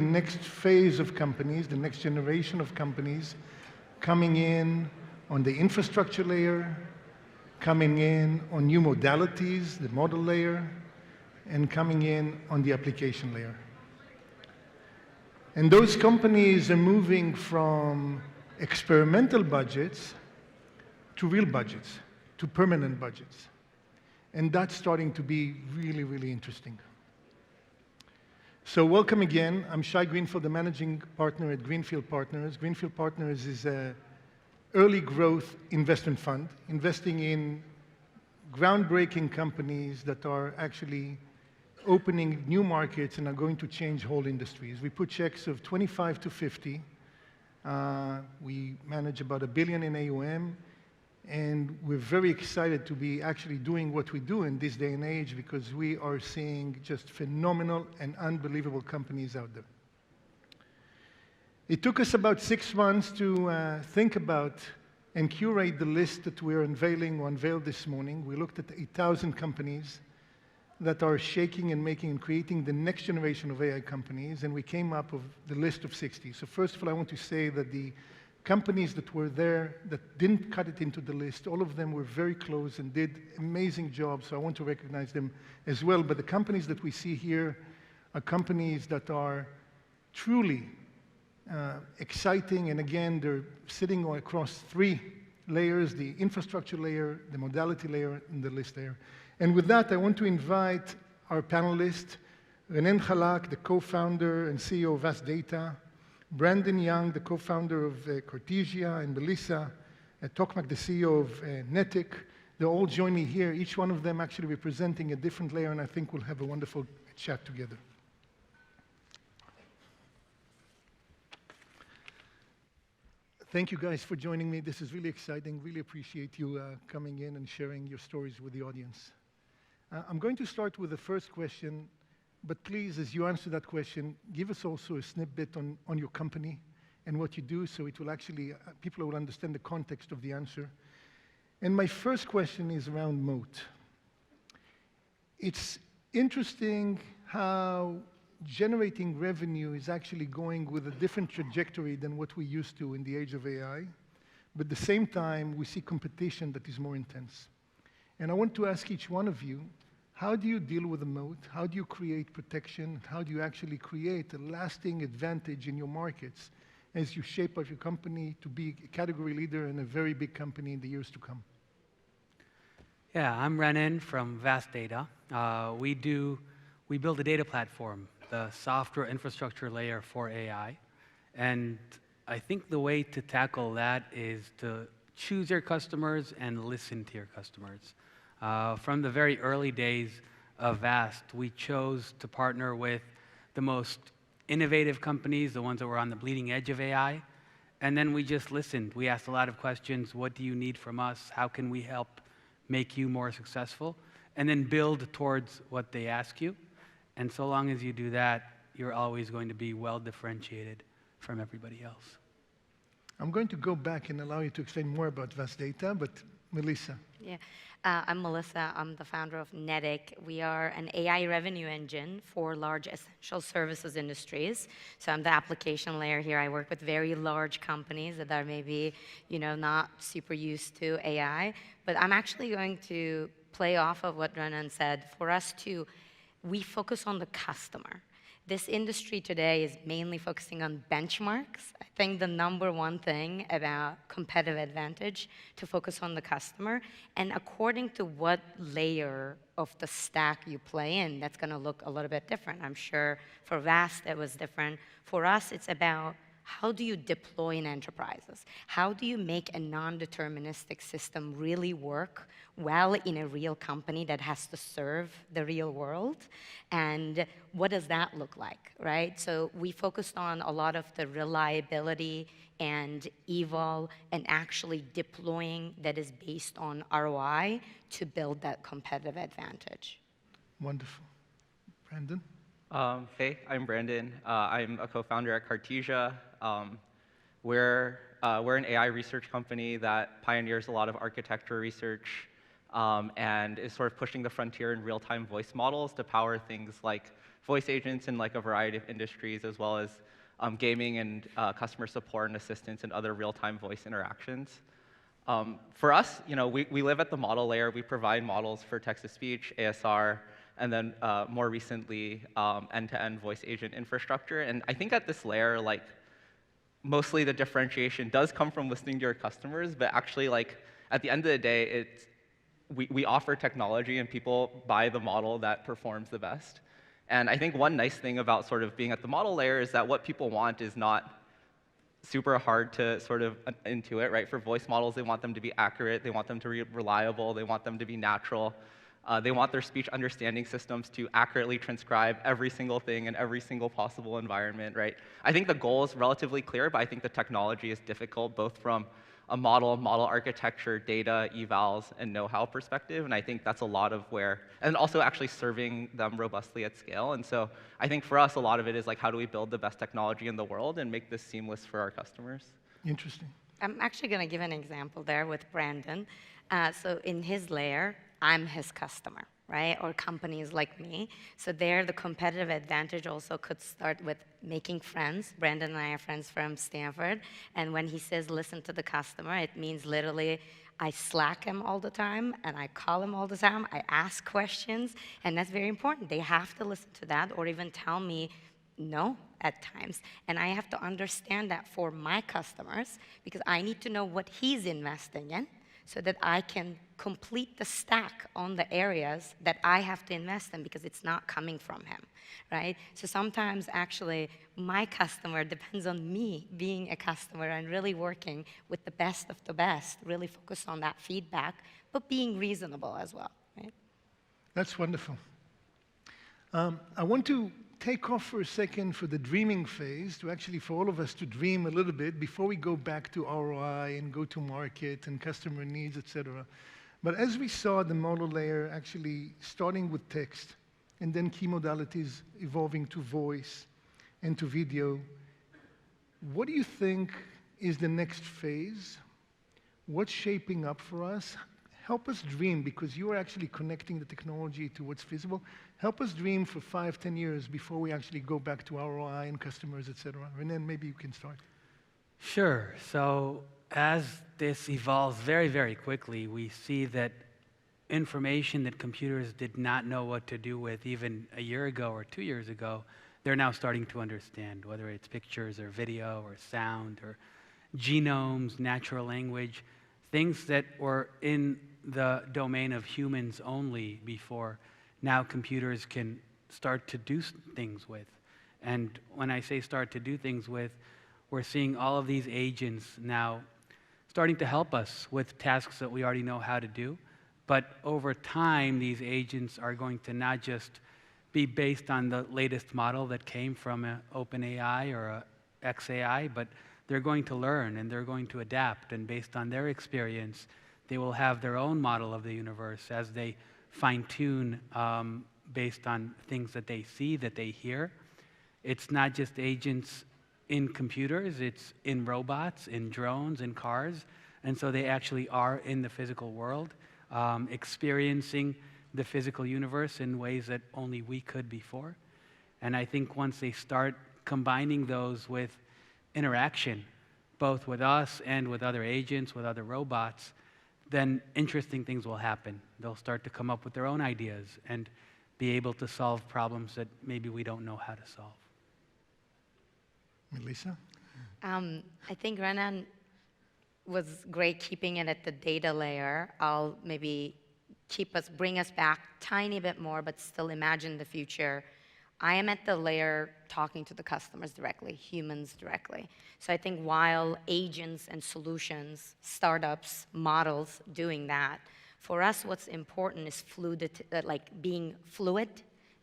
next phase of companies, the next generation of companies coming in on the infrastructure layer, coming in on new modalities, the model layer, and coming in on the application layer. And those companies are moving from experimental budgets to real budgets, to permanent budgets. And that's starting to be really, really interesting. So welcome again. I'm Shai Greenfield, the managing partner at Greenfield Partners. Greenfield Partners is an early growth investment fund, investing in groundbreaking companies that are actually opening new markets and are going to change whole industries. We put checks of 25 to 50. We manage about $1 billion in AUM. And we're very excited to be actually doing what we do in this day and age because we are seeing just phenomenal and unbelievable companies out there. It took us about 6 months to think about and curate the list that we're unveiled this morning. We looked at 8,000 companies that are shaking and making and creating the next generation of AI companies, and we came up with the list of 60. So first of all, I want to say that the companies that were there that didn't cut it into the list, all of them were very close and did amazing jobs, so I want to recognize them as well. But the companies that we see here are companies that are truly exciting, and again, they're sitting across 3 layers, the infrastructure layer, the modality layer, and the list layer. And with that, I want to invite our panelists, Renan Khalak, the co-founder and CEO of Vast Data, Brandon Young, the co-founder of Cartesia, and Melissa Tokmak, the CEO of Netic. They all join me here, each one of them actually representing a different layer, and I think we'll have a wonderful chat together. Thank you guys for joining me. This is really exciting. Really appreciate you coming in and sharing your stories with the audience. I'm going to start with the first question, but please, as you answer that question, give us also a snippet on your company and what you do, so it will actually, people will understand the context of the answer. And my first question is around moat. It's interesting how generating revenue is actually going with a different trajectory than what we used to in the age of AI, but at the same time, we see competition that is more intense. And I want to ask each one of you, how do you deal with a moat? How do you create protection? How do you actually create a lasting advantage in your markets as you shape up your company to be a category leader in a very big company in the years to come? Yeah, I'm Renan from Vast Data. We build a data platform, the software infrastructure layer for AI. And I think the way to tackle that is to choose your customers and listen to your customers. From the very early days of Vast, we chose to partner with the most innovative companies, the ones that were on the bleeding edge of AI, and then we just listened. We asked a lot of questions. What do you need from us? How can we help make you more successful? And then build towards what they ask you. And so long as you do that, you're always going to be well differentiated from everybody else. I'm going to go back and allow you to explain more about Vast Data, but Melissa. Yeah, I'm Melissa. I'm the founder of Netic. We are an AI revenue engine for large essential services industries. So I'm the application layer here. I work with very large companies that are maybe, not super used to AI. But I'm actually going to play off of what Renan said. For us we focus on the customer. This industry today is mainly focusing on benchmarks. I think the #1 thing about competitive advantage to focus on the customer, and according to what layer of the stack you play in, that's going to look a little bit different. I'm sure for Vast it was different. For us, it's about how do you deploy in enterprises? How do you make a non-deterministic system really work well in a real company that has to serve the real world? And what does that look like, right? So we focused on a lot of the reliability and eval and actually deploying that is based on ROI to build that competitive advantage. Wonderful. Brandon? Hey, I'm Brandon. I'm a co-founder at Cartesia. We're an AI research company that pioneers a lot of architecture research and is sort of pushing the frontier in real-time voice models to power things like voice agents in like a variety of industries, as well as gaming and customer support and assistance and other real-time voice interactions. For us, we live at the model layer. We provide models for text-to-speech, ASR, and then more recently, end-to-end voice agent infrastructure. And I think at this layer, like, mostly the differentiation does come from listening to your customers, but actually, like, at the end of the day, we offer technology and people buy the model that performs the best. And I think one nice thing about sort of being at the model layer is that what people want is not super hard to sort of intuit, right? For voice models, they want them to be accurate, they want them to be reliable, they want them to be natural. They want their speech understanding systems to accurately transcribe every single thing in every single possible environment, right? I think the goal is relatively clear, but I think the technology is difficult, both from a model architecture, data, evals, and know-how perspective. And I think that's a lot of where, and also actually serving them robustly at scale. And so I think for us, a lot of it is like, how do we build the best technology in the world and make this seamless for our customers? Interesting. I'm actually going to give an example there with Brandon. So in his layer, I'm his customer, right? Or companies like me. So there, the competitive advantage also could start with making friends. Brandon and I are friends from Stanford. And when he says, listen to the customer, it means literally I Slack him all the time, and I call him all the time. I ask questions, and that's very important. They have to listen to that or even tell me no at times. And I have to understand that for my customers, because I need to know what he's investing in, so that I can complete the stack on the areas that I have to invest in because it's not coming from him, right? So sometimes actually my customer depends on me being a customer and really working with the best of the best, really focus on that feedback, but being reasonable as well, right? That's wonderful. I want to take off for a second for the dreaming phase, to actually for all of us to dream a little bit before we go back to ROI and go to market and customer needs, etc. But as we saw the model layer actually starting with text and then key modalities evolving to voice and to video, what do you think is the next phase? What's shaping up for us? Help us dream, because you are actually connecting the technology to what's feasible. Help us dream for 5, 10 years before we actually go back to ROI and customers, et cetera. And then maybe you can start. Sure. So as this evolves very, very quickly, we see that information that computers did not know what to do with even a year ago or 2 years ago, they're now starting to understand, whether it's pictures or video or sound or genomes, natural language, things that were in the domain of humans only before. Now computers can start to do things with. And when I say start to do things with, we're seeing all of these agents now starting to help us with tasks that we already know how to do. But over time, these agents are going to not just be based on the latest model that came from an OpenAI or a XAI, but they're going to learn and they're going to adapt. And based on their experience, they will have their own model of the universe as they fine-tune based on things that they see, that they hear. It's not just agents in computers, it's in robots, in drones, in cars. And so they actually are in the physical world, experiencing the physical universe in ways that only we could before. And I think once they start combining those with interaction, both with us and with other agents, with other robots, then interesting things will happen. They'll start to come up with their own ideas and be able to solve problems that maybe we don't know how to solve. Melissa? I think Renan was great keeping it at the data layer. I'll maybe bring us back tiny bit more, but still imagine the future. I am at the layer talking to the customers directly, humans directly. So I think while agents and solutions, startups, models doing that, for us what's important is being fluid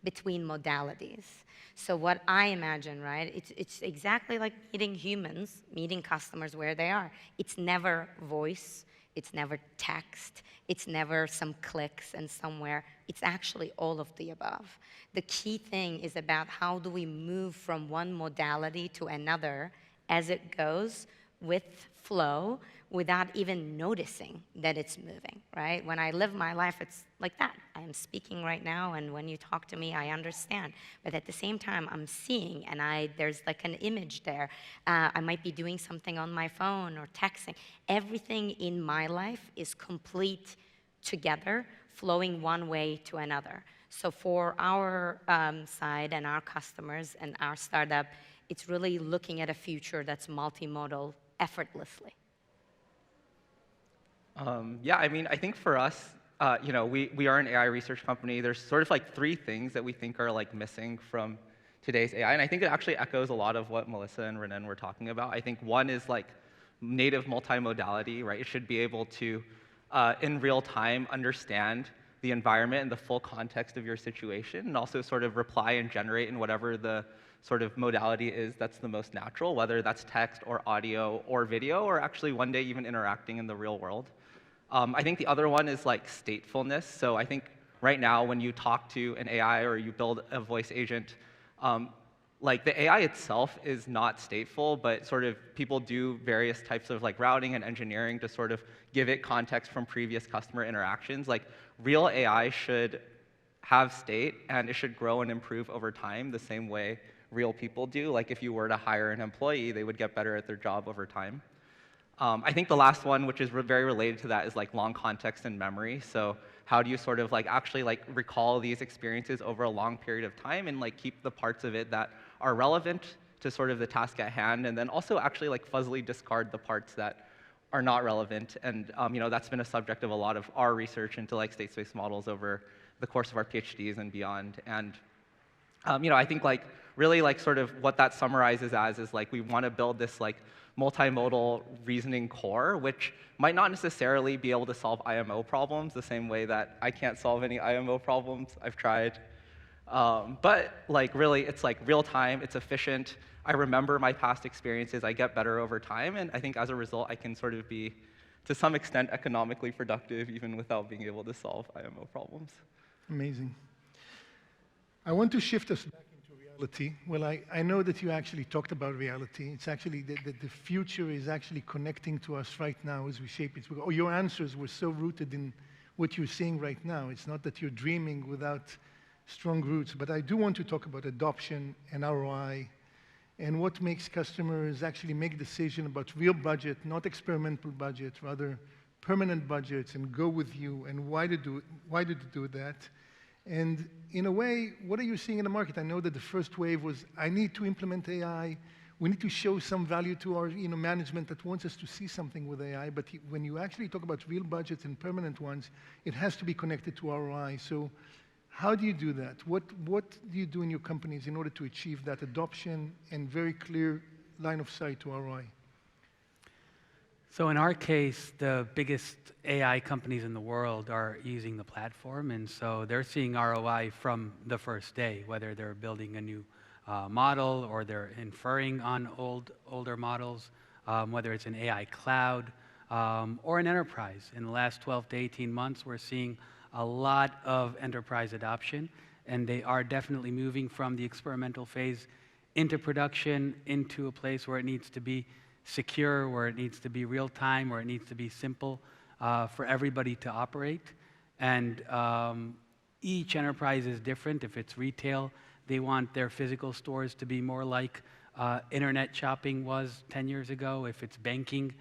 between modalities. So what I imagine, right, it's exactly like meeting humans, meeting customers where they are. It's never voice, it's never text, it's never some clicks and somewhere. It's actually all of the above. The key thing is about how do we move from one modality to another as it goes, with flow without even noticing that it's moving, right? When I live my life, it's like that. I am speaking right now, and when you talk to me, I understand. But at the same time, I'm seeing, and there's like an image there. I might be doing something on my phone or texting. Everything in my life is complete together, flowing one way to another. So for our side and our customers and our startup, it's really looking at a future that's multimodal effortlessly. Yeah, I mean, I think for us, we are an AI research company. There's sort of like 3 things that we think are like missing from today's AI, and I think it actually echoes a lot of what Melissa and Renan were talking about. I think one is like native multimodality, right? It should be able to, in real time, understand the environment and the full context of your situation, and also sort of reply and generate in whatever the sort of modality is that's the most natural, whether that's text or audio or video, or actually one day even interacting in the real world. I think the other one is like statefulness. So I think right now when you talk to an AI or you build a voice agent, like the AI itself is not stateful, but sort of people do various types of like routing and engineering to sort of give it context from previous customer interactions. Like real AI should have state, and it should grow and improve over time the same way real people do. Like if you were to hire an employee, they would get better at their job over time. I think the last one, which is very related to that, is like long context and memory. So how do you sort of like actually like recall these experiences over a long period of time and like keep the parts of it that are relevant to sort of the task at hand, and then also actually like fuzzily discard the parts that are not relevant. And that's been a subject of a lot of our research into like state space models over the course of our PhDs and beyond. And I think like really like sort of what that summarizes as is like we want to build this like multimodal reasoning core, which might not necessarily be able to solve IMO problems the same way that I can't solve any IMO problems. I've tried. But like really, it's like real time, it's efficient. I remember my past experiences, I get better over time, and I think as a result, I can sort of be, to some extent, economically productive even without being able to solve IMO problems. Amazing. I want to shift us back into reality. Well, I know that you actually talked about reality. It's actually the future is actually connecting to us right now as we shape it. Or your answers were so rooted in what you're seeing right now. It's not that you're dreaming without strong roots, but I do want to talk about adoption and ROI and what makes customers actually make decision about real budget, not experimental budget, rather permanent budgets, and go with you, and why did you do that? And in a way, what are you seeing in the market? I know that the first wave was, I need to implement AI. We need to show some value to our management that wants us to see something with AI. But when you actually talk about real budgets and permanent ones, it has to be connected to ROI. So how do you do that? What do you do in your companies in order to achieve that adoption and very clear line of sight to ROI? So in our case, the biggest AI companies in the world are using the platform, and so they're seeing ROI from the first day, whether they're building a new model or they're inferring on older models, whether it's an AI cloud or an enterprise. In the last 12 to 18 months, we're seeing a lot of enterprise adoption, and they are definitely moving from the experimental phase into production, into a place where it needs to be secure, where it needs to be real time, where it needs to be simple for everybody to operate. And each enterprise is different. If it's retail, they want their physical stores to be more like internet shopping was 10 years ago. If it's banking,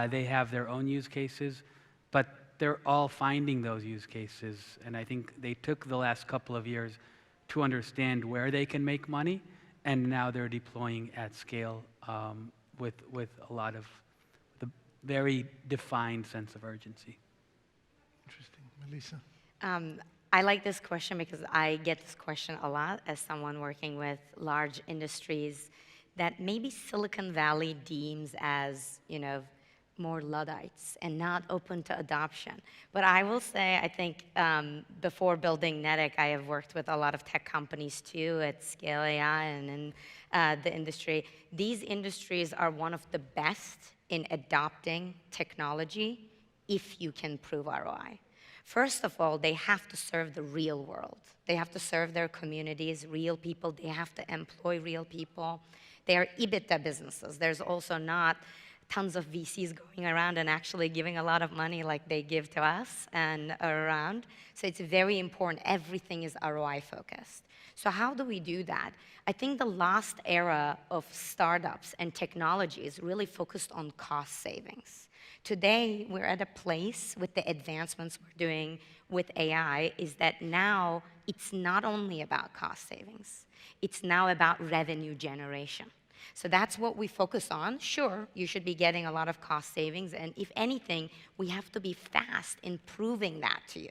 they have their own use cases, but they're all finding those use cases. And I think they took the last couple of years to understand where they can make money, and now they're deploying at scale with a lot of the very defined sense of urgency. Interesting. Melissa? I like this question because I get this question a lot as someone working with large industries that maybe Silicon Valley deems as, more Luddites and not open to adoption. But I will say, I think before building Netic, I have worked with a lot of tech companies too at Scale AI and in the industry. These industries are one of the best in adopting technology if you can prove ROI. First of all, they have to serve the real world. They have to serve their communities, real people. They have to employ real people. They are EBITDA businesses. There's also not tons of VCs going around and actually giving a lot of money like they give to us and around. So it's very important. Everything is ROI focused. So how do we do that? I think the last era of startups and technology is really focused on cost savings. Today, we're at a place with the advancements we're doing with AI is that now it's not only about cost savings. It's now about revenue generation. So that's what we focus on. Sure, you should be getting a lot of cost savings, and if anything, we have to be fast in proving that to you,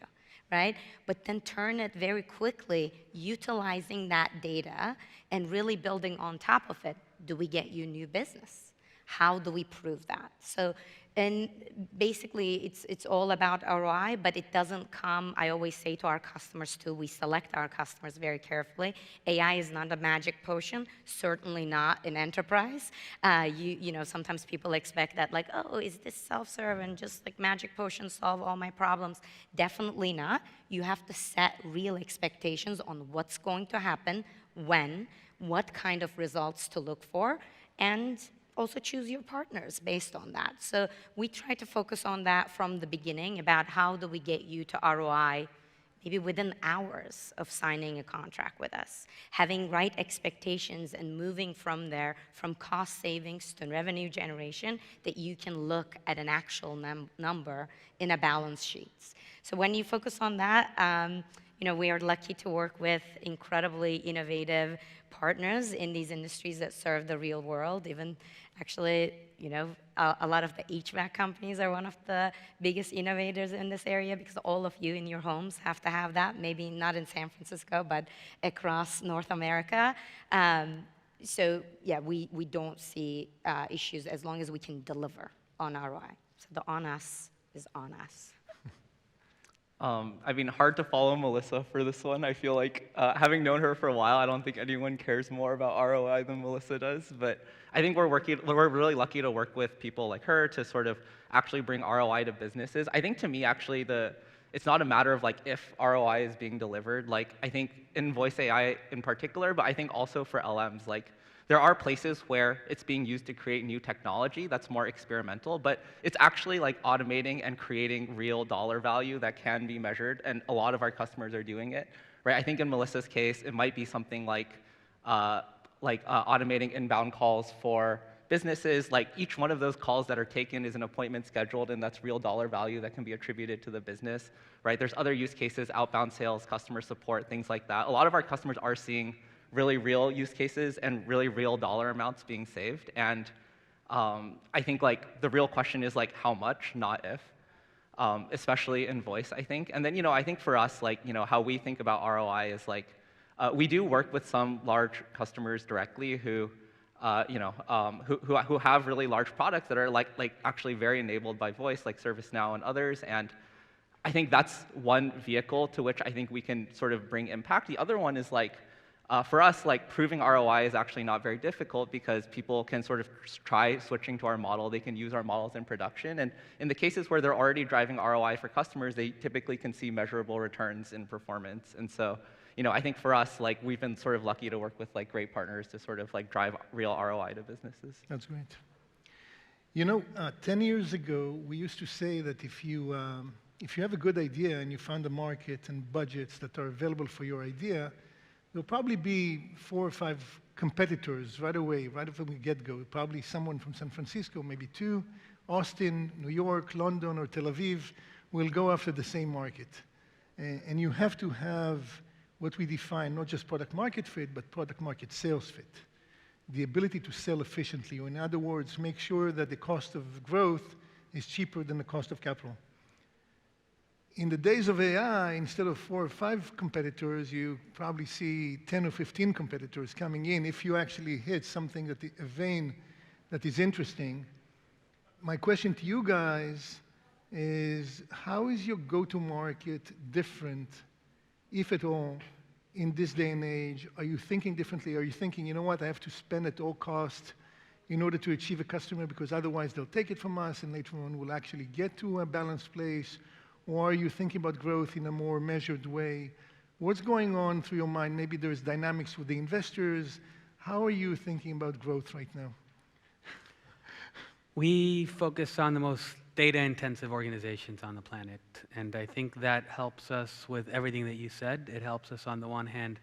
right? But then turn it very quickly, utilizing that data and really building on top of it. Do we get you new business? How do we prove that? So, and basically, it's all about ROI, but it doesn't come, I always say to our customers too, we select our customers very carefully. AI is not a magic potion, certainly not in enterprise. You know, sometimes people expect that like, oh, is this self-serve and just like magic potion solve all my problems? Definitely not. You have to set real expectations on what's going to happen, when, what kind of results to look for, and also choose your partners based on that. So we try to focus on that from the beginning about how do we get you to ROI maybe within hours of signing a contract with us. Having right expectations and moving from there, from cost savings to revenue generation, that you can look at an actual number in a balance sheet. So when you focus on that, you know, we are lucky to work with incredibly innovative partners in these industries that serve the real world. Even actually, you know, a lot of the HVAC companies are one of the biggest innovators in this area because all of you in your homes have to have that, maybe not in San Francisco, but across North America. So yeah, we don't see issues as long as we can deliver on ROI. So the on us is on us. I mean, hard to follow Melissa for this one. I feel like having known her for a while, I don't think anyone cares more about ROI than Melissa does. But I think we're really lucky to work with people like her to sort of actually bring ROI to businesses. I think to me, actually, it's not a matter of like if ROI is being delivered. Like I think in voice AI in particular, but I think also for LMs, like there are places where it's being used to create new technology that's more experimental, but it's actually like automating and creating real dollar value that can be measured, and a lot of our customers are doing it, right? I think in Melissa's case, it might be something like automating inbound calls for businesses. Like each one of those calls that are taken is an appointment scheduled, and that's real dollar value that can be attributed to the business, right? There's other use cases, outbound sales, customer support, things like that. A lot of our customers are seeing really real use cases and really real dollar amounts being saved. And I think like the real question is like how much, not if, especially in voice, I think. And then, you know, I think for us, like, you know, how we think about ROI is like, we do work with some large customers directly who, who have really large products that are like actually very enabled by voice, like ServiceNow and others. And I think that's one vehicle to which I think we can sort of bring impact. The other one is like, for us, like proving ROI is actually not very difficult because people can sort of try switching to our model. They can use our models in production. And in the cases where they're already driving ROI for customers, they typically can see measurable returns in performance. And so, you know, I think for us, like we've been sort of lucky to work with like great partners to sort of like drive real ROI to businesses. That's great. You know, 10 years ago, we used to say that if you have a good idea and you find a market and budgets that are available for your idea, there'll probably be 4 or 5 competitors right away, right from the get-go. Probably someone from San Francisco, maybe 2, Austin, New York, London, or Tel Aviv will go after the same market. And you have to have what we define, not just product market fit, but product market sales fit. The ability to sell efficiently, or in other words, make sure that the cost of growth is cheaper than the cost of capital. In the days of AI, instead of 4 or 5 competitors, you probably see 10 or 15 competitors coming in if you actually hit something that a vein that is interesting. My question to you guys is, how is your go-to-market different, if at all, in this day and age? Are you thinking differently? Are you thinking, you know what, I have to spend at all costs in order to achieve a customer because otherwise they'll take it from us and later on we'll actually get to a balanced place? Or are you thinking about growth in a more measured way? What's going on through your mind? Maybe there's dynamics with the investors. How are you thinking about growth right now? We focus on the most data-intensive organizations on the planet, and I think that helps us with everything that you said. It helps us, on the one hand,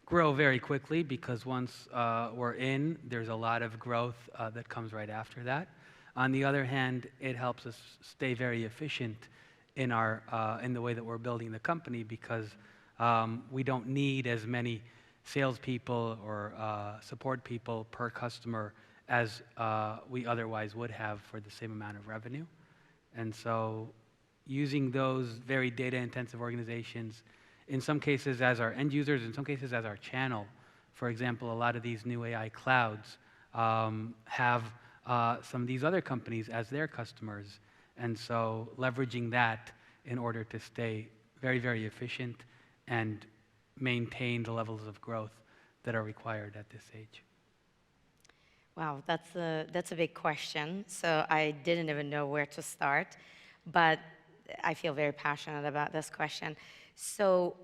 grow very quickly, because once we're in, there's a lot of growth that comes right after that. On the other hand, it helps us stay very efficient in the way that we're building the company, because we don't need as many salespeople or support people per customer as we otherwise would have for the same amount of revenue. And so using those very data-intensive organizations, in some cases as our end users, in some cases as our channel. For example, a lot of these new AI clouds have some of these other companies as their customers. And so leveraging that in order to stay very, very efficient and maintain the levels of growth that are required at this age. Wow, that's a big question. So I didn't even know where to start, but I feel very passionate about this question. So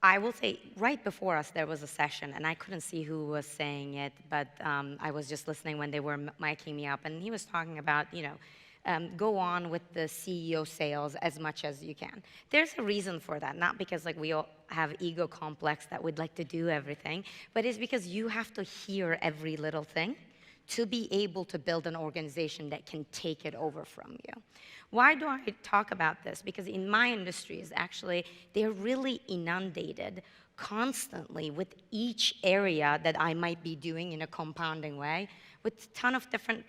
I will say, right before us, there was a session, and I couldn't see who was saying it, but I was just listening when they were miking me up, and he was talking about, go on with the CEO sales as much as you can. There's a reason for that, not because we all have ego complex that we'd like to do everything, but it's because you have to hear every little thing to be able to build an organization that can take it over from you. Why do I talk about this? Because in my industries, actually, they're really inundated constantly with each area that I might be doing in a compounding way, with a ton of different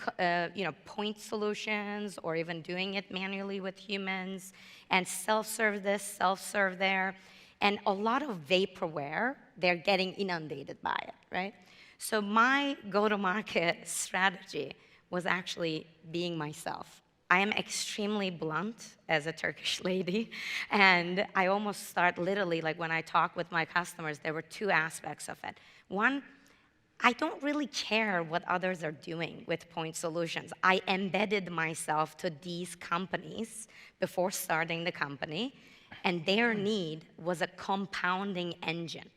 point solutions, or even doing it manually with humans, and self-serve this, self-serve there. And a lot of vaporware, they're getting inundated by it, right? So my go-to-market strategy was actually being myself. I am extremely blunt as a Turkish lady, and I almost start literally, when I talk with my customers, there were two aspects of it. One, I don't really care what others are doing with point solutions. I embedded myself to these companies before starting the company, and their need was a compounding engine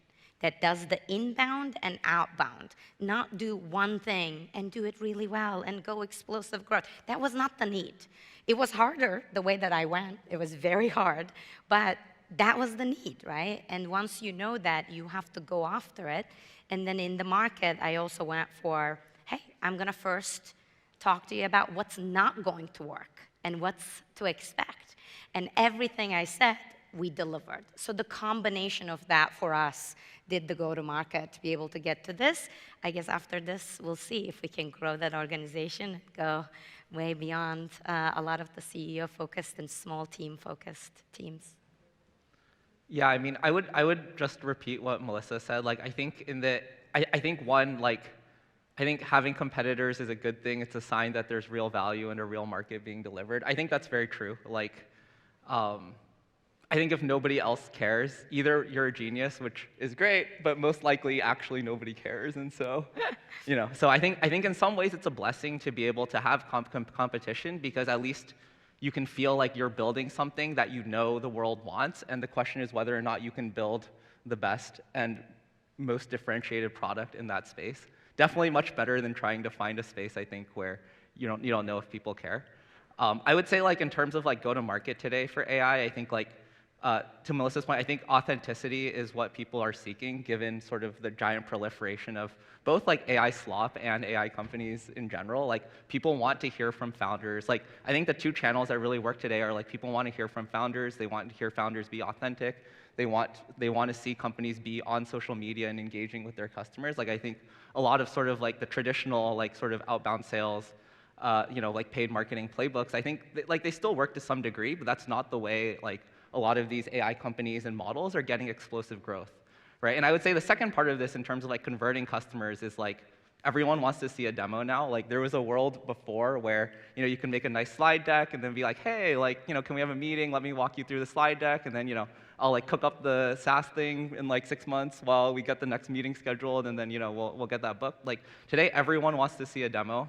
that does the inbound and outbound, not do one thing and do it really well and go explosive growth. That was not the need. It was harder the way that I went. It was very hard, but that was the need, right? And once you know that, you have to go after it. And then in the market, I also went for, hey, I'm gonna first talk to you about what's not going to work and what's to expect. And everything I said, we delivered. So the combination of that for us did the go-to-market to be able to get to this. I guess after this, we'll see if we can grow that organization and go way beyond a lot of the CEO-focused and small team-focused teams. Yeah, I mean, I would just repeat what Melissa said. I think I think having competitors is a good thing. It's a sign that there's real value and a real market being delivered. I think that's very true. I think if nobody else cares, either you're a genius, which is great, but most likely actually nobody cares, and so, So I think in some ways it's a blessing to be able to have competition, because at least you can feel like you're building something that you know the world wants, and the question is whether or not you can build the best and most differentiated product in that space. Definitely much better than trying to find a space, I think, where you don't know if people care. I would say in terms of go-to-market today for AI, I think to Melissa's point, I think authenticity is what people are seeking, given sort of the giant proliferation of both AI slop and AI companies in general. People want to hear from founders. I think the two channels that really work today are people want to hear from founders. They want to hear founders be authentic. They want to see companies be on social media and engaging with their customers. I think a lot of sort of the traditional sort of outbound sales, paid marketing playbooks, I think they still work to some degree, but that's not the way a lot of these AI companies and models are getting explosive growth, right? And I would say the second part of this in terms of converting customers is everyone wants to see a demo now. There was a world before where you can make a nice slide deck and then be hey, can we have a meeting? Let me walk you through the slide deck, and then I'll cook up the SaaS thing in 6 months while we get the next meeting scheduled, and then we'll get that booked. Today, everyone wants to see a demo.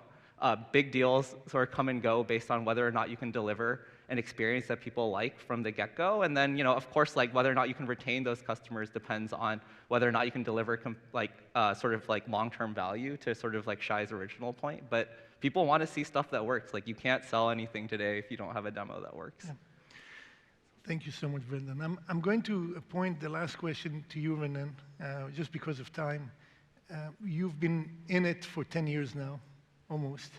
Big deals sort of come and go based on whether or not you can deliver. an experience that people like from the get-go. And then, of course, like whether or not you can retain those customers depends on whether or not you can deliver sort of like long-term value to sort of like Shai's original point. But people want to see stuff that works. Like you can't sell anything today if you don't have a demo that works. Yeah. Thank you so much, Brendan. I'm going to point the last question to you, Renan, just because of time. You've been in it for 10 years now, almost,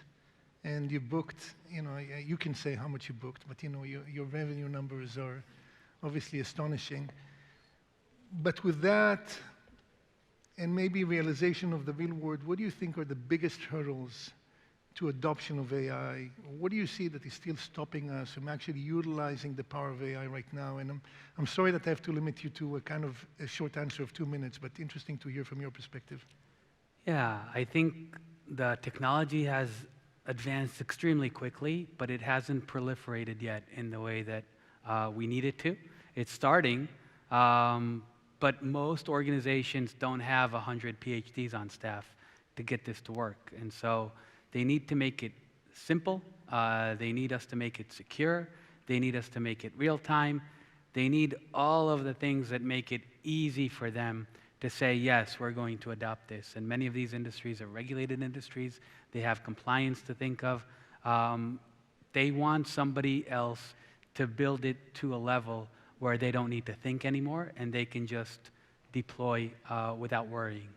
and you booked, you can say how much you booked, but your revenue numbers are obviously astonishing. But with that, and maybe realization of the real world, what do you think are the biggest hurdles to adoption of AI? What do you see that is still stopping us from actually utilizing the power of AI right now? And I'm sorry that I have to limit you to a kind of a short answer of 2 minutes, but interesting to hear from your perspective. Yeah, I think the technology has advanced extremely quickly, but it hasn't proliferated yet in the way that we need it to. It's starting, but most organizations don't have 100 PhDs on staff to get this to work. And so they need to make it simple. They need us to make it secure. They need us to make it real time. They need all of the things that make it easy for them to say, yes, we're going to adopt this. And many of these industries are regulated industries. They have compliance to think of. They want somebody else to build it to a level where they don't need to think anymore and they can just deploy without worrying.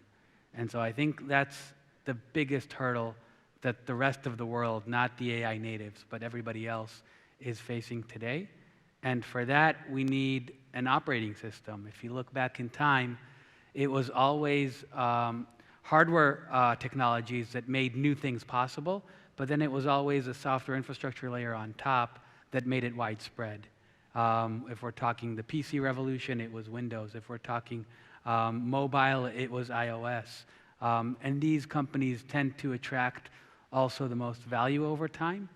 And so I think that's the biggest hurdle that the rest of the world, not the AI natives, but everybody else is facing today. And for that, we need an operating system. If you look back in time, it was always hardware technologies that made new things possible, but then it was always a software infrastructure layer on top that made it widespread. If we're talking the PC revolution, it was Windows. If we're talking mobile, it was iOS. And these companies tend to attract also the most value over time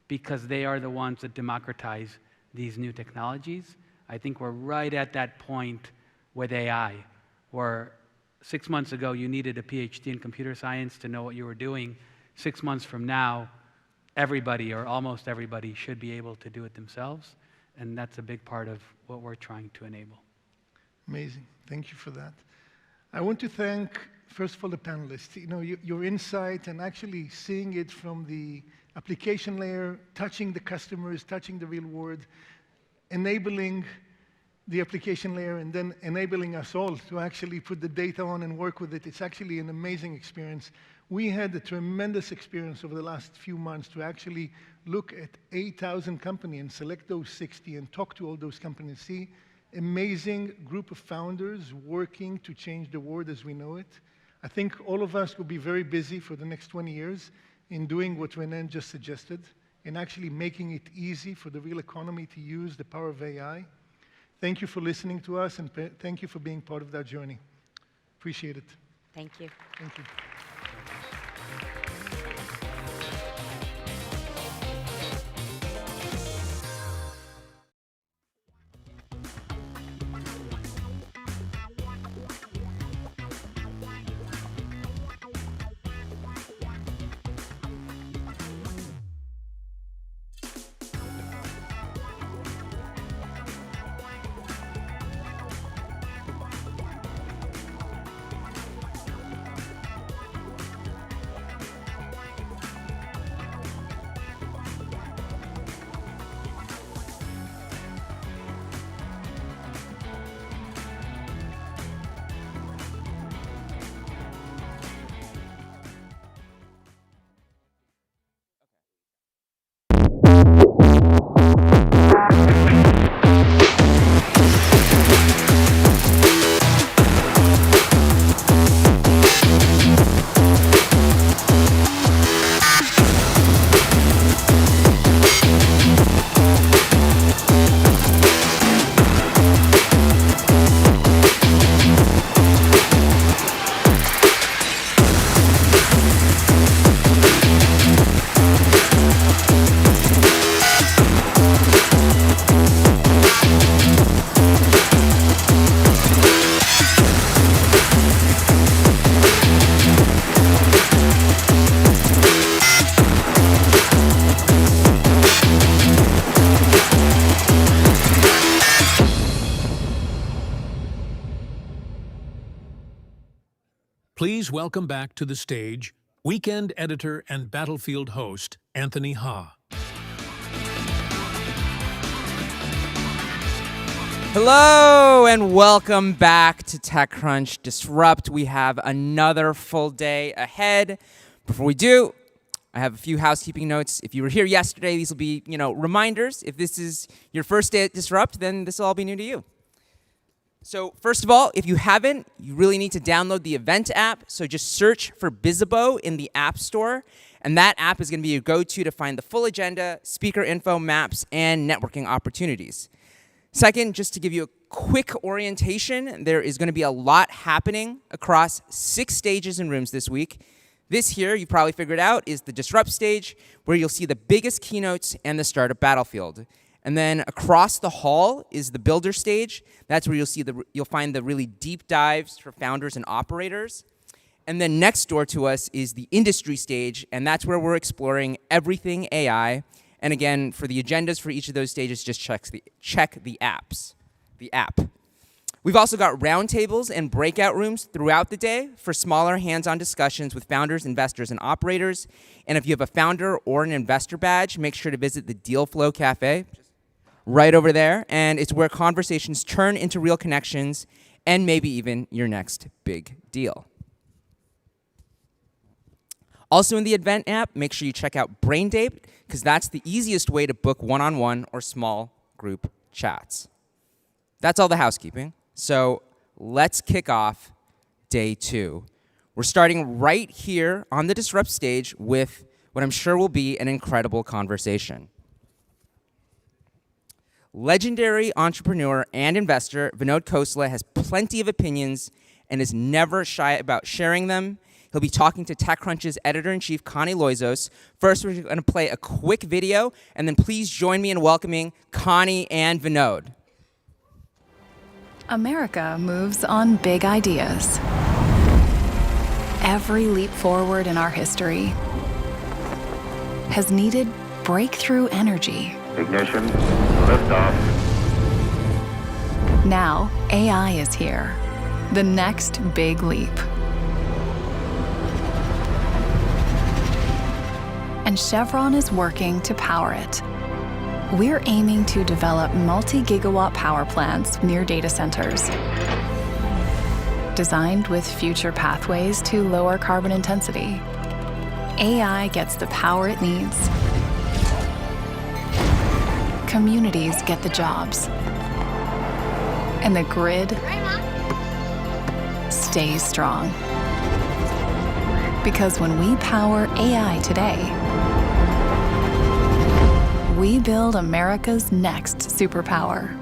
because they are the ones that democratize these new technologies. I think we're right at that point with AI, where 6 months ago you needed a PhD in computer science to know what you were doing. 6 months from now, everybody or almost everybody should be able to do it themselves. And that's a big part of what we're trying to enable. Amazing. Thank you for that. I want to thank, first of all, the panelists. Your insight and actually seeing it from the application layer, touching the customers, touching the real world, enabling the application layer, and then enabling us all to actually put the data on and work with it. It's actually an amazing experience. We had a tremendous experience over the last few months to actually look at 8,000 companies and select those 60 and talk to all those companies, see amazing group of founders working to change the world as we know it. I think all of us will be very busy for the next 20 years in doing what Renan just suggested, in actually making it easy for the real economy to use the power of AI. Thank you for listening to us, and thank you for being part of that journey. Appreciate it. Thank you. Thank you. please welcome back to the stage weekend editor and Battlefield host, Anthony Ha. Hello and welcome back to TechCrunch Disrupt. We have another full day ahead. Before we do, I have a few housekeeping notes. If you were here yesterday, these will be, reminders. If this is your first day at Disrupt, then this will all be new to you. So first of all, if you haven't, you really need to download the event app. So just search for Bizzabo in the App Store. And that app is going to be your go-to to find the full agenda, speaker info, maps, and networking opportunities. Second, just to give you a quick orientation, there is going to be a lot happening across 6 stages and rooms this week. This here, you probably figured out, is the Disrupt stage, where you'll see the biggest keynotes and the startup battlefield. And then across the hall is the Builder stage. That's where you'll find the really deep dives for founders and operators. And then next door to us is the Industry stage, and that's where we're exploring everything AI. And again, for the agendas for each of those stages, just check the app. We've also got roundtables and breakout rooms throughout the day for smaller hands-on discussions with founders, investors, and operators. And if you have a founder or an investor badge, make sure to visit the Deal Flow Cafe right over there. And it's where conversations turn into real connections and maybe even your next big deal. Also in the event app, make sure you check out Brain Date, because that's the easiest way to book one-on-one or small group chats. That's all the housekeeping. So let's kick off day 2. We're starting right here on the Disrupt stage with what I'm sure will be an incredible conversation. Legendary entrepreneur and investor Vinod Khosla has plenty of opinions and is never shy about sharing them. He'll be talking to TechCrunch's editor-in-chief, Connie Loizos. First, we're going to play a quick video, and then please join me in welcoming Connie and Vinod. America moves on big ideas. Every leap forward in our history has needed breakthrough energy. Ignition, liftoff. Now, AI is here. The next big leap. And Chevron is working to power it. We're aiming to develop multi-gigawatt power plants near data centers, designed with future pathways to lower carbon intensity. AI gets the power it needs. Communities get the jobs. And the grid stays strong. Because when we power AI today, we build America's next superpower.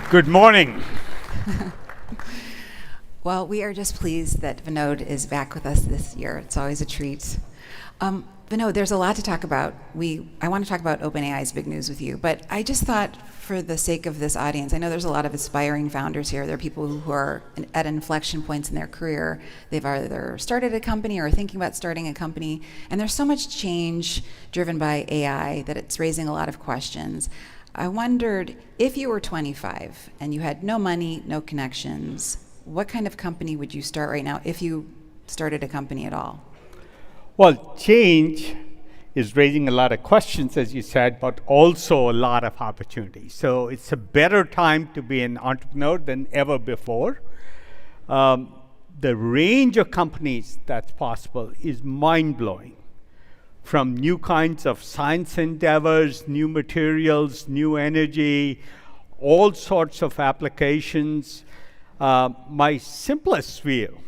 Good morning. Well, we are just pleased that Vinod is back with us this year. It's always a treat. Vinod, there's a lot to talk about. I want to talk about OpenAI's big news with you, but I just thought for the sake of this audience, I know there's a lot of aspiring founders here. There are people who are at inflection points in their career. They've either started a company or are thinking about starting a company, and there's so much change driven by AI that it's raising a lot of questions. I wondered, if you were 25 and you had no money, no connections, what kind of company would you start right now if you started a company at all? Well, change is raising a lot of questions, as you said, but also a lot of opportunities. So it's a better time to be an entrepreneur than ever before. The range of companies that's possible is mind-blowing. From new kinds of science endeavors, new materials, new energy, all sorts of applications. My simplest view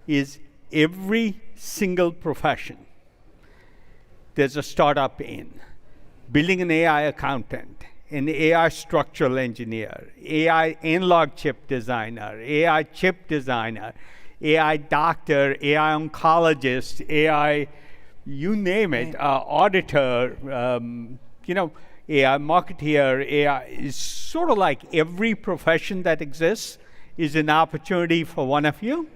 is every single profession there's a startup in. Building an AI accountant, an AI structural engineer, AI analog chip designer, AI chip designer, AI doctor, AI oncologist, AI, you name it, auditor, AI marketeer, AI is sort of like every profession that exists is an opportunity for one of you.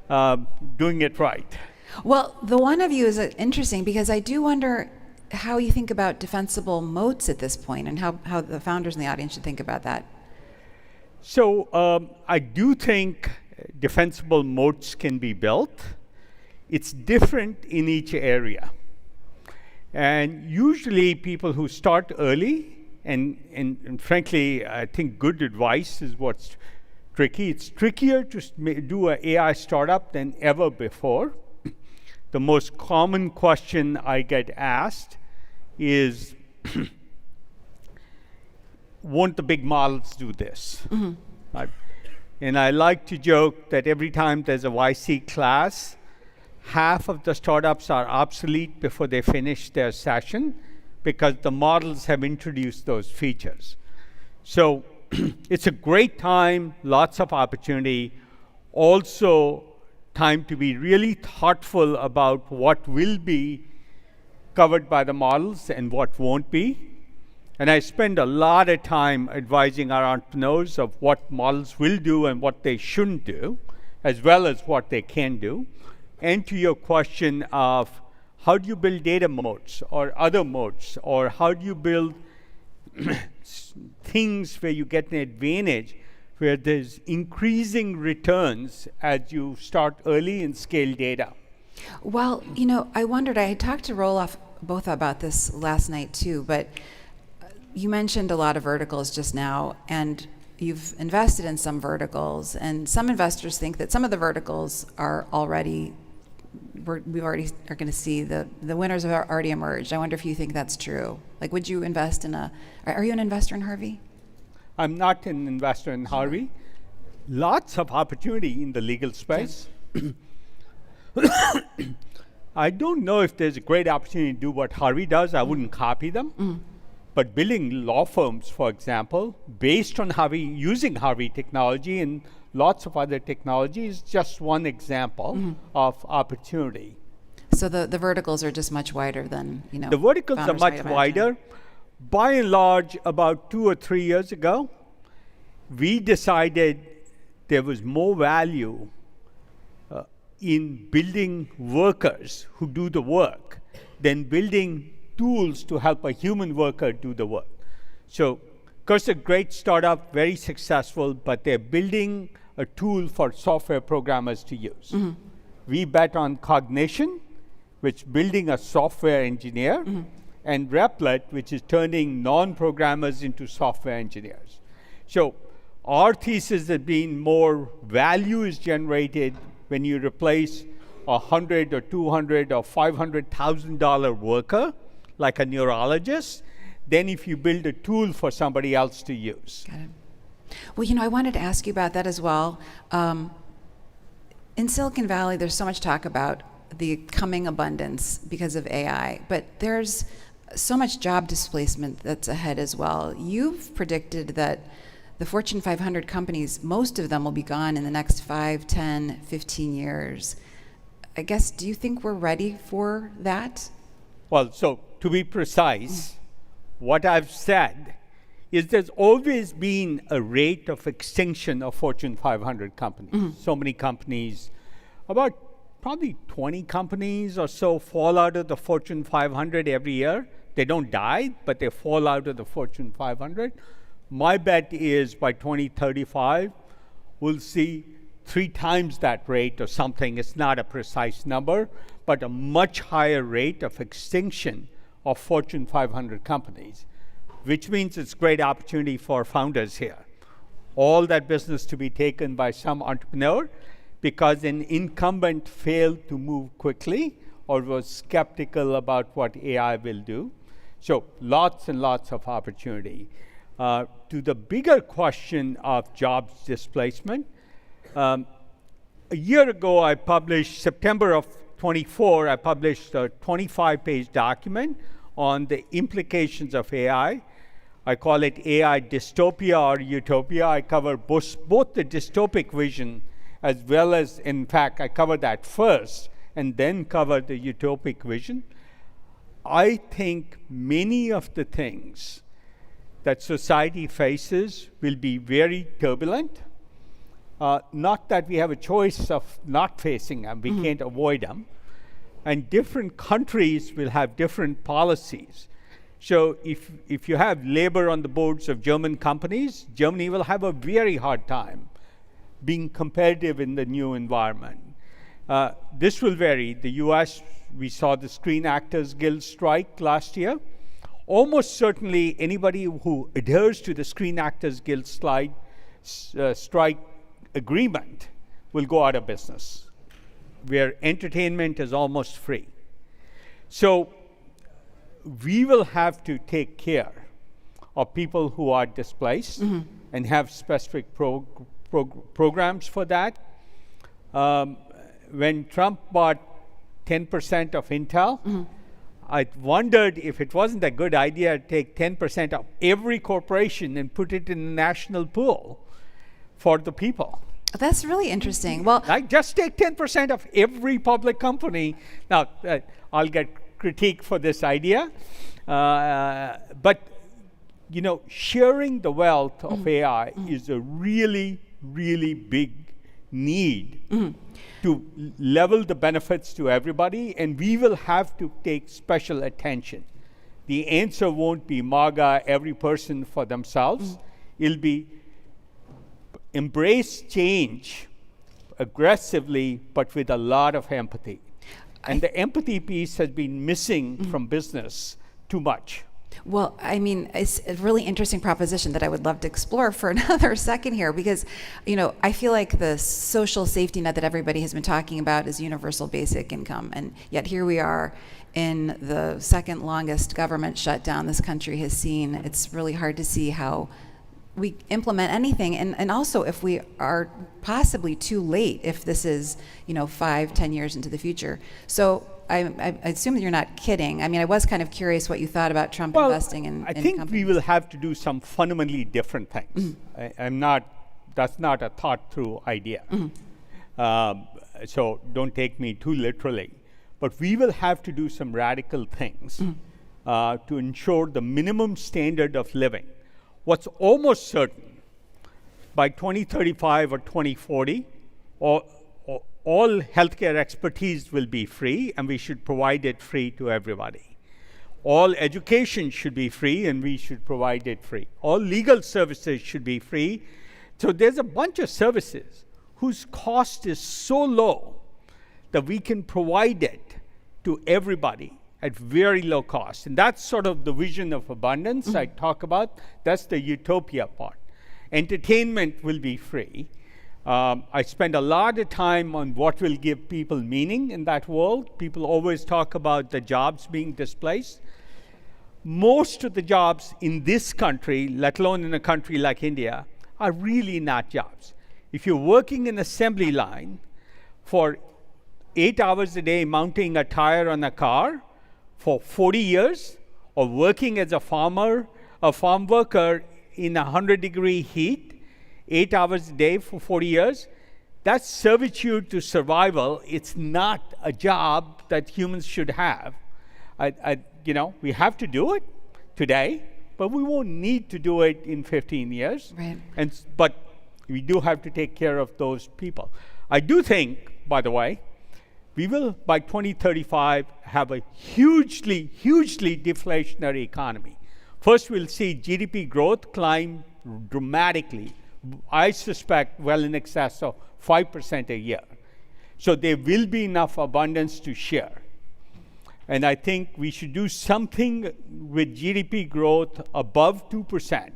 doing it right. Well, the one of you is interesting because I do wonder how you think about defensible moats at this point and how the founders in the audience should think about that. So I do think defensible moats can be built. It's different in each area. And usually people who start early, and frankly, I think good advice is what's tricky. It's trickier to do an AI startup than ever before. The most common question I get asked is, won't the big models do this? Mm-hmm. Right? And I like to joke that every time there's a YC class, half of the startups are obsolete before they finish their session because the models have introduced those features. So it's a great time, lots of opportunity. Also, time to be really thoughtful about what will be covered by the models and what won't be. And I spend a lot of time advising our entrepreneurs of what models will do and what they shouldn't do, as well as what they can do. And to your question of how do you build data moats or other moats, or how do you build things where you get an advantage, where there's increasing returns as you start early and scale data. Well, I wondered, I had talked to Roloff both about this last night too, but you mentioned a lot of verticals just now, and you've invested in some verticals, and some investors think that some of the verticals are already, we already are going to see the winners have already emerged. I wonder if you think that's true. Like, would you invest in are you an investor in Harvey? I'm not an investor in Harvey. Lots of opportunity in the legal space. I don't know if there's a great opportunity to do what Harvey does. I wouldn't copy them. But building law firms, for example, based on Harvey, using Harvey technology and lots of other technology is just one example of opportunity. So the verticals are just much wider than, The verticals are much wider. By and large, about 2 or 3 years ago, we decided there was more value in building workers who do the work than building tools to help a human worker do the work. So, Cursor, great startup, very successful, but they're building a tool for software programmers to use. We bet on Cognition, which building a software engineer, and Replit, which is turning non-programmers into software engineers. So our thesis has been more value is generated when you replace $100 or $200 or $500,000 worker, like a neurologist, than if you build a tool for somebody else to use. Got it. Well, I wanted to ask you about that as well. In Silicon Valley, there's so much talk about the coming abundance because of AI, but there's so much job displacement that's ahead as well. You've predicted that the Fortune 500 companies, most of them will be gone in the next 5, 10, 15 years. I guess, do you think we're ready for that? Well, so to be precise, what I've said is there's always been a rate of extinction of Fortune 500 companies. So many companies, about probably 20 companies or so fall out of the Fortune 500 every year. They don't die, but they fall out of the Fortune 500. My bet is by 2035, we'll see 3 times that rate or something. It's not a precise number, but a much higher rate of extinction of Fortune 500 companies, which means it's great opportunity for founders here. All that business to be taken by some entrepreneur because an incumbent failed to move quickly or was skeptical about what AI will do. So lots and lots of opportunity. To the bigger question of jobs displacement, a year ago I published, September of 24, I published a 25-page document on the implications of AI. I call it AI dystopia or utopia. I cover both the dystopic vision as well as, in fact, I cover that first and then cover the utopic vision. I think many of the things that society faces will be very turbulent. Not that we have a choice of not facing them, we can't avoid them. And different countries will have different policies. So if you have labor on the boards of German companies, Germany will have a very hard time being competitive in the new environment. This will vary. The US, we saw the Screen Actors Guild strike last year. Almost certainly anybody who adheres to the Screen Actors Guild strike agreement will go out of business, where entertainment is almost free. So we will have to take care of people who are displaced and have specific programs for that. When Trump bought 10% of Intel, I wondered if it wasn't a good idea to take 10% of every corporation and put it in a national pool for the people. That's really interesting. Well, Like, just take 10% of every public company. Now, I'll get critique for this idea, but you know, sharing the wealth of AI is a really, really big need to level the benefits to everybody, and we will have to take special attention. The answer won't be MAGA, every person for themselves. It'll be embrace change aggressively, but with a lot of empathy. And the empathy piece has been missing from business too much. Well, I mean, it's a really interesting proposition that I would love to explore for another second here, because, you know, I feel like the social safety net that everybody has been talking about is universal basic income, and yet here we are in the second longest government shutdown this country has seen. It's really hard to see how we implement anything, and also if we are possibly too late, if this is, you know, 5-10 years into the future. So I assume that you're not kidding. I mean, I was kind of curious what you thought about Trump investing in I think companies. we will have to do some fundamentally different things. That's not a thought through idea. So don't take me too literally. But we will have to do some radical things to ensure the minimum standard of living. What's almost certain, by 2035 or 2040, all healthcare expertise will be free, and we should provide it free to everybody. All education should be free, and we should provide it free. All legal services should be free. So there's a bunch of services whose cost is so low that we can provide it to everybody at very low cost. And that's sort of the vision of abundance I talk about. That's the utopia part. Entertainment will be free. I spend a lot of time on what will give people meaning in that world. People always talk about the jobs being displaced. Most of the jobs in this country, let alone in a country like India, are really not jobs. If you're working in assembly line for 8 hours a day mounting a tire on a car for 40 years, or working as a farm worker in 100-degree heat, 8 hours a day for 40 years, that's servitude to survival. It's not a job that humans should have. You know, we have to do it today, but we won't need to do it in 15 years. Right. But we do have to take care of those people. I do think, by the way, we will, by 2035, have a hugely, hugely deflationary economy. First, we'll see GDP growth climb dramatically. I suspect well in excess of 5% a year. So there will be enough abundance to share. And I think we should do something with GDP growth above 2%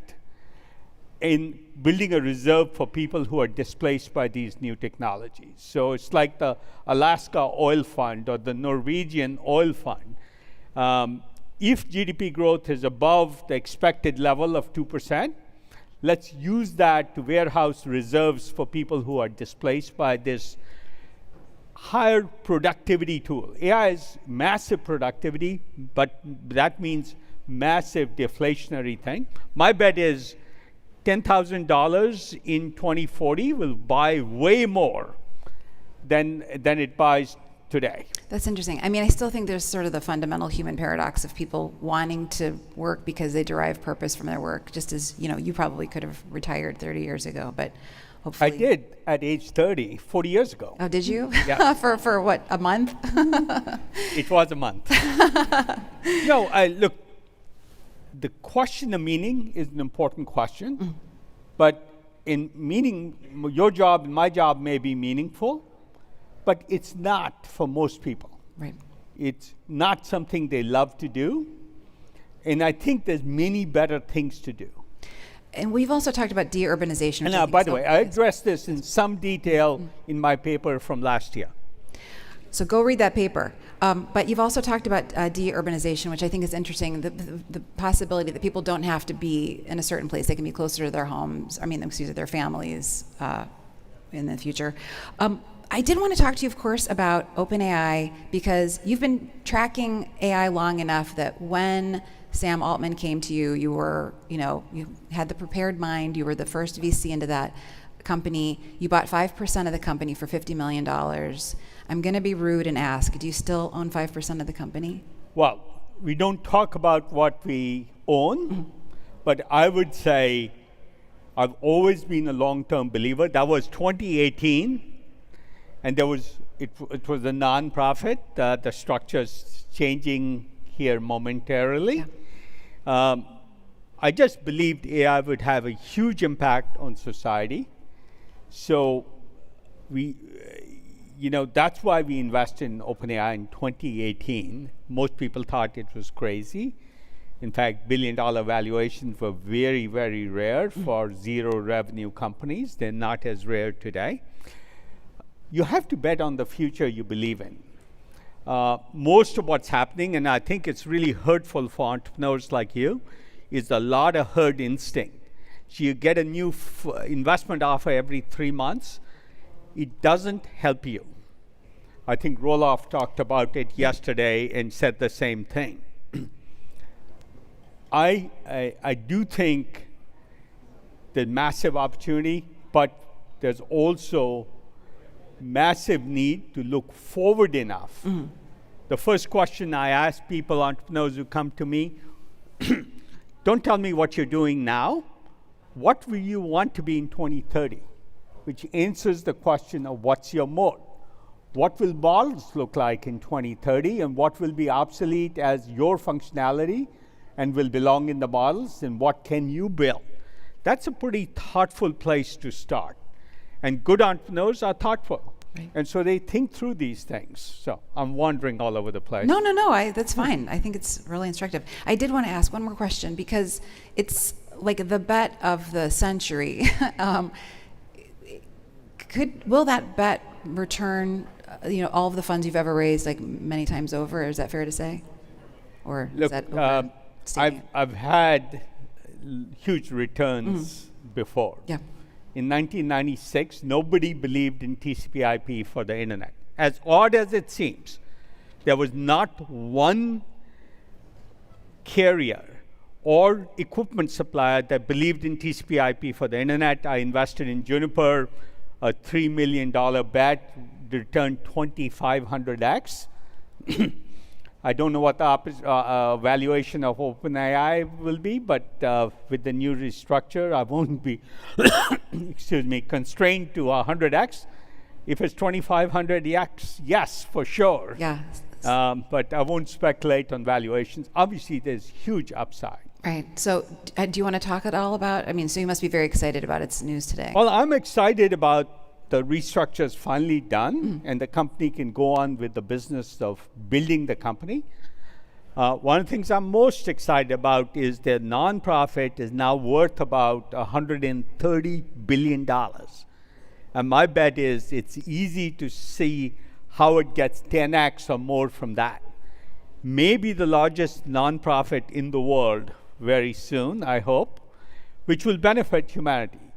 in building a reserve for people who are displaced by these new technologies. So it's like the Alaska Oil Fund or the Norwegian Oil Fund. If GDP growth is above the expected level of 2%, let's use that to warehouse reserves for people who are displaced by this higher productivity tool. AI is massive productivity, but that means massive deflationary thing. My bet is $10,000 in 2040 will buy way more than it buys today. That's interesting. I mean, I still think there's sort of the fundamental human paradox of people wanting to work because they derive purpose from their work, just as, you know, you probably could have retired 30 years ago. But hopefully. I did at age 30, 40 years ago. Oh, did you? Yeah. for what, a month? It was a month. No, look, the question of meaning is an important question, but in meaning, your job and my job may be meaningful, but it's not for most people. Right. It's not something they love to do, and I think there's many better things to do. And we've also talked about de-urbanization. And by the way, I addressed this in some detail in my paper from last year. So go read that paper. But you've also talked about de-urbanization, which I think is interesting, the possibility that people don't have to be in a certain place. They can be closer to their homes, their families in the future. I did want to talk to you, of course, about OpenAI, because you've been tracking AI long enough that when Sam Altman came to you, you had the prepared mind, you were the first VC into that company, you bought 5% of the company for $50 million. I'm going to be rude and ask, do you still own 5% of the company? Well, we don't talk about what we own, but I would say I've always been a long-term believer. That was 2018, and it was a non-profit. The structure's changing here momentarily. Yeah. I just believed AI would have a huge impact on society. So that's why we invested in OpenAI in 2018. Most people thought it was crazy. In fact, billion-dollar valuations were very, very rare for zero revenue companies. They're not as rare today. You have to bet on the future you believe in. Most of what's happening, and I think it's really hurtful for entrepreneurs like you, is a lot of herd instinct. So you get a new investment offer every 3 months. It doesn't help you. I think Roloff talked about it yesterday and said the same thing. I do think there's massive opportunity, but there's also massive need to look forward enough. The first question I ask people, entrepreneurs who come to me, don't tell me what you're doing now. What will you want to be in 2030? Which answers the question of what's your moat. What will models look like in 2030, and what will be obsolete as your functionality and will belong in the models, and what can you build? That's a pretty thoughtful place to start. And good entrepreneurs are thoughtful. Right. And so they think through these things. So I'm wandering all over the place. No, that's fine. I think it's really instructive. I did want to ask one more question, because it's like the bet of the century. Will that bet return all of the funds you've ever raised, like many times over? Is that fair to say? Or look, is that I've had huge returns before. Yeah. In 1996, nobody believed in TCP/IP for the internet. As odd as it seems, there was not one carrier or equipment supplier that believed in TCP/IP for the internet. I invested in Juniper, a $3 million bet, returned 2,500x. I don't know what the valuation of OpenAI will be, but with the new restructure, I won't be, constrained to 100x. If it's 2,500x, yes, for sure. Yeah. But I won't speculate on valuations. Obviously, there's huge upside. Right. So do you want to talk at all about, so you must be very excited about its news today. Well, I'm excited about the restructure is finally done, and the company can go on with the business of building the company. One of the things I'm most excited about is their nonprofit is now worth about $130 billion. And my bet is it's easy to see how it gets 10x or more from that. Maybe the largest nonprofit in the world very soon, I hope, which will benefit humanity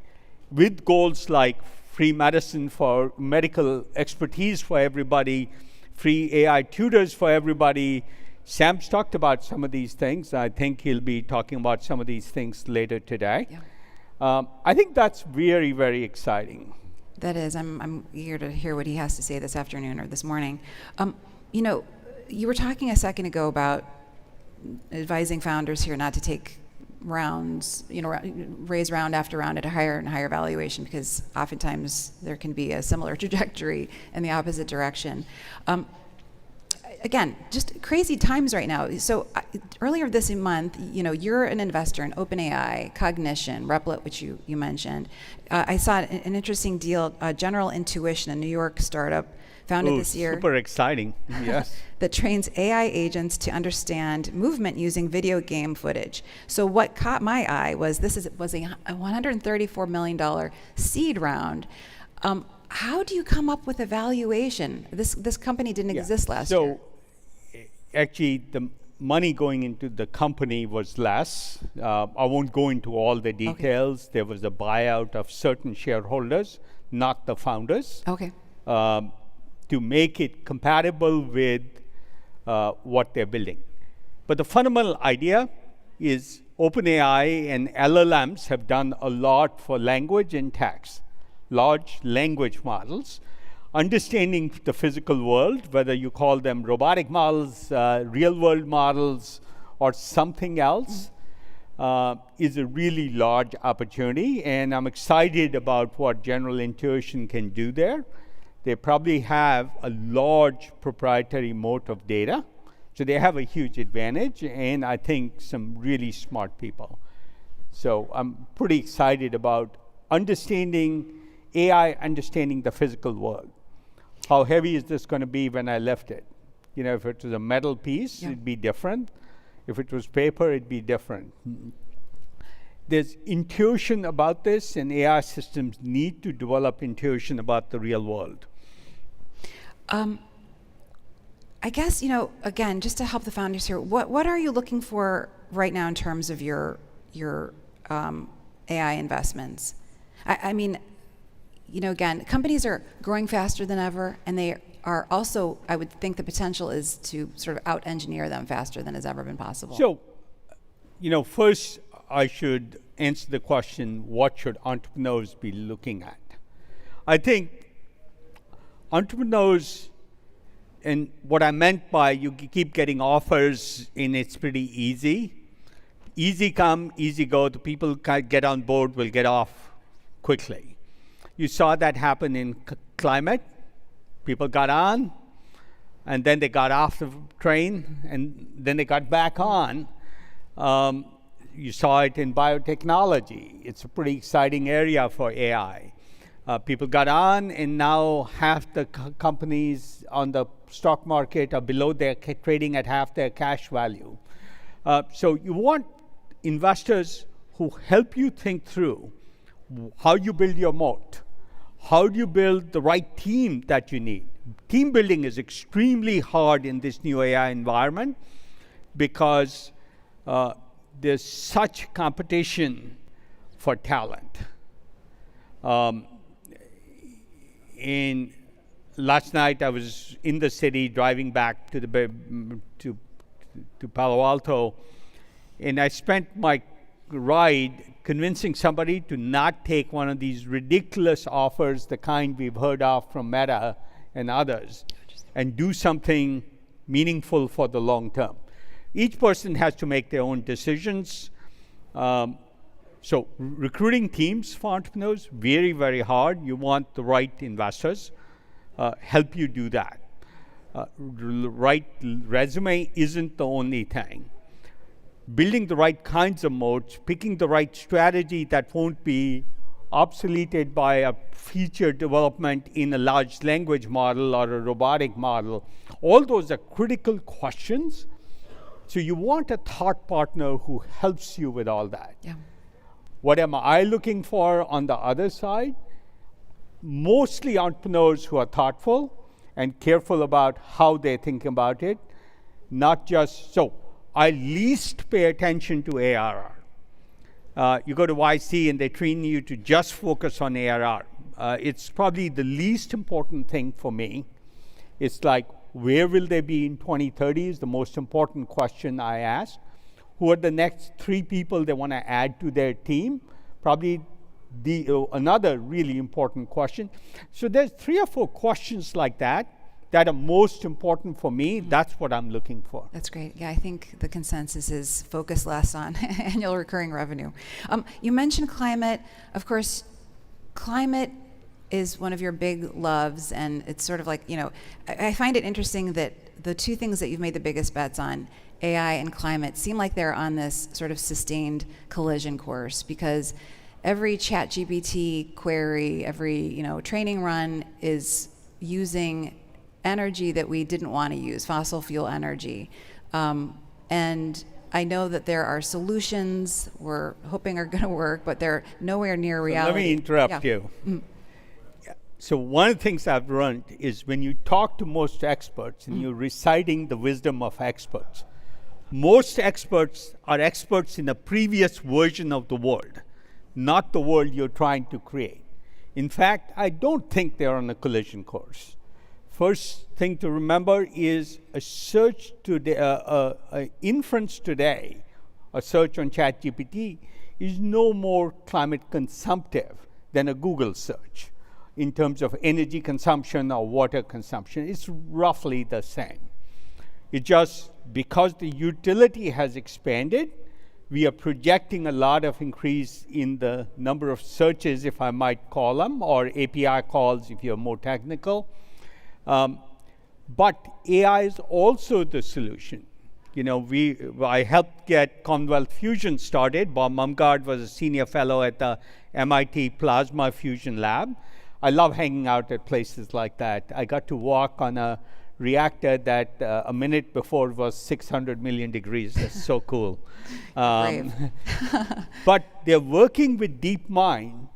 with goals like free medicine for medical expertise for everybody, free AI tutors for everybody. Sam's talked about some of these things. I think he'll be talking about some of these things later today. Yeah. I think that's very, very exciting. That is. I'm eager to hear what he has to say this afternoon or this morning. You were talking a second ago about advising founders here not to take rounds, raise round after round at a higher and higher valuation, because oftentimes there can be a similar trajectory in the opposite direction. Again, just crazy times right now. So earlier this month, you're an investor in OpenAI, Cognition, Replit, which you mentioned. I saw an interesting deal, General Intuition, a New York startup founded this year. Super exciting, yes. That trains AI agents to understand movement using video game footage. So what caught my eye was was a $134 million seed round. How do you come up with a valuation? This company didn't exist last year. So actually the money going into the company was less. I won't go into all the details. Okay. There was a buyout of certain shareholders, not the founders. Okay. To make it compatible with what they're building. But the fundamental idea is OpenAI and LLMs have done a lot for language and text, large language models, understanding the physical world, whether you call them robotic models, real-world models, or something else, is a really large opportunity, and I'm excited about what General Intuition can do there. They probably have a large proprietary moat of data, so they have a huge advantage, and I think some really smart people. So I'm pretty excited about understanding AI, understanding the physical world. How heavy is this going to be when I lift it? If it was a metal piece, it'd be different. If it was paper, it'd be different. There's intuition about this, and AI systems need to develop intuition about the real world. I guess, again, just to help the founders here, what are you looking for right now in terms of your AI investments? I mean, again, companies are growing faster than ever, and they are also, I would think the potential is to sort of out-engineer them faster than has ever been possible. So, first I should answer the question, what should entrepreneurs be looking at? I think entrepreneurs, and what I meant by you keep getting offers and it's pretty easy. Easy come, easy go. The people get on board will get off quickly. You saw that happen in climate. People got on, and then they got off the train, and then they got back on. You saw it in biotechnology. It's a pretty exciting area for AI. People got on, and now half the companies on the stock market are below their trading at half their cash value. So you want investors who help you think through how you build your moat. How do you build the right team that you need? Team building is extremely hard in this new AI environment because there's such competition for talent. Last night I was in the city driving back to Palo Alto, and I spent my ride convincing somebody to not take one of these ridiculous offers, the kind we've heard of from Meta and others, and do something meaningful for the long term. Each person has to make their own decisions. So recruiting teams for entrepreneurs, very, very hard. You want the right investors help you do that. Right resume isn't the only thing. Building the right kinds of moats, picking the right strategy that won't be obsoleted by a feature development in a large language model or a robotic model. All those are critical questions. So you want a thought partner who helps you with all that. Yeah. What am I looking for on the other side? Mostly entrepreneurs who are thoughtful and careful about how they think about it, not just so. I least pay attention to ARR. You go to YC and they train you to just focus on ARR. It's probably the least important thing for me. It's like, where will they be in 2030 is the most important question I ask. Who are the next 3 people they want to add to their team? Probably another really important question. So there's 3 or 4 questions like that that are most important for me. That's what I'm looking for. That's great. Yeah, I think the consensus is focus less on annual recurring revenue. You mentioned climate. Of course, climate is one of your big loves, and it's sort of like, I find it interesting that the two things that you've made the biggest bets on, AI and climate, seem like they're on this sort of sustained collision course, because every ChatGPT query, every training run is using energy that we didn't want to use, fossil fuel energy. And I know that there are solutions we're hoping are going to work, but they're nowhere near reality. Let me interrupt you. Mm. So one of the things I've learned is when you talk to most experts and you're reciting the wisdom of experts, most experts are experts in a previous version of the world, not the world you're trying to create. In fact, I don't think they're on a collision course. First thing to remember is a search today, inference today, a search on ChatGPT is no more climate consumptive than a Google search in terms of energy consumption or water consumption. It's roughly the same. It's just because the utility has expanded, we are projecting a lot of increase in the number of searches, if I might call them, or API calls if you're more technical. But AI is also the solution. I helped get Commonwealth Fusion started. Bob Mumgard was a senior fellow at the MIT Plasma Fusion Lab. I love hanging out at places like that. I got to walk on a reactor that a minute before was 600 million degrees. That's so cool. But they're working with DeepMind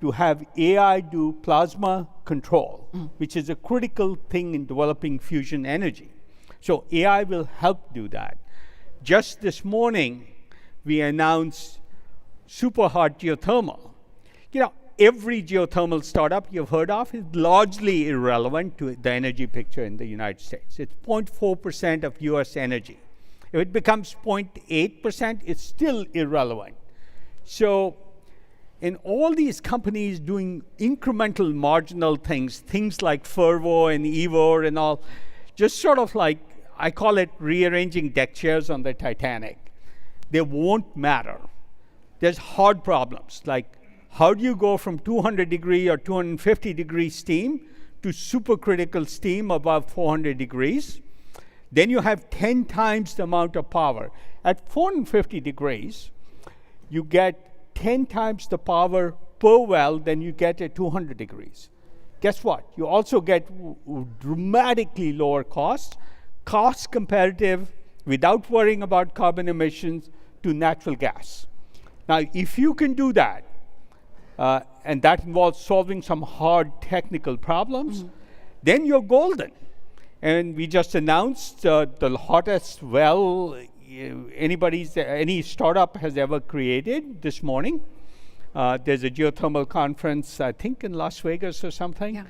to have AI do plasma control, which is a critical thing in developing fusion energy. So AI will help do that. Just this morning, we announced super hot geothermal. Every geothermal startup you've heard of is largely irrelevant to the energy picture in the United States. It's 0.4% of US energy. If it becomes 0.8%, it's still irrelevant. So in all these companies doing incremental marginal things like Fervo and Evo and all, just sort of like, I call it rearranging deck chairs on the Titanic. They won't matter. There's hard problems, like how do you go from 200 degree or 250 degree steam to supercritical steam above 400 degrees? Then you have 10 times the amount of power. At 450 degrees, you get 10 times the power per well than you get at 200 degrees. Guess what? You also get dramatically lower cost comparative without worrying about carbon emissions to natural gas. Now, if you can do that, and that involves solving some hard technical problems, then you're golden. And we just announced the hottest well any startup has ever created this morning. There's a geothermal conference, I think in Las Vegas or something,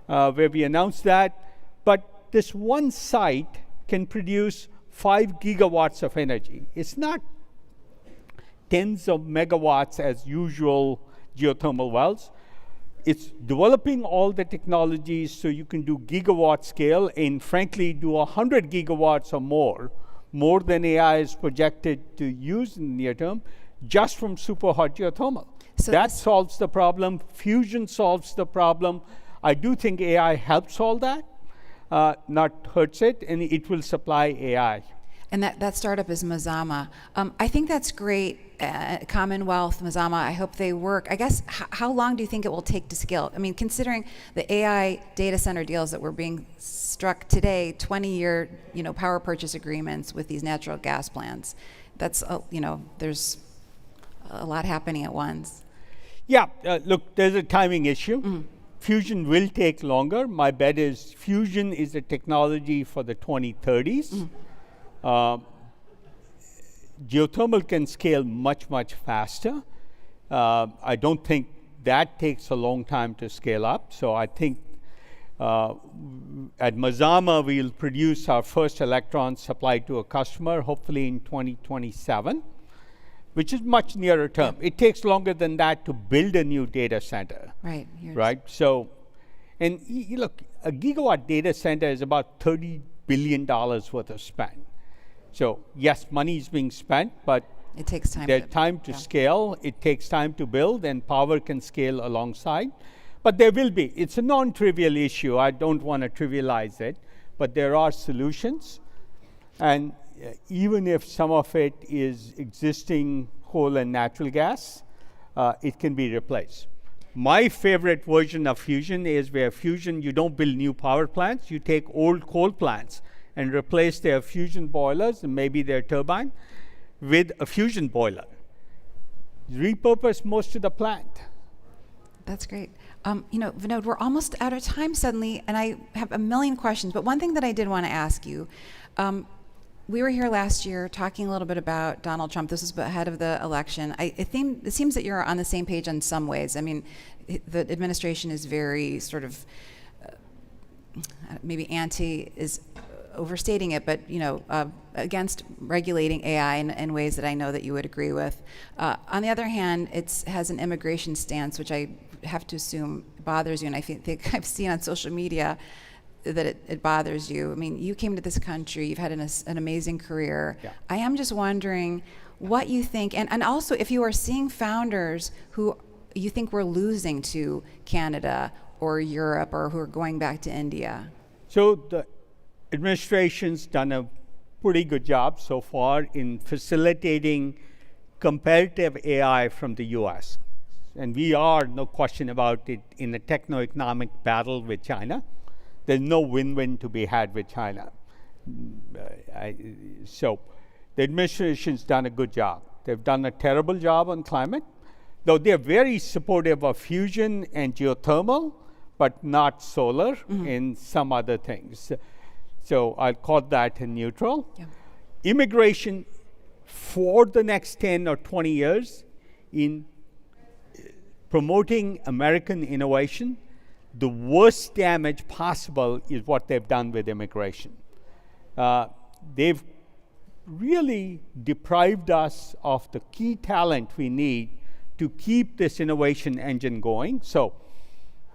where we announced that. But this one site can produce 5 gigawatts of energy. It's not tens of megawatts as usual geothermal wells. It's developing all the technologies so you can do gigawatt scale and frankly do 100 gigawatts or more than AI is projected to use in the near term, just from super hot geothermal. So that solves the problem. Fusion solves the problem. I do think AI helps solve that, not hurts it, and it will supply AI. And that startup is Mazama. I think that's great. Commonwealth, Mazama, I hope they work. I guess, how long do you think it will take to scale? I mean, considering the AI data center deals that were being struck today, 20-year, power purchase agreements with these natural gas plants, that's, there's a lot happening at once. Yeah, look, there's a timing issue. Fusion will take longer. My bet is fusion is a technology for the 2030s. Geothermal can scale much, much faster. I don't think that takes a long time to scale up. So I think at Mazama, we'll produce our first electrons supplied to a customer, hopefully in 2027, which is much nearer term. It takes longer than that to build a new data center. Right. Right. So And look, a gigawatt data center is about $30 billion worth of spend. So yes, money is being spent, but it takes time. There's time to scale. It takes time to build, and power can scale alongside. But there will be. It's a non-trivial issue. I don't want to trivialize it, but there are solutions. And even if some of it is existing coal and natural gas, it can be replaced. My favorite version of fusion is where fusion, you don't build new power plants. You take old coal plants and replace their fusion boilers and maybe their turbine with a fusion boiler. Repurpose most of the plant. That's great. Vinod, we're almost out of time suddenly, and I have a million questions. But one thing that I did want to ask you, we were here last year talking a little bit about Donald Trump. This was ahead of the election. It seems that you're on the same page in some ways. I mean, the administration is very sort of maybe anti is overstating it, but against regulating AI in ways that I know that you would agree with. On the other hand, it has an immigration stance, which I have to assume bothers you, and I think I've seen on social media that it bothers you. I mean, you came to this country, you've had an amazing career. Yeah. I am just wondering what you think, and also if you are seeing founders who you think we're losing to Canada or Europe or who are going back to India. So the administration's done a pretty good job so far in facilitating competitive AI from the US. And we are, no question about it, in a techno-economic battle with China. There's no win-win to be had with China. So the administration's done a good job. They've done a terrible job on climate, though they're very supportive of fusion and geothermal, but not solar and some other things. So I'll call that a neutral. Yeah. Immigration for the next 10 or 20 years in promoting American innovation, the worst damage possible is what they've done with immigration. They've really deprived us of the key talent we need to keep this innovation engine going. So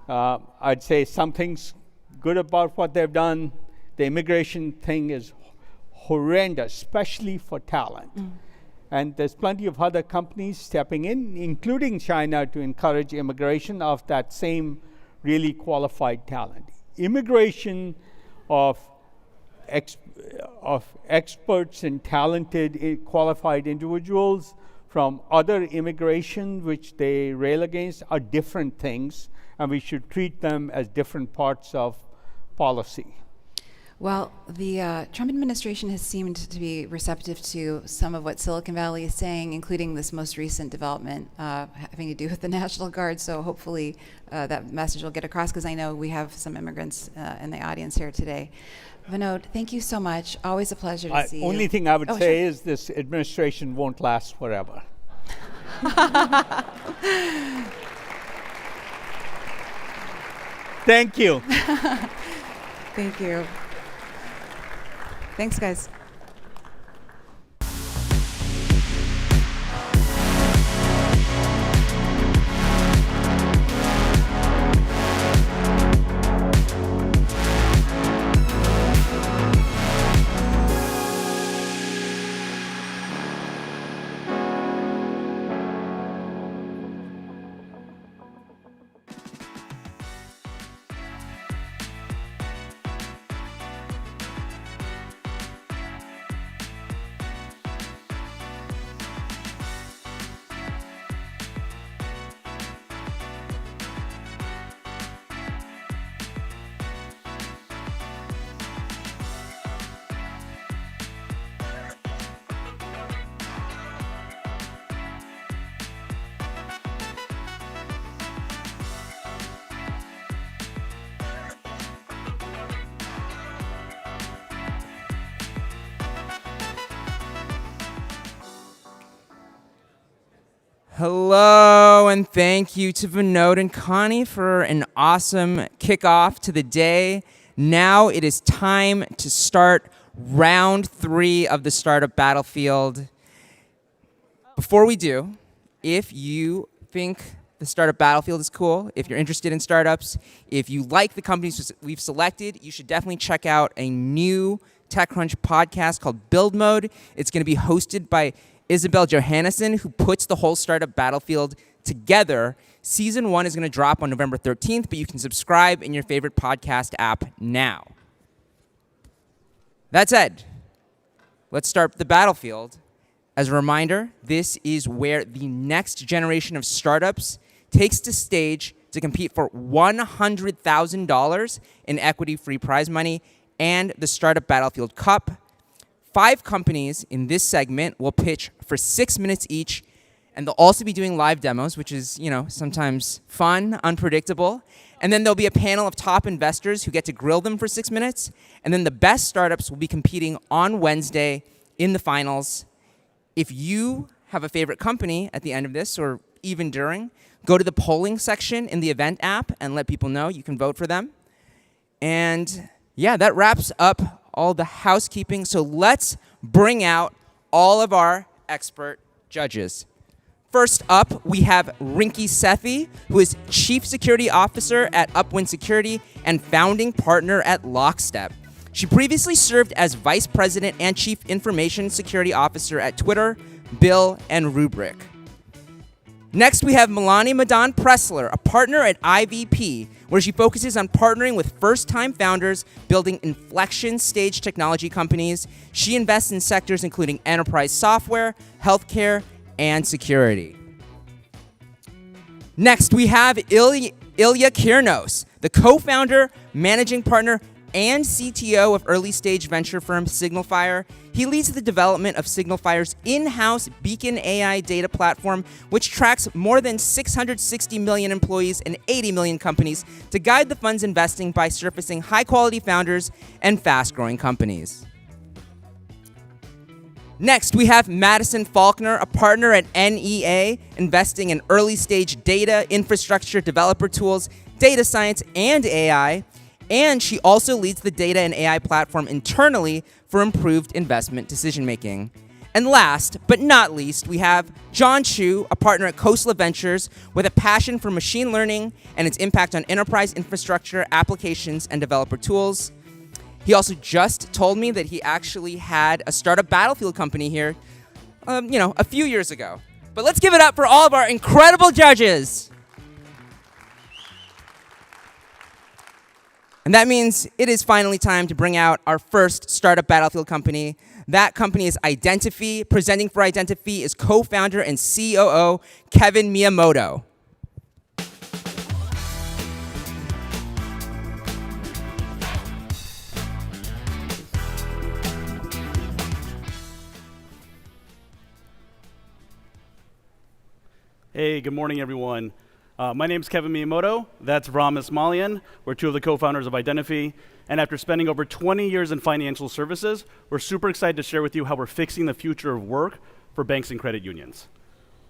I'd say something's good about what they've done. The immigration thing is horrendous, especially for talent. And there's plenty of other companies stepping in, including China, to encourage immigration of that same really qualified talent. Immigration of experts and talented, qualified individuals from other immigration, which they rail against, are different things, and we should treat them as different parts of policy. Well, the Trump administration has seemed to be receptive to some of what Silicon Valley is saying, including this most recent development having to do with the National Guard. So hopefully that message will get across, because I know we have some immigrants in the audience here today. Vinod, thank you so much. Always a pleasure to see you. Only thing I would say is this administration won't last forever. Thank you. Thank you. Thanks, guys. Hello, and thank you to Vinod and Kianni for an awesome kickoff to the day. Now it is time to start round 3 of the Startup Battlefield. Before we do, if you think the Startup Battlefield is cool. If you're interested in startups, if you like the companies we've selected, you should definitely check out a new TechCrunch podcast called Build Mode. It's going to be hosted by Isabel Johannesson, who puts the whole Startup Battlefield together. Season 1 is going to drop on November 13th, but you can subscribe in your favorite podcast app now. That said, let's start the battlefield. As a reminder, this is where the next generation of startups takes the stage to compete for $100,000 in equity-free prize money and the Startup Battlefield Cup. 5 companies in this segment will pitch for 6 minutes each, and they'll also be doing live demos, which is, sometimes fun, unpredictable. And then there'll be a panel of top investors who get to grill them for 6 minutes. And then the best startups will be competing on Wednesday in the finals. If you have a favorite company at the end of this, or even during, go to the polling section in the event app and let people know you can vote for them. And yeah, that wraps up all the housekeeping. So let's bring out all of our expert judges. First up, we have Rinki Sethi, who is Chief Security Officer at Upwind Security and founding partner at Lockstep. She previously served as Vice President and Chief Information Security Officer at Twitter, Bill, and Rubrik. Next, we have Miloni Madan Presler, a partner at IVP, where she focuses on partnering with first-time founders building inflection-stage technology companies. She invests in sectors including enterprise software, healthcare, and security. Next, we have Ilya Kirnos, the co-founder, managing partner, and CTO of early-stage venture firm SignalFire. He leads the development of SignalFire's in-house Beacon AI data platform, which tracks more than 660 million employees and 80 million companies to guide the fund's investing by surfacing high-quality founders and fast-growing companies. Next, we have Madison Faulkner, a partner at NEA, investing in early-stage data, infrastructure, developer tools, data science, and AI. And she also leads the data and AI platform internally for improved investment decision-making. And last, but not least, we have John Chu, a partner at Khosla Ventures with a passion for machine learning and its impact on enterprise infrastructure, applications, and developer tools. He also just told me that he actually had a Startup Battlefield company here, a few years ago. But let's give it up for all of our incredible judges. And that means it is finally time to bring out our first Startup Battlefield company. That company is Identify. Presenting for Identify is co-founder and COO Kevin Miyamoto. Hey, good morning, everyone. My name is Kevin Miyamoto. That's Ramis Malian. We're two of the co-founders of Identify. And after spending over 20 years in financial services, we're super excited to share with you how we're fixing the future of work for banks and credit unions.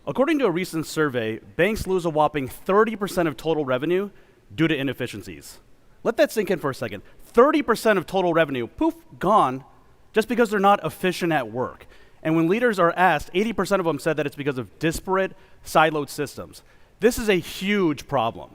According to a recent survey, banks lose a whopping 30% of total revenue due to inefficiencies. Let that sink in for a second. 30% of total revenue, poof, gone, just because they're not efficient at work. And when leaders are asked, 80% of them said that it's because of disparate, siloed systems. This is a huge problem.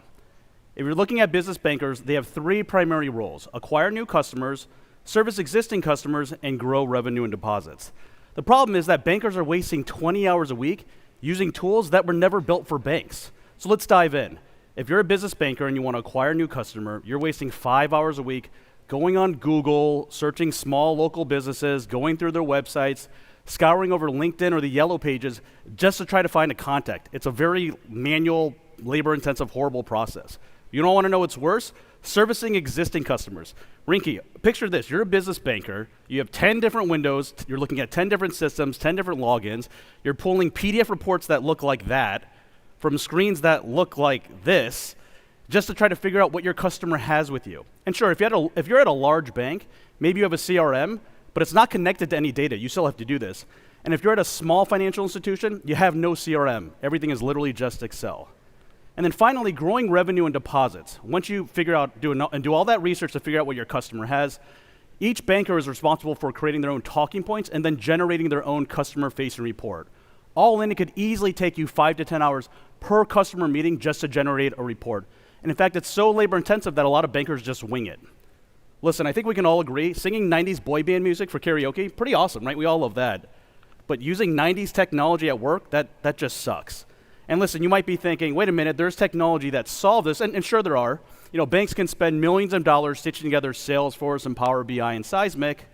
If you're looking at business bankers, they have 3 primary roles: acquire new customers, service existing customers, and grow revenue and deposits. The problem is that bankers are wasting 20 hours a week using tools that were never built for banks. So let's dive in. If you're a business banker and you want to acquire a new customer, you're wasting 5 hours a week going on Google, searching small local businesses, going through their websites, scouring over LinkedIn or the yellow pages just to try to find a contact. It's a very manual, labor-intensive, horrible process. You don't want to know what's worse? Servicing existing customers. Rinki, picture this. You're a business banker. You have 10 different windows. You're looking at 10 different systems, 10 different logins. You're pulling PDF reports that look like that from screens that look like this just to try to figure out what your customer has with you. And sure, if you're at a large bank, maybe you have a CRM, but it's not connected to any data. You still have to do this. And if you're at a small financial institution, you have no CRM. Everything is literally just Excel. And then finally, growing revenue and deposits. Once you figure out, do all that research to figure out what your customer has, each banker is responsible for creating their own talking points and then generating their own customer-facing report. All in, it could easily take you 5 to 10 hours per customer meeting just to generate a report. And in fact, it's so labor intensive that a lot of bankers just wing it. Listen, I think we can all agree, singing 90s boy band music for karaoke, pretty awesome, right? We all love that. But using 90s technology at work, that just sucks. And listen, you might be thinking, wait a minute, there's technology that solves this, and sure there are. You know, banks can spend millions of dollars stitching together Salesforce and Power BI and Seismic,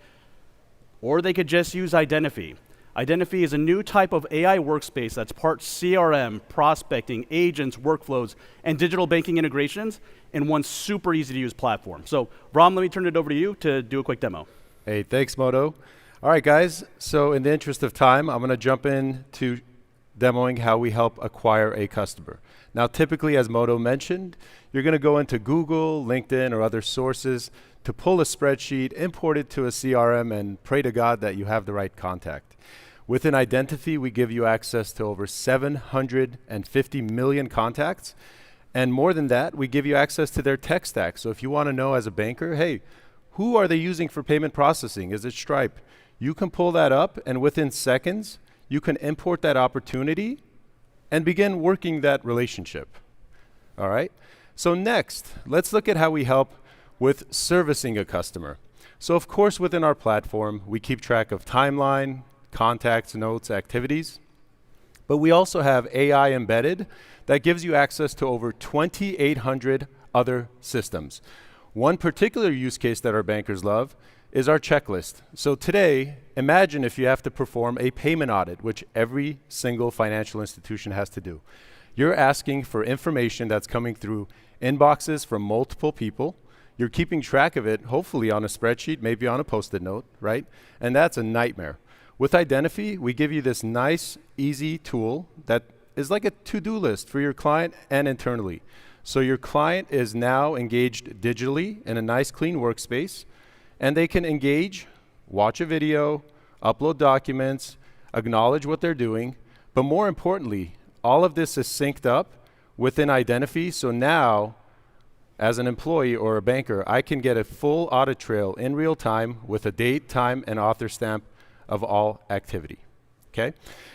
or they could just use Identify. Identify is a new type of AI workspace that's part CRM, prospecting, agents, workflows, and digital banking integrations in one super easy to use platform. So, Ram, let me turn it over to you to do a quick demo. Hey, thanks, Moto. All right, guys. So in the interest of time, I'm going to jump into demoing how we help acquire a customer. Now, typically, as Moto mentioned, you're going to go into Google, LinkedIn, or other sources to pull a spreadsheet, import it to a CRM, and pray to God that you have the right contact. Within Identify, we give you access to over 750 million contacts. And more than that, we give you access to their tech stack. So if you want to know as a banker, hey, who are they using for payment processing? Is it Stripe? You can pull that up, and within seconds, you can import that opportunity and begin working that relationship. All right? So next, let's look at how we help with servicing a customer. So of course, within our platform, we keep track of timeline, contacts, notes, activities, but we also have AI embedded that gives you access to over 2,800 other systems. One particular use case that our bankers love is our checklist. So today, imagine if you have to perform a payment audit, which every single financial institution has to do. You're asking for information that's coming through inboxes from multiple people. You're keeping track of it, hopefully on a spreadsheet, maybe on a Post-it note, right? And that's a nightmare. With Identify, we give you this nice, easy tool that is like a to-do list for your client and internally. So your client is now engaged digitally in a nice, clean workspace, and they can engage, watch a video, upload documents, acknowledge what they're doing, but more importantly, all of this is synced up within Identify, so now, as an employee or a banker, I can get a full audit trail in real time with a date, time, and author stamp of all activity, okay?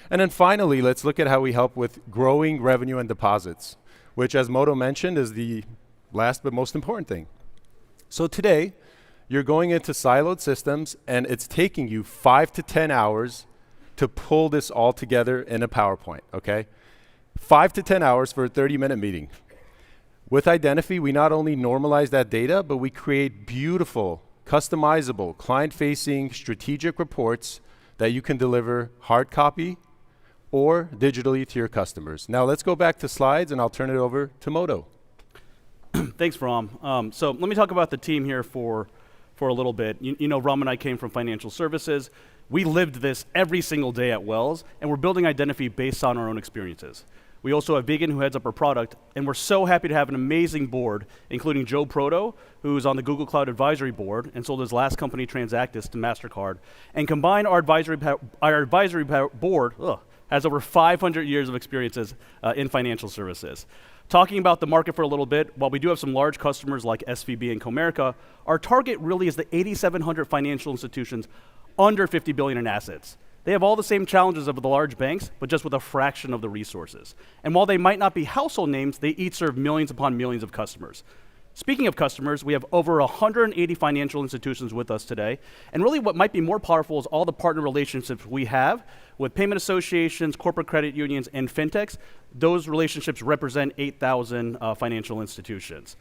And then finally, let's look at how we help with growing revenue and deposits, which, as Moto mentioned, is the last but most important thing. So today, you're going into siloed systems, and it's taking you 5 to 10 hours to pull this all together in a PowerPoint, okay? 5 to 10 hours for a 30-minute meeting. With Identify, we not only normalize that data, but we create beautiful, customizable, client-facing, strategic reports that you can deliver hard copy or digitally to your customers. Now let's go back to slides, and I'll turn it over to Moto. Thanks, Ram. So let me talk about the team here for a little bit. You know, Ram and I came from financial services. We lived this every single day at Wells, and we're building Identify based on our own experiences. We also have Vegan, who heads up our product, and we're so happy to have an amazing board, including Joe Proto, who's on the Google Cloud Advisory Board and sold his last company, Transactus, to MasterCard. And combined, our advisory board has over 500 years of experiences in financial services. Talking about the market for a little bit, while we do have some large customers like SVB and Comerica, our target really is the 8,700 financial institutions under 50 billion in assets. They have all the same challenges of the large banks, but just with a fraction of the resources. And while they might not be household names, they each serve millions upon millions of customers. Speaking of customers, we have over 180 financial institutions with us today. And really what might be more powerful is all the partner relationships we have with payment associations, corporate credit unions, and fintechs. Those relationships represent 8,000 financial institutions.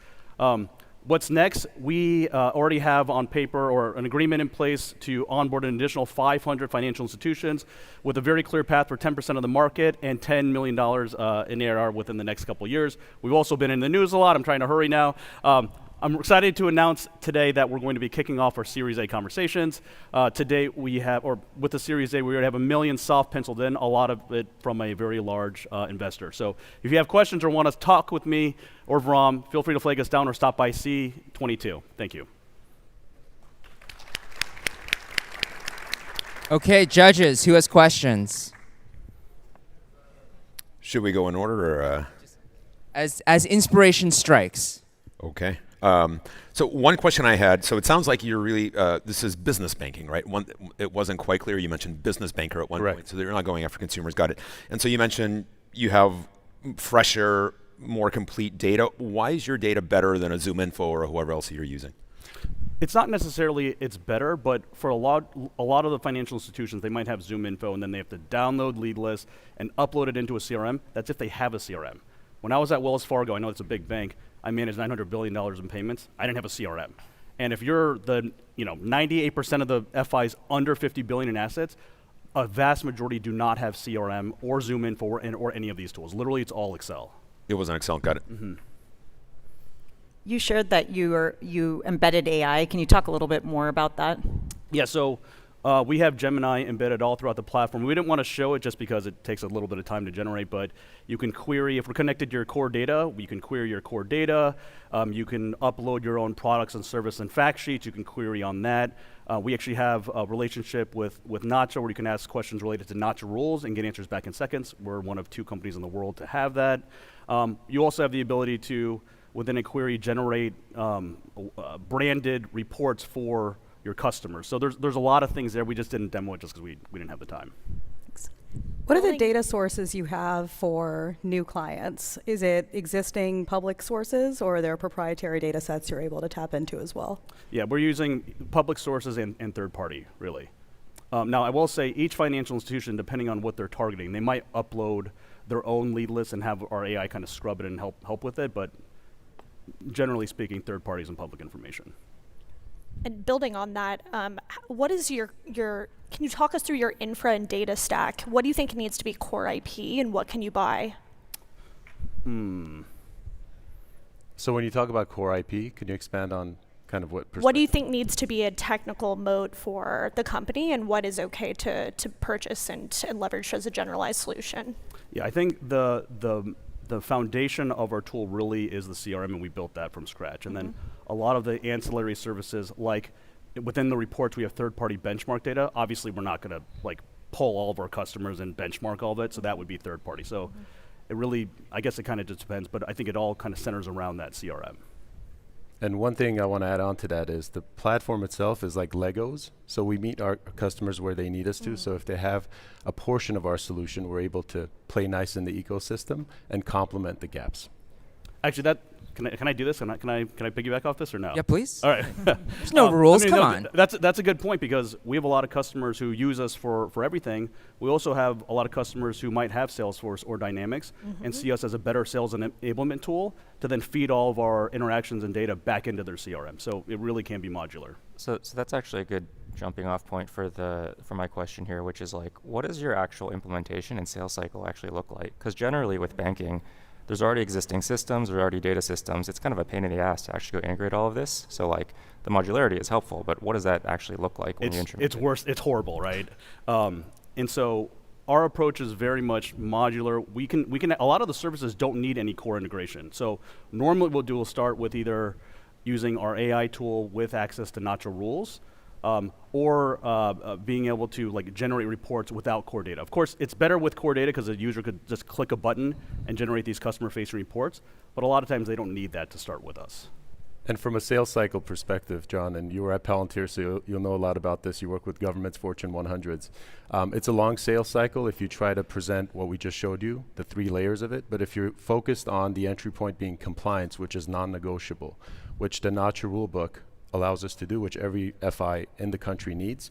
What's next? We already have on paper or an agreement in place to onboard an additional 500 financial institutions with a very clear path for 10% of the market and $10 million in ARR within the next couple of years. We've also been in the news a lot. I'm trying to hurry now. I'm excited to announce today that we're going to be kicking off our Series A conversations. Today we have, or with the Series A, we already have $1 million soft penciled in, a lot of it from a very large investor. So if you have questions or want to talk with me or Ram, feel free to flag us down or stop by C22. Thank you. Okay, judges, who has questions? Should we go in order or? As inspiration strikes. Okay. So one question I had, so it sounds like you're really, this is business banking, right? It wasn't quite clear. You mentioned business banker at one point, so you're not going after consumers. Got it. And so you mentioned you have fresher, more complete data. Why is your data better than a ZoomInfo or whoever else you're using? It's not necessarily it's better, but for a lot of the financial institutions, they might have ZoomInfo, and then they have to download lead lists and upload it into a CRM. That's if they have a CRM. When I was at Wells Fargo, I know it's a big bank, I managed $900 billion in payments. I didn't have a CRM. And if you're the 98% of the FIs under 50 billion in assets, a vast majority do not have CRM or ZoomInfo or any of these tools. Literally, it's all Excel. It was an Excel, got it. Mm-hmm. You shared that you embedded AI. Can you talk a little bit more about that? Yeah, so we have Gemini embedded all throughout the platform. We didn't want to show it just because it takes a little bit of time to generate, but you can query, if we're connected to your core data, you can query your core data. You can upload your own products and service and fact sheets. You can query on that. We actually have a relationship with Nacho where you can ask questions related to Nacho rules and get answers back in seconds. We're one of 2 companies in the world to have that. You also have the ability to, within a query, generate branded reports for your customers. So there's a lot of things there. We just didn't demo it just because we didn't have the time. What are the data sources you have for new clients? Is it existing public sources, or are there proprietary data sets you're able to tap into as well? Yeah, we're using public sources and third party, really. Now, I will say each financial institution, depending on what they're targeting, they might upload their own lead list and have our AI kind of scrub it and help with it, but generally speaking, third parties and public information. And building on that, what is your can you talk us through your infra and data stack? What do you think needs to be core IP, and what can you buy? So when you talk about core IP, can you expand on kind of what do you think needs to be a technical moat for the company, and what is okay to purchase and leverage as a generalized solution? Yeah, I think the foundation of our tool really is the CRM, and we built that from scratch. And then a lot of the ancillary services, like within the reports, we have third-party benchmark data. Obviously, we're not going to pull all of our customers and benchmark all of it, so that would be third-party. So it really, I guess it kind of just depends, but I think it all kind of centers around that CRM. And one thing I want to add on to that is the platform itself is like Legos. So we meet our customers where they need us to. So if they have a portion of our solution, we're able to play nice in the ecosystem and complement the gaps. Actually, can I do this? Can I piggyback off this or no? Yeah, please. All right. There's no rules. Come on. That's a good point, because we have a lot of customers who use us for everything. We also have a lot of customers who might have Salesforce or Dynamics and see us as a better sales enablement tool to then feed all of our interactions and data back into their CRM. So it really can be modular. So that's actually a good jumping off point for my question here, which is what does your actual implementation and sales cycle actually look like? Because generally with banking, there's already existing systems, there's already data systems. It's kind of a pain in the ass to actually go integrate all of this. So the modularity is helpful, but what does that actually look like when you implement it? It's worse. It's horrible, right? And so our approach is very much modular. We can. A lot of the services don't need any core integration. So normally what we'll start with either using our AI tool with access to Nacho rules, or being able to generate reports without core data. Of course, it's better with core data because the user could just click a button and generate these customer-facing reports, but a lot of times they don't need that to start with us. And from a sales cycle perspective, John, and you were at Palantir, so you'll know a lot about this. You work with governments, Fortune 100s. It's a long sales cycle if you try to present what we just showed you, the 3 layers of it. But if you're focused on the entry point being compliance, which is non-negotiable, which the Nacho rulebook allows us to do, which every FI in the country needs.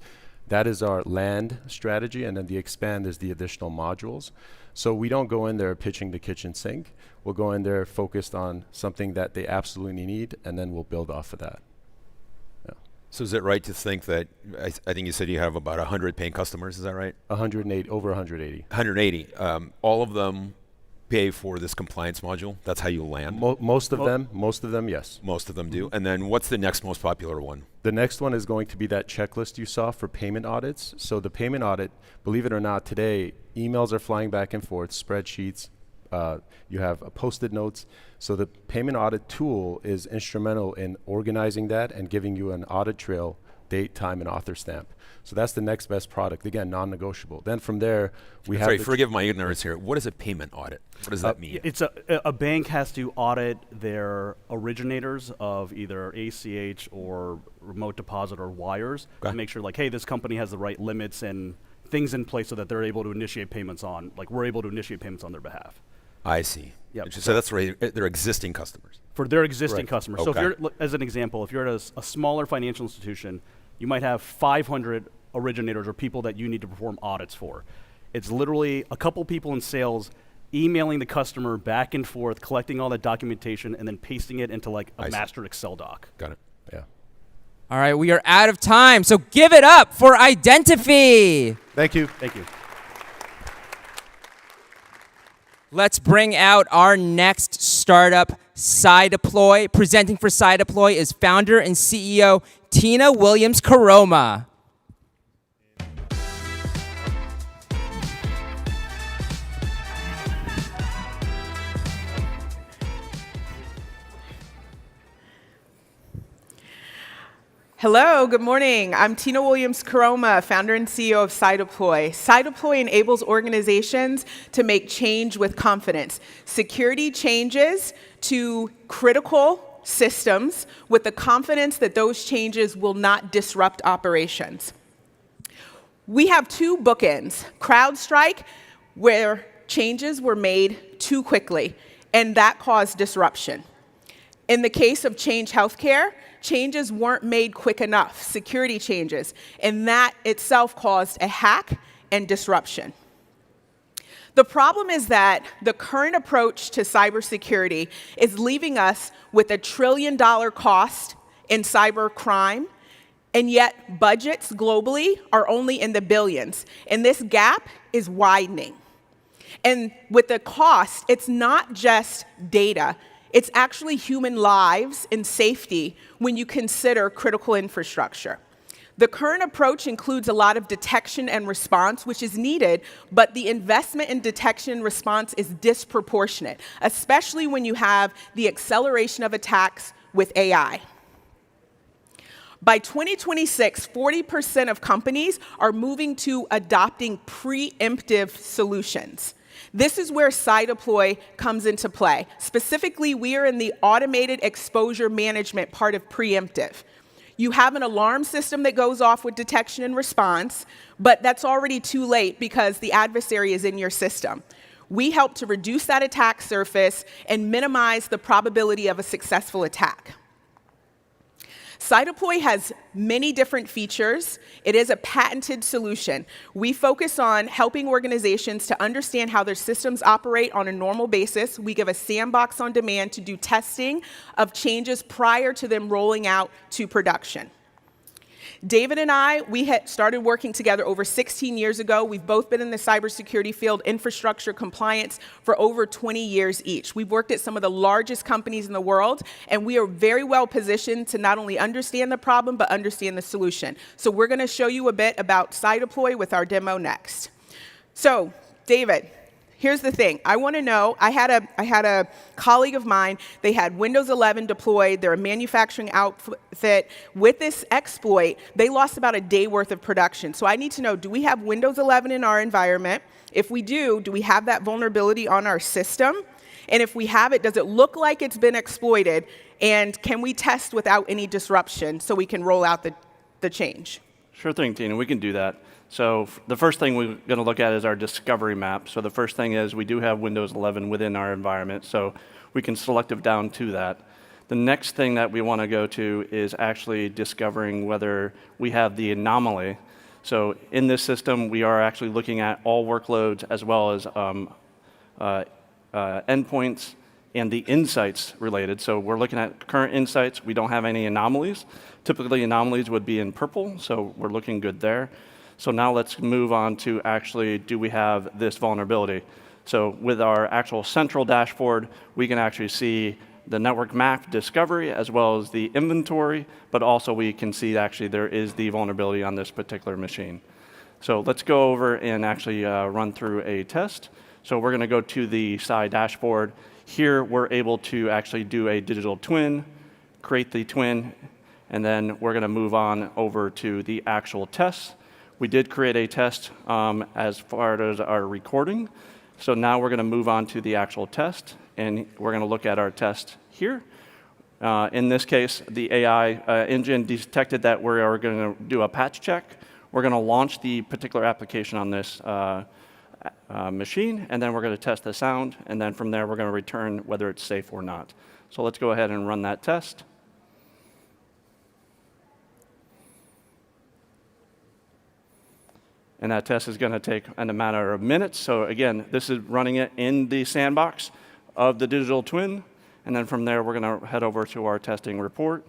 That is our land strategy, and then the expand is the additional modules. So we don't go in there pitching the kitchen sink. We'll go in there focused on something that they absolutely need, and then we'll build off of that. Yeah. So is it right to think that, I think you said you have about 100 paying customers, is that right? 108, over 180. 180. All of them pay for this compliance module? That's how you land? Most of them, yes. Most of them do. And then what's the next most popular one? The next one is going to be that checklist you saw for payment audits. So the payment audit, believe it or not, today, emails are flying back and forth, spreadsheets, you have Post-it notes. So the payment audit tool is instrumental in organizing that and giving you an audit trail, date, time, and author stamp. So that's the next best product. Again, non-negotiable. Then from there, we have. Sorry, forgive my ignorance here. What is a payment audit? What does that mean? It's a bank has to audit their originators of either ACH or remote deposit or wires to make sure, hey, this company has the right limits and things in place so that they're able to initiate payments on, we're able to initiate payments on their behalf. I see. Yep. So that's right. They're existing customers. For their existing Right. customers. Okay. So if you're, as an example, if you're at a smaller financial institution, you might have 500 originators or people that you need to perform audits for. It's literally a couple people in sales emailing the customer back and forth, collecting all that documentation, and then pasting it into like a master Excel doc. Got it. Yeah. All right, we are out of time, so give it up for Identify. Thank you. Thank you. Let's bring out our next startup, SciDeploy. Presenting for SciDeploy is founder and CEO Tina Williams-Karoma. Hello, good morning. I'm Tina Williams-Karoma, founder and CEO of SciDeploy. SciDeploy enables organizations to make change with confidence. Security changes to critical systems with the confidence that those changes will not disrupt operations. We have two bookends. CrowdStrike, where changes were made too quickly, and that caused disruption. In the case of Change Healthcare, changes weren't made quick enough, security changes, and that itself caused a hack and disruption. The problem is that the current approach to cybersecurity is leaving us with $1 trillion cost in cyber crime, and yet budgets globally are only in the billions, and this gap is widening. And with the cost, it's not just data, it's actually human lives and safety when you consider critical infrastructure. The current approach includes a lot of detection and response, which is needed, but the investment in detection and response is disproportionate, especially when you have the acceleration of attacks with AI. By 2026, 40% of companies are moving to adopting preemptive solutions. This is where SciDeploy comes into play. Specifically, we are in the automated exposure management part of preemptive. You have an alarm system that goes off with detection and response, but that's already too late because the adversary is in your system. We help to reduce that attack surface and minimize the probability of a successful attack. SciDeploy has many different features. It is a patented solution. We focus on helping organizations to understand how their systems operate on a normal basis. We give a sandbox on demand to do testing of changes prior to them rolling out to production. David and I, we had started working together over 16 years ago. We've both been in the cybersecurity field, infrastructure compliance, for over 20 years each. We've worked at some of the largest companies in the world, and we are very well positioned to not only understand the problem, but understand the solution. So we're going to show you a bit about SciDeploy with our demo next. So, David, here's the thing. I want to know, I had a colleague of mine, they had Windows 11 deployed, they're a manufacturing outfit. With this exploit, they lost about a day worth of production. So I need to know, do we have Windows 11 in our environment? If we do we have that vulnerability on our system? And if we have it, does it look like it's been exploited? And can we test without any disruption so we can roll out the change? Sure thing, Tina, we can do that. So the first thing we're going to look at is our discovery map. So the first thing is we do have Windows 11 within our environment, so we can select it down to that. The next thing that we want to go to is actually discovering whether we have the anomaly. So in this system, we are actually looking at all workloads as well as endpoints and the insights related. So we're looking at current insights. We don't have any anomalies. Typically, anomalies would be in purple, so we're looking good there. So now let's move on to actually, do we have this vulnerability? So with our actual central dashboard, we can actually see the network map discovery as well as the inventory, but also we can see actually there is the vulnerability on this particular machine. So let's go over and actually run through a test. So we're going to go to the Sci dashboard. Here we're able to actually do a digital twin, create the twin, and then we're going to move on over to the actual tests. We did create a test as far as our recording. So now we're going to move on to the actual test, and we're going to look at our test here. In this case, the AI engine detected that we are going to do a patch check. We're going to launch the particular application on this machine, and then we're going to test the sound, and then from there we're going to return whether it's safe or not. So let's go ahead and run that test. And that test is going to take in a matter of minutes. So again, this is running it in the sandbox of the digital twin. And then from there, we're going to head over to our testing report.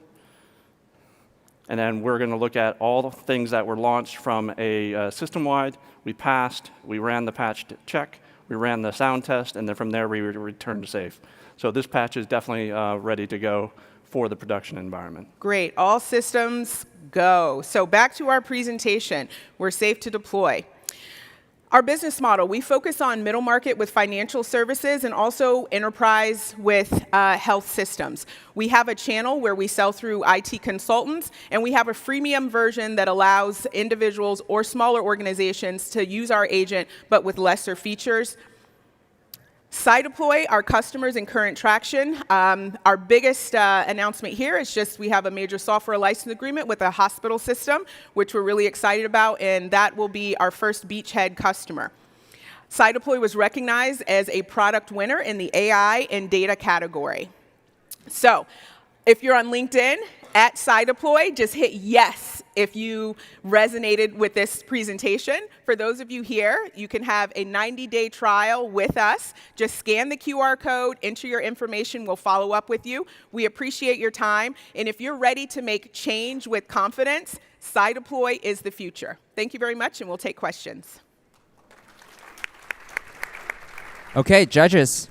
And then we're going to look at all the things that were launched from a system-wide. We passed, we ran the patch check, we ran the sound test, and then from there, we returned to safe. So this patch is definitely ready to go for the production environment. Great. All systems go. So back to our presentation. We're safe to deploy. Our business model, we focus on middle market with financial services and also enterprise with health systems. We have a channel where we sell through IT consultants, and we have a freemium version that allows individuals or smaller organizations to use our agent, but with lesser features. SiDeploy, our customers in current traction. Our biggest announcement here is just we have a major software license agreement with a hospital system, which we're really excited about, and that will be our first beachhead customer. SiDeploy was recognized as a product winner in the AI and data category. So if you're on LinkedIn, at SiDeploy, just hit yes if you resonated with this presentation. For those of you here, you can have a 90-day trial with us. Just scan the QR code, enter your information, we'll follow up with you. We appreciate your time, and if you're ready to make change with confidence, SiDeploy is the future. Thank you very much, and we'll take questions. Okay, judges.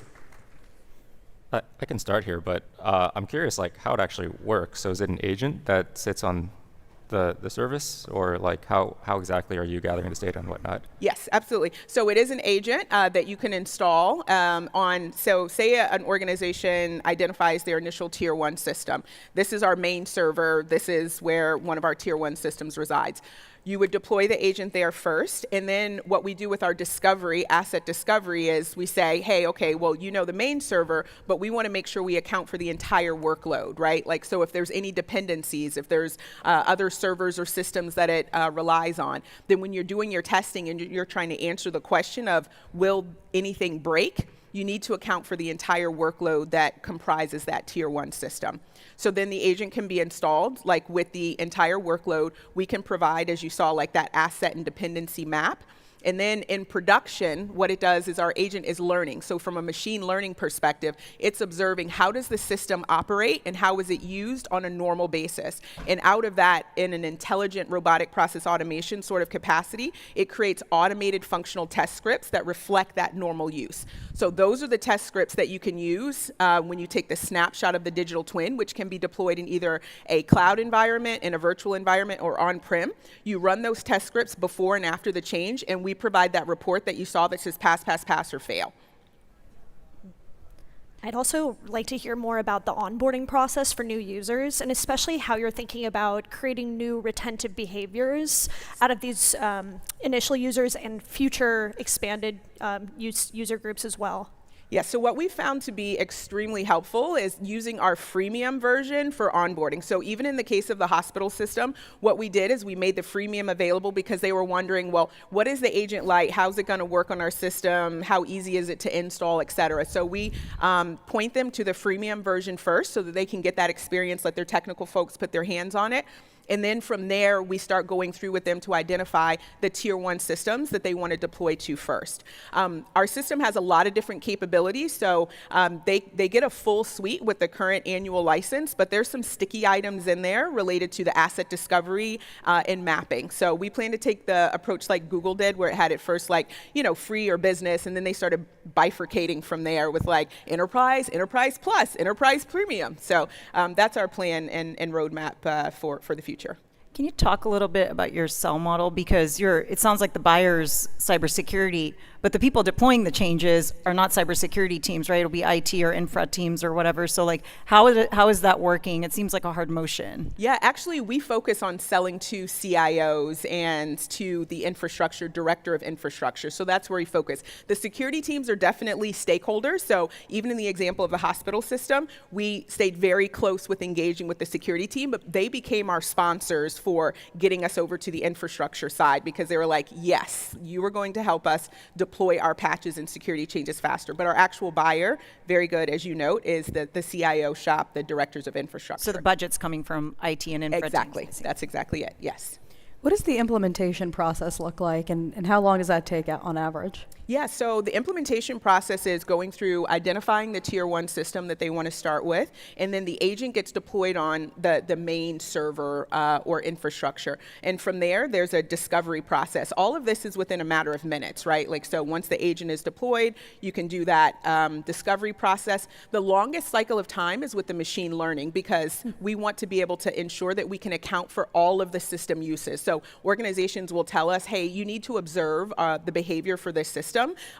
I can start here, but I'm curious, like, how it actually works. So is it an agent that sits on the service, or like how exactly are you gathering this data and whatnot? Yes, absolutely. So it is an agent that you can install on, so say an organization identifies their initial tier 1 system. This is our main server. This is where one of our tier 1 systems resides. You would deploy the agent there first, and then what we do with our discovery, asset discovery, is we say, hey, okay, well, you know the main server, but we want to make sure we account for the entire workload, right? Like, so if there's any dependencies, if there's other servers or systems that it relies on, then when you're doing your testing and you're trying to answer the question of, will anything break? You need to account for the entire workload that comprises that tier 1 system. So then the agent can be installed, like with the entire workload. We can provide, as you saw, like that asset and dependency map. And then in production, what it does is our agent is learning. So from a machine learning perspective, it's observing how does the system operate and how is it used on a normal basis. And out of that, in an intelligent robotic process automation sort of capacity, it creates automated functional test scripts that reflect that normal use. So those are the test scripts that you can use when you take the snapshot of the digital twin, which can be deployed in either a cloud environment, in a virtual environment, or on-prem. You run those test scripts before and after the change, and we provide that report that you saw that says pass, pass, pass, or fail. I'd also like to hear more about the onboarding process for new users, and especially how you're thinking about creating new retentive behaviors out of these initial users and future expanded user groups as well. Yeah, so what we found to be extremely helpful is using our freemium version for onboarding. So even in the case of the hospital system, what we did is we made the freemium available because they were wondering, well, what is the agent like? How's it going to work on our system? How easy is it to install, et cetera? So we point them to the freemium version first so that they can get that experience, let their technical folks put their hands on it. And then from there, we start going through with them to identify the tier 1 systems that they want to deploy to first. Our system has a lot of different capabilities, so they get a full suite with the current annual license, but there's some sticky items in there related to the asset discovery and mapping. So we plan to take the approach like Google did, where it had at first like, you know, free or business, and then they started bifurcating from there with like enterprise, enterprise plus, enterprise premium. So that's our plan and roadmap for the future. Can you talk a little bit about your sell model? Because it sounds like the buyer's cybersecurity, but the people deploying the changes are not cybersecurity teams, right? It'll be IT or infra teams or whatever. So like, how is that working? It seems like a hard motion. Yeah, actually, we focus on selling to CIOs and to the infrastructure director of infrastructure. So that's where we focus. The security teams are definitely stakeholders. So even in the example of the hospital system, we stayed very close with engaging with the security team, but they became our sponsors for getting us over to the infrastructure side, because they were like, yes, you are going to help us deploy our patches and security changes faster. But our actual buyer, very good, as you note, is the CIO shop, the directors of infrastructure. So the budget's coming from IT and infra. Exactly. That's exactly it. Yes. What does the implementation process look like, and how long does that take on average? Yeah, so the implementation process is going through identifying the tier 1 system that they want to start with, and then the agent gets deployed on the main server or infrastructure. And from there, there's a discovery process. All of this is within a matter of minutes, right? Like, so once the agent is deployed, you can do that discovery process. The longest cycle of time is with the machine learning, because we want to be able to ensure that we can account for all of the system uses. So organizations will tell us, hey, you need to observe the behavior for this system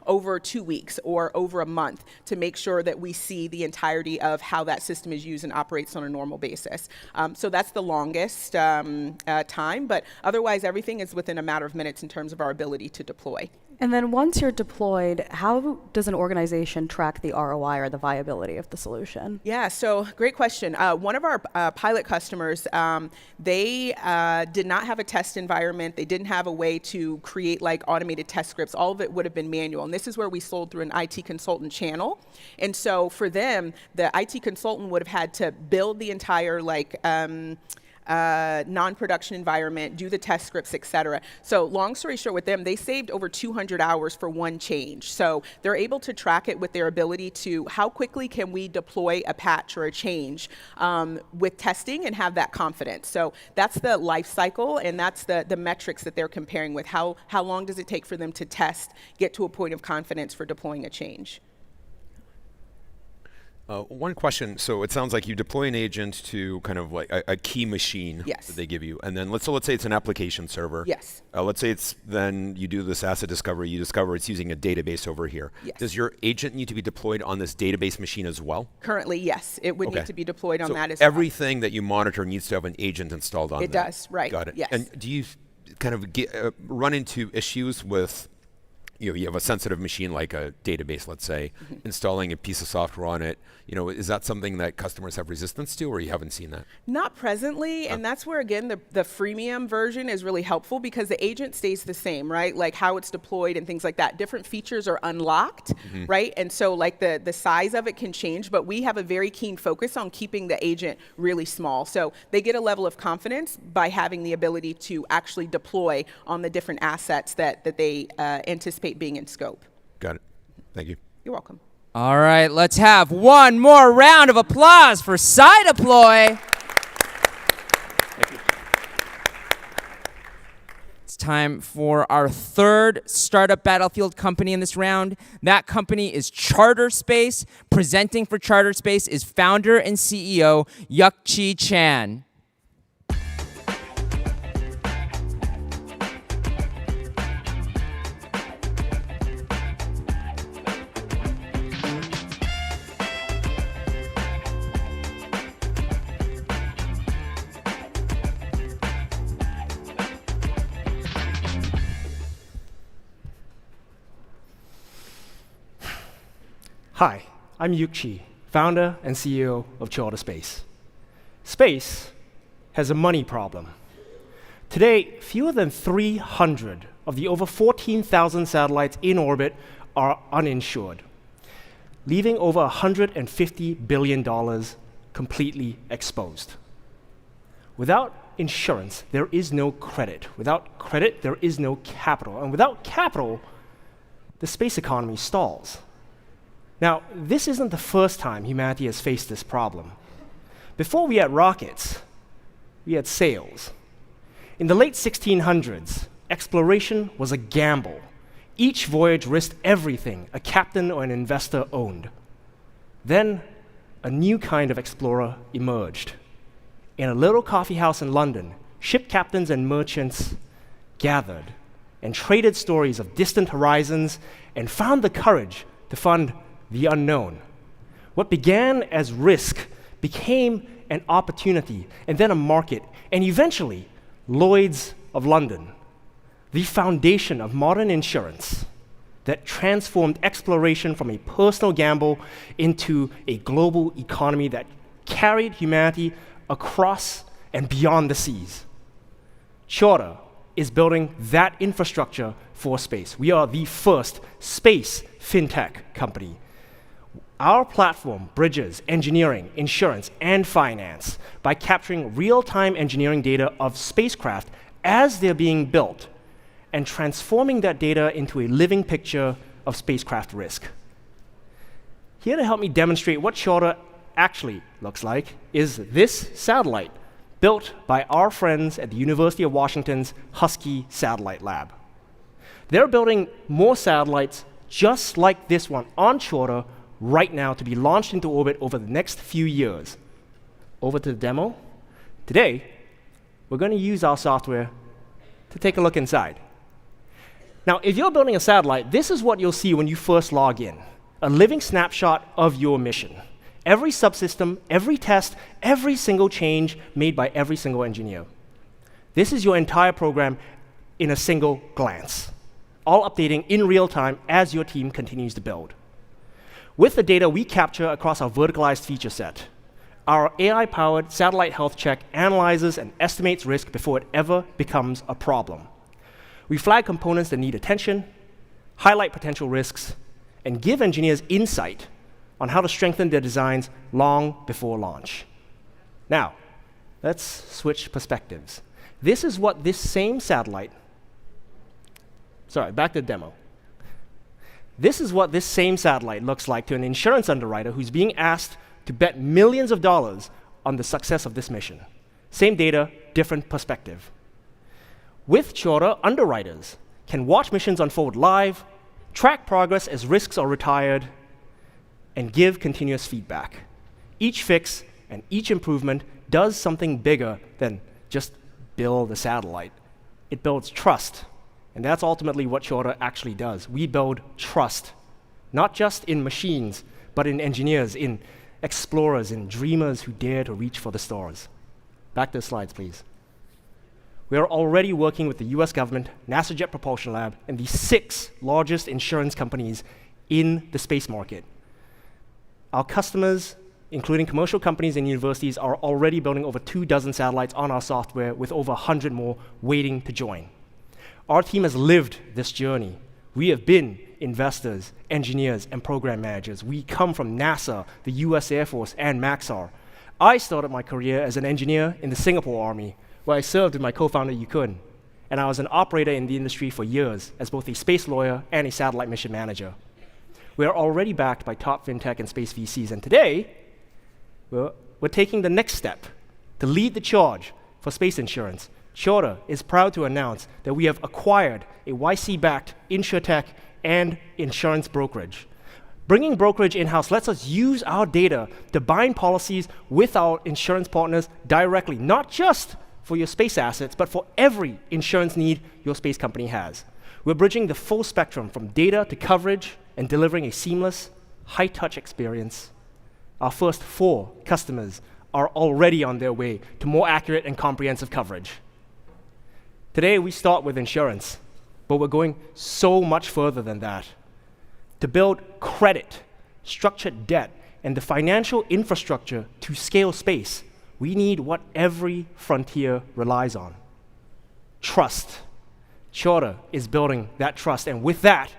over 2 weeks or over a month to make sure that we see the entirety of how that system is used and operates on a normal basis. So that's the longest time, but otherwise everything is within a matter of minutes in terms of our ability to deploy. And then once you're deployed, how does an organization track the ROI or the viability of the solution? Yeah, so great question. One of our pilot customers, they did not have a test environment. They didn't have a way to create like automated test scripts. All of it would have been manual. And this is where we sold through an IT consultant channel. And so for them, the IT consultant would have had to build the entire like non-production environment, do the test scripts, et cetera. So long story short with them, they saved over 200 hours for one change. So they're able to track it with their ability to how quickly can we deploy a patch or a change with testing and have that confidence. So that's the life cycle, and that's the metrics that they're comparing with. How long does it take for them to test, get to a point of confidence for deploying a change? One question. So it sounds like you deploy an agent to kind of like a key machine yes. that they give you, and then let's say it's an application server. Yes. Let's say then you do this asset discovery. You discover it's using a database over here. Yes. Does your agent need to be deployed on this database machine as well? Currently, yes. It would need to be deployed on that as well. Everything that you monitor needs to have an agent installed on it. It does, right? Got it. Yes. And do you kind of run into issues with? You have a sensitive machine like a database, let's say, installing a piece of software on it. Is that something that customers have resistance to, or you haven't seen that? Not presently, and that's where, again, the freemium version is really helpful because the agent stays the same, right? Like how it's deployed and things like that. Different features are unlocked, right? And so like the size of it can change, but we have a very keen focus on keeping the agent really small. So they get a level of confidence by having the ability to actually deploy on the different assets that they anticipate being in scope. Got it. Thank you. You're welcome. All right, let's have one more round of applause for SignalFire. It's time for our third startup battlefield company in this round. That company is CharterSpace. Presenting for CharterSpace is founder and CEO Yuk-Chi Chan. Hi, I'm Yuk-Chi, founder and CEO of CharterSpace. Space has a money problem. Today, fewer than 300 of the over 14,000 satellites in orbit are uninsured, leaving over $150 billion completely exposed. Without insurance, there is no credit. Without credit, there is no capital. And without capital, the space economy stalls. Now, this isn't the first time humanity has faced this problem. Before we had rockets, we had sails. In the late 1600s, exploration was a gamble. Each voyage risked everything a captain or an investor owned. Then, a new kind of explorer emerged. In a little coffee house in London, ship captains and merchants gathered and traded stories of distant horizons and found the courage to fund the unknown. What began as risk became an opportunity, and then a market, and eventually Lloyd's of London, the foundation of modern insurance that transformed exploration from a personal gamble into a global economy that carried humanity across and beyond the seas. Chorda is building that infrastructure for space. We are the first space fintech company. Our platform bridges engineering, insurance, and finance by capturing real-time engineering data of spacecraft as they're being built and transforming that data into a living picture of spacecraft risk. Here to help me demonstrate what Chorda actually looks like is this satellite built by our friends at the University of Washington's Husky Satellite Lab. They're building more satellites just like this one on Chorda right now to be launched into orbit over the next few years. Over to the demo. Today, we're going to use our software to take a look inside. Now, if you're building a satellite, this is what you'll see when you first log in, a living snapshot of your mission. Every subsystem, every test, every single change made by every single engineer. This is your entire program in a single glance, all updating in real time as your team continues to build. With the data we capture across our verticalized feature set, our AI-powered satellite health check analyzes and estimates risk before it ever becomes a problem. We flag components that need attention, highlight potential risks, and give engineers insight on how to strengthen their designs long before launch. Now, let's switch perspectives. This is what this same satellite, back to the demo. This is what this same satellite looks like to an insurance underwriter who's being asked to bet millions of dollars on the success of this mission. Same data, different perspective. With Chorda, underwriters can watch missions unfold live, track progress as risks are retired, and give continuous feedback. Each fix and each improvement does something bigger than just build a satellite. It builds trust. And that's ultimately what Chorda actually does. We build trust, not just in machines, but in engineers, in explorers, in dreamers who dare to reach for the stars. Back to the slides, please. We are already working with the US government, NASA Jet Propulsion Lab, and the 6 largest insurance companies in the space market. Our customers, including commercial companies and universities, are already building over 24 satellites on our software, with over 100 more waiting to join. Our team has lived this journey. We have been investors, engineers, and program managers. We come from NASA, the US Air Force, and Maxar. I started my career as an engineer in the Singapore Army, where I served with my co-founder, Yukun. And I was an operator in the industry for years as both a space lawyer and a satellite mission manager. We are already backed by top fintech and space VCs, and today, we're taking the next step to lead the charge for space insurance. Chorda is proud to announce that we have acquired a YC-backed insurtech and insurance brokerage. Bringing brokerage in-house lets us use our data to bind policies with our insurance partners directly, not just for your space assets, but for every insurance need your space company has. We're bridging the full spectrum from data to coverage and delivering a seamless, high-touch experience. Our first 4 customers are already on their way to more accurate and comprehensive coverage. Today, we start with insurance, but we're going so much further than that. To build credit, structured debt, and the financial infrastructure to scale space, we need what every frontier relies on: trust. Chorda is building that trust, and with that,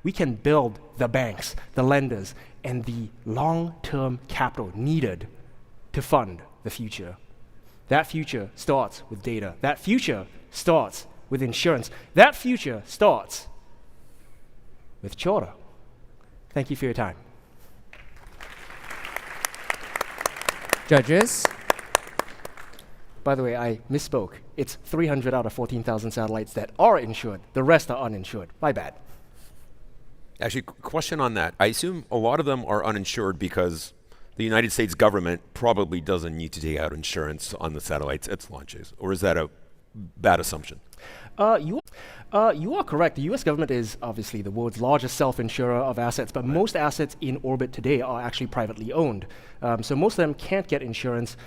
we can build the banks, the lenders, and the long-term capital needed to fund the future. That future starts with data. That future starts with insurance. That future starts with Chorda. Thank you for your time. Judges. By the way, I misspoke. It's 300 out of 14,000 satellites that are insured. The rest are uninsured. My bad. Actually, question on that. I assume a lot of them are uninsured because the United States government probably doesn't need to take out insurance on the satellites it launches. Or is that a bad assumption? You are correct. The US government is obviously the world's largest self-insurer of assets, but most assets in orbit today are actually privately owned. So most of them can't get insurance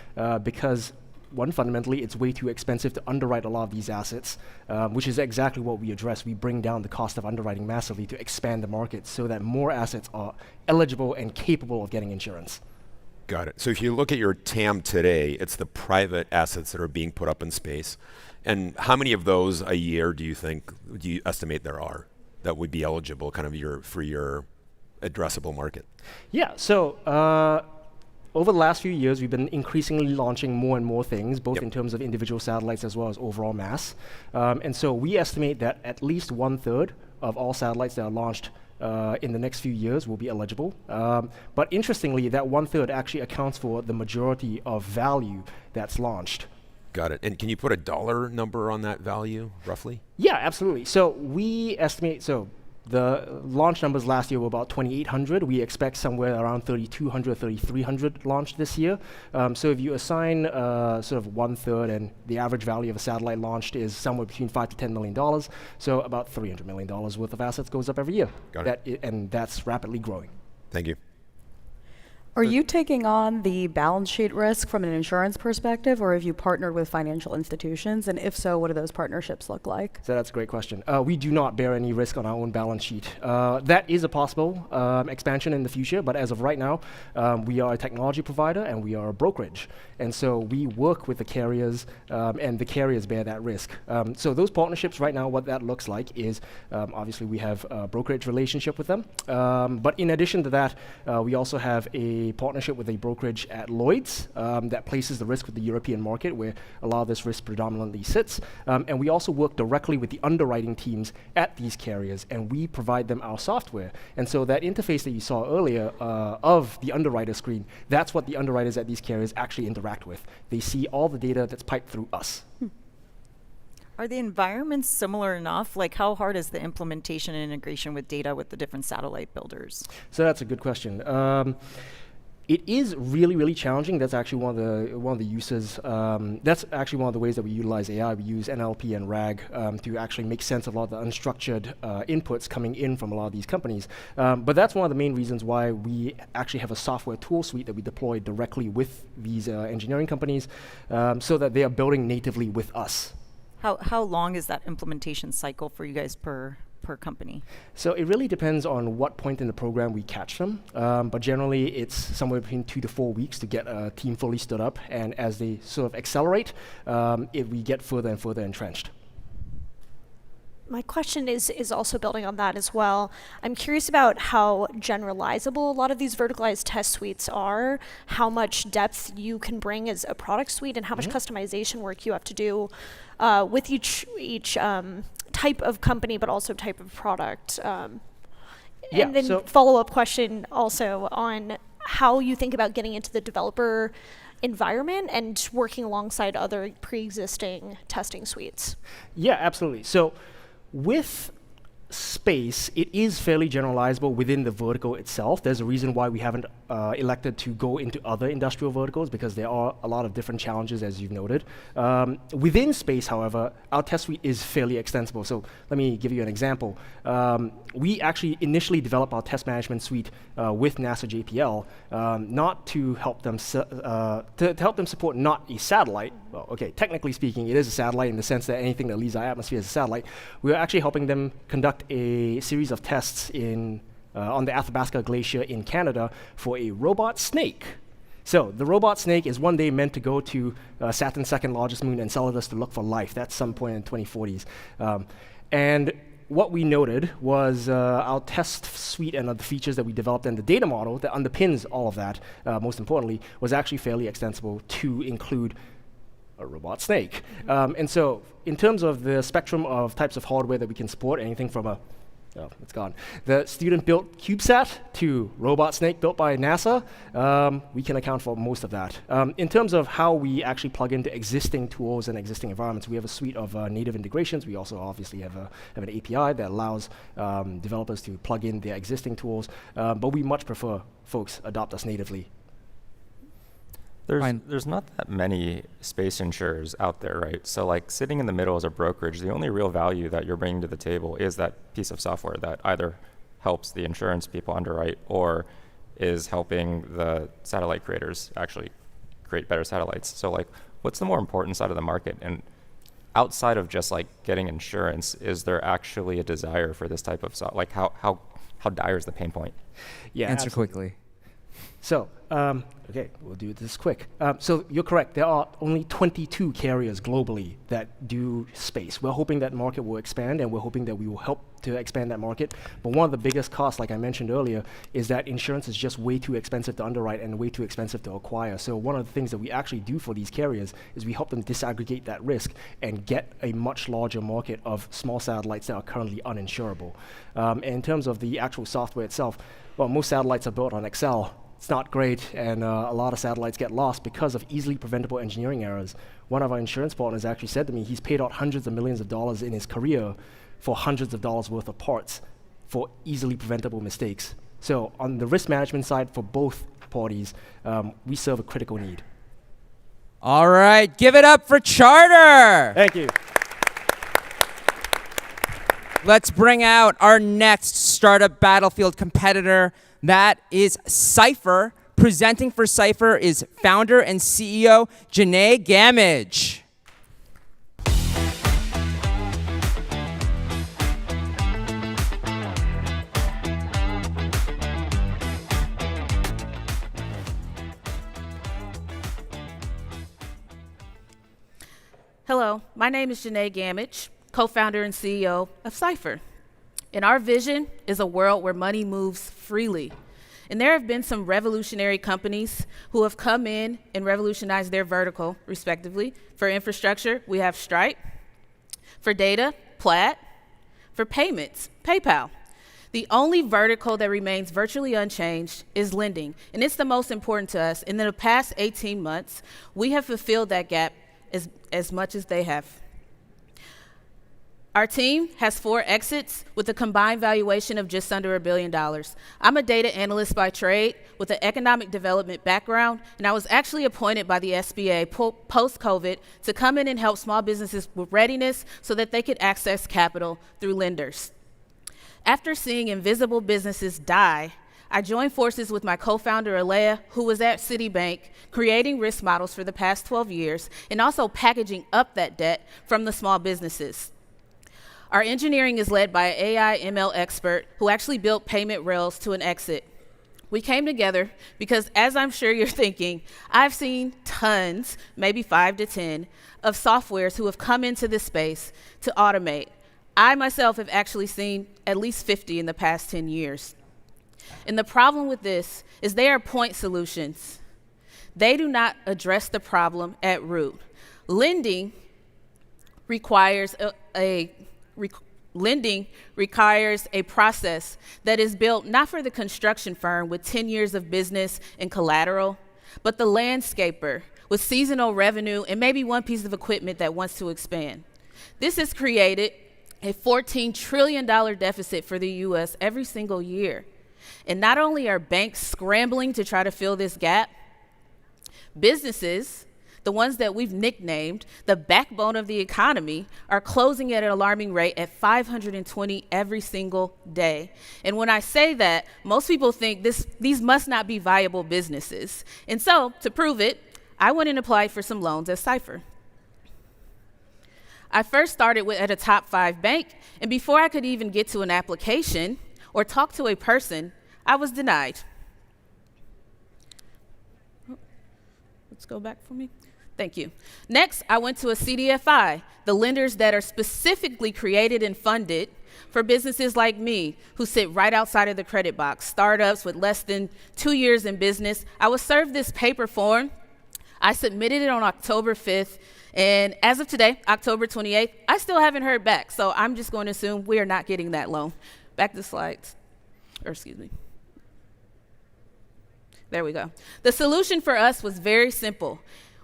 because, one, fundamentally, it's way too expensive to underwrite a lot of these assets, which is exactly what we address. We bring down the cost of underwriting massively to expand the market so that more assets are eligible and capable of getting insurance. Got it. So if you look at your TAM today, it's the private assets that are being put up in space. And how many of those a year do you estimate there are that would be eligible kind of for your addressable market? Yeah, so over the last few years, we've been increasingly launching more and more things, both in terms of individual satellites as well as overall mass. And so we estimate that at least 1/3 of all satellites that are launched in the next few years will be eligible. But interestingly, that 1/3 actually accounts for the majority of value that's launched. Got it. And can you put a dollar number on that value, roughly? Yeah, absolutely. So we estimate, so the launch numbers last year were about 2,800. We expect somewhere around 3,200, 3,300 launched this year. So if you assign sort of 1/3, and the average value of a satellite launched is somewhere between $5 to $10 million, so about $300 million worth of assets goes up every year. Got it. And that's rapidly growing. Thank you. Are you taking on the balance sheet risk from an insurance perspective, or have you partnered with financial institutions? And if so, what do those partnerships look like? So that's a great question. We do not bear any risk on our own balance sheet. That is a possible expansion in the future, but as of right now, we are a technology provider and we are a brokerage. And so we work with the carriers, and the carriers bear that risk. So those partnerships right now, what that looks like is, obviously we have a brokerage relationship with them. But in addition to that, we also have a partnership with a brokerage at Lloyd's that places the risk with the European market, where a lot of this risk predominantly sits. And we also work directly with the underwriting teams at these carriers, and we provide them our software. And so that interface that you saw earlier of the underwriter screen, that's what the underwriters at these carriers actually interact with. They see all the data that's piped through us. Are the environments similar enough? Like, how hard is the implementation and integration with data with the different satellite builders? So that's a good question. It is really, really challenging. That's actually one of the uses. That's actually one of the ways that we utilize AI. We use NLP and RAG to actually make sense of a lot of the unstructured inputs coming in from a lot of these companies. But that's one of the main reasons why we actually have a software tool suite that we deploy directly with these engineering companies, so that they are building natively with us. How long is that implementation cycle for you guys per company? So it really depends on what point in the program we catch them, but generally it's somewhere between 2 to 4 weeks to get a team fully stood up, and as they sort of accelerate, we get further and further entrenched. My question is also building on that as well. I'm curious about how generalizable a lot of these verticalized test suites are, how much depth you can bring as a product suite, and how much customization work you have to do with each type of company, but also type of product. And then follow-up question also on how you think about getting into the developer environment and working alongside other pre-existing testing suites. Yeah, absolutely. So with space, it is fairly generalizable within the vertical itself. There's a reason why we haven't elected to go into other industrial verticals, because there are a lot of different challenges, as you've noted. Within space, however, our test suite is fairly extensible. So let me give you an example. We actually initially developed our test management suite with NASA JPL, not to help them to help them support not a satellite. Well, okay, technically speaking, it is a satellite in the sense that anything that leaves our atmosphere is a satellite. We're actually helping them conduct a series of tests on the Athabasca Glacier in Canada for a robot snake. So the robot snake is one day meant to go to Saturn's second largest moon and Enceladus to look for life. That's some point in the 2040s. And what we noted was our test suite and the features that we developed and the data model that underpins all of that, most importantly, was actually fairly extensible to include a robot snake. And so in terms of the spectrum of types of hardware that we can support, anything from it's gone. The student-built CubeSat to robot snake built by NASA, we can account for most of that. In terms of how we actually plug into existing tools and existing environments, we have a suite of native integrations. We also obviously have an API that allows developers to plug in their existing tools, but we much prefer folks adopt us natively. There's not that many space insurers out there, right? So like sitting in the middle as a brokerage, the only real value that you're bringing to the table is that piece of software that either helps the insurance people underwrite or is helping the satellite creators actually create better satellites. So like, what's the more important side of the market? And outside of just like getting insurance, is there actually a desire for this type of software? Like how dire is the pain point? Yeah, answer quickly. So, okay, we'll do this quick. So you're correct. There are only 22 carriers globally that do space. We're hoping that market will expand, and we're hoping that we will help to expand that market. But one of the biggest costs, like I mentioned earlier, is that insurance is just way too expensive to underwrite and way too expensive to acquire. So one of the things that we actually do for these carriers is we help them disaggregate that risk and get a much larger market of small satellites that are currently uninsurable. In terms of the actual software itself, well, most satellites are built on Accel. It's not great, and a lot of satellites get lost because of easily preventable engineering errors. One of our insurance partners actually said to me he's paid out hundreds of millions of dollars in his career for hundreds of dollars worth of parts for easily preventable mistakes. So on the risk management side for both parties, we serve a critical need. All right, give it up for Charter. Thank you. Let's bring out our next startup battlefield competitor. That is Cypher. Presenting for Cypher is founder and CEO Janae Gamage. Hello, my name is Janae Gamage, co-founder and CEO of Cypher. And our vision is a world where money moves freely. And there have been some revolutionary companies who have come in and revolutionized their vertical, respectively. For infrastructure, we have Stripe. For data, Plaid. For payments, PayPal. The only vertical that remains virtually unchanged is lending, and it's the most important to us. And in the past 18 months, we have fulfilled that gap as much as they have. Our team has 4 exits with a combined valuation of just under $1 billion. I'm a data analyst by trade with an economic development background, and I was actually appointed by the SBA post-COVID to come in and help small businesses with readiness so that they could access capital through lenders. After seeing invisible businesses die, I joined forces with my co-founder, Ilya, who was at Citibank, creating risk models for the past 12 years, and also packaging up that debt from the small businesses. Our engineering is led by an AI ML expert who actually built payment rails to an exit. We came together because, as I'm sure you're thinking, I've seen tons, maybe 5 to 10, of softwares who have come into this space to automate. I myself have actually seen at least 50 in the past 10 years. And the problem with this is they are point solutions. They do not address the problem at root. Lending requires a process that is built not for the construction firm with 10 years of business and collateral, but the landscaper with seasonal revenue and maybe one piece of equipment that wants to expand. This has created a $14 trillion deficit for the US every single year. And not only are banks scrambling to try to fill this gap, businesses, the ones that we've nicknamed the backbone of the economy, are closing at an alarming rate at 520 every single day. And when I say that, most people think these must not be viable businesses. And so, to prove it, I went and applied for some loans at Cypher. I first started at a top 5 bank, and before I could even get to an application or talk to a person, I was denied. Let's go back for me. Thank you. Next, I went to a CDFI, the lenders that are specifically created and funded for businesses like me who sit right outside of the credit box, startups with less than 2 years in business. I was served this paper form. I submitted it on October 5th, and as of today, October 28th, I still haven't heard back, so I'm just going to assume we are not getting that loan. Back to the slides, or excuse me. There we go. The solution for us was very simple.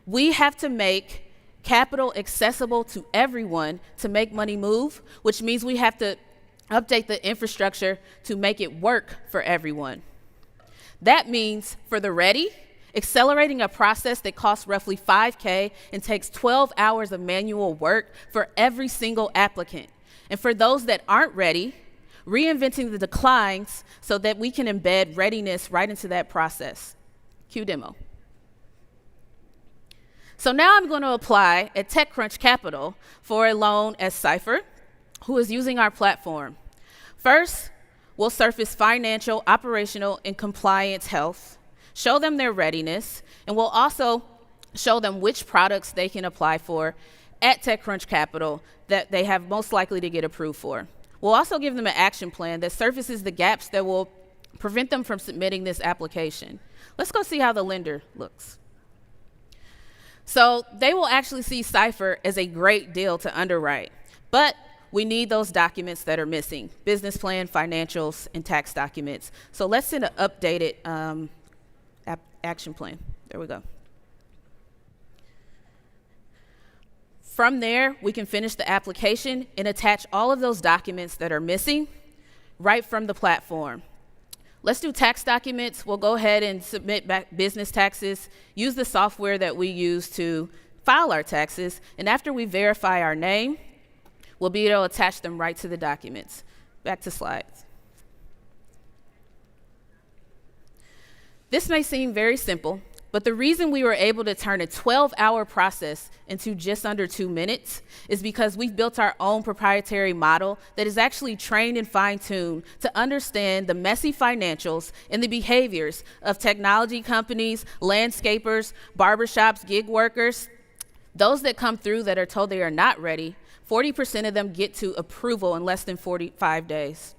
We have to make capital accessible to everyone to make money move, which means we have to update the infrastructure to make it work for everyone. That means for the ready, accelerating a process that costs roughly $5K and takes 12 hours of manual work for every single applicant. And for those that aren't ready, reinventing the declines so that we can embed readiness right into that process. Cue demo. So now I'm going to apply at TechCrunch Capital for a loan at Cypher, who is using our platform. First, we'll surface financial, operational, and compliance health. show them their readiness, and we'll also show them which products they can apply for at TechCrunch Capital that they have most likely to get approved for. We'll also give them an action plan that surfaces the gaps that will prevent them from submitting this application. Let's go see how the lender looks. So they will actually see Cypher as a great deal to underwrite, but we need those documents that are missing: business plan, financials, and tax documents. So let's send an updated action plan. There we go. From there, we can finish the application and attach all of those documents that are missing right from the platform. Let's do tax documents. We'll go ahead and submit back business taxes, use the software that we use to file our taxes, and after we verify our name, we'll be able to attach them right to the documents. Back to slides. This may seem very simple, but the reason we were able to turn a 12-hour process into just under 2 minutes is because we've built our own proprietary model that is actually trained and fine-tuned to understand the messy financials and the behaviors of technology companies, landscapers, barbershops, gig workers. Those that come through that are told they are not ready, 40% of them get to approval in less than 45 days.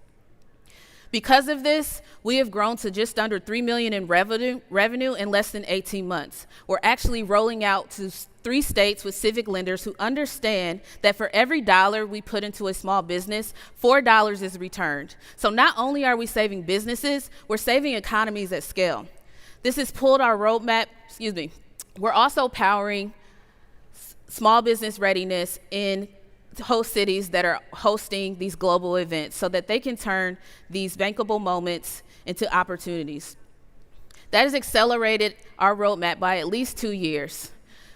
Because of this, we have grown to just under $3 million in revenue in less than 18 months. We're actually rolling out to 3 states with civic lenders who understand that for every dollar we put into a small business, $4 is returned. So not only are we saving businesses, we're saving economies at scale. This has pulled our roadmap, We're also powering small business readiness in host cities that are hosting these global events so that they can turn these bankable moments into opportunities. That has accelerated our roadmap by at least 2 years.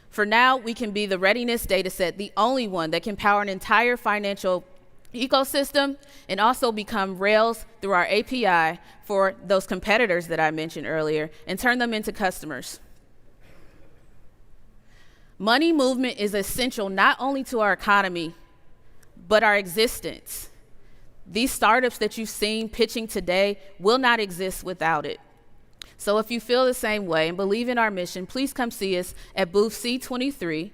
For now, we can be the readiness data set, the only one that can power an entire financial ecosystem and also become rails through our API for those competitors that I mentioned earlier and turn them into customers. Money movement is essential not only to our economy, but our existence. These startups that you've seen pitching today will not exist without it. So if you feel the same way and believe in our mission, please come see us at booth C23.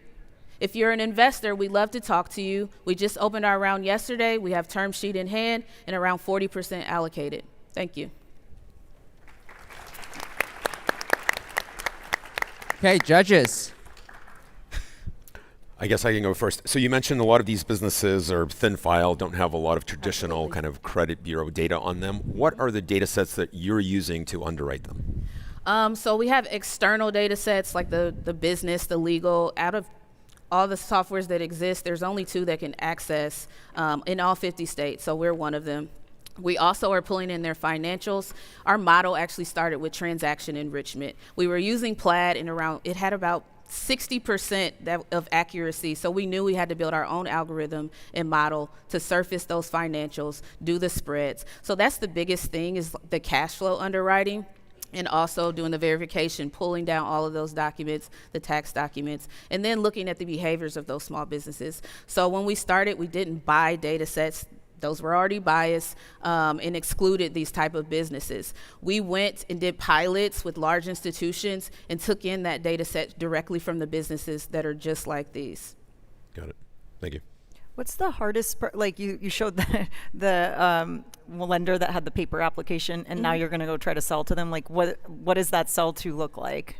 If you're an investor, we'd love to talk to you. We just opened our round yesterday. We have term sheet in hand and around 40% allocated. Thank you. Okay, judges. I guess I can go first. So you mentioned a lot of these businesses are thin file, don't have a lot of traditional kind of credit bureau data on them. What are the data sets that you're using to underwrite them? So we have external data sets like the business, the legal. Out of all the softwares that exist, there's only 2 that can access in all 50 states, so we're one of them. We also are pulling in their financials. Our model actually started with transaction enrichment. We were using Plaid and it had about 60% of accuracy, so we knew we had to build our own algorithm and model to surface those financials, do the spreads. So that's the biggest thing, is the cash flow underwriting, and also doing the verification, pulling down all of those documents, the tax documents, and then looking at the behaviors of those small businesses. So when we started, we didn't buy data sets. Those were already biased and excluded these type of businesses. We went and did pilots with large institutions and took in that data set directly from the businesses that are just like these. Got it. Thank you. What's the hardest part? Like you showed the lender that had the paper application, and now you're going to go try to sell to them. Like what does that sell to look like?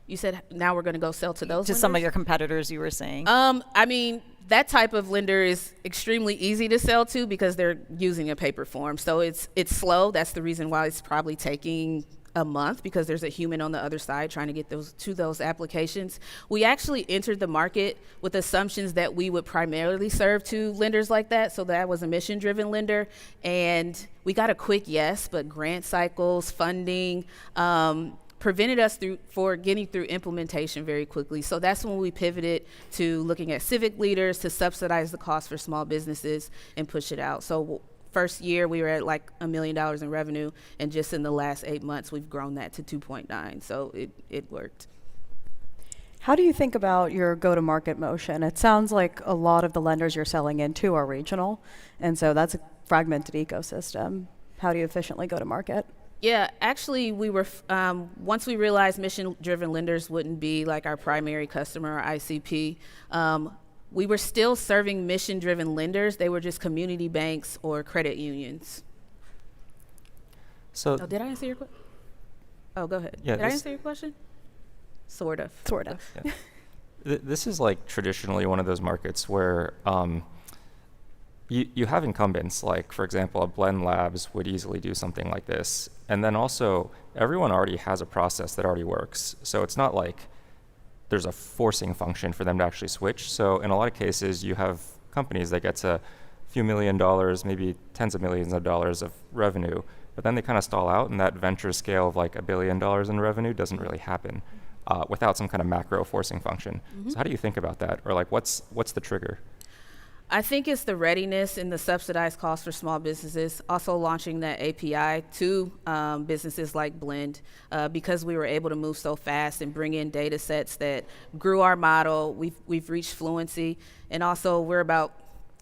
You said now we're going to go sell to those to lenders? Some of your competitors, you were saying. I mean, that type of lender is extremely easy to sell to because they're using a paper form. So it's slow. That's the reason why it's probably taking a month, because there's a human on the other side trying to get those applications. We actually entered the market with assumptions that we would primarily serve to lenders like that. So that was a mission-driven lender, and we got a quick yes, but grant cycles, funding, prevented us for getting through implementation very quickly. So that's when we pivoted to looking at civic leaders to subsidize the cost for small businesses and push it out. So first year we were at like $1 million in revenue, and just in the last 8 months we've grown that to 2.9. So it worked. How do you think about your go-to-market motion? It sounds like a lot of the lenders you're selling into are regional, and so that's a fragmented ecosystem. How do you efficiently go to market? Yeah, actually, we were once we realized mission-driven lenders wouldn't be like our primary customer, or ICP. We were still serving mission-driven lenders. They were just community banks or credit unions. So, did I answer your question? Oh, go ahead. Yeah, did I answer your question? Sort of. Sort of. Yeah. This is like traditionally one of those markets where you have incumbents, like for example, a Blend Labs would easily do something like this. And then also everyone already has a process that already works. So it's not like there's a forcing function for them to actually switch. So in a lot of cases, you have companies that get to a few $1 million, maybe tens of millions of dollars of revenue, but then they kind of stall out, and that venture scale of like $1 billion in revenue doesn't really happen without some kind of macro forcing function. So how do you think about that? Or like what's the trigger? I think it's the readiness and the subsidized cost for small businesses. Also launching that API to businesses like Blend, because we were able to move so fast and bring in data sets that grew our model. We've reached fluency, and also we're about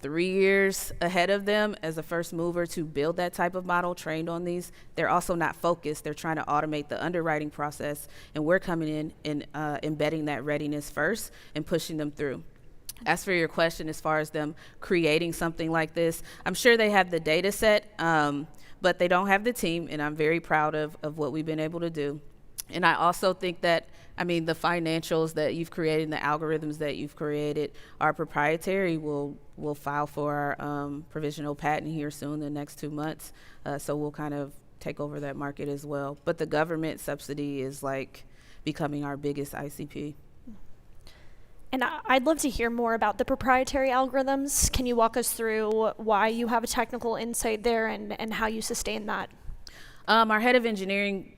3 years ahead of them as a first mover to build that type of model trained on these. They're also not focused. They're trying to automate the underwriting process, and we're coming in and embedding that readiness first and pushing them through. As for your question, as far as them creating something like this, I'm sure they have the data set, but they don't have the team, and I'm very proud of what we've been able to do. And I also think that, I mean, the financials that you've created and the algorithms that you've created are proprietary. We'll file for our provisional patent here soon, the next 2 months, so we'll kind of take over that market as well. But the government subsidy is like becoming our biggest ICP. And I'd love to hear more about the proprietary algorithms. Can you walk us through why you have a technical insight there and how you sustain that? Our head of engineering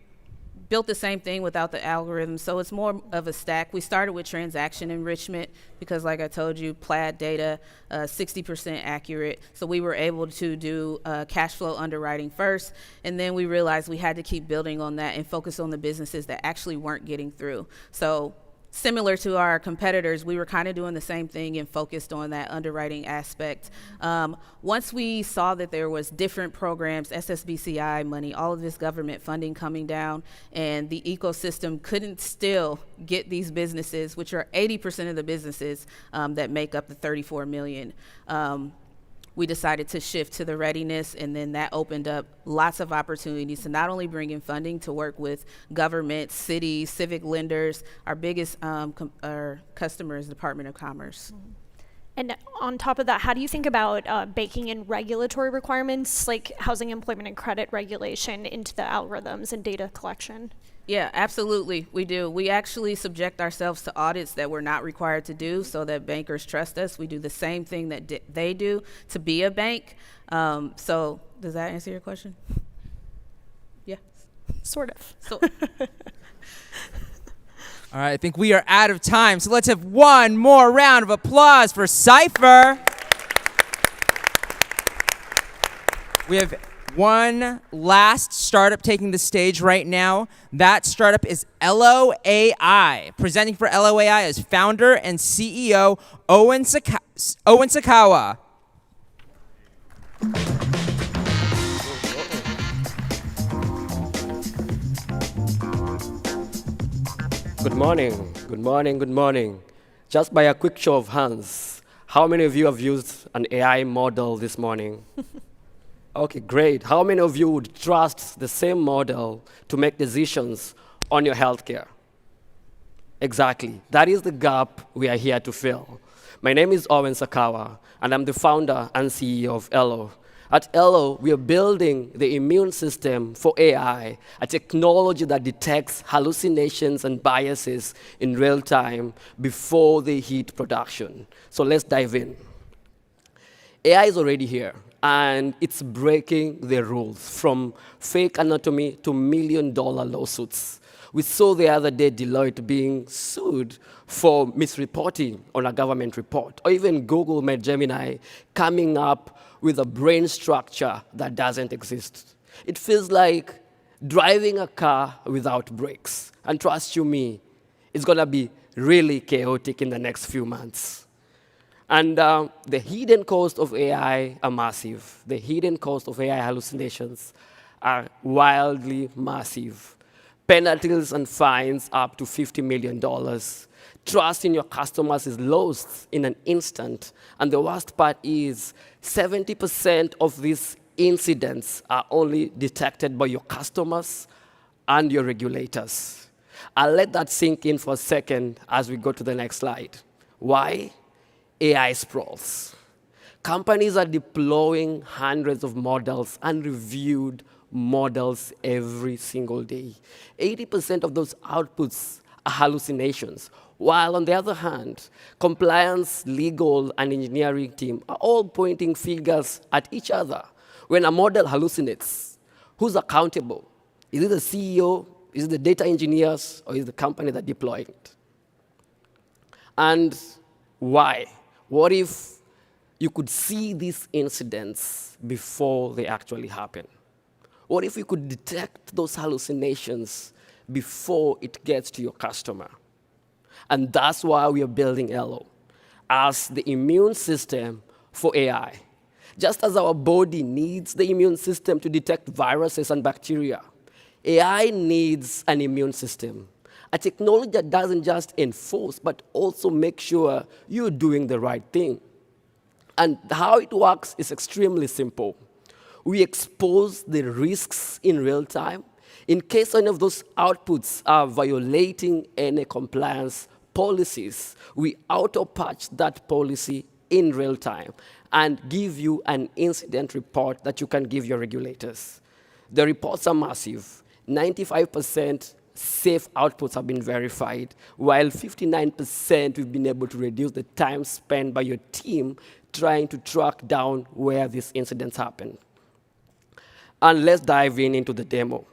built the same thing without the algorithm, so it's more of a stack. We started with transaction enrichment because, like I told you, Plaid data, 60% accurate. So we were able to do cash flow underwriting first, and then we realized we had to keep building on that and focus on the businesses that actually weren't getting through. So similar to our competitors, we were kind of doing the same thing and focused on that underwriting aspect. Once we saw that there was different programs, SSBCI money, all of this government funding coming down, and the ecosystem couldn't still get these businesses, which are 80% of the businesses that make up the 34 million. We decided to shift to the readiness, and then that opened up lots of opportunities to not only bring in funding to work with government, cities, civic lenders. Our biggest our customer is Department of Commerce. And on top of that, how do you think about baking in regulatory requirements like housing, employment, and credit regulation into the algorithms and data collection? Yeah, absolutely, we do. We actually subject ourselves to audits that we're not required to do so that bankers trust us. We do the same thing that they do to be a bank. So does that answer your question? Yeah. Sort of. So All right, I think we are out of time, so let's have one more round of applause for Cypher. We have one last startup taking the stage right now. That startup is Elo AI. Presenting for Elo AI is founder and CEO Owen Sakawa. Good morning, good morning, good morning. Just by a quick show of hands, how many of you have used an AI model this morning? Okay, great. How many of you would trust the same model to make decisions on your healthcare? Exactly. That is the gap we are here to fill. My name is Owen Sakawa, and I'm the founder and CEO of Elo. At Elo, we are building the immune system for AI, a technology that detects hallucinations and biases in real time before they hit production. So let's dive in. AI is already here, and it's breaking the rules, from fake anatomy to million-dollar lawsuits. We saw the other day Deloitte being sued for misreporting on a government report, or even Google made Gemini coming up with a brain structure that doesn't exist. It feels like driving a car without brakes. And trust you me, it's gonna be really chaotic in the next few months. And the hidden costs of AI are massive. The hidden cost of AI hallucinations are wildly massive. Penalties and fines up to $50 million. Trust in your customers is lost in an instant. And the worst part is 70% of these incidents are only detected by your customers and your regulators. I'll let that sink in for a second as we go to the next slide. Why? AI sprawls. Companies are deploying hundreds of models, unreviewed models every single day. 80% of those outputs are hallucinations, while on the other hand, compliance, legal, and engineering team are all pointing fingers at each other. When a model hallucinates, who's accountable? Is it the CEO, is it the data engineers, or is it the company that deployed it? And why? What if you could see these incidents before they actually happen? What if you could detect those hallucinations before it gets to your customer? And that's why we are building Elo as the immune system for AI. Just as our body needs the immune system to detect viruses and bacteria, AI needs an immune system, a technology that doesn't just enforce, but also make sure you're doing the right thing. And how it works is extremely simple. We expose the risks in real time. In case any of those outputs are violating any compliance policies, we auto-patch that policy in real time and give you an incident report that you can give your regulators. The reports are massive. 95% safe outputs have been verified, while 59% we've been able to reduce the time spent by your team trying to track down where these incidents happen. And let's dive into the demo.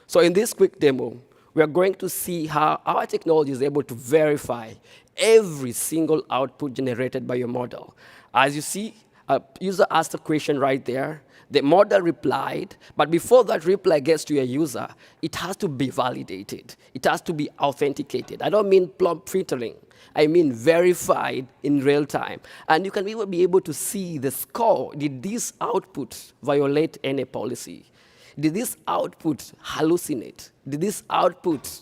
So in this quick demo, we are going to see how our technology is able to verify every single output generated by your model. As you see, a user asked a question right there. The model replied, but before that reply gets to a user, it has to be validated. It has to be authenticated. I don't mean plumb filtering. I mean verified in real time. And you can even be able to see the score. Did this output violate any policy? Did this output hallucinate? Did this output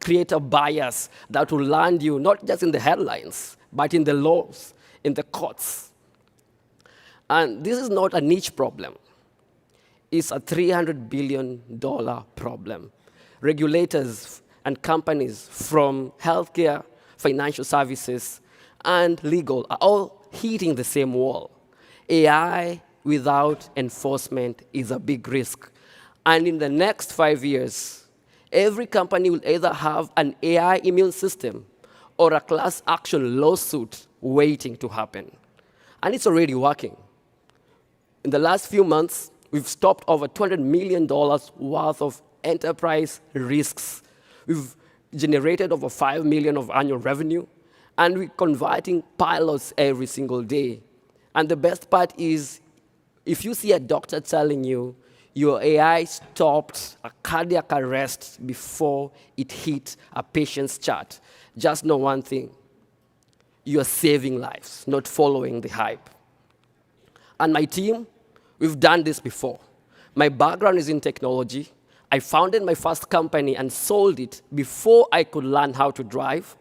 create a bias that will land you not just in the headlines, but in the laws, in the courts? And this is not a niche problem. It's a $300 billion problem. Regulators and companies from healthcare, financial services, and legal are all hitting the same wall. AI without enforcement is a big risk. And in the next 5 years, every company will either have an AI immune system or a class action lawsuit waiting to happen. And it's already working. In the last few months, we've stopped over $200 million worth of enterprise risks. We've generated over $5 million of annual revenue, and we're converting pilots every single day. And the best part is, if you see a doctor telling you your AI stopped a cardiac arrest before it hit a patient's chart, just know one thing: you're saving lives, not following the hype. And my team, we've done this before. My background is in technology. I founded my first company and sold it before I could learn how to drive.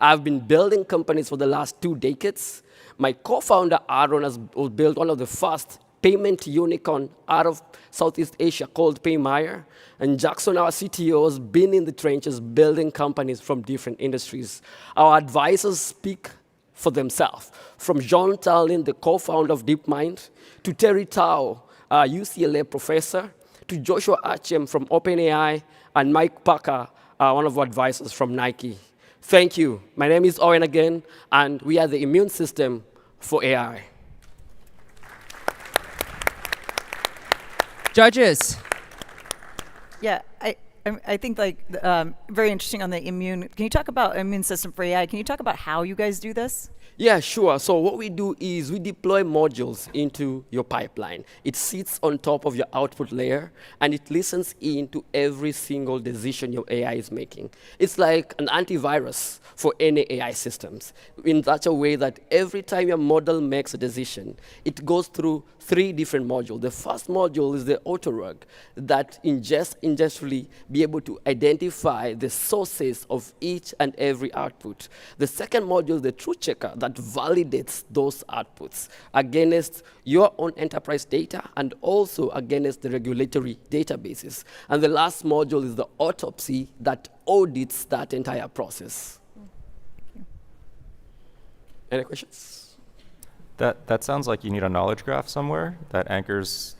I've been building companies for the last 2 decades. My co-founder, Aaron, has built one of the first payment unicorn out of Southeast Asia called Paymire. And Jackson, our CTO, has been in the trenches building companies from different industries. Our advisors speak for themselves. From John Tallinn, the co-founder of DeepMind, to Terry Tao, a UCLA professor, to Joshua Achem from OpenAI, and Mike Parker, one of our advisors from Nike. Thank you. My name is Owen again, and we are the immune system for AI. Judges. Yeah, I think very interesting on the immune. Can you talk about immune system for AI? Can you talk about how you guys do this? Yeah, sure. So what we do is we deploy modules into your pipeline. It sits on top of your output layer, and it listens into every single decision your AI is making. It's like an antivirus for any AI systems in such a way that every time your model makes a decision, it goes through 3 different modules. The first module is the autorug that ingestively be able to identify the sources of each and every output. The second module is the truth checker that validates those outputs against your own enterprise data and also against the regulatory databases. And the last module is the autopsy that audits that entire process. Any questions? That sounds like you need a knowledge graph somewhere that anchors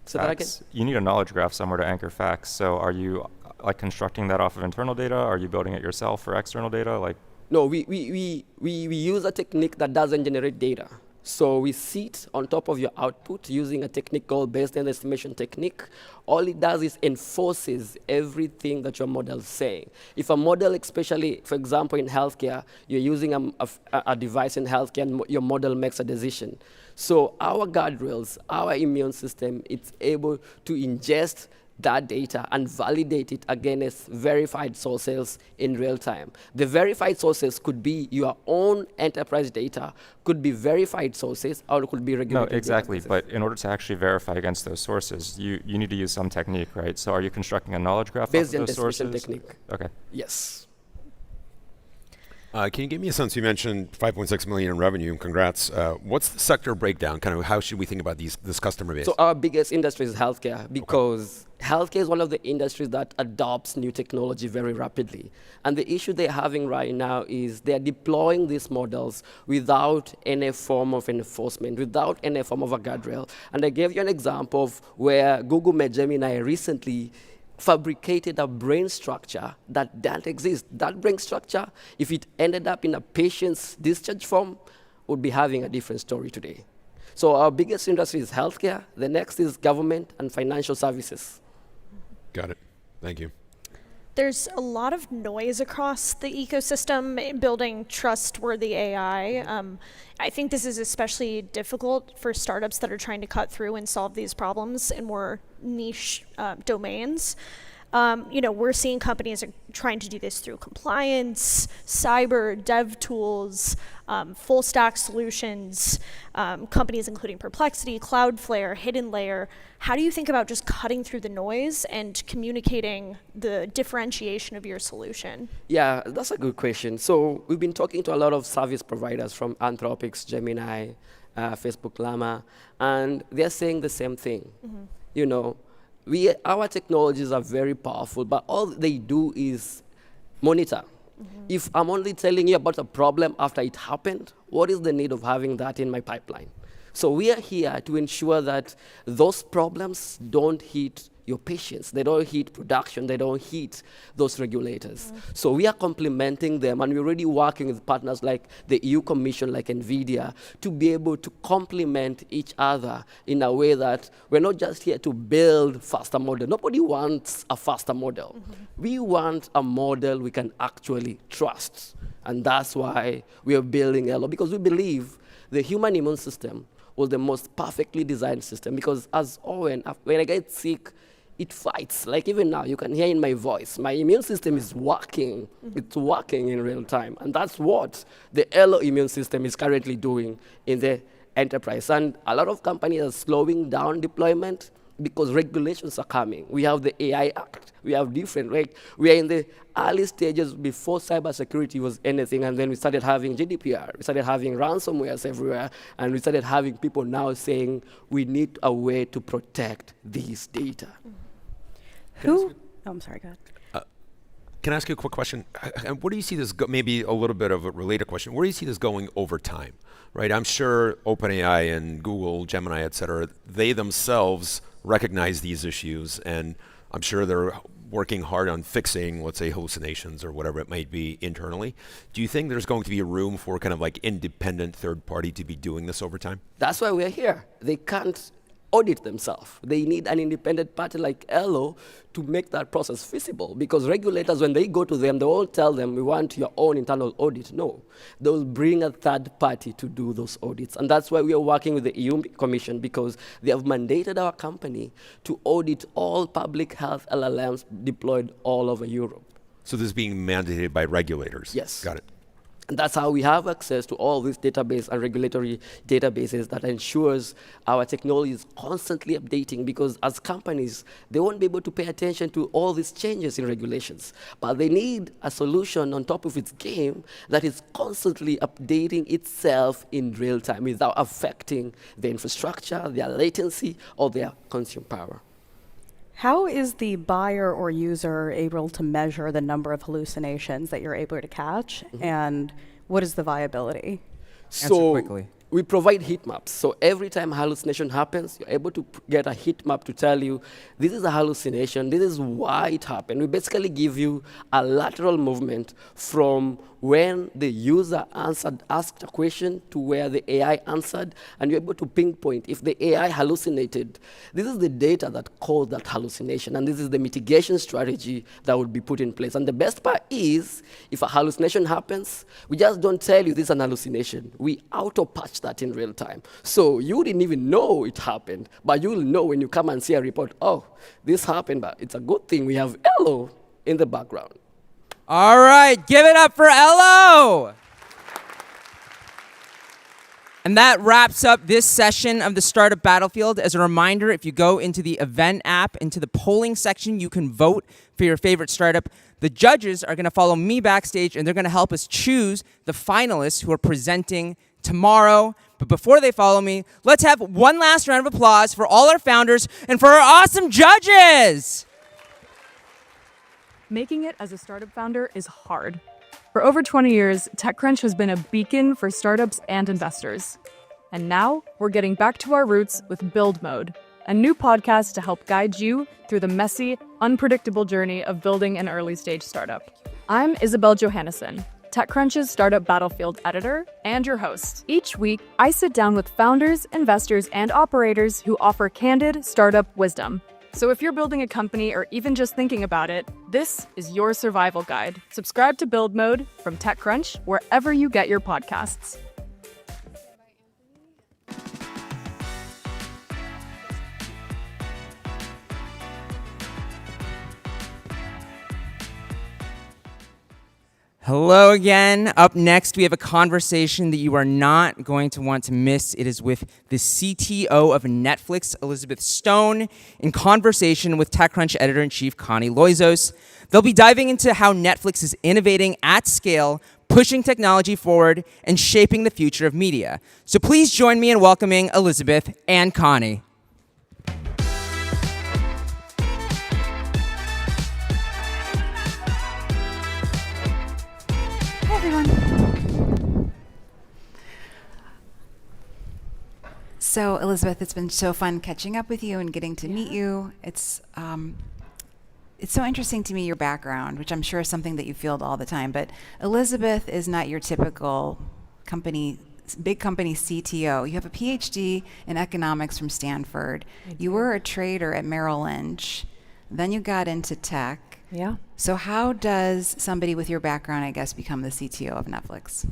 facts. You need a knowledge graph somewhere to anchor facts. So are you like constructing that off of internal data? Are you building it yourself for external data? Like, no, we use a technique that doesn't generate data. So we sit on top of your output using a technique called Bayesian estimation technique. All it does is enforces everything that your model is saying. If a model, especially, for example, in healthcare, you're using a device in healthcare and your model makes a decision. So our guardrails, our immune system, it's able to ingest that data and validate it against verified sources in real time. The verified sources could be your own enterprise data, could be verified sources, or it could be regulated. No, exactly. databases. But in order to actually verify against those sources, you need to use some technique, right? So are you constructing a knowledge graph Based off on of those sources? technique. Okay. Yes. Can you give me a sense? You mentioned 5.6 million in revenue. Congrats. What's the sector breakdown? Kind of how should we think about this customer base? So our biggest industry is healthcare because healthcare is one of the industries that adopts new technology very rapidly. And the issue they're having right now is they're deploying these models without any form of enforcement, without any form of a guardrail. And I gave you an example of where Google made Gemini recently fabricated a brain structure that doesn't exist. That brain structure, if it ended up in a patient's discharge form, would be having a different story today. So our biggest industry is healthcare. The next is government and financial services. Got it. Thank you. There's a lot of noise across the ecosystem in building trustworthy AI. I think this is especially difficult for startups that are trying to cut through and solve these problems in more niche domains. We're seeing companies are trying to do this through compliance, cyber, dev tools, full stack solutions, companies including Perplexity, Cloudflare, Hidden Layer. How do you think about just cutting through the noise and communicating the differentiation of your solution? Yeah, that's a good question. So we've been talking to a lot of service providers from Anthropic, Gemini, Facebook Llama, and they're saying the same thing. Mm-hmm. Our technologies are very powerful, but all they do is monitor. Mm-hmm. If I'm only telling you about a problem after it happened, what is the need of having that in my pipeline? So we are here to ensure that those problems don't hit your patients, they don't hit production, they don't hit those regulators. Mm-hmm. So we are complementing them, and we're already working with partners like the EU Commission, like NVIDIA, to be able to complement each other in a way that we're not just here to build faster model. Nobody wants a faster model. Mm-hmm. We want a model we can actually trust. And that's why we are building Elo, because we believe the human immune system was the most perfectly designed system, because as Owen, when I get sick, it fights. Like even now, you can hear in my voice, my immune system is working. Mm-hmm. It's working in real time. And that's what the Elo immune system is currently doing in the enterprise. And a lot of companies are slowing down deployment because regulations are coming. We have the AI Act. We have different, right? We are in the early stages before cybersecurity was anything, and then we started having GDPR. We started having ransomwares everywhere, and we started having people now saying we need a way to protect these data. I'm sorry, go ahead. Can I ask you a quick question? Where do you see this maybe a little bit of a related question. Where do you see this going over time? Right? I'm sure OpenAI and Google, Gemini, et cetera, they themselves recognize these issues, and I'm sure they're working hard on fixing, let's say, hallucinations or whatever it might be internally. Do you think there's going to be a room for kind of like independent third party to be doing this over time? That's why we're here. They can't audit themselves. They need an independent party like Elo to make that process feasible, because regulators, when they go to them, they won't tell them, we want your own internal audit. No, they will bring a third party to do those audits. And that's why we are working with the EU Commission, because they have mandated our company to audit all public health LLMs deployed all over Europe. So this is being mandated by regulators? Yes. Got it. And that's how we have access to all these database and regulatory databases that ensures our technology is constantly updating, because as companies, they won't be able to pay attention to all these changes in regulations. But they need a solution on top of its game that is constantly updating itself in real time without affecting the infrastructure, their latency, or their consumer power. How is the buyer or user able to measure the number of hallucinations that you're able to catch, and what is the viability? So we provide heat maps. So every time a hallucination happens, you're able to get a heat map to tell you, this is a hallucination, this is why it happened. We basically give you a lateral movement from when the user asked a question to where the AI answered, and you're able to pinpoint if the AI hallucinated. This is the data that caused that hallucination, and this is the mitigation strategy that would be put in place. And the best part is, if a hallucination happens, we just don't tell you this is an hallucination. We auto-patch that in real time. So you didn't even know it happened, but you'll know when you come and see a report, oh, this happened, but it's a good thing we have Elo in the background. All right, give it up for Elo! And that wraps up this session of the Startup Battlefield. As a reminder, if you go into the event app, into the polling section, you can vote for your favorite startup. The judges are going to follow me backstage, and they're going to help us choose the finalists who are presenting tomorrow. But before they follow me, let's have one last round of applause for all our founders and for our awesome judges! Making it as a startup founder is hard. For over 20 years, TechCrunch has been a beacon for startups and investors. And now, we're getting back to our roots with Build Mode, a new podcast to help guide you through the messy, unpredictable journey of building an early-stage startup. I'm Isabel Johannesson, TechCrunch's Startup Battlefield editor and your host. Each week, I sit down with founders, investors, and operators who offer candid startup wisdom. So if you're building a company or even just thinking about it, this is your survival guide. Subscribe to Build Mode from TechCrunch wherever you get your podcasts. Hello again. Up next, we have a conversation that you are not going to want to miss. It is with the CTO of Netflix, Elizabeth Stone, in conversation with TechCrunch editor-in-chief Connie Loizos. They'll be diving into how Netflix is innovating at scale, pushing technology forward, and shaping the future of media. So please join me in welcoming Elizabeth and Connie. Everyone. So, Elizabeth, it's been so fun catching up with you and getting to meet you. It's so interesting to me, your background, which I'm sure is something that you field all the time. But Elizabeth is not your typical big company CTO. You have a PhD in economics from Stanford. You were a trader at Merrill Lynch. Then you got into tech. Yeah. So how does somebody with your background, I guess, become the CTO of Netflix?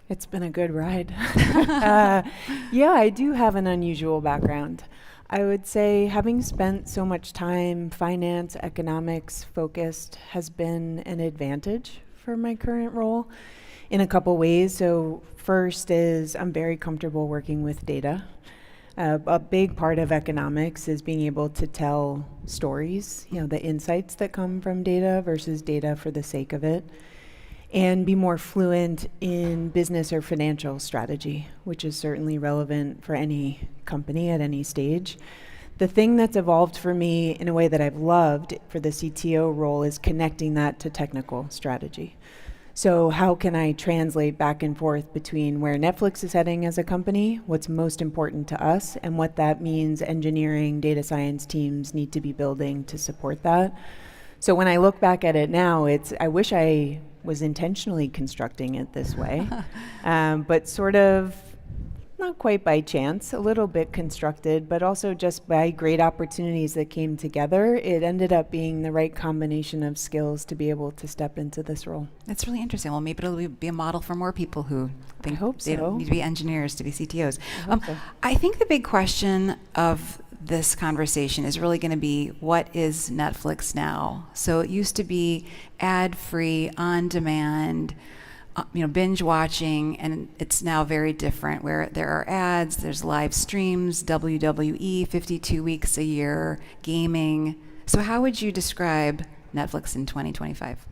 It's been a good ride. Yeah, I do have an unusual background. I would say having spent so much time finance, economics focused has been an advantage for my current role in a couple ways. So first is I'm very comfortable working with data. A big part of economics is being able to tell stories, the insights that come from data versus data for the sake of it, and be more fluent in business or financial strategy, which is certainly relevant for any company at any stage. The thing that's evolved for me in a way that I've loved for the CTO role is connecting that to technical strategy. So how can I translate back and forth between where Netflix is heading as a company, what's most important to us, and what that means engineering, data science teams need to be building to support that? So when I look back at it now, I wish I was intentionally constructing it this way, but sort of not quite by chance, a little bit constructed, but also just by great opportunities that came together. It ended up being the right combination of skills to be able to step into this role. That's really interesting. Well, maybe it'll be a model for more people who think they don't need to be engineers to be CTOs. I think the big question of this conversation is really going to be, what is Netflix now? So it used to be ad-free, on-demand, binge watching, and it's now very different where there are ads, there's live streams, WWE, 52 weeks a year, gaming. So how would you describe Netflix in 2025?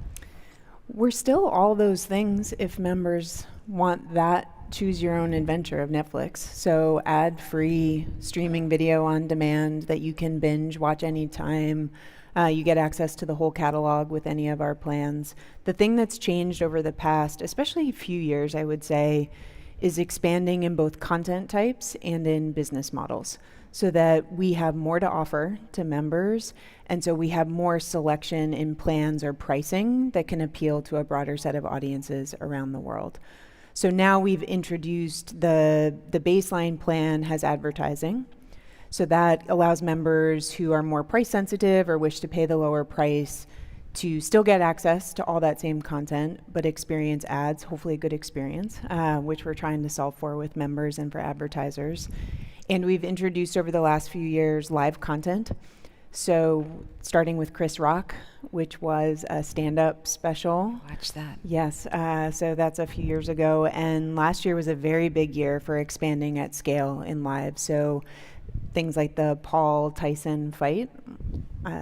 We're still all those things if members want that choose your own adventure of Netflix. So ad-free streaming video on demand that you can binge watch anytime. You get access to the whole catalog with any of our plans. The thing that's changed over the past, especially a few years, I would say, is expanding in both content types and in business models so that we have more to offer to members. And so we have more selection in plans or pricing that can appeal to a broader set of audiences around the world. So now we've introduced the baseline plan has advertising. So that allows members who are more price sensitive or wish to pay the lower price to still get access to all that same content, but experience ads, hopefully a good experience, which we're trying to solve for with members and for advertisers. And we've introduced over the last few years live content. So starting with Chris Rock, which was a stand-up special. Watch that. Yes, so that's a few years ago. And last year was a very big year for expanding at scale in live. So things like the Paul Tyson fight,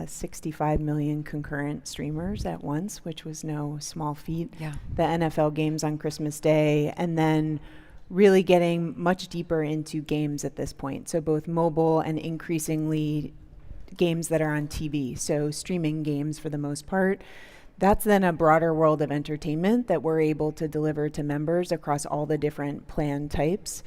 65 million concurrent streamers at once, which was no small feat. Yeah. The NFL games on Christmas Day, and then really getting much deeper into games at this point. So both mobile and increasingly games that are on TV. So streaming games for the most part. That's then a broader world of entertainment that we're able to deliver to members across all the different plan types.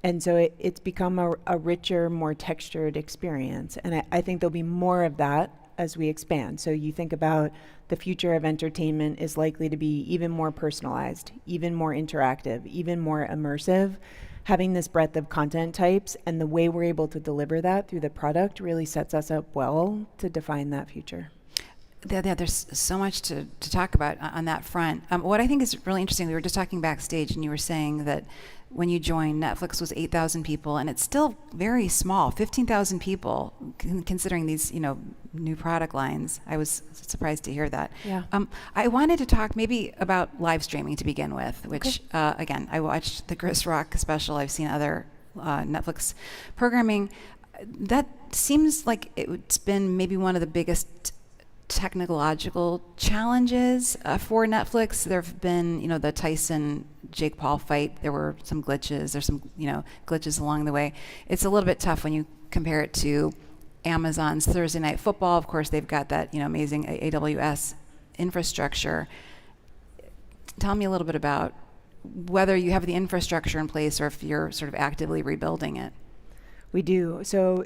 And so it's become a richer, more textured experience. And I think there'll be more of that as we expand. So you think about the future of entertainment is likely to be even more personalized, even more interactive, even more immersive. Having this breadth of content types and the way we're able to deliver that through the product really sets us up well to define that future. Yeah, there's so much to talk about on that front. What I think is really interesting, we were just talking backstage and you were saying that when you joined, Netflix was 8,000 people, and it's still very small, 15,000 people, considering these, new product lines. I was surprised to hear that. Yeah. I wanted to talk maybe about live streaming to begin with, which, again, I watched the Chris Rock special. I've seen other Netflix programming. That seems like it's been maybe one of the biggest technological challenges for Netflix. There have been, the Tyson Jake Paul fight. There were some glitches. There's some, glitches along the way. It's a little bit tough when you compare it to Amazon's Thursday Night Football. Of course, they've got that, amazing AWS infrastructure. Tell me a little bit about whether you have the infrastructure in place or if you're sort of actively rebuilding it. We do. So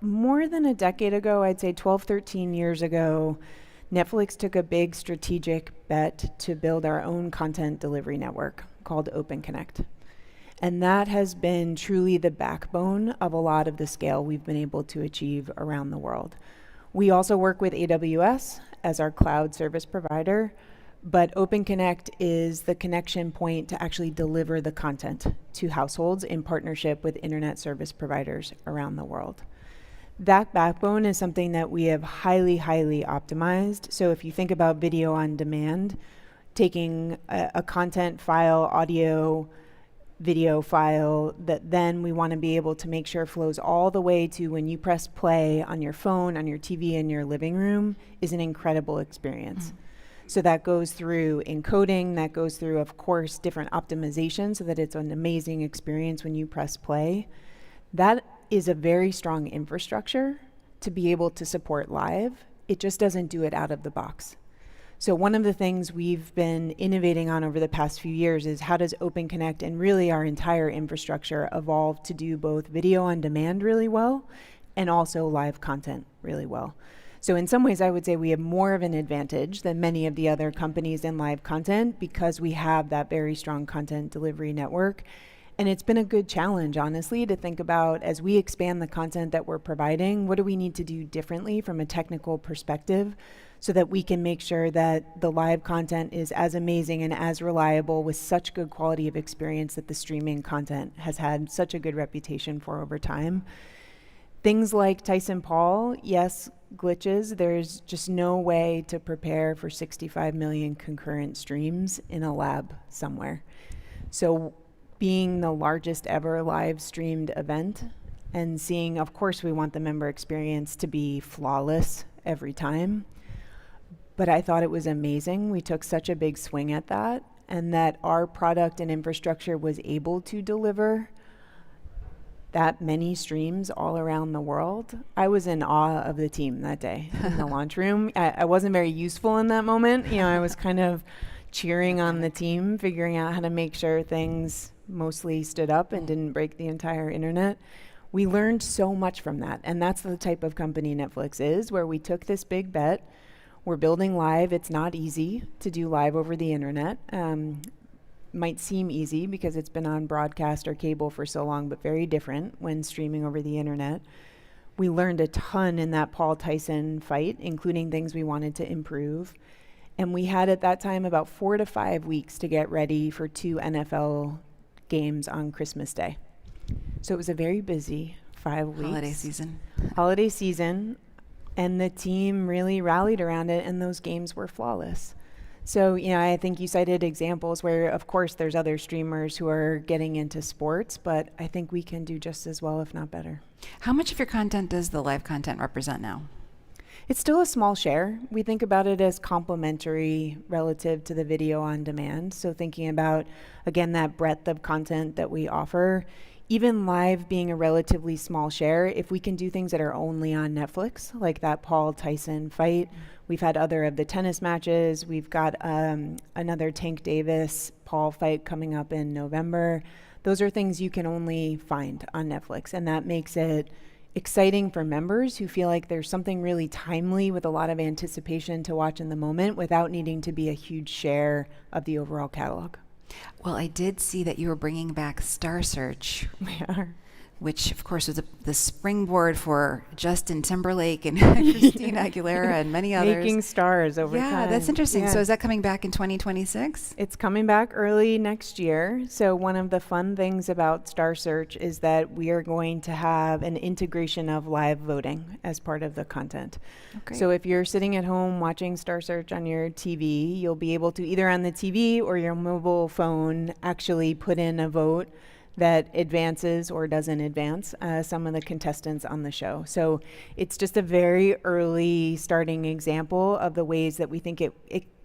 more than a decade ago, I'd say 12, 13 years ago, Netflix took a big strategic bet to build our own content delivery network called OpenConnect. And that has been truly the backbone of a lot of the scale we've been able to achieve around the world. We also work with AWS as our cloud service provider, but OpenConnect is the connection point to actually deliver the content to households in partnership with internet service providers around the world. That backbone is something that we have highly, highly optimized. So if you think about video on demand, taking a content file, audio, video file that then we want to be able to make sure flows all the way to when you press play on your phone, on your TV in your living room is an incredible experience. So that goes through encoding, that goes through, of course, different optimizations so that it's an amazing experience when you press play. That is a very strong infrastructure to be able to support live. It just doesn't do it out of the box. So one of the things we've been innovating on over the past few years is how does OpenConnect and really our entire infrastructure evolve to do both video on demand really well and also live content really well. So in some ways, I would say we have more of an advantage than many of the other companies in live content because we have that very strong content delivery network. And it's been a good challenge, honestly, to think about as we expand the content that we're providing, what do we need to do differently from a technical perspective so that we can make sure that the live content is as amazing and as reliable with such good quality of experience that the streaming content has had such a good reputation for over time. Things like Tyson Paul, yes, glitches. There's just no way to prepare for 65 million concurrent streams in a lab somewhere. So being the largest ever live streamed event and seeing, of course, we want the member experience to be flawless every time. But I thought it was amazing. We took such a big swing at that, and that our product and infrastructure was able to deliver that many streams all around the world. I was in awe of the team that day in the launch room. I wasn't very useful in that moment. I was kind of cheering on the team, figuring out how to make sure things mostly stood up and didn't break the entire internet. We learned so much from that, and that's the type of company Netflix is, where we took this big bet. We're building live. It's not easy to do live over the internet. Might seem easy because it's been on broadcast or cable for so long, but very different when streaming over the internet. We learned a ton in that Paul Tyson fight, including things we wanted to improve. And we had at that time about 4 to 5 weeks to get ready for 2 NFL games on Christmas Day. So it was a very busy 5 weeks. Holiday season. And the team really rallied around it, and those games were flawless. So, I think you cited examples where, of course, there's other streamers who are getting into sports, but I think we can do just as well, if not better. How much of your content does the live content represent now? It's still a small share. We think about it as complementary relative to the video on demand. So thinking about, again, that breadth of content that we offer, even live being a relatively small share, if we can do things that are only on Netflix, like that Paul Tyson fight. We've had other of the tennis matches. We've got another Tank Davis Paul fight coming up in November. Those are things you can only find on Netflix, and that makes it exciting for members who feel like there's something really timely with a lot of anticipation to watch in the moment without needing to be a huge share of the overall catalog. Well, I did see that you were bringing back Star Search. We are. Which, of course, was the springboard for Justin Timberlake and Christina Aguilera and many others. Making stars over time. Yeah, that's interesting. Yeah. So is that coming back in 2026? It's coming back early next year. So one of the fun things about Star Search is that we are going to have an integration of live voting as part of the content. Okay. So if you're sitting at home watching Star Search on your TV, you'll be able to either on the TV or your mobile phone actually put in a vote that advances or doesn't advance some of the contestants on the show. So it's just a very early starting example of the ways that we think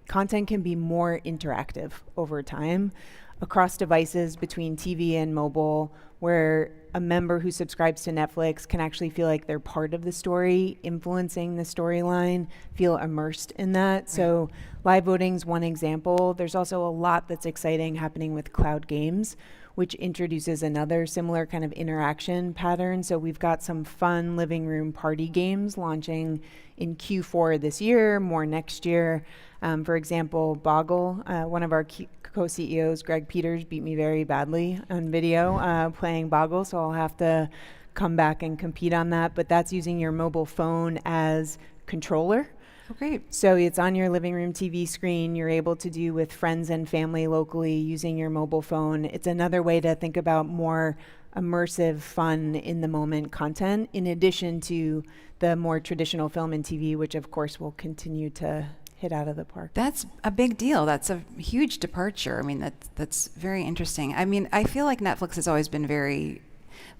content can be more interactive over time across devices between TV and mobile, where a member who subscribes to Netflix can actually feel like they're part of the story, influencing the storyline, feel immersed in that. Right. So live voting's one example. There's also a lot that's exciting happening with cloud games, which introduces another similar kind of interaction pattern. So we've got some fun living room party games launching in Q4 this year, more next year. For example, Boggle, one of our co-CEOs, Greg Peters, beat me very badly on video playing Boggle, so I'll have to come back and compete on that. But that's using your mobile phone as controller. Oh, great. So it's on your living room TV screen. You're able to do with friends and family locally using your mobile phone. It's another way to think about more immersive, fun, in the moment content, in addition to the more traditional film and TV, which of course will continue to hit out of the park. That's a big deal. That's a huge departure. I mean, that's very interesting. I mean, I feel like Netflix has always been very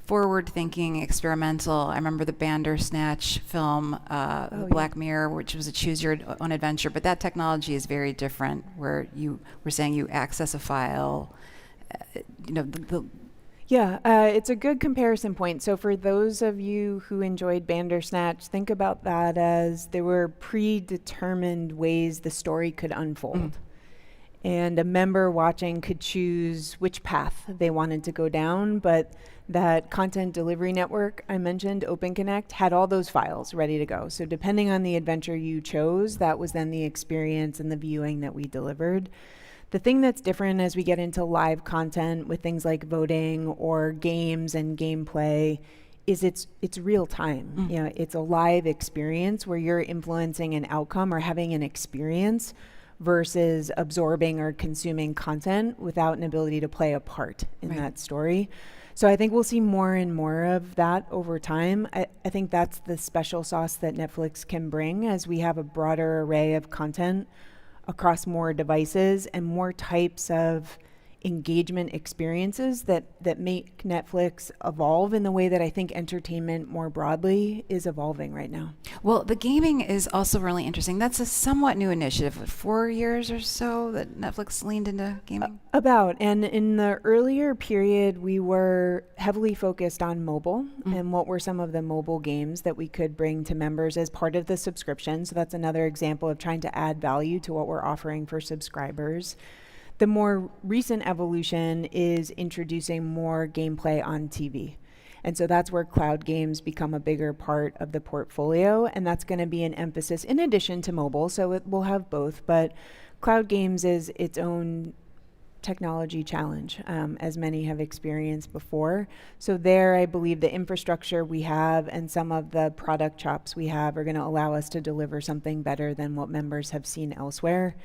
forward-thinking, experimental. I remember the Bandersnatch film, Black Mirror, which was a choose-your-own adventure, but that technology is very different, where you were saying you access a file, it's a good comparison point. So for those of you who enjoyed Bandersnatch, think about that as there were predetermined ways the story could unfold. And a member watching could choose which path they wanted to go down, but that content delivery network I mentioned, OpenConnect, had all those files ready to go. So depending on the adventure you chose, that was then the experience and the viewing that we delivered. The thing that's different as we get into live content with things like voting or games and gameplay is it's real time. It's a live experience where you're influencing an outcome or having an experience versus absorbing or consuming content without an ability to play a part in that story. So I think we'll see more and more of that over time. I think that's the special sauce that Netflix can bring, as we have a broader array of content across more devices and more types of engagement experiences that make Netflix evolve in the way that I think entertainment more broadly is evolving right now. Well, the gaming is also really interesting. That's a somewhat new initiative. 4 years or so that Netflix leaned into gaming? And in the earlier period, we were heavily focused on mobile and what were some of the mobile games that we could bring to members as part of the subscription. So that's another example of trying to add value to what we're offering for subscribers. The more recent evolution is introducing more gameplay on TV. And so that's where cloud games become a bigger part of the portfolio, and that's going to be an emphasis in addition to mobile, so it will have both. But cloud games is its own technology challenge, as many have experienced before. So there, I believe the infrastructure we have and some of the product chops we have are going to allow us to deliver something better than what members have seen elsewhere.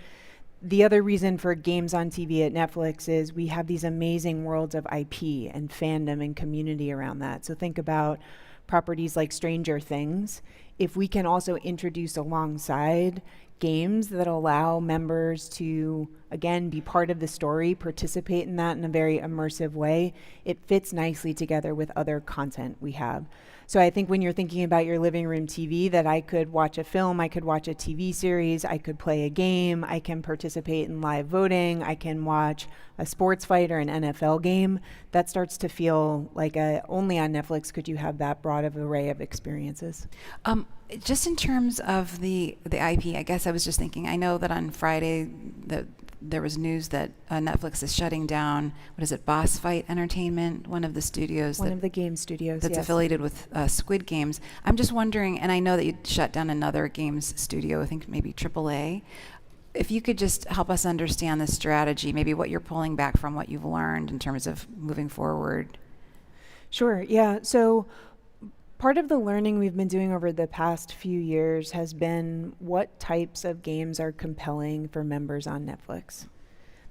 The other reason for games on TV at Netflix is we have these amazing worlds of IP and fandom and community around that. So think about properties like Stranger Things. If we can also introduce alongside games that allow members to, again, be part of the story, participate in that in a very immersive way, it fits nicely together with other content we have. So I think when you're thinking about your living room TV, that I could watch a film, I could watch a TV series, I could play a game, I can participate in live voting, I can watch a sports fight or an NFL game, that starts to feel like only on Netflix could you have that broad of array of experiences. Just in terms of the IP, I guess I was just thinking, I know that on Friday there was news that Netflix is shutting down, Boss Fight Entertainment, one of the studios. One of the game studios, that's yes. affiliated with Squid Games. I'm just wondering, and I know that you shut down another games studio, I think maybe AAA. If you could just help us understand the strategy, maybe what you're pulling back from, what you've learned in terms of moving forward. Sure, yeah. So part of the learning we've been doing over the past few years has been what types of games are compelling for members on Netflix.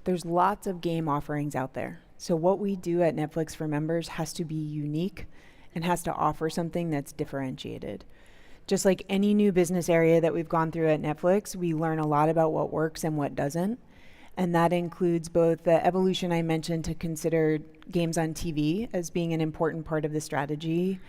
There's lots of game offerings out there. So what we do at Netflix for members has to be unique and has to offer something that's differentiated. Just like any new business area that we've gone through at Netflix, we learn a lot about what works and what doesn't. And that includes both the evolution I mentioned to consider games on TV as being an important part of the strategy,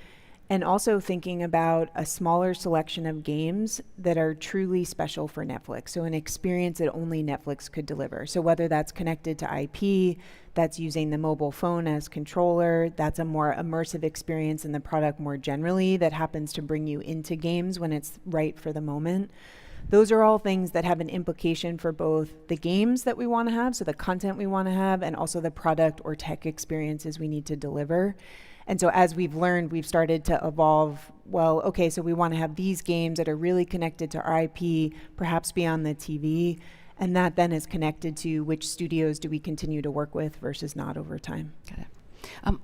and also thinking about a smaller selection of games that are truly special for Netflix. So an experience that only Netflix could deliver. So whether that's connected to IP, that's using the mobile phone as controller, that's a more immersive experience in the product more generally that happens to bring you into games when it's right for the moment. Those are all things that have an implication for both the games that we want to have, so the content we want to have, and also the product or tech experiences we need to deliver. And so as we've learned, we've started to evolve, well, okay, so we want to have these games that are really connected to our IP, perhaps beyond the TV, and that then is connected to which studios do we continue to work with versus not over time. Got it.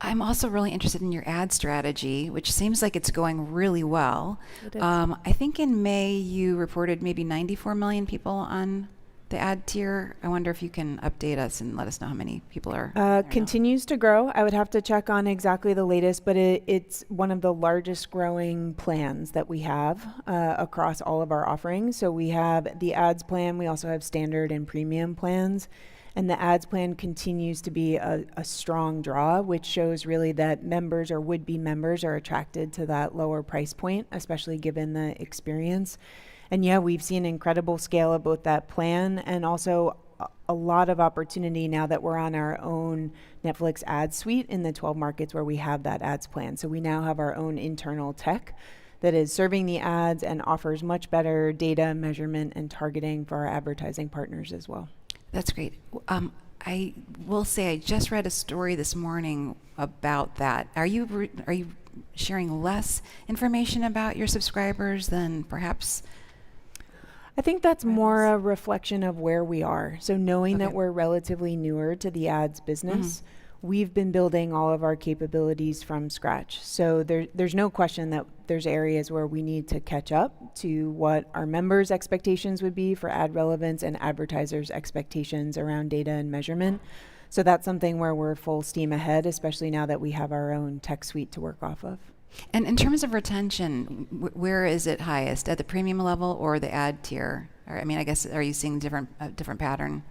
I'm also really interested in your ad strategy, which seems like it's going really well. It is. I think in May you reported maybe 94 million people on the ad tier. I wonder if you can update us and let us know how many people are. Continues to grow. I would have to check on exactly the latest, but it's one of the largest growing plans that we have across all of our offerings. So we have the ads plan. We also have standard and premium plans. And the ads plan continues to be a strong draw, which shows really that members or would-be members are attracted to that lower price point, especially given the experience. And yeah, we've seen incredible scale of both that plan and also a lot of opportunity now that we're on our own Netflix ad suite in the 12 markets where we have that ads plan. So we now have our own internal tech that is serving the ads and offers much better data measurement and targeting for our advertising partners as well. That's great. I will say I just read a story this morning about that. Are you sharing less information about your subscribers than perhaps? I think that's more a reflection of where we are. So knowing that we're relatively newer to the ads business, we've been building all of our capabilities from scratch. So there's no question that there's areas where we need to catch up to what our members' expectations would be for ad relevance and advertisers' expectations around data and measurement. So that's something where we're full steam ahead, especially now that we have our own tech suite to work off of. And in terms of retention, where is it highest? At the premium level or the ad tier? Or, I mean, I guess, are you seeing different pattern?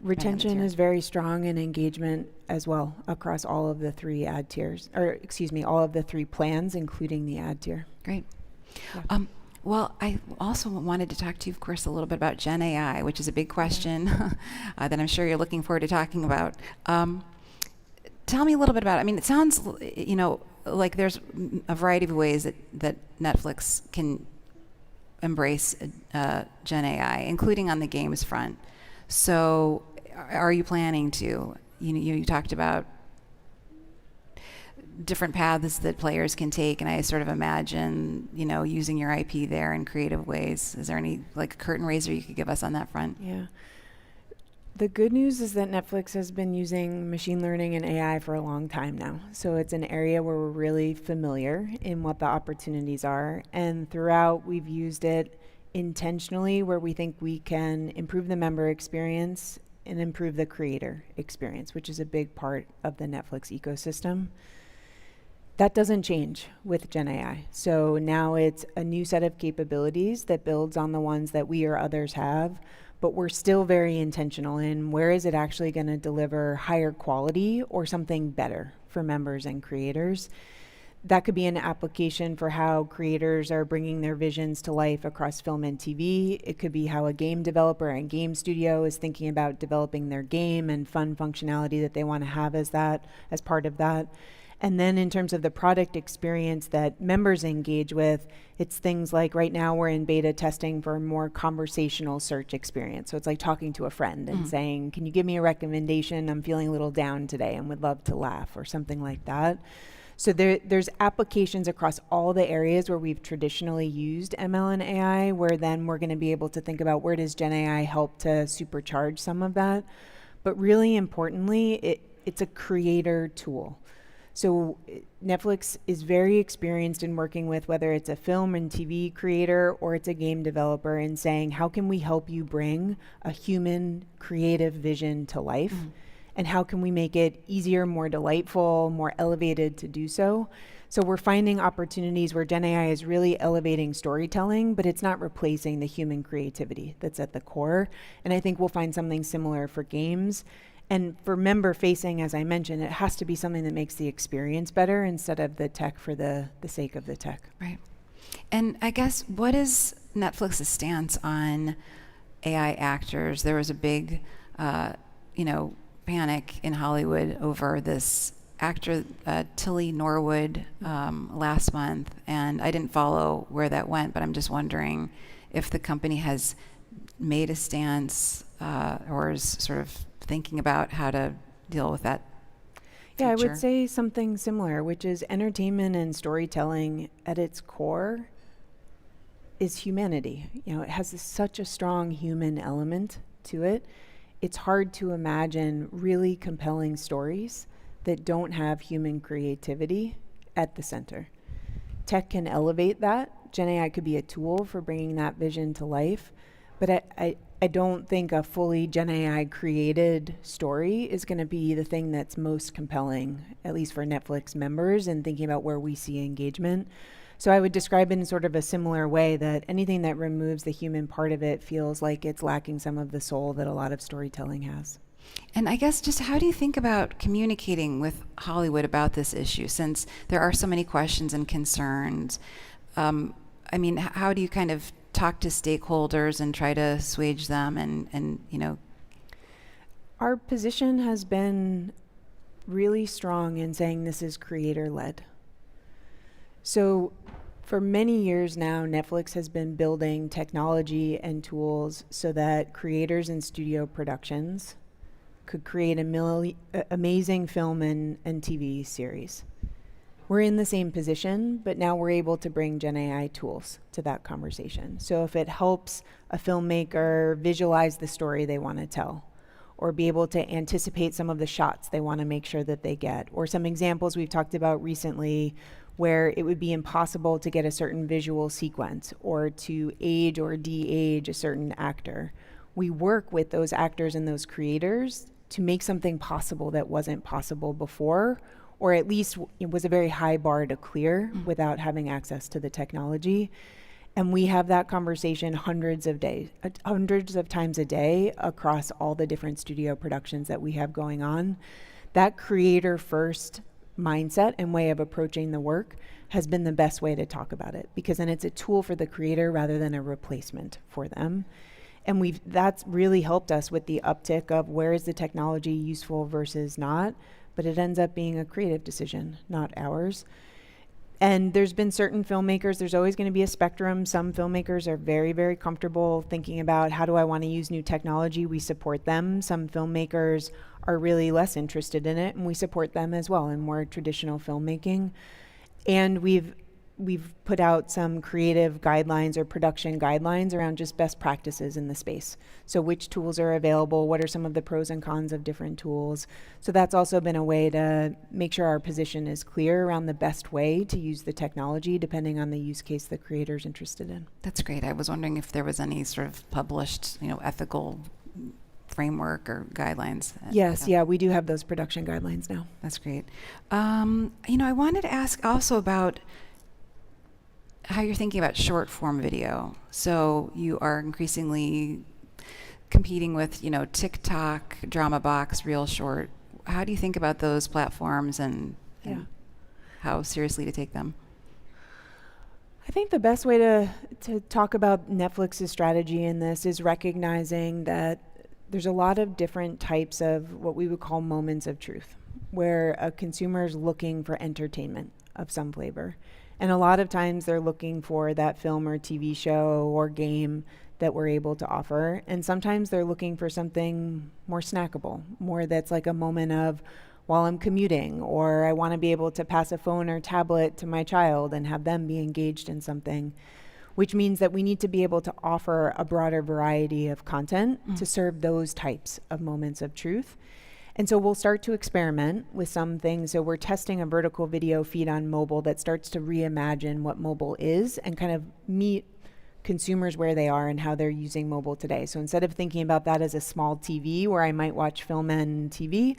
Retention is very strong, and engagement as well across all of the 3 ad tiers, or excuse me, all of the 3 plans, including the ad tier. Great. Yeah. Well, I also wanted to talk to you, of course, a little bit about Gen AI, which is a big question that I'm sure you're looking forward to talking about. Tell me a little bit about it. I mean, it sounds, like there's a variety of ways that Netflix can embrace Gen AI, including on the games front. So are you planning to? You talked about different paths that players can take, and I sort of imagine, using your IP there in creative ways. Is there any curtain raiser you could give us on that front? Yeah. The good news is that Netflix has been using machine learning and AI for a long time now. So it's an area where we're really familiar in what the opportunities are. And throughout, we've used it intentionally where we think we can improve the member experience and improve the creator experience, which is a big part of the Netflix ecosystem. That doesn't change with Gen AI. So now it's a new set of capabilities that builds on the ones that we or others have, but we're still very intentional in where is it actually going to deliver higher quality or something better for members and creators. That could be an application for how creators are bringing their visions to life across film and TV. It could be how a game developer and game studio is thinking about developing their game and fun functionality that they want to have as part of that. And then in terms of the product experience that members engage with, it's things like right now we're in beta testing for a more conversational search experience. So it's like talking to a friend and saying, can you give me a recommendation? I'm feeling a little down today and would love to laugh, or something like that. So there's applications across all the areas where we've traditionally used ML and AI, where then we're going to be able to think about where does Gen AI help to supercharge some of that. But really importantly, it's a creator tool. So Netflix is very experienced in working with whether it's a film and TV creator or it's a game developer, and saying, how can we help you bring a human creative vision to life? And how can we make it easier, more delightful, more elevated to do so? So we're finding opportunities where Gen AI is really elevating storytelling, but it's not replacing the human creativity that's at the core. And I think we'll find something similar for games. And for member facing, as I mentioned, it has to be something that makes the experience better instead of the tech for the sake of the tech. Right. And I guess, what is Netflix's stance on AI actors? There was a big, panic in Hollywood over this actor, Tilly Norwood, last month. And I didn't follow where that went, but I'm just wondering if the company has made a stance or is sort of thinking about how to deal with that. Yeah, I would say something similar, which is entertainment and storytelling at its core is humanity. It has such a strong human element to it. It's hard to imagine really compelling stories that don't have human creativity at the center. Tech can elevate that. Gen AI could be a tool for bringing that vision to life, but I don't think a fully Gen AI created story is going to be the thing that's most compelling, at least for Netflix members, and thinking about where we see engagement. So I would describe it in sort of a similar way, that anything that removes the human part of it feels like it's lacking some of the soul that a lot of storytelling has. And I guess, just how do you think about communicating with Hollywood about this issue, since there are so many questions and concerns? I mean, how do you kind of talk to stakeholders and try to assuage them and Our position has been really strong in saying this is creator-led. So for many years now, Netflix has been building technology and tools so that creators and studio productions could create amazing film and TV series. We're in the same position, but now we're able to bring Gen AI tools to that conversation. So if it helps a filmmaker visualize the story they want to tell, or be able to anticipate some of the shots they want to make sure that they get, or some examples we've talked about recently where it would be impossible to get a certain visual sequence or to age or de-age a certain actor. We work with those actors and those creators to make something possible that wasn't possible before, or at least it was a very high bar to clear without having access to the technology. And we have that conversation hundreds of times a day across all the different studio productions that we have going on. That creator first mindset and way of approaching the work has been the best way to talk about it, because then it's a tool for the creator rather than a replacement for them. And that's really helped us with the uptick of where is the technology useful versus not, but it ends up being a creative decision, not ours. And there's been certain filmmakers, there's always going to be a spectrum. Some filmmakers are very, very comfortable thinking about how do I want to use new technology. We support them. Some filmmakers are really less interested in it, and we support them as well in more traditional filmmaking. And we've put out some creative guidelines or production guidelines around just best practices in the space. So which tools are available, what are some of the pros and cons of different tools. So that's also been a way to make sure our position is clear around the best way to use the technology depending on the use case the creator's interested in. That's great. I was wondering if there was any sort of published, ethical framework or guidelines. Yes, yeah, we do have those production guidelines now. That's great. I wanted to ask also about how you're thinking about short form video. So you are increasingly competing with, TikTok, Drama Box, Real Short. How do you think about those platforms and how seriously to take them? I think the best way to talk about Netflix's strategy in this is recognizing that there's a lot of different types of what we would call moments of truth, where a consumer is looking for entertainment of some flavor. And a lot of times they're looking for that film or TV show or game that we're able to offer. And sometimes they're looking for something more snackable, more that's like a moment of while I'm commuting, or I want to be able to pass a phone or tablet to my child and have them be engaged in something, which means that we need to be able to offer a broader variety of content to serve those types of moments of truth. And so we'll start to experiment with some things. So we're testing a vertical video feed on mobile that starts to reimagine what mobile is and kind of meet consumers where they are and how they're using mobile today. So instead of thinking about that as a small TV where I might watch film and TV,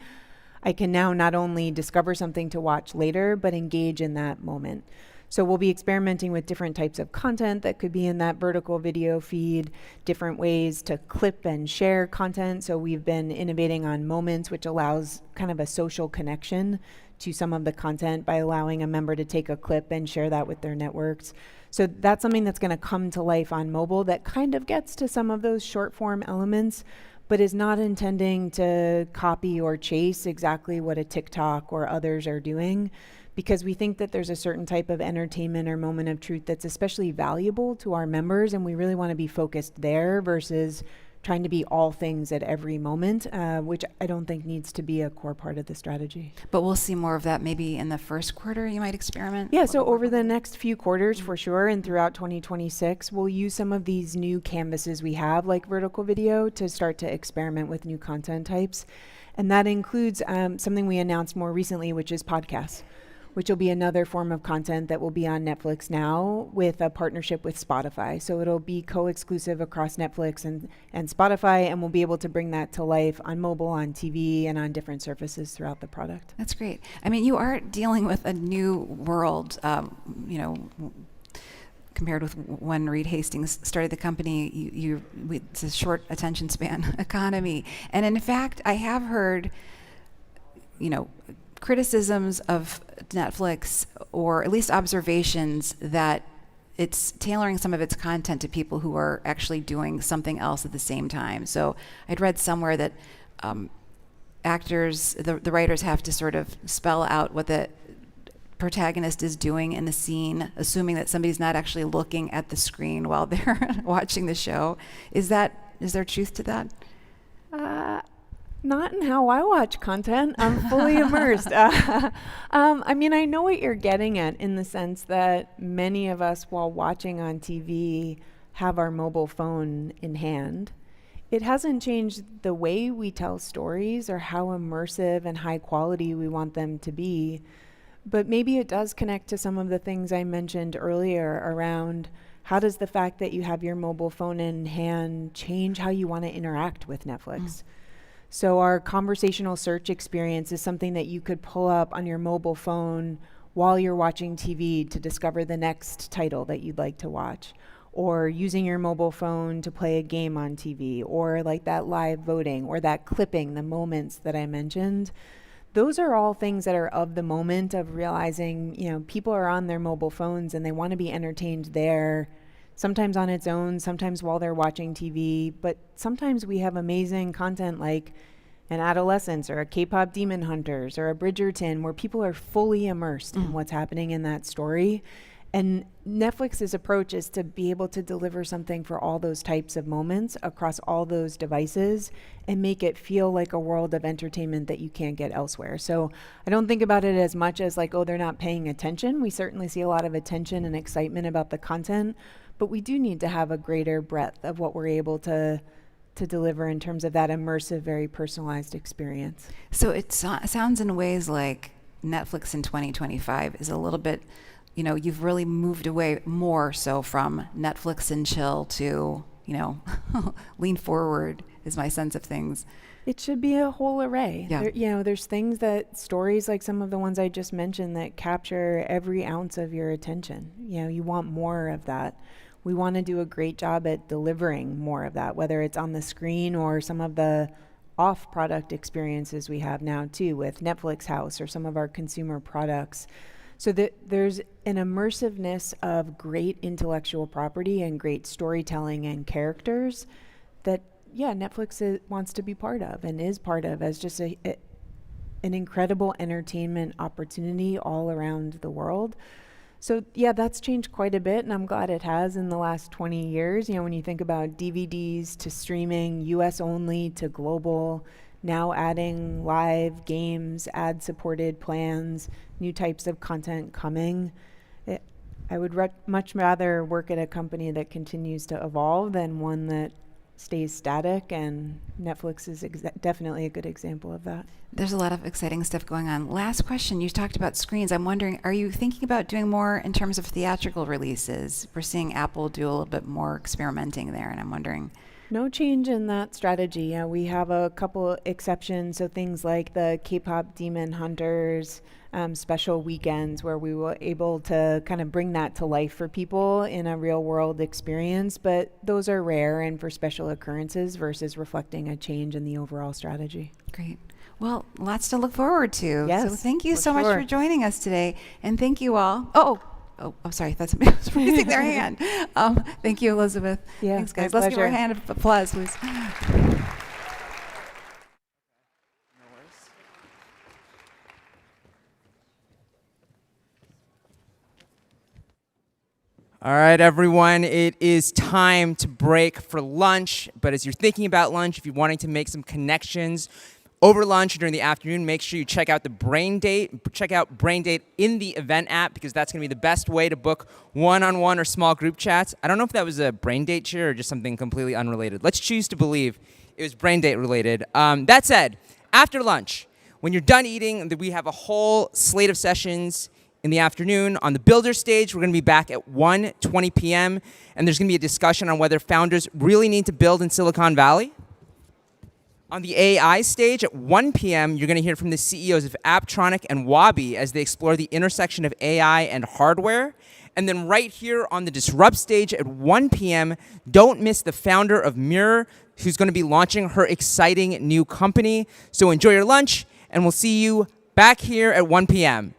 I can now not only discover something to watch later, but engage in that moment. So we'll be experimenting with different types of content that could be in that vertical video feed, different ways to clip and share content. So we've been innovating on Moments, which allows kind of a social connection to some of the content by allowing a member to take a clip and share that with their networks. So that's something that's going to come to life on mobile that kind of gets to some of those short form elements, but is not intending to copy or chase exactly what a TikTok or others are doing, because we think that there's a certain type of entertainment or moment of truth that's especially valuable to our members, and we really want to be focused there versus trying to be all things at every moment, which I don't think needs to be a core part of the strategy. But we'll see more of that maybe in the first quarter, you might experiment? Yeah, so over the next few quarters for sure, and throughout 2026, we'll use some of these new canvases we have, like vertical video, to start to experiment with new content types. And that includes something we announced more recently, which is podcasts, which will be another form of content that will be on Netflix now with a partnership with Spotify. So it'll be co-exclusive across Netflix and Spotify, and we'll be able to bring that to life on mobile, on TV, and on different surfaces throughout the product. That's great. I mean, you are dealing with a new world, compared with when Reed Hastings started the company. It's a short attention span economy. And in fact, I have heard, criticisms of Netflix, or at least observations that it's tailoring some of its content to people who are actually doing something else at the same time. So I'd read somewhere that actors, the writers have to sort of spell out what the protagonist is doing in the scene, assuming that somebody's not actually looking at the screen while they're watching the show. Is there truth to that? Not in how I watch content. I'm fully immersed. I know what you're getting at in the sense that many of us, while watching on TV, have our mobile phone in hand. It hasn't changed the way we tell stories or how immersive and high quality we want them to be, but maybe it does connect to some of the things I mentioned earlier around how does the fact that you have your mobile phone in hand change how you want to interact with Netflix? So our conversational search experience is something that you could pull up on your mobile phone while you're watching TV to discover the next title that you'd like to watch, or using your mobile phone to play a game on TV, or like that live voting, or that clipping, the moments that I mentioned. Those are all things that are of the moment of realizing, people are on their mobile phones and they want to be entertained there, sometimes on its own, sometimes while they're watching TV, but sometimes we have amazing content like an Adolescence or a K-pop Demon Hunters or a Bridgerton where people are fully immersed in what's happening in that story. And Netflix's approach is to be able to deliver something for all those types of moments across all those devices and make it feel like a world of entertainment that you can't get elsewhere. So I don't think about it as much as like, oh, they're not paying attention. We certainly see a lot of attention and excitement about the content, but we do need to have a greater breadth of what we're able to deliver in terms of that immersive, very personalized experience. So it sounds in ways like Netflix in 2025 is a little bit, you've really moved away more so from Netflix and chill to, lean forward is my sense of things. It should be a whole array. Yeah. There's things stories like some of the ones I just mentioned that capture every ounce of your attention. You want more of that. We want to do a great job at delivering more of that, whether it's on the screen or some of the off-product experiences we have now too with Netflix House or some of our consumer products. So that there's an immersiveness of great intellectual property and great storytelling and characters that, Netflix wants to be part of and is part of as just an incredible entertainment opportunity all around the world. So that's changed quite a bit, and I'm glad it has in the last 20 years. When you think about DVDs to streaming, US only to global, now adding live games, ad-supported plans, new types of content coming. I would much rather work at a company that continues to evolve than one that stays static, and Netflix is definitely a good example of that. There's a lot of exciting stuff going on. Last question, you talked about screens. I'm wondering, are you thinking about doing more in terms of theatrical releases? We're seeing Apple do a little bit more experimenting there, and I'm wondering. No change in that strategy. We have a couple exceptions, so things like the K-pop Demon Hunters special weekends where we were able to kind of bring that to life for people in a real world experience, but those are rare and for special occurrences versus reflecting a change in the overall strategy. Great. Well, lots to look forward to. Yes, so thank you so sure. much for joining us today, and thank you all. Oh, sorry, that's somebody was raising their hand. Thank you, Elizabeth. Yeah, thanks, guys. my Let's give her a pleasure. hand of applause, please. All right, everyone, it is time to break for lunch. But as you're thinking about lunch, if you're wanting to make some connections over lunch or during the afternoon, make sure you check out Brain Date in the event app, because that's going to be the best way to book one-on-one or small group chats. I don't know if that was a Brain Date cheer or just something completely unrelated. Let's choose to believe it was Brain Date related. That said, after lunch, when you're done eating, we have a whole slate of sessions in the afternoon. On the Builder stage, we're going to be back at 1:20 p.m., and there's going to be a discussion on whether founders really need to build in Silicon Valley. On the AI stage at 1 p.m., you're going to hear from the CEOs of Apptronic and Wabi as they explore the intersection of AI and hardware. And then right here on the Disrupt stage at 1 p.m., don't miss the founder of Mirror, who's going to be launching her exciting new company. So enjoy your lunch, and we'll see you back here at 1 p.m.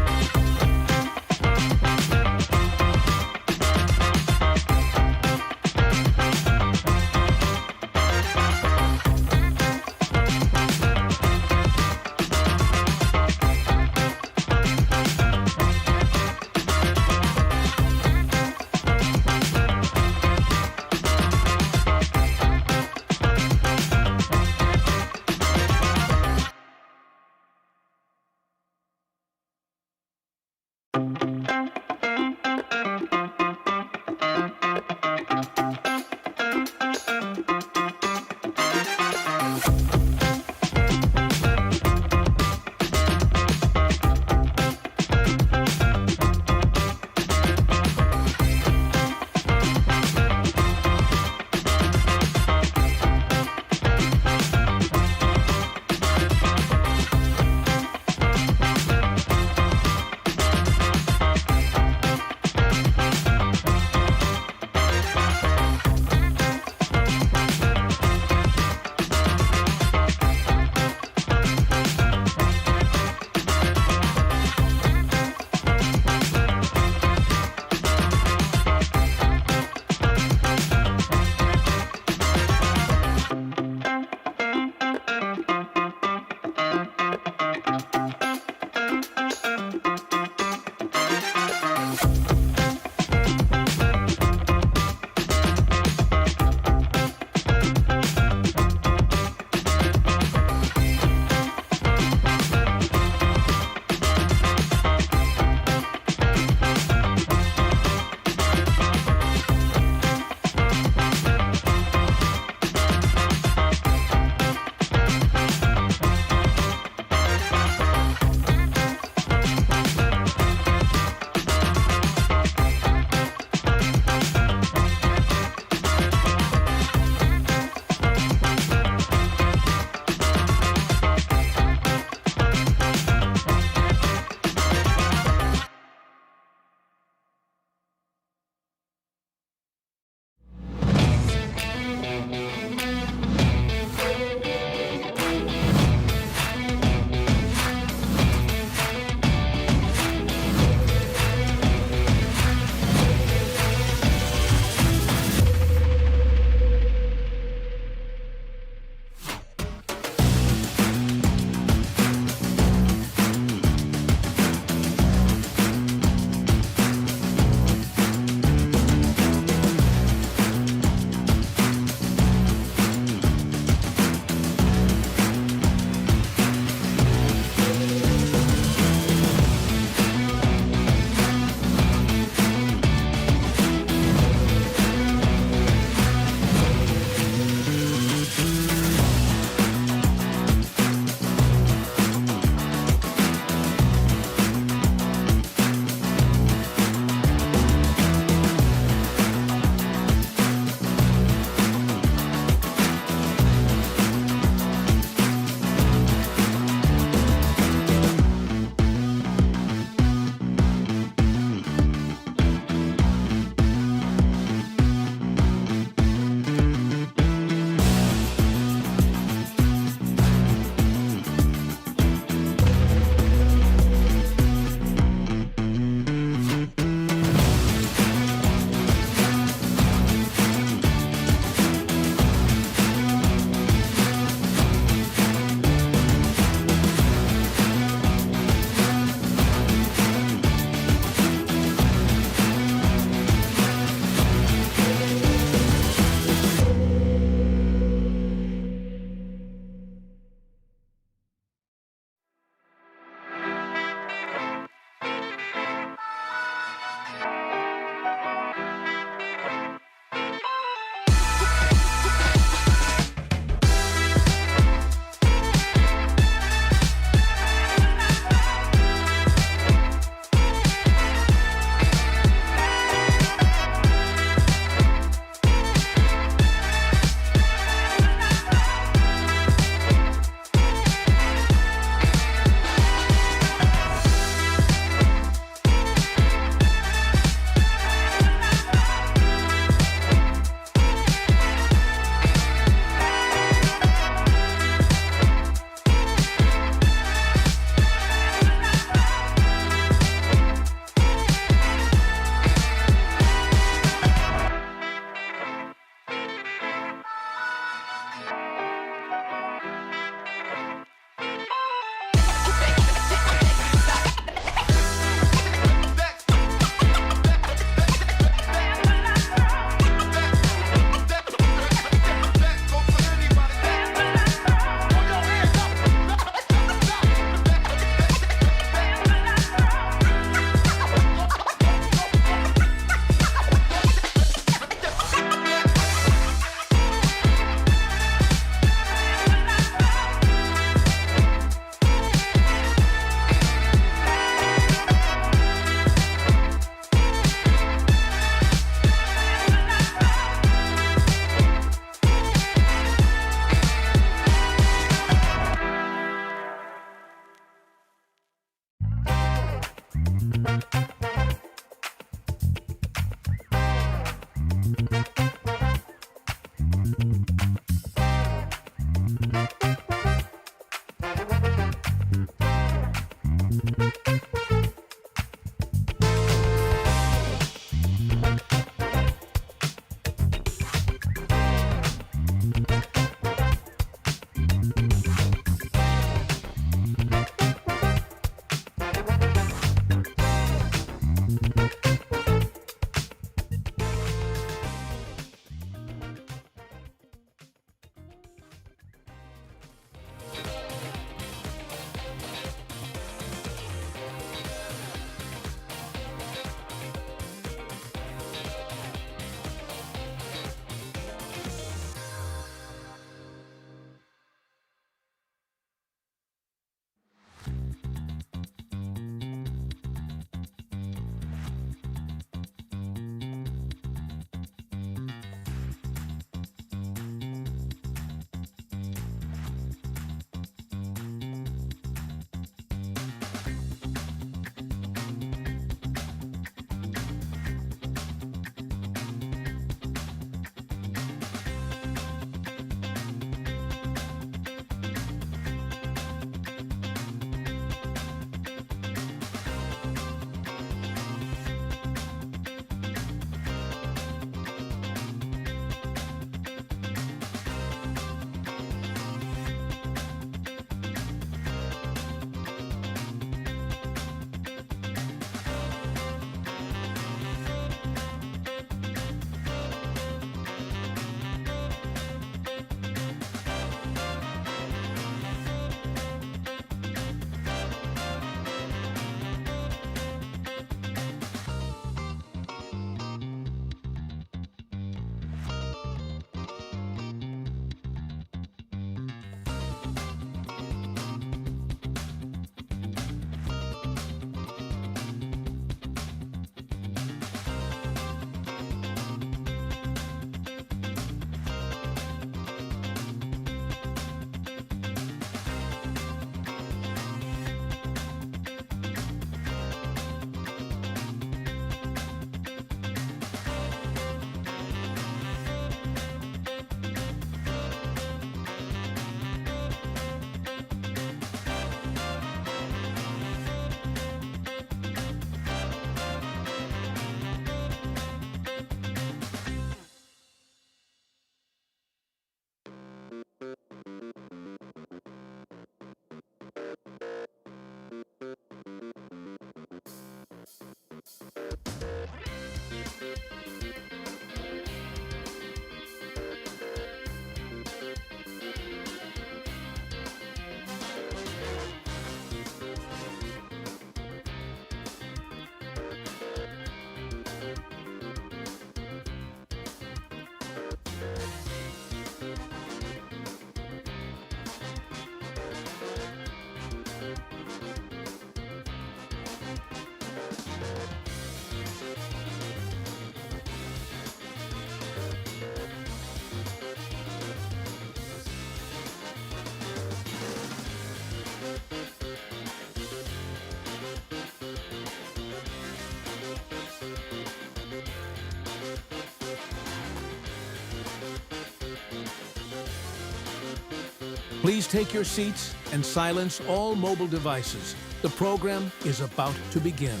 Please take your seats and silence all mobile devices. The program is about to begin.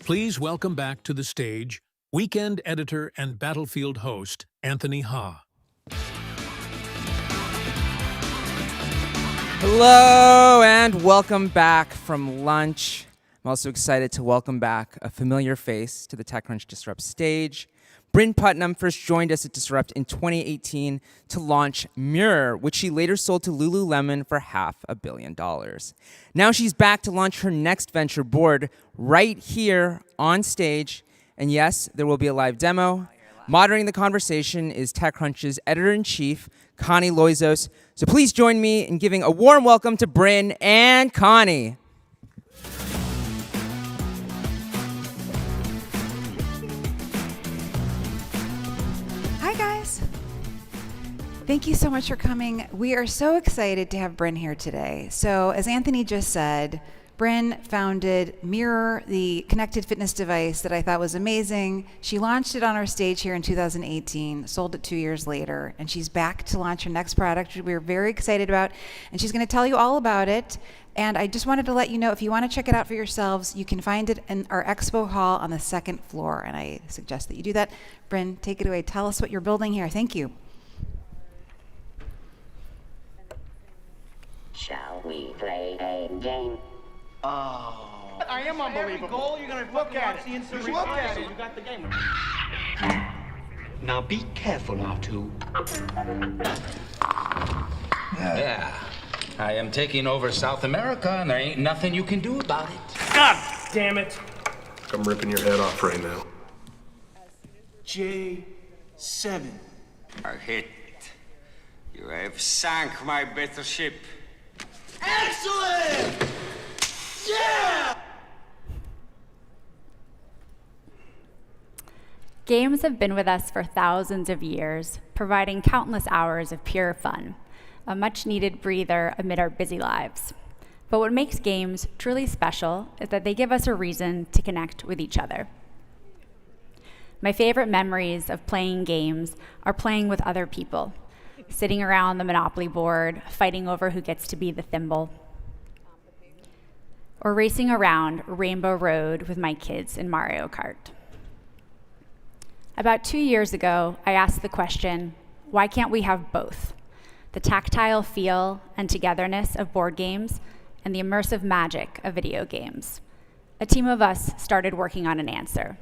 Please welcome back to the stage weekend editor and Battlefield host, Anthony Ha. Hello and welcome back from lunch. I'm also excited to welcome back a familiar face to the TechCrunch Disrupt stage. Bryn Putnam first joined us at Disrupt in 2018 to launch Mirror, which she later sold to Lululemon for $500 million. Now she's back to launch her next venture, Board, right here on stage. And yes, there will be a live demo. Moderating the conversation is TechCrunch's editor-in-chief, Kianni Loizos. So please join me in giving a warm welcome to Bryn and Kianni. Hi, guys. Thank you so much for coming. We are so excited to have Bryn here today. So as Anthony just said, Bryn founded Mirror, the connected fitness device that I thought was amazing. She launched it on our stage here in 2018, sold it 2 years later, and she's back to launch her next product, which we're very excited about, and she's going to tell you all about it. And I just wanted to let you know, if you want to check it out for yourselves, you can find it in our expo hall on the second floor, and I suggest that you do that. Bryn, take it away. Tell us what you're building here. Thank you. Shall we play a game? Oh. I am unbelievable. Goal, you're gonna look at it. Just look at it. You got the game. Now be careful, R2. Yeah. I am taking over South America, and there ain't nothing you can do about it. God damn it. I'm ripping your head off right now. J7. Are hit. You have sunk my battleship. Excellent! Yeah! Games have been with us for thousands of years, providing countless hours of pure fun, a much-needed breather amid our busy lives. But what makes games truly special is that they give us a reason to connect with each other. My favorite memories of playing games are playing with other people, sitting around the Monopoly board, fighting over who gets to be the thimble, or racing around Rainbow Road with my kids in Mario Kart. About 2 years ago, I asked the question, why can't we have both? The tactile feel and togetherness of board games and the immersive magic of video games. A team of us started working on an answer.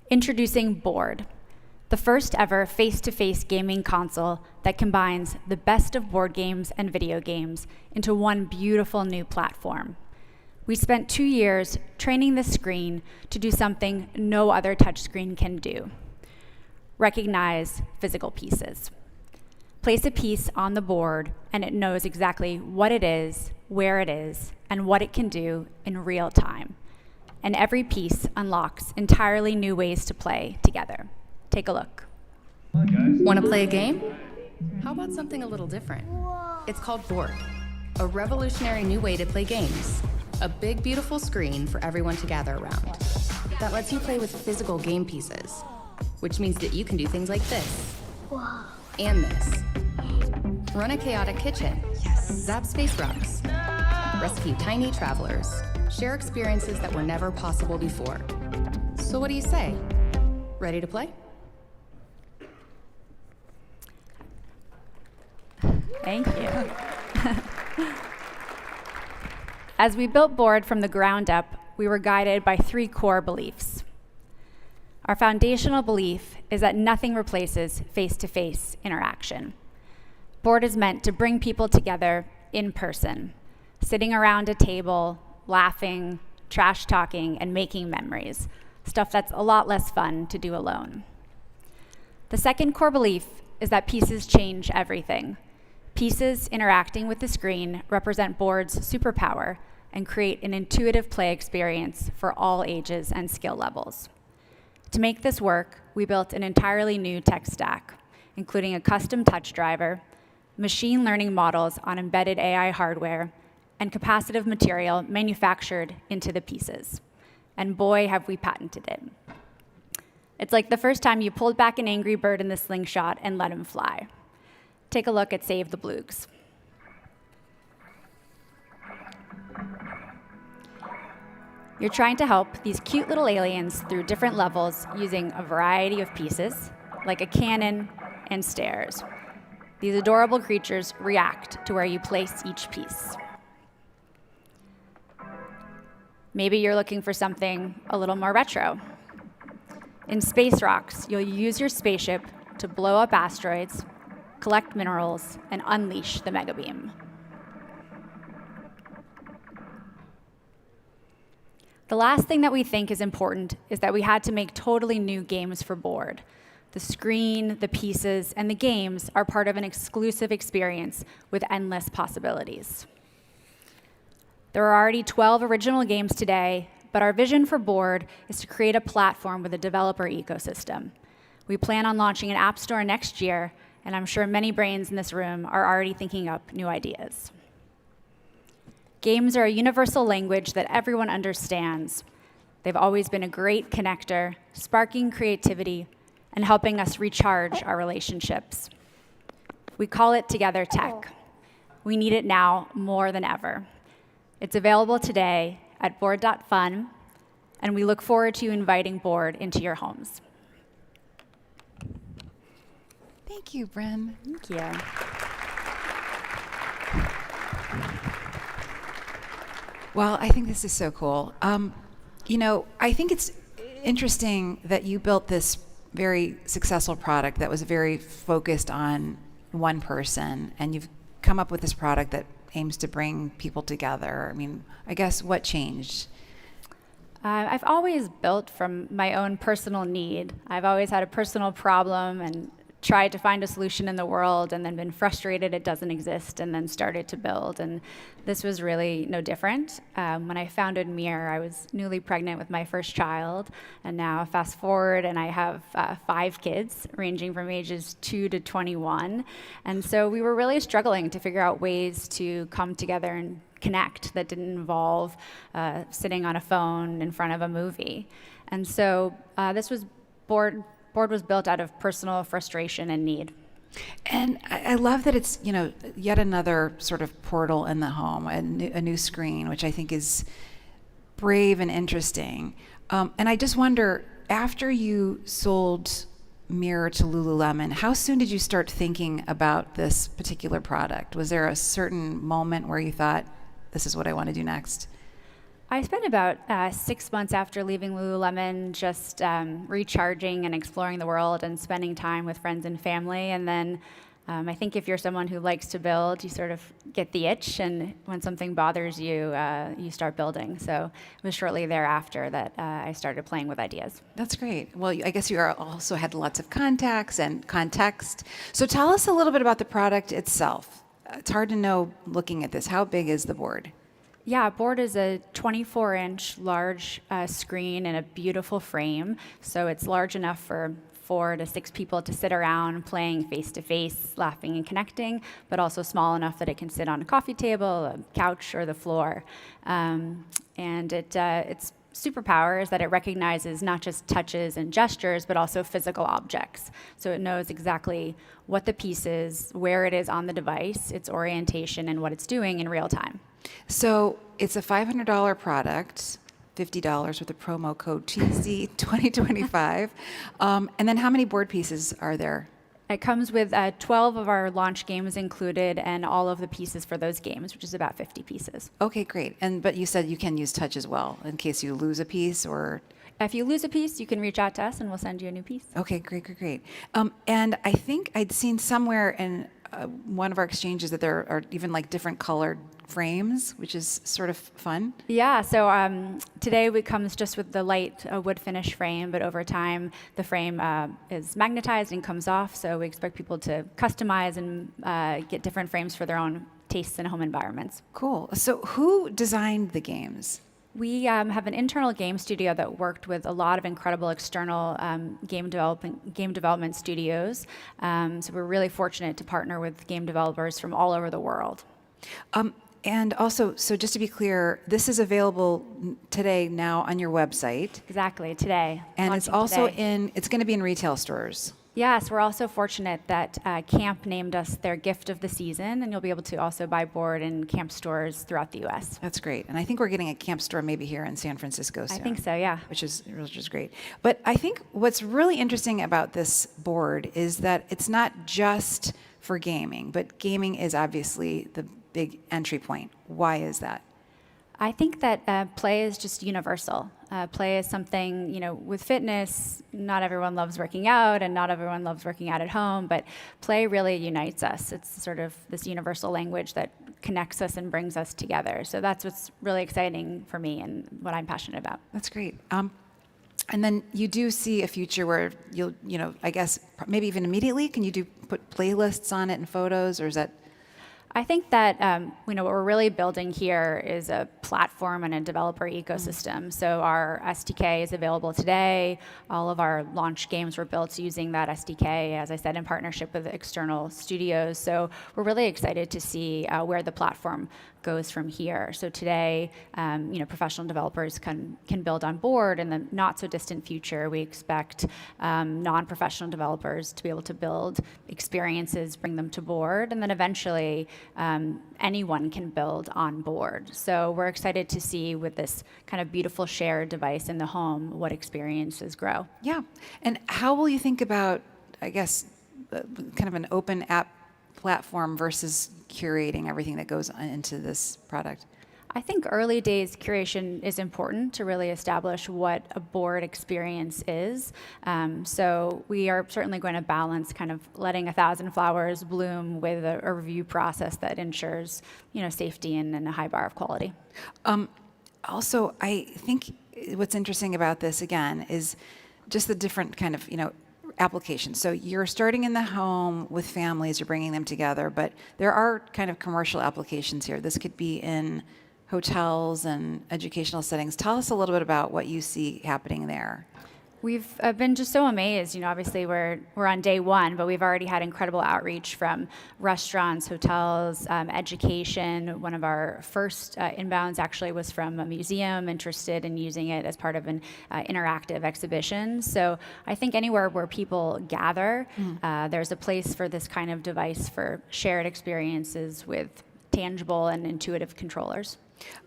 Introducing Board, the first ever face-to-face gaming console that combines the best of board games and video games into one beautiful new platform. We spent 2 years training the screen to do something no other touchscreen can do: recognize physical pieces. Place a piece on the board and it knows exactly what it is, where it is, and what it can do in real time. And every piece unlocks entirely new ways to play together. Take a look. Want to play a game? How about something a little different? It's called Board. a revolutionary new way to play games. A big, beautiful screen for everyone to gather around. That lets you play with physical game pieces, which means that you can do things like this. Whoa. And this. Run a chaotic kitchen. Yes. Zap space rocks. Rescue tiny travelers. Share experiences that were never possible before. So what do you say? Ready to play? Thank you. As we built Board from the ground up, we were guided by 3 core beliefs. Our foundational belief is that nothing replaces face-to-face interaction. Board is meant to bring people together in person, sitting around a table, laughing, trash talking, and making memories, stuff that's a lot less fun to do alone. The second core belief is that pieces change everything. Pieces interacting with the screen represent Board's superpower and create an intuitive play experience for all ages and skill levels. To make this work, we built an entirely new tech stack, including a custom touch driver, machine learning models on embedded AI hardware, and capacitive material manufactured into the pieces. And boy, have we patented it. It's like the first time you pulled back an angry bird in the slingshot and let him fly. Take a look at Save the Bloogs. You're trying to help these cute little aliens through different levels using a variety of pieces, like a cannon and stairs. These adorable creatures react to where you place each piece. Maybe you're looking for something a little more retro. In Space Rocks, you'll use your spaceship to blow up asteroids, collect minerals, and unleash the megabeam. The last thing that we think is important is that we had to make totally new games for Board. The screen, the pieces, and the games are part of an exclusive experience with endless possibilities. There are already 12 original games today, but our vision for Board is to create a platform with a developer ecosystem. We plan on launching an app store next year, and I'm sure many brains in this room are already thinking up new ideas. Games are a universal language that everyone understands. They've always been a great connector, sparking creativity and helping us recharge our relationships. We call it Together Tech. We need it now more than ever. It's available today at board.fun, and we look forward to inviting Board into your homes. Thank you, Bryn. Thank you. Well, I think this is so cool. I think it's interesting that you built this very successful product that was very focused on one person, and you've come up with this product that aims to bring people together. I mean, I guess what changed? I've always built from my own personal need. I've always had a personal problem and tried to find a solution in the world and then been frustrated it doesn't exist and then started to build. And this was really no different. When I founded Mir, I was newly pregnant with my first child. And now fast forward and I have 5 kids ranging from ages 2 to 21. And so we were really struggling to figure out ways to come together and connect that didn't involve sitting on a phone in front of a movie. And so this was Board was built out of personal frustration and need. And I love that it's, yet another sort of portal in the home, a new screen, which I think is brave and interesting. And I just wonder, after you sold Mir to Lululemon, how soon did you start thinking about this particular product? Was there a certain moment where you thought, this is what I want to do next? I spent about 6 months after leaving Lululemon just recharging and exploring the world and spending time with friends and family. And then I think if you're someone who likes to build, you sort of get the itch. And when something bothers you, you start building. So it was shortly thereafter that I started playing with ideas. That's great. Well, I guess you also had lots of contacts and context. So tell us a little bit about the product itself. It's hard to know looking at this. How big is the board? Yeah, Board is a 24-inch large screen in a beautiful frame. So it's large enough for 4 to 6 people to sit around playing face-to-face, laughing and connecting, but also small enough that it can sit on a coffee table, a couch, or the floor. And its superpower is that it recognizes not just touches and gestures, but also physical objects. So it knows exactly what the piece is, where it is on the device, its orientation, and what it's doing in real time. So it's a $500 product, $50 with the promo code TC2025. And then how many board pieces are there? It comes with 12 of our launch games included and all of the pieces for those games, which is about 50 pieces. Okay, great. But you said you can use touch as well in case you lose a piece or... If you lose a piece, you can reach out to us and we'll send you a new piece. Okay, great. And I think I'd seen somewhere in one of our exchanges that there are even like different colored frames, which is sort of fun. Yeah, so today it comes just with the light wood finish frame, but over time the frame is magnetized and comes off, so we expect people to customize and get different frames for their own tastes and home environments. Cool. So who designed the games? We have an internal game studio that worked with a lot of incredible external game development studios. So we're really fortunate to partner with game developers from all over the world. And also, so just to be clear, this is available today now on your website. Exactly, today. And it's also it's going to be in retail stores. Yes, we're also fortunate that Camp named us their gift of the season, and you'll be able to also buy board in Camp stores throughout the U.S. That's great. And I think we're getting a Camp store maybe here in San Francisco soon. I think so, yeah. Which is great. But I think what's really interesting about this board is that it's not just for gaming, but gaming is obviously the big entry point. Why is that? I think that play is just universal. Play is something, with fitness, not everyone loves working out and not everyone loves working out at home, but play really unites us. It's sort of this universal language that connects us and brings us together. So that's what's really exciting for me and what I'm passionate about. That's great. And then you do see a future where you'll, I guess maybe even immediately, can you put playlists on it and photos, or is that? I think that what we're really building here is a platform and a developer ecosystem. So our SDK is available today. All of our launch games were built using that SDK, as I said, in partnership with external studios. So we're really excited to see where the platform goes from here. So today, professional developers can build on board. In the not so distant future, we expect non-professional developers to be able to build experiences, bring them to board, and then eventually anyone can build on board. So we're excited to see with this kind of beautiful shared device in the home what experiences grow. Yeah. And how will you think about, I guess, kind of an open app platform versus curating everything that goes into this product? I think early days curation is important to really establish what a board experience is. So we are certainly going to balance kind of letting 1,000 flowers bloom with a review process that ensures, safety and a high bar of quality. Also, I think what's interesting about this, again, is just the different kind of, applications. So you're starting in the home with families, you're bringing them together, but there are kind of commercial applications here. This could be in hotels and educational settings. Tell us a little bit about what you see happening there. We've been just so amazed. Obviously we're on day one, but we've already had incredible outreach from restaurants, hotels, education. One of our first inbounds actually was from a museum interested in using it as part of an interactive exhibition. So I think anywhere where people gather, there's a place for this kind of device for shared experiences with tangible and intuitive controllers.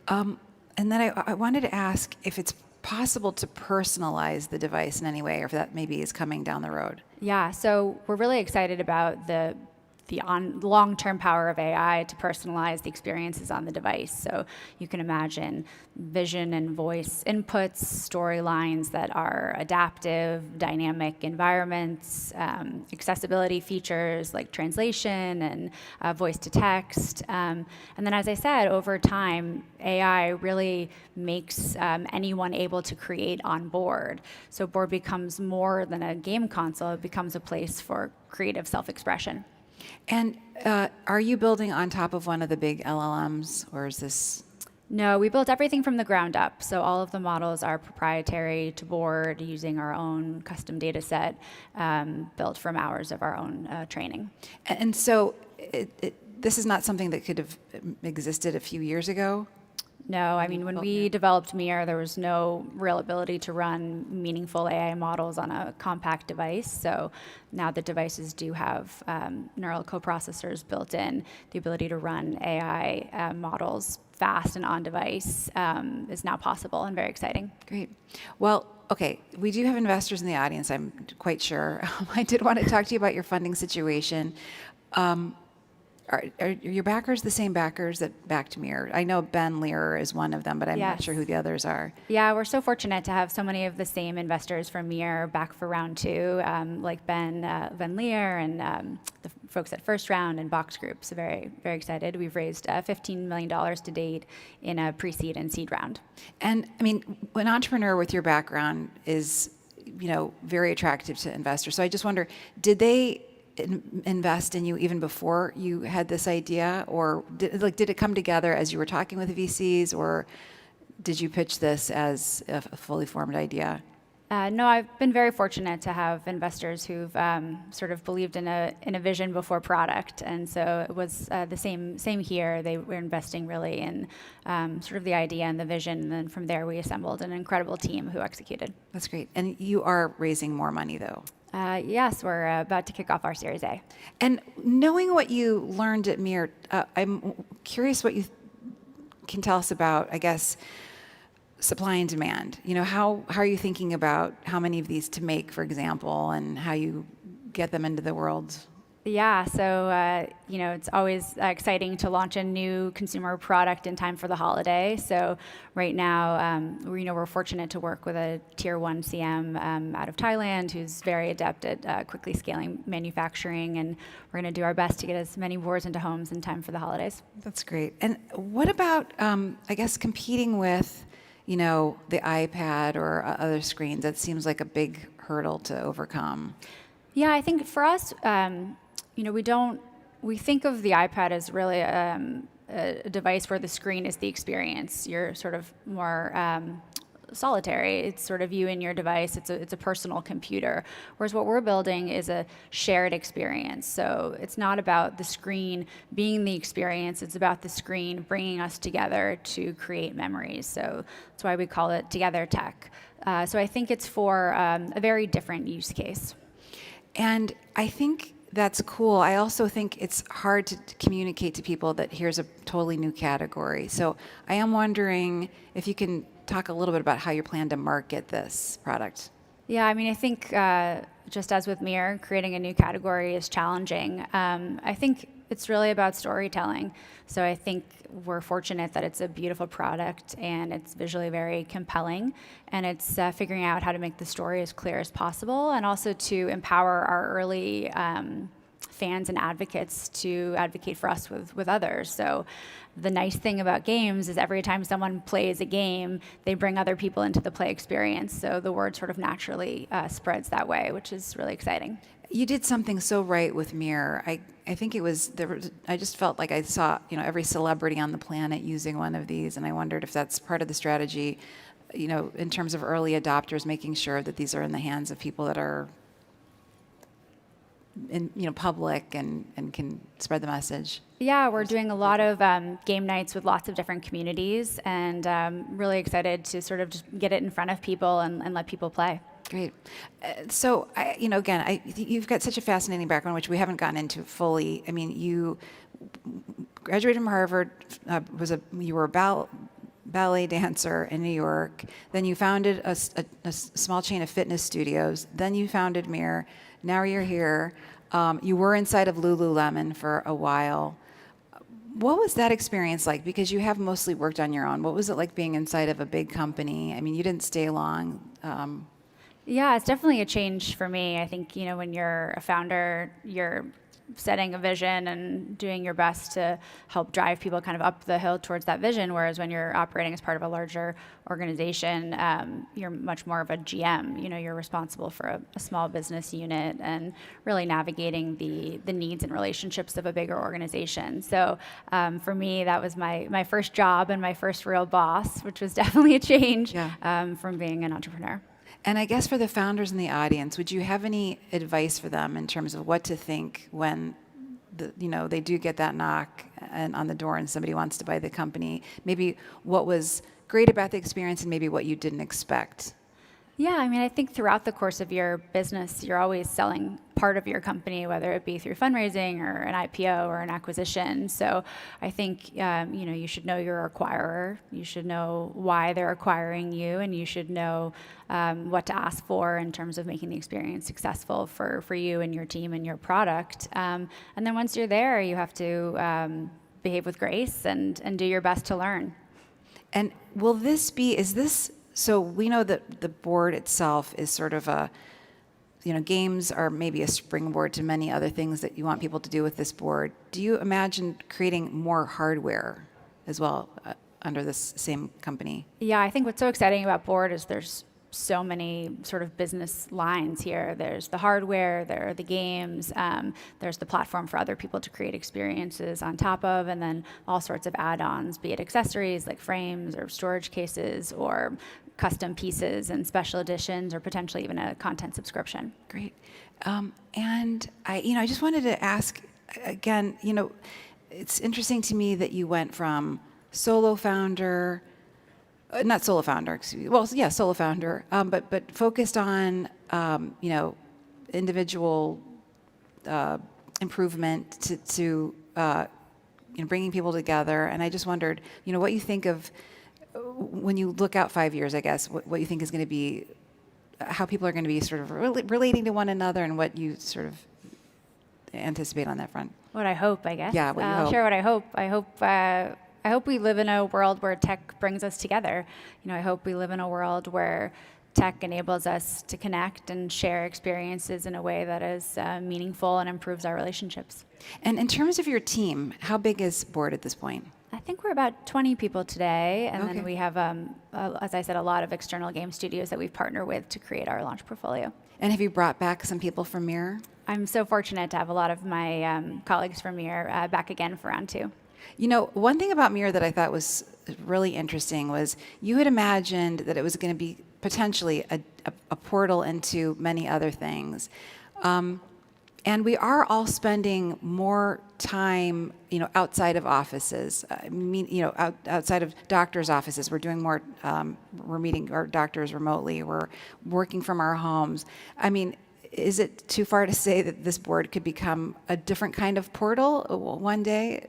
And then I wanted to ask if it's possible to personalize the device in any way, or if that maybe is coming down the road. Yeah, so we're really excited about the long-term power of AI to personalize the experiences on the device. So you can imagine vision and voice inputs, storylines that are adaptive, dynamic environments, accessibility features like translation and voice to text. And then, as I said, over time, AI really makes anyone able to create on board. So board becomes more than a game console, it becomes a place for creative self-expression. And are you building on top of one of the big LLMs, or is this? No, we built everything from the ground up. So all of the models are proprietary to board using our own custom data set built from hours of our own training. And so this is not something that could have existed a few years ago? No, I mean, when we developed Mir, there was no real ability to run meaningful AI models on a compact device. So now the devices do have neural coprocessors built in. The ability to run AI models fast and on device is now possible and very exciting. Great. Well, okay, we do have investors in the audience, I'm quite sure. I did want to talk to you about your funding situation. Are your backers the same backers that backed Mir? I know Ben Lear is one of them, but I'm not sure who the others are. Yeah, we're so fortunate to have so many of the same investors from Mir back for round 2, like Ben Lear and the folks at first round and Box Group. So very, very excited. We've raised $15 million to date in a pre-seed and seed round. And I mean, an entrepreneur with your background is, very attractive to investors. So I just wonder, did they invest in you even before you had this idea, or did it come together as you were talking with VCs, or did you pitch this as a fully formed idea? No, I've been very fortunate to have investors who've sort of believed in a vision before product, and so it was the same here. They were investing really in sort of the idea and the vision, and then from there we assembled an incredible team who executed. That's great. And you are raising more money, though. Yes, we're about to kick off our Series A. And knowing what you learned at Mir, I'm curious what you can tell us about, I guess, supply and demand. How are you thinking about how many of these to make, for example, and how you get them into the world? Yeah, so it's always exciting to launch a new consumer product in time for the holiday. So right now, we're fortunate to work with a tier 1 CM out of Thailand who's very adept at quickly scaling manufacturing, and we're going to do our best to get as many boards into homes in time for the holidays. That's great. And what about, I guess, competing with, the iPad or other screens? That seems like a big hurdle to overcome. Yeah, I think for us, we think of the iPad as really a device where the screen is the experience. You're sort of more solitary. It's sort of you and your device. It's a personal computer. Whereas what we're building is a shared experience. So it's not about the screen being the experience. It's about the screen bringing us together to create memories. So that's why we call it Together Tech. So I think it's for a very different use case. And I think that's cool. I also think it's hard to communicate to people that here's a totally new category. So I am wondering if you can talk a little bit about how you plan to market this product. Yeah, I mean, I think just as with Mir, creating a new category is challenging. I think it's really about storytelling. So I think we're fortunate that it's a beautiful product and it's visually very compelling, and it's figuring out how to make the story as clear as possible, and also to empower our early fans and advocates to advocate for us with others. So the nice thing about games is every time someone plays a game, they bring other people into the play experience. So the word sort of naturally spreads that way, which is really exciting. You did something so right with Mir. I think it was, I just felt like I saw, every celebrity on the planet using one of these, and I wondered if that's part of the strategy, in terms of early adopters, making sure that these are in the hands of people that are public and can spread the message. Yeah, we're doing a lot of game nights with lots of different communities, and really excited to sort of just get it in front of people and let people play. Great. So, you've got such a fascinating background, which we haven't gotten into fully. I mean, you graduated from Harvard, you were a ballet dancer in New York. Then you founded a small chain of fitness studios. Then you founded Mir. Now you're here. You were inside of Lululemon for a while. What was that experience like? Because you have mostly worked on your own. What was it like being inside of a big company? I mean, you didn't stay long. Yeah, it's definitely a change for me. I think, when you're a founder, you're setting a vision and doing your best to help drive people kind of up the hill towards that vision. Whereas when you're operating as part of a larger organization, you're much more of a GM. You're responsible for a small business unit and really navigating the needs and relationships of a bigger organization. So for me, that was my first job and my first real boss, which was definitely a change from being an entrepreneur. And I guess for the founders in the audience, would you have any advice for them in terms of what to think when they do get that knock on the door and somebody wants to buy the company? Maybe what was great about the experience and maybe what you didn't expect? Yeah, I think throughout the course of your business, you're always selling part of your company, whether it be through fundraising or an IPO or an acquisition. So I think you should know your acquirer. You should know why they're acquiring you, and you should know what to ask for in terms of making the experience successful for you and your team and your product. And then once you're there, you have to behave with grace and do your best to learn. And so we know that the board itself is sort of games are maybe a springboard to many other things that you want people to do with this board. Do you imagine creating more hardware as well under this same company? Yeah, I think what's so exciting about board is there's so many sort of business lines here. There's the hardware, there are the games, there's the platform for other people to create experiences on top of, and then all sorts of add-ons, be it accessories like frames or storage cases or custom pieces and special editions or potentially even a content subscription. Great. And I just wanted to ask again, it's interesting to me that you went from solo founder, solo founder, but focused on, individual improvement to bringing people together. And I just wondered, what you think of, when you look out 5 years, I guess, what you think is going to be, how people are going to be sort of relating to one another and what you sort of anticipate on that front. What I hope, I guess. Yeah, what you hope. I'll share what I hope. I hope we live in a world where tech brings us together. I hope we live in a world where tech enables us to connect and share experiences in a way that is meaningful and improves our relationships. And in terms of your team, how big is board at this point? I think we're about 20 people today, and then we have, as I said, a lot of external game studios that we've partnered with to create our launch portfolio. And have you brought back some people from Mirror? I'm so fortunate to have a lot of my colleagues from Mirror back again for round 2. One thing about Mirror that I thought was really interesting was you had imagined that it was going to be potentially a portal into many other things. And we are all spending more time, outside of offices. Outside of doctors' offices, we're doing more. We're meeting our doctors remotely. We're working from our homes. Is it too far to say that this board could become a different kind of portal one day,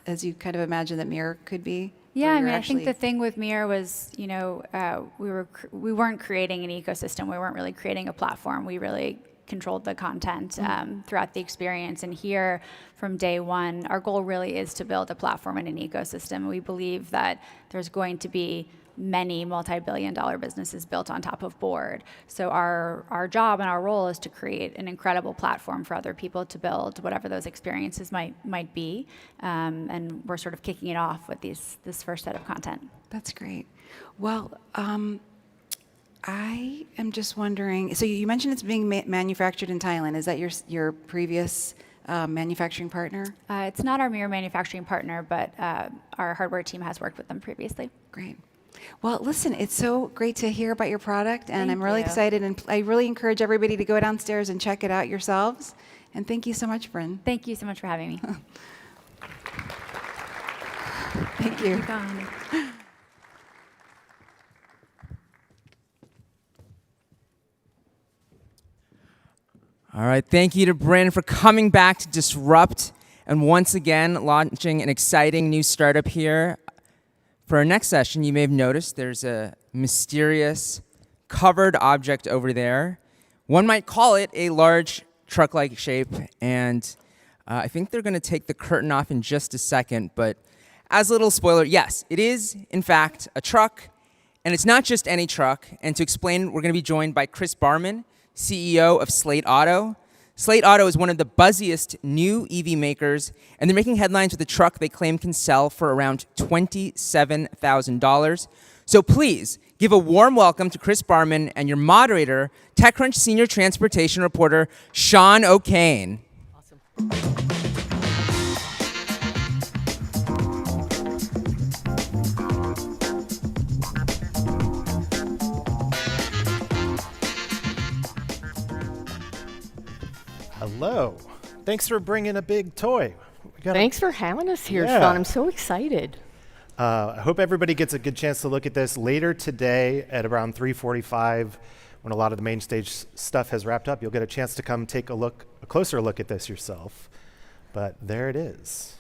as you kind of imagine that Mirror could be? Yeah, I think the thing with Mirror was, we weren't creating an ecosystem. We weren't really creating a platform. We really controlled the content throughout the experience. And here, from day one, our goal really is to build a platform and an ecosystem. We believe that there's going to be many multi-billion-dollar businesses built on top of board. So our job and our role is to create an incredible platform for other people to build whatever those experiences might be. And we're sort of kicking it off with this first set of content. That's great. Well, I am just wondering, so you mentioned it's being manufactured in Thailand. Is that your previous manufacturing partner? It's not our Mirror manufacturing partner, but our hardware team has worked with them previously. Great. Well, listen, it's so great to hear about your product, and I'm really you. excited, and I really encourage everybody to go downstairs and check it out yourselves. And thank you so much, Bryn. Thank you so much for having me. Thank you. All right, thank you to Bryn for coming back to Disrupt and once again launching an exciting new startup here. For our next session, you may have noticed there's a mysterious covered object over there. One might call it a large truck-like shape, and I think they're going to take the curtain off in just a second, but as a little spoiler, yes, it is, in fact, a truck, and it's not just any truck. And to explain, we're going to be joined by Barman, CEO of Slate Auto. Slate Auto is one of the buzziest new EV makers, and they're making headlines with a truck they claim can sell for around $27,000. So please give a warm welcome to Chris Barman and your moderator, TechCrunch senior transportation reporter, Sean O'Kane. Hello. Thanks for bringing a big toy. Thanks for having us here, Yeah. Sean. I'm so excited. I hope everybody gets a good chance to look at this later today at around 3:45, when a lot of the main stage stuff has wrapped up. You'll get a chance to come take a closer look at this yourself. But there it is.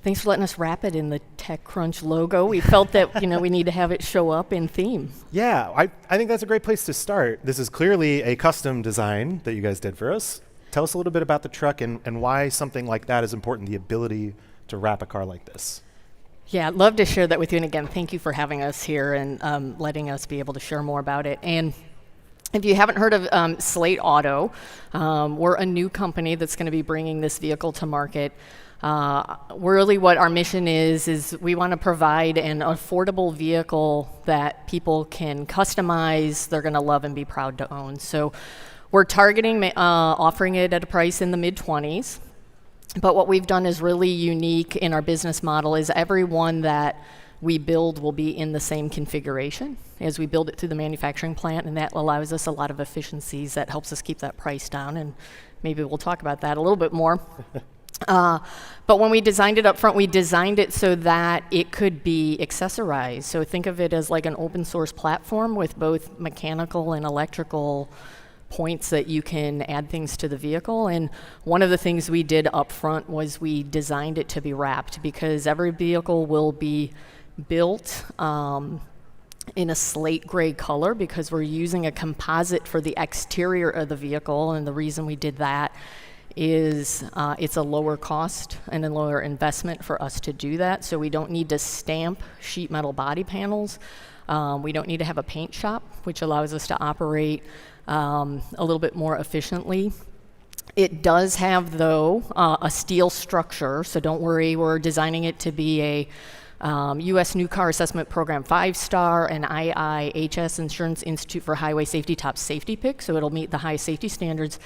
Thanks for letting us wrap it in the TechCrunch logo. We felt that we need to have it show up in theme. Yeah, I think that's a great place to start. This is clearly a custom design that you guys did for us. Tell us a little bit about the truck and why something like that is important, the ability to wrap a car like this. Yeah, I'd love to share that with you. And again, thank you for having us here and letting us be able to share more about it. And if you haven't heard of Slate Auto, we're a new company that's going to be bringing this vehicle to market. Really what our mission is we want to provide an affordable vehicle that people can customize, they're going to love and be proud to own. So we're targeting offering it at a price in the mid-20s. But what we've done is really unique in our business model is everyone that we build will be in the same configuration as we build it through the manufacturing plant, and that allows us a lot of efficiencies that helps us keep that price down, and maybe we'll talk about that a little bit more. But when we designed it up front, we designed it so that it could be accessorized. So think of it as like an open source platform with both mechanical and electrical points that you can add things to the vehicle. And one of the things we did up front was we designed it to be wrapped, because every vehicle will be built in a slate gray color, because we're using a composite for the exterior of the vehicle. And the reason we did that is it's a lower cost and a lower investment for us to do that. So we don't need to stamp sheet metal body panels. We don't need to have a paint shop, which allows us to operate a little bit more efficiently. It does have, though, a steel structure, so don't worry, we're designing it to be a U.S. New Car Assessment Program 5-star and IIHS Insurance Institute for Highway Safety top safety pick, so it'll meet the high safety standards.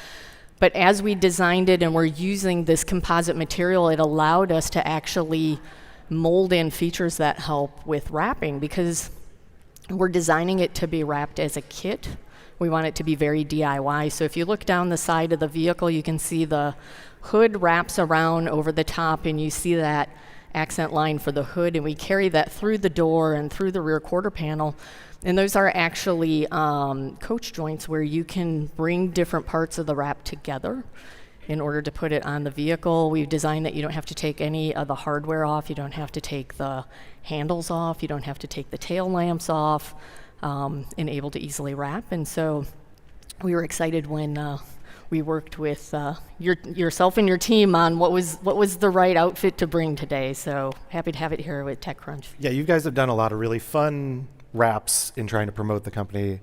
But as we designed it and we're using this composite material, it allowed us to actually mold in features that help with wrapping, because we're designing it to be wrapped as a kit. We want it to be very DIY. So if you look down the side of the vehicle, you can see the hood wraps around over the top, and you see that accent line for the hood, and we carry that through the door and through the rear quarter panel. And those are actually coach joints where you can bring different parts of the wrap together in order to put it on the vehicle. We've designed that you don't have to take any of the hardware off. You don't have to take the handles off. You don't have to take the tail lamps off, and able to easily wrap. And so we were excited when we worked with yourself and your team on what was the right outfit to bring today. So happy to have it here with TechCrunch. Yeah, you guys have done a lot of really fun wraps in trying to promote the company.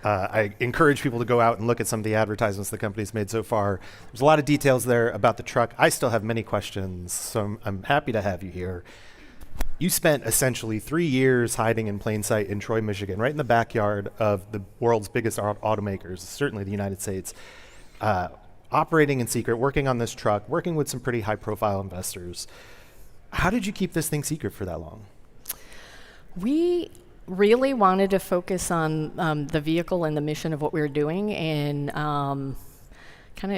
I encourage people to go out and look at some of the advertisements the company's made so far. There's a lot of details there about the truck. I still have many questions, so I'm happy to have you here. You spent essentially 3 years hiding in plain sight in Troy, Michigan, right in the backyard of the world's biggest automakers, certainly the United States, operating in secret, working on this truck, working with some pretty high-profile investors. How did you keep this thing secret for that long? We really wanted to focus on the vehicle and the mission of what we were doing, and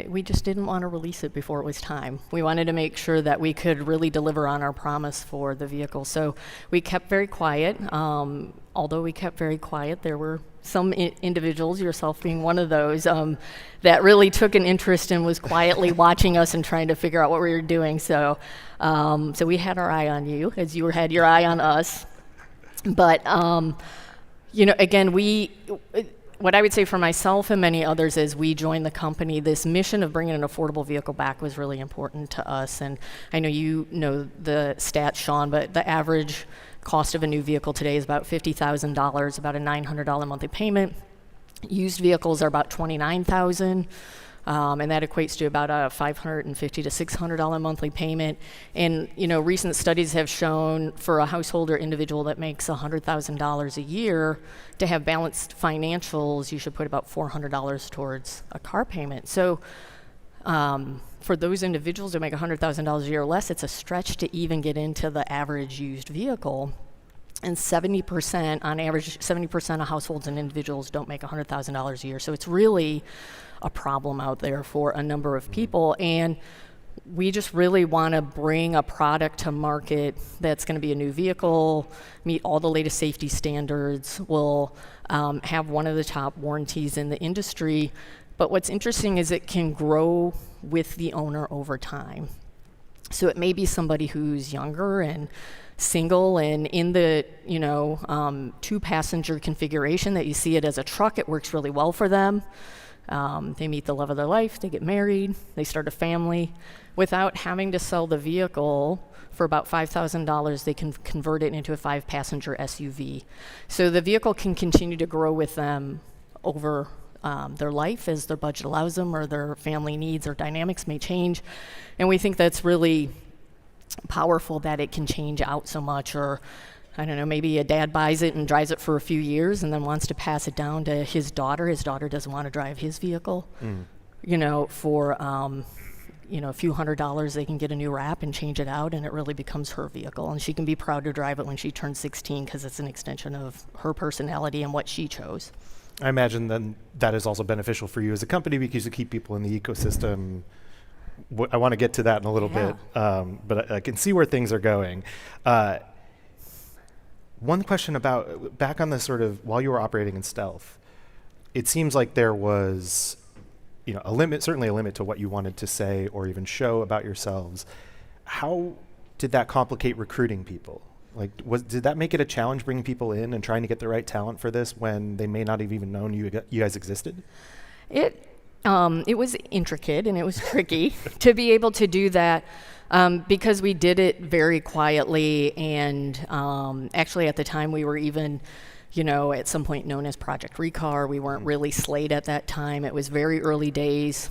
we just didn't want to release it before it was time. We wanted to make sure that we could really deliver on our promise for the vehicle. So we kept very quiet. Although we kept very quiet, there were some individuals, yourself being one of those, that really took an interest and was quietly watching us and trying to figure out what we were doing. So we had our eye on you as you had your eye on us. But again, what I would say for myself and many others as we joined the company, this mission of bringing an affordable vehicle back was really important to us. And I know you know the stats, Sean, but the average cost of a new vehicle today is about $50,000, about a $900 monthly payment. Used vehicles are about $29,000. and that equates to about a $550 to $600 monthly payment. And recent studies have shown for a household or individual that makes $100,000 a year, to have balanced financials, you should put about $400 towards a car payment. So for those individuals who make $100,000 a year or less, it's a stretch to even get into the average used vehicle. And 70%, on average, 70% of households and individuals don't make $100,000 a year. So it's really a problem out there for a number of people. And we just really want to bring a product to market that's going to be a new vehicle, meet all the latest safety standards, will have one of the top warranties in the industry. But what's interesting is it can grow with the owner over time. So it may be somebody who's younger and single and in the 2-passenger configuration that you see it as a truck. It works really well for them. They meet the love of their life, they get married, they start a family. Without having to sell the vehicle, for about $5,000, they can convert it into a 5-passenger SUV. So the vehicle can continue to grow with them over their life as their budget allows them, or their family needs or dynamics may change. And we think that's really powerful, that it can change out so much. Or I don't know, maybe a dad buys it and drives it for a few years and then wants to pass it down to his daughter. His daughter doesn't want to drive his vehicle. For a few $100s, they can get a new wrap and change it out, and it really becomes her vehicle. And she can be proud to drive it when she turns 16, because it's an extension of her personality and what she chose. I imagine then that is also beneficial for you as a company, because you keep people in the ecosystem. I want to get to that in a little bit, but I can see where things are going. One question about, back on the sort of, while you were operating in stealth, it seems like there was a limit, certainly a limit to what you wanted to say or even show about yourselves. How did that complicate recruiting people? Did that make it a challenge bringing people in and trying to get the right talent for this when they may not have even known you guys existed? It was intricate and it was tricky to be able to do that, because we did it very quietly. And actually at the time we were even, at some point known as Project Recar. We weren't really Slate at that time. It was very early days.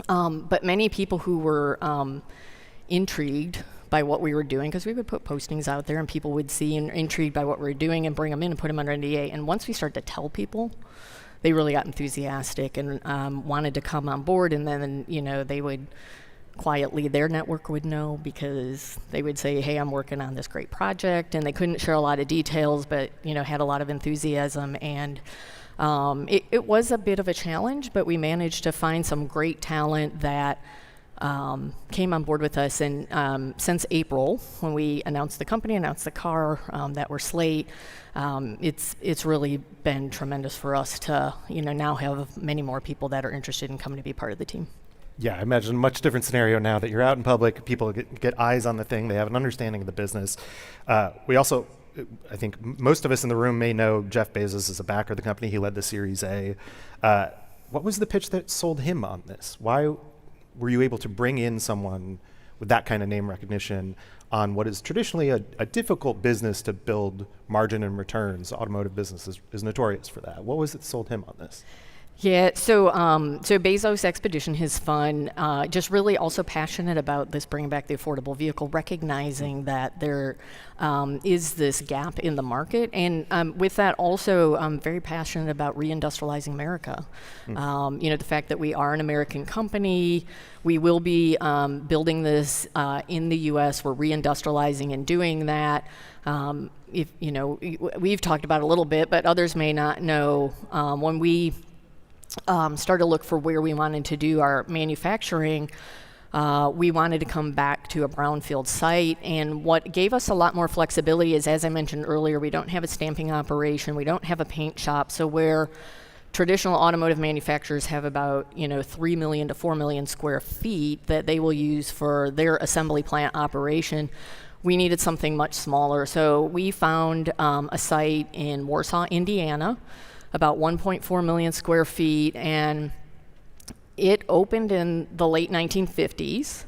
But many people who were intrigued by what we were doing, because we would put postings out there and people would see and intrigued by what we were doing and bring them in and put them under NDA. And once we started to tell people, they really got enthusiastic and wanted to come on board. And then, they would quietly, their network would know, because they would say, hey, I'm working on this great project. And they couldn't share a lot of details, but, had a lot of enthusiasm. And it was a bit of a challenge, but we managed to find some great talent that came on board with us. And since April, when we announced the company, announced the car, that we're Slate, it's really been tremendous for us to now have many more people that are interested in coming to be part of the team. Yeah, I imagine a much different scenario now that you're out in public. People get eyes on the thing. They have an understanding of the business. We also, I think most of us in the room may know Jeff Bezos is a backer of the company. He led the Series A. What was the pitch that sold him on this? Why were you able to bring in someone with that kind of name recognition on what is traditionally a difficult business to build margin and returns? Automotive business is notorious for that. What was it that sold him on this? Yeah, so Bezos Expedition, his fund, just really also passionate about this bringing back the affordable vehicle, recognizing that there is this gap in the market. And with that also, I'm very passionate about reindustrializing America. The fact that we are an American company, we will be building this in the US, we're reindustrializing and doing that. We've talked about it a little bit, but others may not know, when we started to look for where we wanted to do our manufacturing, we wanted to come back to a brownfield site. And what gave us a lot more flexibility is, as I mentioned earlier, we don't have a stamping operation, we don't have a paint shop. So where traditional automotive manufacturers have about 3 million to 4 million square feet that they will use for their assembly plant operation, we needed something much smaller. So we found a site in Warsaw, Indiana, about 1.4 million square feet, and it opened in the late 1950s.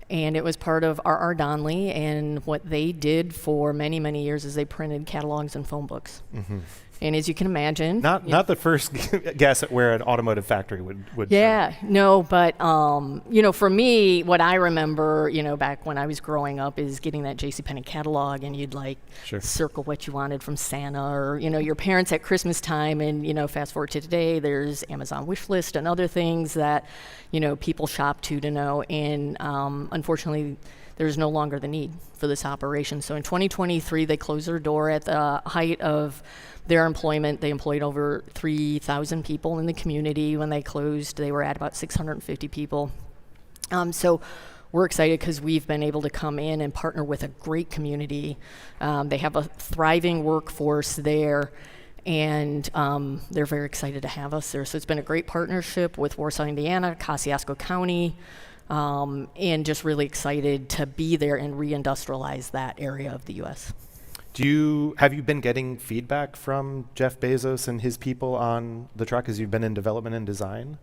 And it was part of R.R. Donnelly, and what they did for many, many years is they printed catalogs and phone books. Mm-hmm. And as you can imagine, not the first guess at where an automotive factory would. Yeah, no, but for me, what I remember, back when I was growing up, is getting that JCPenney catalog, and you'd circle what you wanted from Santa, or your parents at Christmas time, and fast forward to today, there's Amazon wish list and other things that people shop to know, and unfortunately, there's no longer the need for this operation. So in 2023, they closed their door at the height of their employment. They employed over 3,000 people in the community. When they closed, they were at about 650 people. So we're excited because we've been able to come in and partner with a great community. They have a thriving workforce there, and they're very excited to have us there. So it's been a great partnership with Warsaw, Indiana, Kosciuszko County, and just really excited to be there and reindustrialize that area of the U.S. Have you been getting feedback from Jeff Bezos and his people on the truck as you've been in development and design?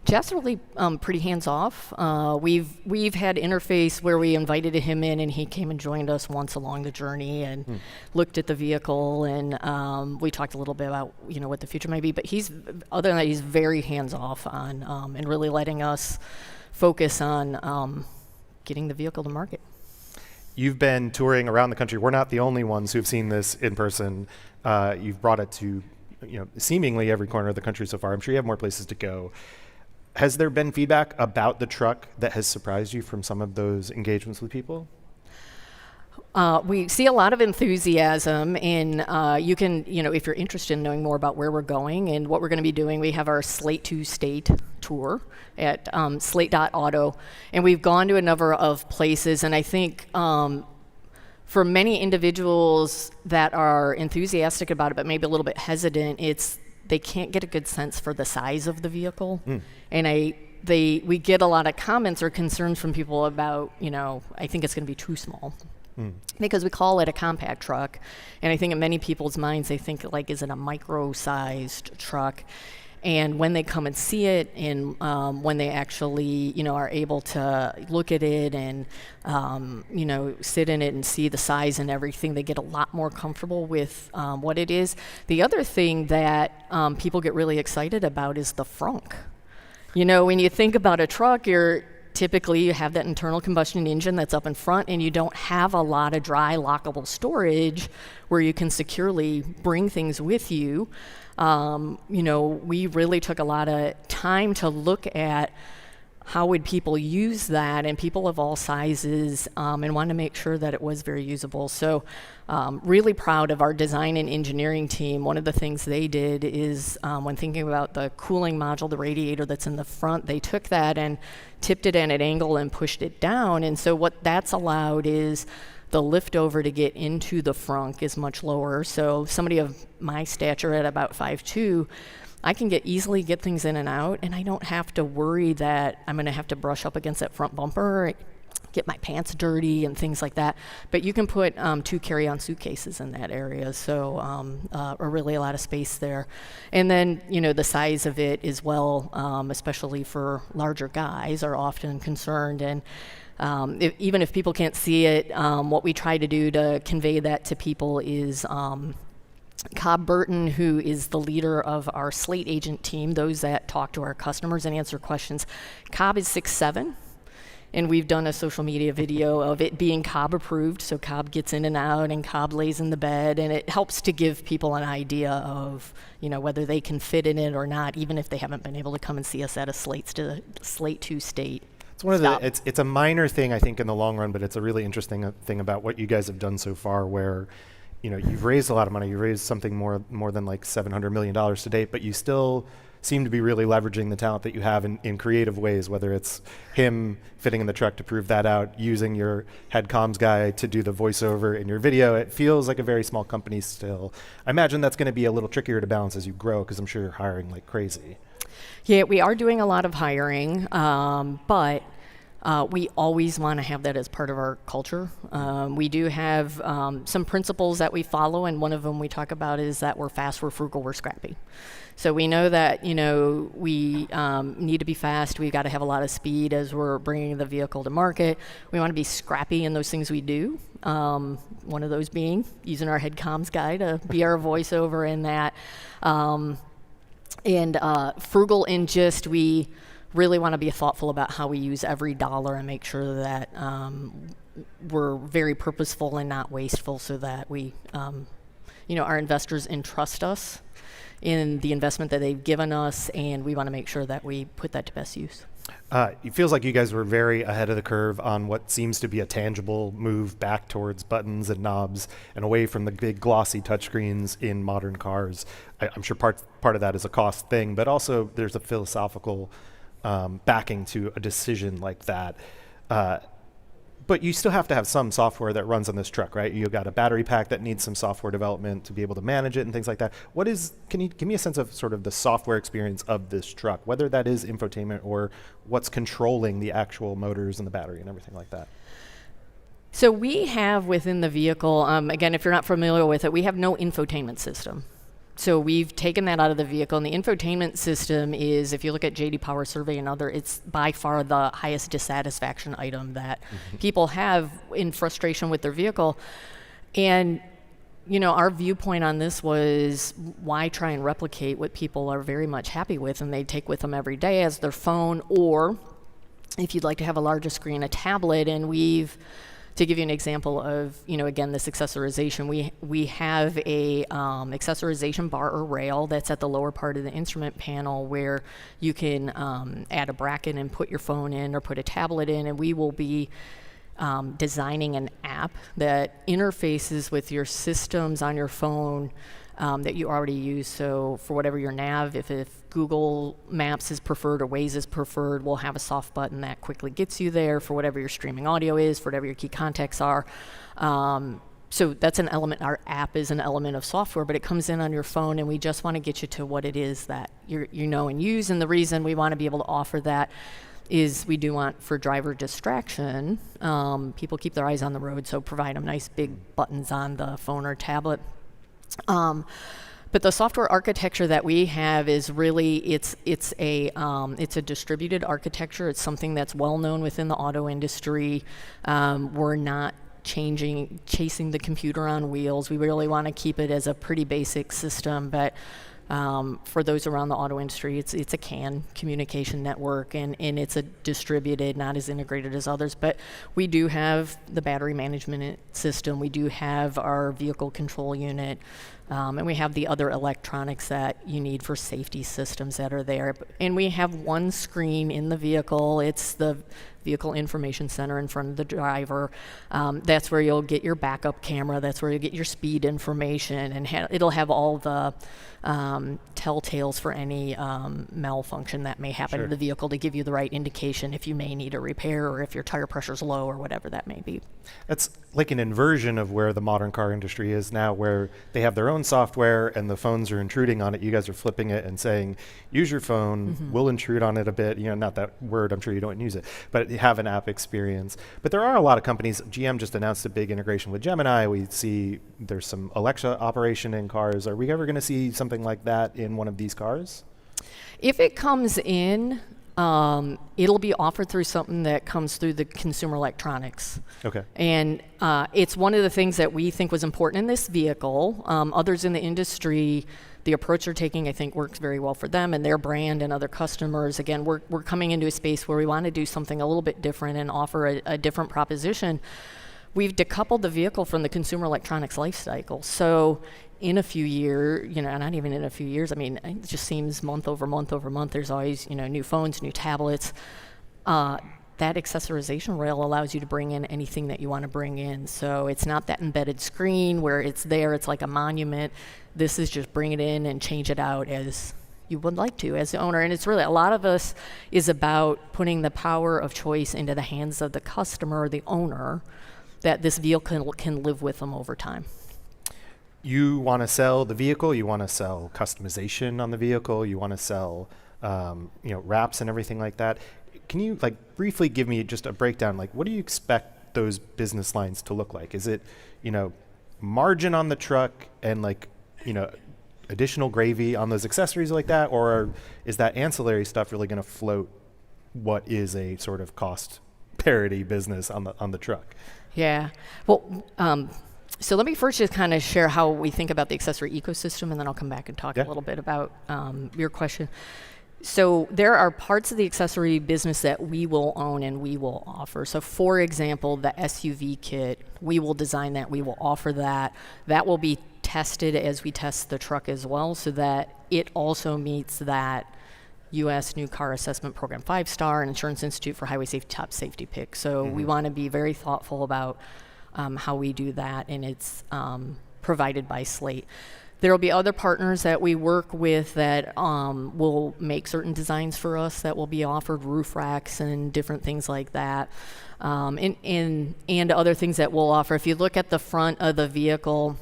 Jeff's really pretty hands-off. We've had interface where we invited him in, and he came and joined us once along the journey and looked at the vehicle, and we talked a little bit about what the future might be. But other than that, he's very hands-off on and really letting us focus on getting the vehicle to market. You've been touring around the country. We're not the only ones who've seen this in person. You've brought it to seemingly every corner of the country so far. I'm sure you have more places to go. Has there been feedback about the truck that has surprised you from some of those engagements with people? We see a lot of enthusiasm, and you can, if you're interested in knowing more about where we're going and what we're going to be doing, we have our Slate to State tour at slate.auto, and we've gone to a number of places, and I think for many individuals that are enthusiastic about it but maybe a little bit hesitant, they can't get a good sense for the size of the vehicle, and we get a lot of comments or concerns from people about, I think it's going to be too small. Because we call it a compact truck, and I think in many people's minds they think is it a micro-sized truck? And when they come and see it, and when they actually are able to look at it and sit in it and see the size and everything, they get a lot more comfortable with what it is. The other thing that people get really excited about is the frunk. When you think about a truck, typically you have that internal combustion engine that's up in front, and you don't have a lot of dry lockable storage where you can securely bring things with you. We really took a lot of time to look at how would people use that, and people of all sizes, and wanted to make sure that it was very usable. So really proud of our design and engineering team. One of the things they did is when thinking about the cooling module, the radiator that's in the front, they took that and tipped it at an angle and pushed it down. And so what that's allowed is the lift over to get into the frunk is much lower. So somebody of my stature at about 5'2", I can easily get things in and out, and I don't have to worry that I'm going to have to brush up against that front bumper, get my pants dirty and things like that. But you can put 2 carry-on suitcases in that area, so really a lot of space there. And then the size of it as well, especially for larger guys, are often concerned. And even if people can't see it, what we try to do to convey that to people is Cobb Burton, who is the leader of our Slate agent team, those that talk to our customers and answer questions. Cobb is 6'7", and we've done a social media video of it being Cobb approved, so Cobb gets in and out, and Cobb lays in the bed, and it helps to give people an idea of whether they can fit in it or not, even if they haven't been able to come and see us at a Slate to State. It's one of it's a minor thing, I think, in the long run, but it's a really interesting thing about what you guys have done so far, where you've raised a lot of money. You raised something more than like $700 million to date, but you still seem to be really leveraging the talent that you have in creative ways, whether it's him fitting in the truck to prove that out, using your head comms guy to do the voiceover in your video. It feels like a very small company still. I imagine that's going to be a little trickier to balance as you grow, because I'm sure you're hiring like crazy. Yeah, we are doing a lot of hiring, but We always want to have that as part of our culture. We do have some principles that we follow, and one of them we talk about is that we're fast, we're frugal, we're scrappy. So we know that, you know, we need to be fast. We've got to have a lot of speed as we're bringing the vehicle to market. We want to be scrappy in those things we do. One of those being using our head comms guy to be our voiceover in that. And frugal in just we really want to be thoughtful about how we use every dollar and make sure that we're very purposeful and not wasteful, so that we, you know, our investors entrust us in the investment that they've given us, and we want to make sure that we put that to best use. It feels like you guys were very ahead of the curve on what seems to be a tangible move back towards buttons and knobs and away from the big glossy touchscreens in modern cars. I'm sure part of that is a cost thing, but also there's a philosophical backing to a decision like that. But you still have to have some software that runs on this truck, right? You've got a battery pack that needs some software development to be able to manage it and things like that. Can you give me a sense of sort of the software experience of this truck, whether that is infotainment or what's controlling the actual motors and the battery and everything like that? So we have within the vehicle, again, if you're not familiar with it, we have no infotainment system. So we've taken that out of the vehicle, and the infotainment system is, if you look at JD Power Survey and other, it's by far the highest dissatisfaction item that people have in frustration with their vehicle. And, you know, our viewpoint on this was, why try and replicate what people are very much happy with and they take with them every day as their phone, or if you'd like to have a larger screen, a tablet. And we've, to give you an example of, you know, again, this accessorization, we have a accessorization bar or rail that's at the lower part of the instrument panel where you can add a bracket and put your phone in or put a tablet in, and we will be designing an app that interfaces with your systems on your phone that you already use. So for whatever your nav, if Google Maps is preferred or Waze is preferred, we'll have a soft button that quickly gets you there for whatever your streaming audio is, for whatever your key contacts are. So that's an element. Our app is an element of software, but it comes in on your phone, and we just want to get you to what it is that you know and use. And the reason we want to be able to offer that is we do want, for driver distraction, people keep their eyes on the road, so provide them nice big buttons on the phone or tablet. But the software architecture that we have is really, it's a distributed architecture. It's something that's well known within the auto industry. We're not chasing the computer on wheels. We really want to keep it as a pretty basic system, but for those around the auto industry, it's a CAN communication network, and it's a distributed, not as integrated as others. But we do have the battery management system. We do have our vehicle control unit, and we have the other electronics that you need for safety systems that are there. And we have one screen in the vehicle. It's the Vehicle Information Center in front of the driver. That's where you'll get your backup camera. That's where you'll get your speed information, and it'll have all the telltales for any malfunction that may happen in the vehicle to give you the right indication if you may need a repair or if your tire pressure's low or whatever that may be. That's like an inversion of where the modern car industry is now, where they have their own software and the phones are intruding on it. You guys are flipping it and saying, use your phone, we'll intrude on it a bit. You know, not that word, I'm sure you don't use it, but have an app experience. But there are a lot of companies. GM just announced a big integration with Gemini. We see there's some Alexa operation in cars. Are we ever going to see something like that in one of these cars? If it comes in, it'll be offered through something that comes through the consumer electronics. Okay. And it's one of the things that we think was important in this vehicle. Others in the industry, the approach they're taking, I think, works very well for them and their brand and other customers. Again, we're coming into a space where we want to do something a little bit different and offer a different proposition. We've decoupled the vehicle from the consumer electronics life cycle. So in a few years, not even in a few years, I mean, it just seems month over month over month, there's always, new phones, new tablets. That accessorization rail allows you to bring in anything that you want to bring in. So it's not that embedded screen where it's there, it's like a monument. This is just bring it in and change it out as you would like to as the owner. And it's really, a lot of us is about putting the power of choice into the hands of the customer, the owner, that this vehicle can live with them over time. You want to sell the vehicle, you want to sell customization on the vehicle, you want to sell wraps and everything like that. can you like briefly give me just a breakdown? Like, what do you expect those business lines to look like? Is it, margin on the truck and like, additional gravy on those accessories like that, or is that ancillary stuff really going to float what is a sort of cost parity business on the truck? Yeah. Well, so let me first just kind of share how we think about the accessory ecosystem, and then I'll come back and talk a little bit about your question. So there are parts of the accessory business that we will own and we will offer. So for example, the SUV kit, we will design that, we will offer that. That will be tested as we test the truck as well, so that it also meets that U.S. New Car Assessment Program 5-star and Insurance Institute for Highway Safety top safety pick. So we want to be very thoughtful about how we do that, and it's provided by Slate. There will be other partners that we work with that will make certain designs for us that will be offered, roof racks and different things like that, and other things that we'll offer. If you look at the front of the vehicle,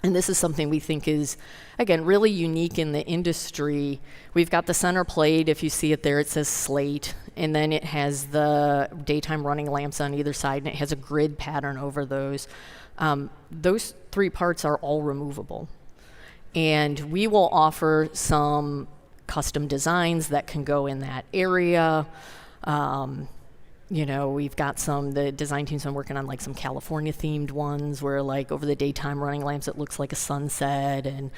and this is something we think is, again, really unique in the industry. We've got the center plate. If you see it there, it says Slate. And then it has the daytime running lamps on either side, and it has a grid pattern over those. Those three parts are all removable. And we will offer some custom designs that can go in that area. We've got the design team's been working on like some California themed ones where like over the daytime running lamps it looks like a sunset, and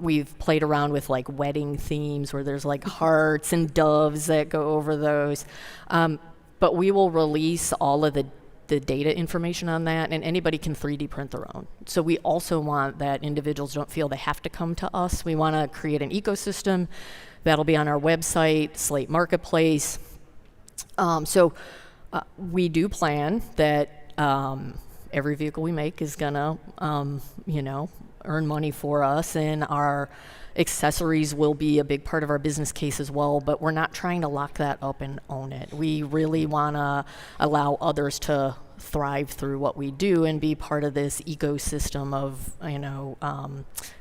we've played around with like wedding themes where there's like hearts and doves that go over those. But we will release all of the data information on that, and anybody can 3D print their own. So we also want that individuals don't feel they have to come to us. We want to create an ecosystem that'll be on our website, Slate Marketplace. So we do plan that every vehicle we make is gonna, earn money for us, and our accessories will be a big part of our business case as well, but we're not trying to lock that up and own it. We really want to allow others to thrive through what we do and be part of this ecosystem of,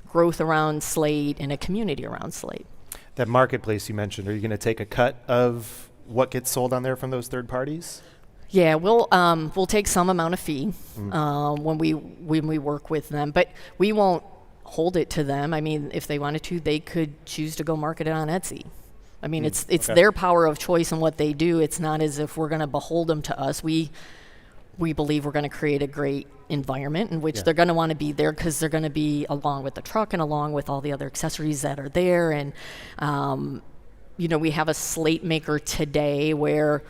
growth around Slate and a community around Slate. That marketplace you mentioned, are you going to take a cut of what gets sold on there from those third parties? Yeah, we'll take some amount of fee when we work with them, but we won't hold it to them. I mean, if they wanted to, they could choose to go market it on Etsy. I mean, it's their power of choice and what they do. It's not as if we're going to behold them to us. We believe we're going to create a great environment in which they're going to want to be there because they're going to be along with the truck and along with all the other accessories that are there. And we have a slate maker today where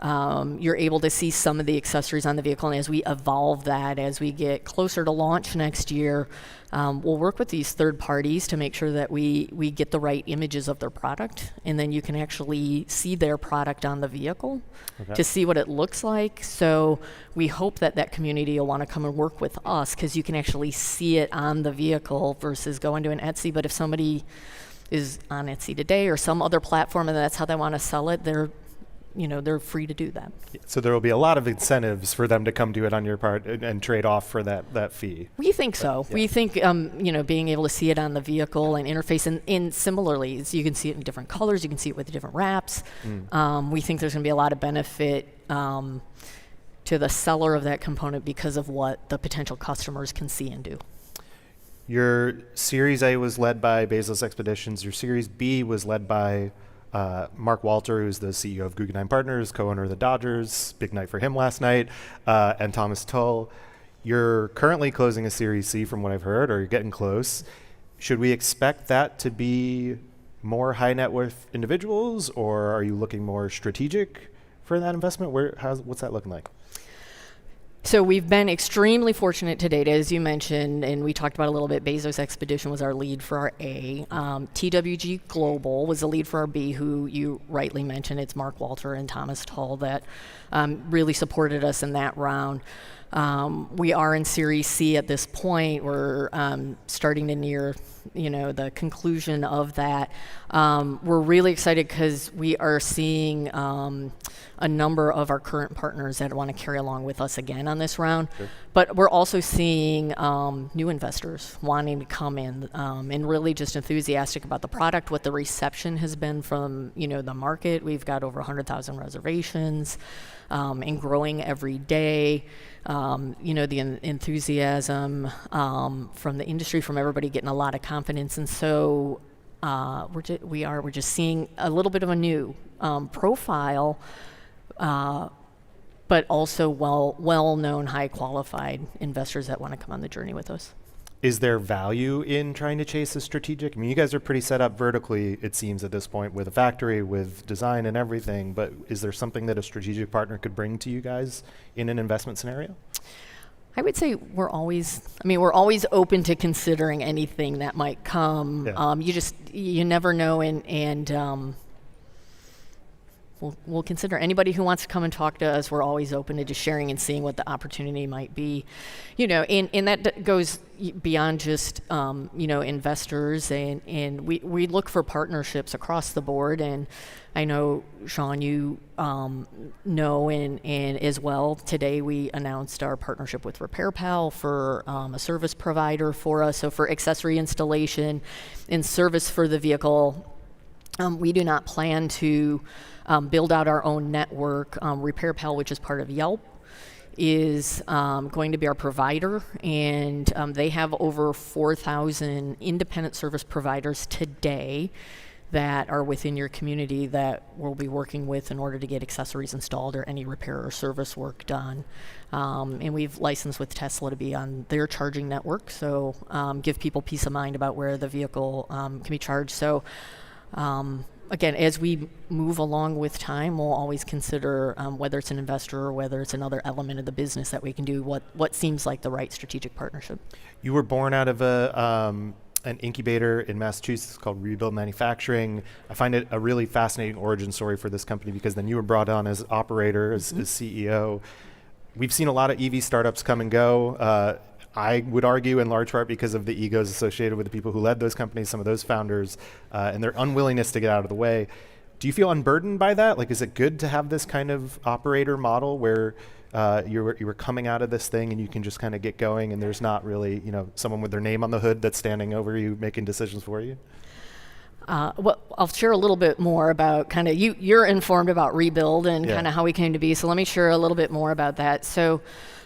you're able to see some of the accessories on the vehicle, and as we evolve that, as we get closer to launch next year, we'll work with these third parties to make sure that we get the right images of their product, and then you can actually see their product on the vehicle to see what it looks like. So we hope that community will want to come and work with us because you can actually see it on the vehicle versus going to an Etsy. But if somebody is on Etsy today or some other platform and that's how they want to sell it, they're free to do that. So there will be a lot of incentives for them to come do it on your part and trade off for that fee. We think so. Yeah. We think, being able to see it on the vehicle and interface, and similarly, you can see it in different colors, you can see it with different wraps. We think there's going to be a lot of benefit to the seller of that component because of what the potential customers can see and do. Your Series A was led by Bezos Expeditions. Your Series B was led by Mark Walter, who's the CEO of Guggenheim Partners, co-owner of the Dodgers. Big night for him last night. And Thomas Tull. You're currently closing a Series C from what I've heard, or you're getting close. Should we expect that to be more high net worth individuals, or are you looking more strategic for that investment? What's that looking like? So we've been extremely fortunate to date, as you mentioned, and we talked about a little bit. Bezos Expedition was our lead for our A. TWG Global was the lead for our B, who you rightly mentioned. It's Mark Walter and Thomas Tull that really supported us in that round. We are in Series C at this point. We're starting to near, the conclusion of that. We're really excited because we are seeing a number of our current partners that want to carry along with us again on this round. Sure. But we're also seeing new investors wanting to come in and really just enthusiastic about the product, what the reception has been from, the market. We've got over 100,000 reservations and growing every day. The enthusiasm from the industry, from everybody getting a lot of confidence. And so we're just seeing a little bit of a new profile, but also well-known, high-qualified investors that want to come on the journey with us. Is there value in trying to chase a strategic? I mean, you guys are pretty set up vertically, it seems, at this point, with a factory, with design and everything, but is there something that a strategic partner could bring to you guys in an investment scenario? I would say we're always open to considering anything that might come. Yeah. You never know, and we'll consider anybody who wants to come and talk to us. We're always open to just sharing and seeing what the opportunity might be, and that goes beyond just investors, and we look for partnerships across the board. And I know, Sean, you know, and as well, today we announced our partnership with RepairPal for a service provider for us. So for accessory installation and service for the vehicle, we do not plan to build out our own network. RepairPal, which is part of Yelp, is going to be our provider, and they have over 4,000 independent service providers today that are within your community that we'll be working with in order to get accessories installed or any repair or service work done. And we've licensed with Tesla to be on their charging network, so give people peace of mind about where the vehicle can be charged. So again, as we move along with time, we'll always consider whether it's an investor or whether it's another element of the business that we can do what seems like the right strategic partnership. You were born out of an incubator in Massachusetts called Rebuild Manufacturing. I find it a really fascinating origin story for this company, because then you were brought on as operator, as CEO. We've seen a lot of EV startups come and go. I would argue in large part because of the egos associated with the people who led those companies, some of those founders, and their unwillingness to get out of the way. Do you feel unburdened by that? Like, is it good to have this kind of operator model where you were coming out of this thing and you can just kind of get going, and there's not really, someone with their name on the hood that's standing over you making decisions for you? Well, I'll share a little bit more about kind of you're informed about Rebuild and kind of how we came to be. So let me share a little bit more about that. So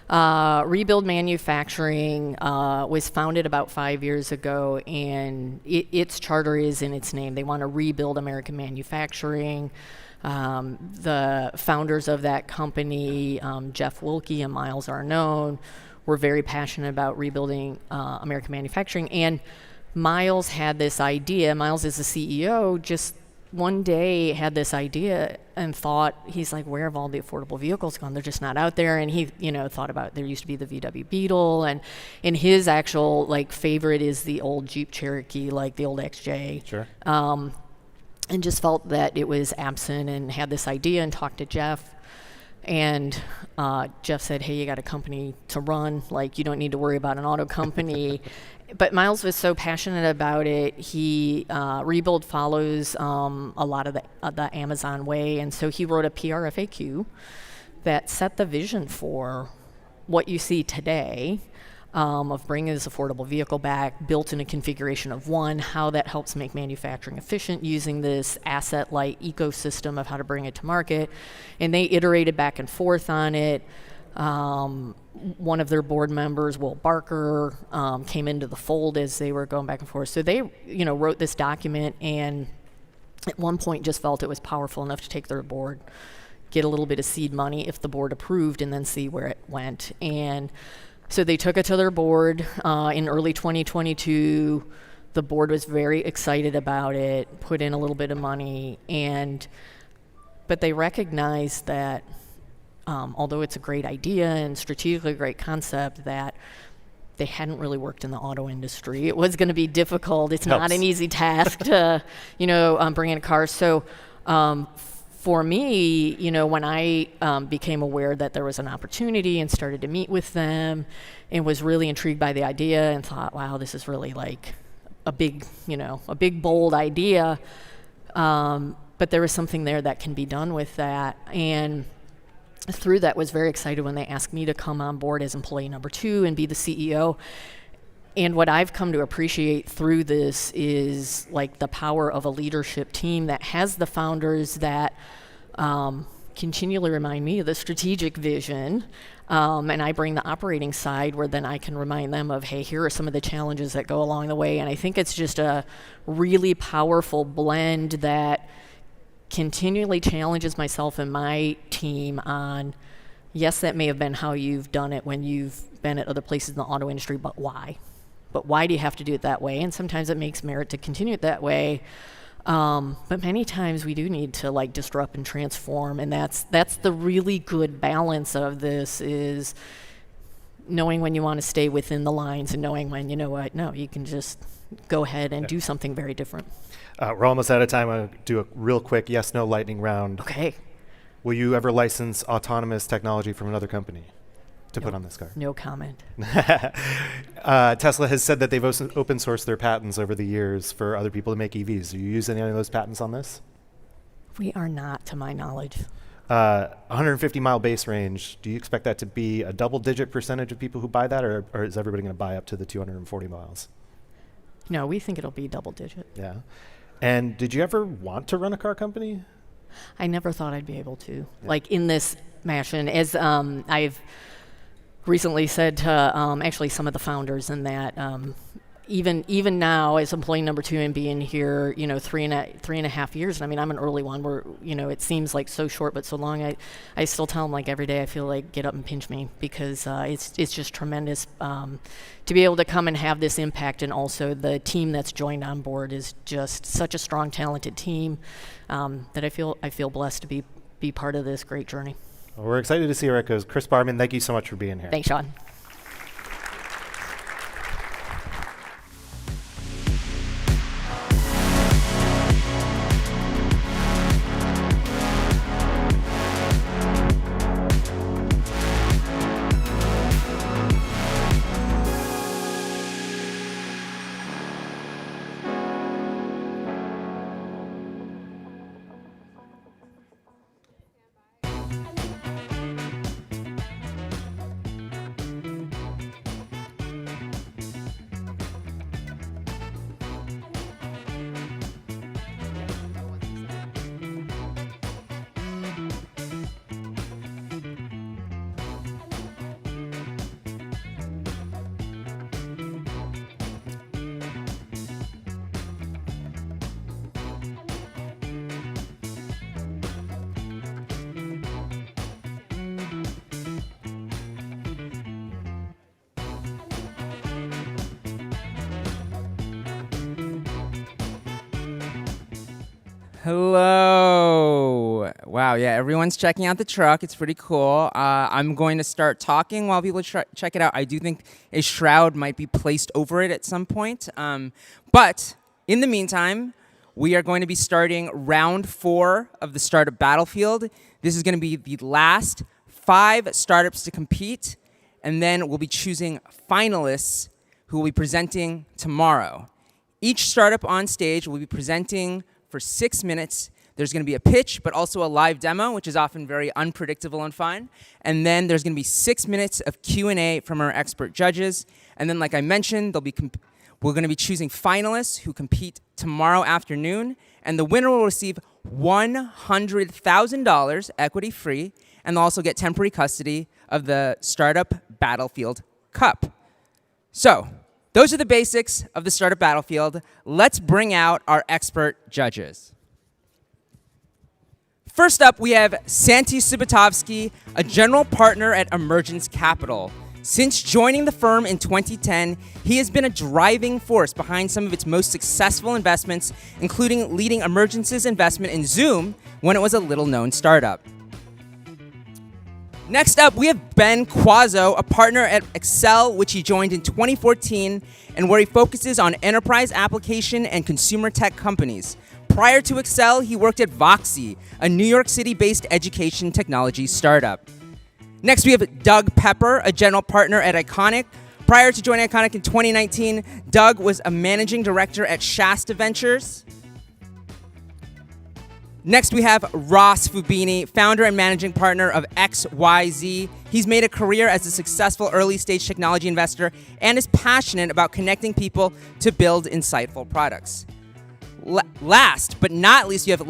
Rebuild Manufacturing was founded about 5 years ago, and its charter is in its name. They want to rebuild American manufacturing. The founders of that company, Jeff Wilke and Miles Arnone, were very passionate about rebuilding American manufacturing. And Miles had this idea. Miles is the CEO, just one day had this idea and thought, he's like, where have all the affordable vehicles gone? They're just not out there. And he, thought about, there used to be the VW Beetle, and his actual favorite is the old Jeep Cherokee, like the old XJ. Sure. And just felt that it was absent, and had this idea and talked to Jeff. And Jeff said, hey, you got a company to run. You don't need to worry about an auto company. But Miles was so passionate about it. He Rebuild follows a lot of the Amazon way, and so he wrote a PR FAQ that set the vision for what you see today, of bringing this affordable vehicle back, built in a configuration of one, how that helps make manufacturing efficient using this asset-light ecosystem of how to bring it to market. And they iterated back and forth on it. One of their board members, Will Barker, came into the fold as they were going back and forth. So they, wrote this document, and at one point just felt it was powerful enough to take their board, get a little bit of seed money if the board approved, and then see where it went. And so they took it to their board in early 2022. The board was very excited about it, put in a little bit of money, but they recognized that although it's a great idea and strategically a great concept, that they hadn't really worked in the auto industry. It was going to be difficult. It's not an easy task to, bring in a car. So for me, when I became aware that there was an opportunity and started to meet with them and was really intrigued by the idea and thought, wow, this is really like a big, bold idea. But there was something there that can be done with that. And through that was very excited when they asked me to come on board as employee number 2 and be the CEO. And what I've come to appreciate through this is like the power of a leadership team that has the founders that continually remind me of the strategic vision. And I bring the operating side where then I can remind them of, hey, here are some of the challenges that go along the way. And I think it's just a really powerful blend that continually challenges myself and my team on, yes, that may have been how you've done it when you've been at other places in the auto industry, but why? But why do you have to do it that way? And sometimes it makes merit to continue it that way. But many times we do need to like disrupt and transform. And that's the really good balance of this, is knowing when you want to stay within the lines and knowing when, no, you can just go ahead and do something very different. We're almost out of time. I'll do a real quick yes, no lightning round. Okay. Will you ever license autonomous technology from another company to put on this car? No comment. Tesla has said that they've open sourced their patents over the years for other people to make EVs. Do you use any of those patents on this? We are not, to my knowledge. 150-mile base range. Do you expect that to be a double-digit percentage of people who buy that, or is everybody going to buy up to the 240 miles? No, we think it'll be double-digit. Yeah. And did you ever want to run a car company? I never thought I'd be able to, like in this fashion. As I've recently said to actually some of the founders in that, even now as employee number 2 and being here, 3.5 years, and I mean, I'm an early one where, it seems like so short but so long. I still tell them like every day I feel like get up and pinch me, because it's just tremendous to be able to come and have this impact. And also the team that's joined on board is just such a strong, talented team that I feel blessed to be part of this great journey. Well, we're excited to see where it goes. Chris Barman, thank you so much for being here. Thanks, Sean. Hello. Wow, yeah, everyone's checking out the truck. It's pretty cool. I'm going to start talking while people check it out. I do think a shroud might be placed over it at some point. But in the meantime, we are going to be starting round 4 of the startup battlefield. This is going to be the last 5 startups to compete, and then we'll be choosing finalists who will be presenting tomorrow. Each startup on stage will be presenting for 6 minutes. There's going to be a pitch, but also a live demo, which is often very unpredictable and fun. And then there's going to be 6 minutes of Q&A from our expert judges. And then, like I mentioned, we're going to be choosing finalists who compete tomorrow afternoon. And the winner will receive $100,000 equity free, and they'll also get temporary custody of the Startup Battlefield Cup. So, those are the basics of the Startup Battlefield. Let's bring out our expert judges. First up, we have Santi Subotovsky, a general partner at Emergence Capital. Since joining the firm in 2010, he has been a driving force behind some of its most successful investments, including leading Emergence's investment in Zoom when it was a little-known startup. Next up, we have Ben Quazzo, a partner at Accel, which he joined in 2014, and where he focuses on enterprise application and consumer tech companies. Prior to Accel, he worked at Voxy, a New York City-based education technology startup. Next, we have Doug Pepper, a general partner at ICONIQ. Prior to joining ICONIQ in 2019, Doug was a managing director at Shasta Ventures. Next, we have Ross Fubini, founder and managing partner of XYZ. He's made a career as a successful early-stage technology investor and is passionate about connecting people to build insightful products. Last but not least, it's a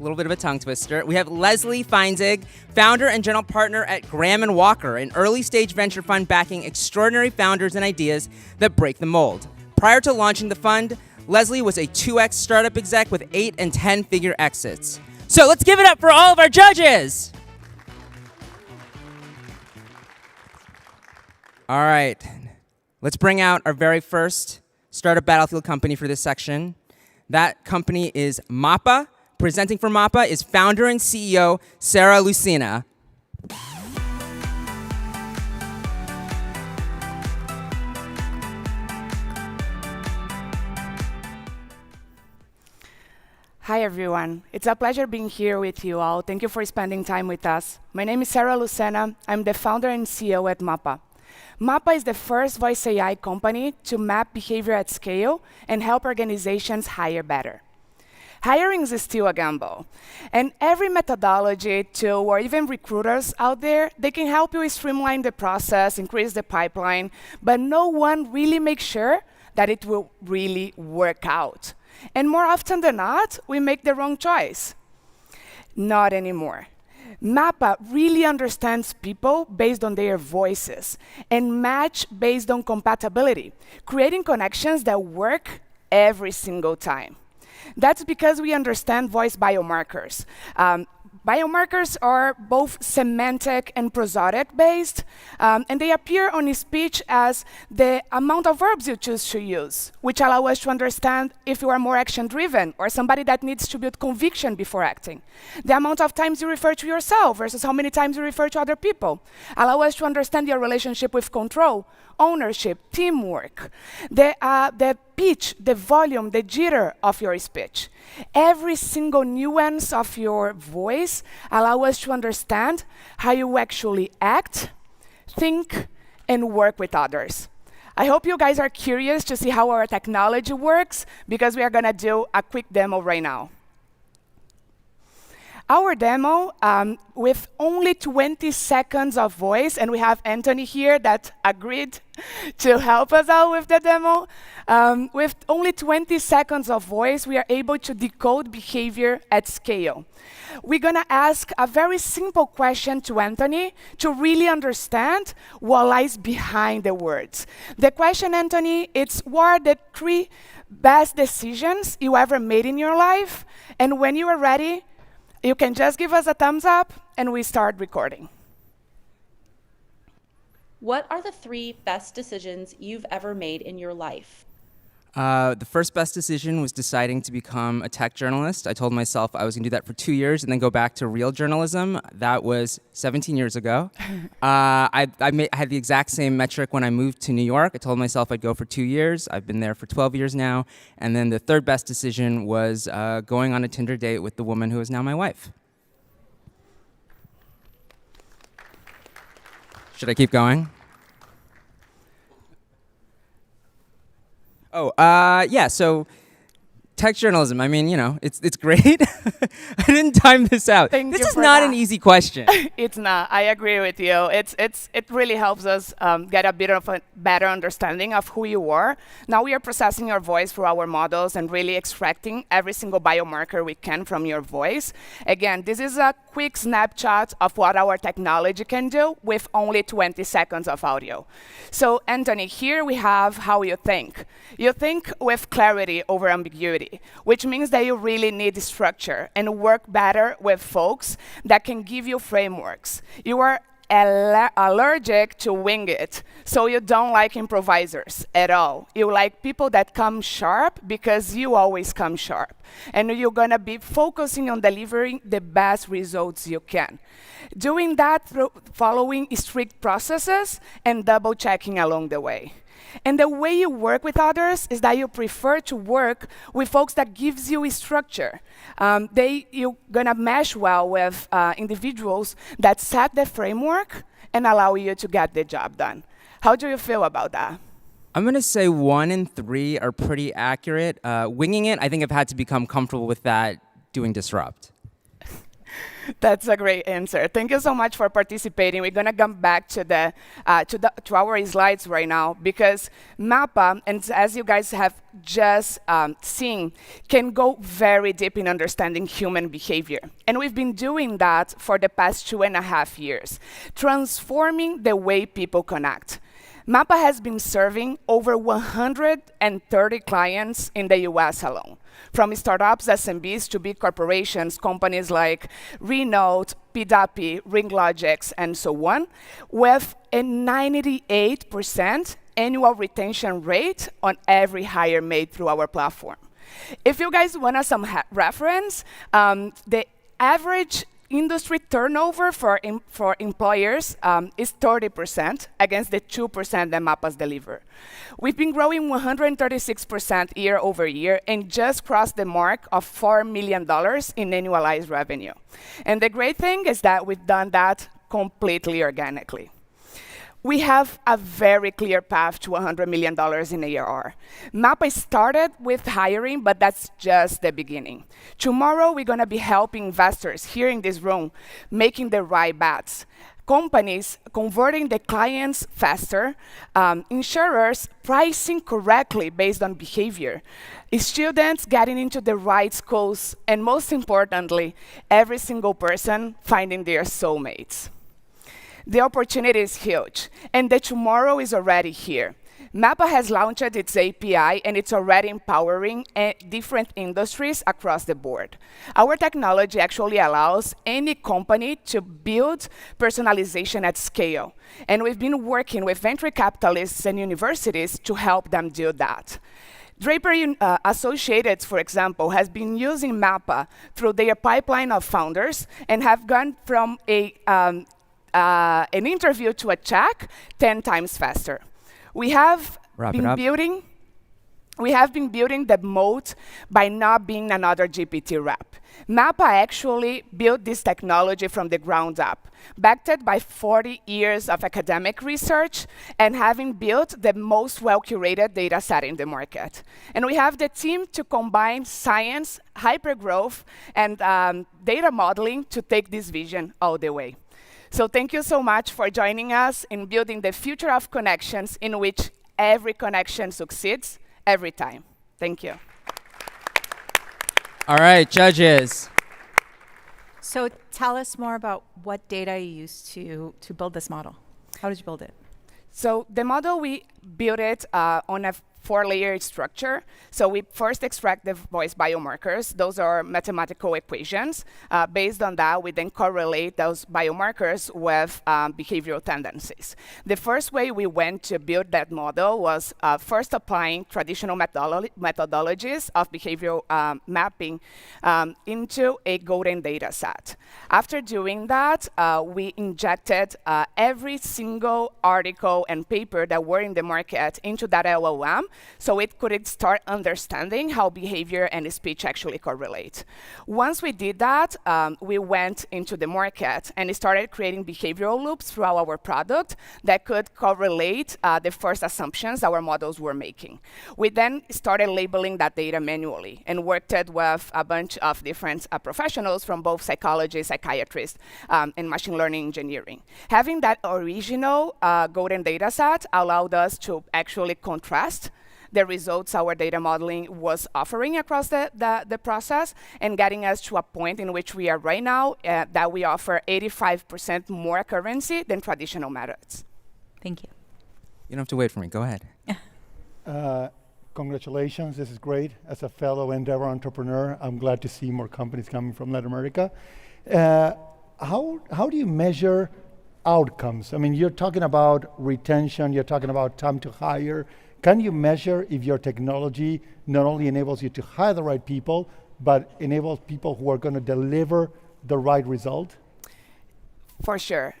little bit of a tongue twister. We have Leslie Feinzaig, founder and general partner at Graham & Walker, an early-stage venture fund backing extraordinary founders and ideas that break the mold. Prior to launching the fund, Leslie was a 2x startup exec with 8 and 10-figure exits. So let's give it up for all of our judges. All right, let's bring out our very first startup battlefield company for this section. That company is Mappa. Presenting for Mappa is founder and CEO Sara Lucina. Hi, everyone. It's a pleasure being here with you all. Thank you for spending time with us. My name is Sara Lucena. I'm the founder and CEO at Mappa. Mappa is the first voice AI company to map behavior at scale and help organizations hire better. Hiring is still a gamble. And every methodology, tool, or even recruiters out there, they can help you streamline the process, increase the pipeline, but no one really makes sure that it will really work out. And more often than not, we make the wrong choice. Not anymore. Mappa really understands people based on their voices and match based on compatibility, creating connections that work every single time. That's because we understand voice biomarkers. Biomarkers are both semantic and prosodic based, and they appear on speech as the amount of verbs you choose to use, which allow us to understand if you are more action-driven or somebody that needs to build conviction before acting. The amount of times you refer to yourself versus how many times you refer to other people allow us to understand your relationship with control, ownership, teamwork, the pitch, the volume, the jitter of your speech. Every single nuance of your voice allow us to understand how you actually act, think, and work with others. I hope you guys are curious to see how our technology works, because we are going to do a quick demo right now. Our demo, with only 20 seconds of voice, and we have Anthony here that agreed to help us out with the demo. With only 20 seconds of voice, we are able to decode behavior at scale. We're going to ask a very simple question to Anthony to really understand what lies behind the words. The question, Anthony, it's what are the 3 best decisions you ever made in your life? And when you are ready, you can just give us a thumbs up, and we start recording. What are the 3 best decisions you've ever made in your life? The first best decision was deciding to become a tech journalist. I told myself I was going to do that for 2 years and then go back to real journalism. That was 17 years ago. I had the exact same metric when I moved to New York. I told myself I'd go for 2 years. I've been there for 12 years now. And then the third best decision was going on a Tinder date with the woman who is now my wife. Should I keep going? Yeah, so tech journalism, I mean, you know, it's great. I didn't time this out. This is not an easy question. It's not. I agree with you. It really helps us get a bit of a better understanding of who you are. Now we are processing your voice through our models and really extracting every single biomarker we can from your voice. Again, this is a quick snapshot of what our technology can do with only 20 seconds of audio. So, Anthony, here we have how you think. You think with clarity over ambiguity, which means that you really need structure and work better with folks that can give you frameworks. You are allergic to wing it, so you don't like improvisers at all. You like people that come sharp because you always come sharp. And you're going to be focusing on delivering the best results you can. Doing that through following strict processes and double checking along the way. And the way you work with others is that you prefer to work with folks that gives you a structure. You're gonna mesh well with individuals that set the framework and allow you to get the job done. How do you feel about that? I'm going to say 1 and 3 are pretty accurate. Winging it, I think I've had to become comfortable with that doing Disrupt. That's a great answer. Thank you so much for participating. We're going to come back to our slides right now because MAPA, and as you guys have just seen, can go very deep in understanding human behavior. And we've been doing that for the past 2.5 years, transforming the way people connect. MAPA has been serving over 130 clients in the US alone, from startups, SMBs, to big corporations, companies like Renault, PW, RingLogix, and so on, with a 98% annual retention rate on every hire made through our platform. If you guys want some reference, the average industry turnover for employers is 30% against the 2% that MAPAs deliver. We've been growing 136% year over year and just crossed the mark of $4 million in annualized revenue. And the great thing is that we've done that completely organically. We have a very clear path to $100 million in ARR. MAPA started with hiring, but that's just the beginning. Tomorrow, we're going to be helping investors here in this room making the right bets. Companies converting the clients faster, insurers pricing correctly based on behavior, students getting into the right schools, and most importantly, every single person finding their soulmates. The opportunity is huge, and the tomorrow is already here. MAPA has launched its API, and it's already empowering different industries across the board. Our technology actually allows any company to build personalization at scale, and we've been working with venture capitalists and universities to help them do that. Draper Associates, for example, has been using MAPA through their pipeline of founders and have gone from an interview to a check 10 times faster. We have been building the moat by not being another GPT rep. MAPA actually built this technology from the ground up, backed by 40 years of academic research and having built the most well-curated data set in the market. And we have the team to combine science, hypergrowth, and data modeling to take this vision all the way. So thank you so much for joining us in building the future of connections in which every connection succeeds every time. Thank you. All right, judges. So tell us more about what data you used to build this model. How did you build it? So the model, we built it on a 4-layer structure. So we first extract the voice biomarkers. Those are mathematical equations. Based on that, we then correlate those biomarkers with behavioral tendencies. The first way we went to build that model was first applying traditional methodologies of behavioral mapping into a golden data set. After doing that, we injected every single article and paper that were in the market into that LLM, so it could start understanding how behavior and speech actually correlate. Once we did that, we went into the market and started creating behavioral loops throughout our product that could correlate the first assumptions our models were making. We then started labeling that data manually and worked with a bunch of different professionals from both psychology, psychiatrists, and machine learning engineering. Having that original golden data set allowed us to actually contrast the results our data modeling was offering across the process and getting us to a point in which we are right now that we offer 85% more accuracy than traditional methods. Thank you. You don't have to wait for me. Go ahead. Congratulations. This is great. As a fellow Endeavor entrepreneur, I'm glad to see more companies coming from Latin America. How do you measure outcomes? I mean, you're talking about retention, you're talking about time to hire. Can you measure if your technology not only enables you to hire the right people, but enables people who are going to deliver the right result? For sure.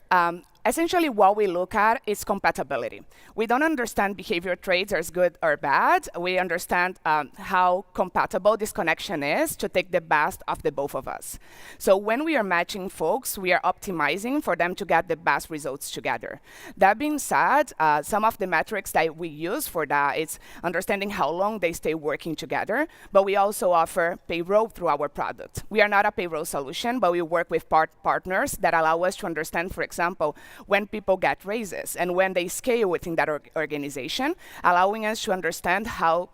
essentially what we look at is compatibility. We don't understand behavior traits as good or bad. We understand how compatible this connection is to take the best of the both of us. So when we are matching folks, we are optimizing for them to get the best results together. That being said, some of the metrics that we use for that is understanding how long they stay working together, but we also offer payroll through our product. We are not a payroll solution, but we work with partners that allow us to understand, for example, when people get raises and when they scale within that organization, allowing us to understand how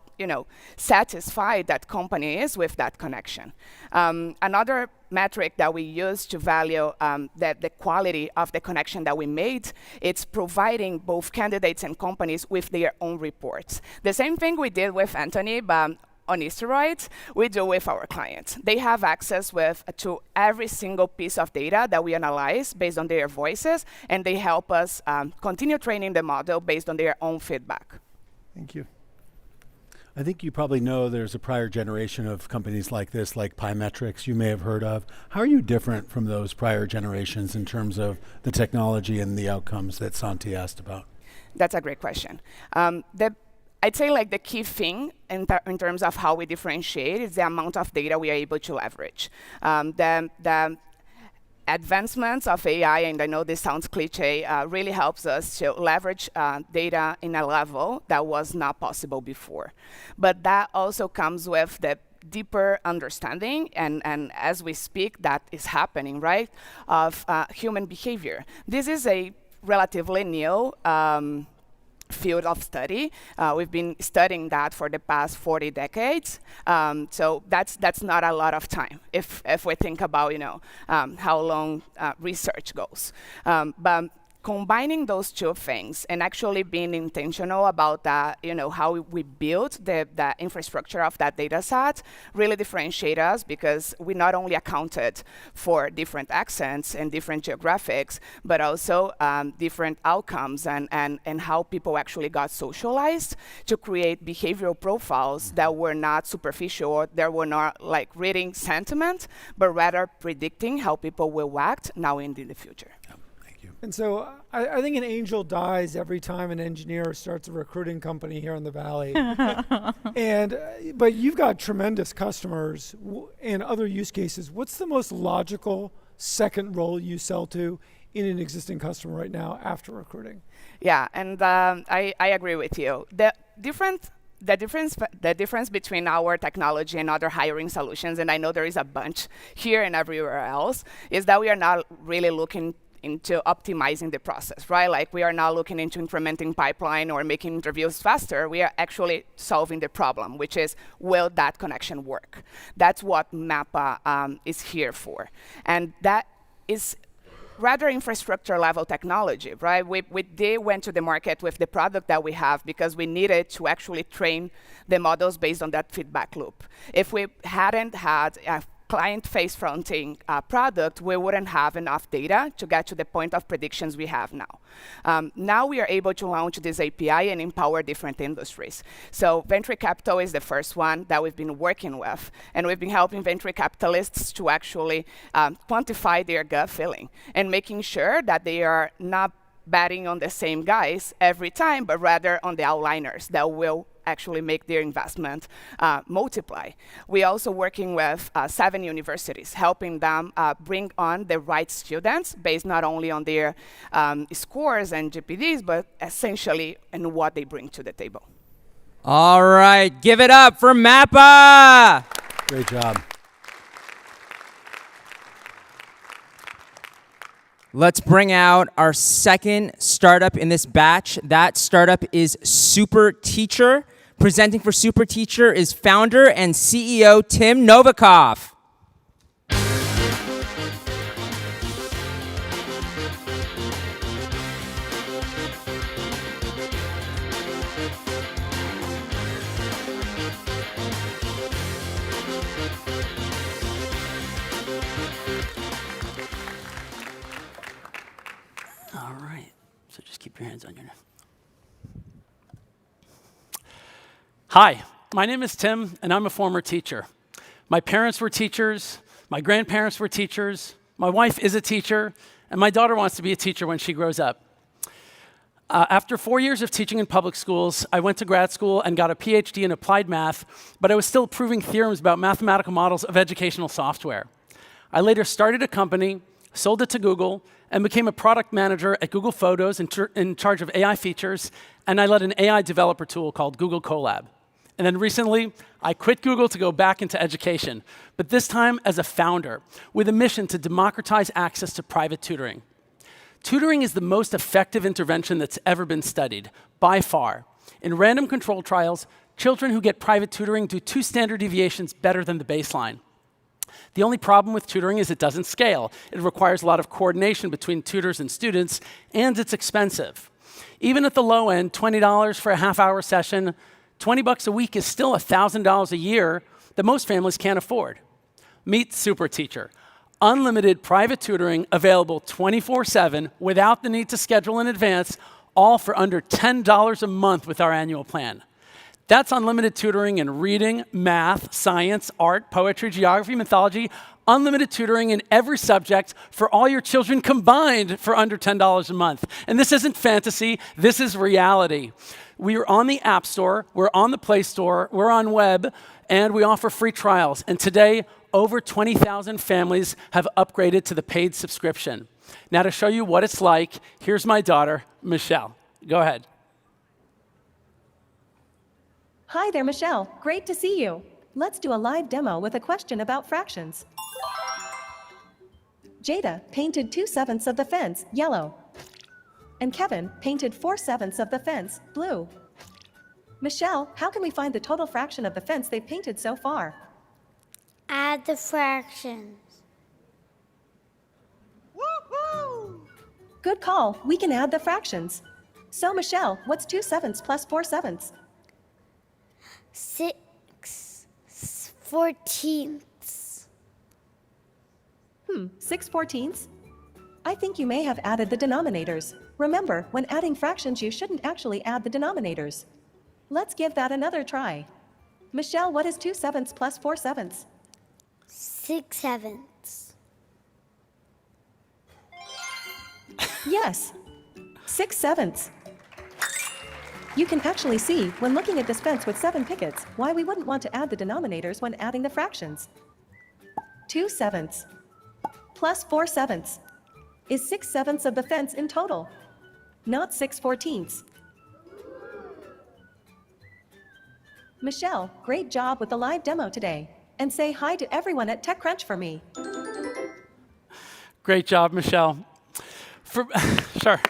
satisfied that company is with that connection. Another metric that we use to value the quality of the connection that we made, it's providing both candidates and companies with their own reports. The same thing we did with Anthony, but on steroids, we do with our clients. They have access to every single piece of data that we analyze based on their voices, and they help us continue training the model based on their own feedback. Thank you. I think you probably know there's a prior generation of companies like this, like Pymetrics, you may have heard of. How are you different from those prior generations in terms of the technology and the outcomes that Santi asked about? That's a great question. I'd say the key thing in terms of how we differentiate is the amount of data we are able to leverage. The advancements of AI, and I know this sounds cliche, really helps us to leverage data in a level that was not possible before. But that also comes with the deeper understanding, and as we speak, that is happening, right, of human behavior. This is a relatively new field of study. We've been studying that for the past 40 decades. So that's not a lot of time if we think about how long research goes. But combining those two things and actually being intentional about that, how we build the infrastructure of that data set really differentiate us, because we not only accounted for different accents and different geographics, but also different outcomes and how people actually got socialized to create behavioral profiles that were not superficial, that were not like reading sentiment, but rather predicting how people will act now and in the future. And so I think an angel dies every time an engineer starts a recruiting company here in the Valley. But you've got tremendous customers and other use cases. What's the most logical second role you sell to in an existing customer right now after recruiting? Yeah, and I agree with you. The difference between our technology and other hiring solutions, and I know there is a bunch here and everywhere else, is that we are not really looking into optimizing the process, right? Like we are not looking into incrementing pipeline or making interviews faster. We are actually solving the problem, which is, will that connection work? That's what Mappa is here for. And that is rather infrastructure level technology, right? We went to the market with the product that we have because we needed to actually train the models based on that feedback loop. If we hadn't had a client-face fronting product, we wouldn't have enough data to get to the point of predictions we have now. Now we are able to launch this API and empower different industries. So venture capital is the first one that we've been working with, and we've been helping venture capitalists to actually quantify their gut feeling and making sure that they are not betting on the same guys every time, but rather on the outliners that will actually make their investment multiply. We're also working with 7 universities, helping them bring on the right students based not only on their scores and GPDs, but essentially in what they bring to the table. All right, give it up for Mappa. Great job. Let's bring out our second startup in this batch. That startup is Super Teacher. Presenting for Super Teacher is founder and CEO Tim Novikov. All right, so just keep your hands on your neck. Hi, my name is Tim, and I'm a former teacher. My parents were teachers, my grandparents were teachers, my wife is a teacher, and my daughter wants to be a teacher when she grows up. After 4 years of teaching in public schools, I went to grad school and got a PhD in applied math, but I was still proving theorems about mathematical models of educational software. I later started a company, sold it to Google, and became a product manager at Google Photos in charge of AI features, and I led an AI developer tool called Google Colab. And then recently, I quit Google to go back into education, but this time as a founder, with a mission to democratize access to private tutoring. Tutoring is the most effective intervention that's ever been studied, by far. In random control trials, children who get private tutoring do 2 standard deviations better than the baseline. The only problem with tutoring is it doesn't scale. It requires a lot of coordination between tutors and students, and it's expensive. Even at the low end, $20 for a half-hour session, $20 a week is still $1,000 a year that most families can't afford. Meet Super Teacher. Unlimited private tutoring available 24/7 without the need to schedule in advance, all for under $10 a month with our annual plan. That's unlimited tutoring in reading, math, science, art, poetry, geography, mythology, unlimited tutoring in every subject for all your children combined for under $10 a month. And this isn't fantasy, this is reality. We are on the App Store, we're on the Play Store, we're on web, and we offer free trials. And today, over 20,000 families have upgraded to the paid subscription. Now to show you what it's like, here's my daughter, Michelle. Go ahead. Hi there, Michelle. Great to see you. Let's do a live demo with a question about fractions. Jada painted 2/7 of the fence yellow, and Kevin painted 4/7 of the fence blue. Michelle, how can we find the total fraction of the fence they've painted so far? Add the fractions. Good call. We can add the fractions. So, Michelle, what's 2/7 plus 4/7? 6/14. 6/14? I think you may have added the denominators. Remember, when adding fractions, you shouldn't actually add the denominators. Let's give that another try. Michelle, what is 2/7 plus 4/7? 6/7. Yes, 6/7. You can actually see, when looking at this fence with 7 pickets, why we wouldn't want to add the denominators when adding the fractions. 2/7 plus 4/7 is 6/7 of the fence in total, not 6/14. Michelle, great job with the live demo today. And say hi to everyone at TechCrunch for me. Great job, Michelle. Sure.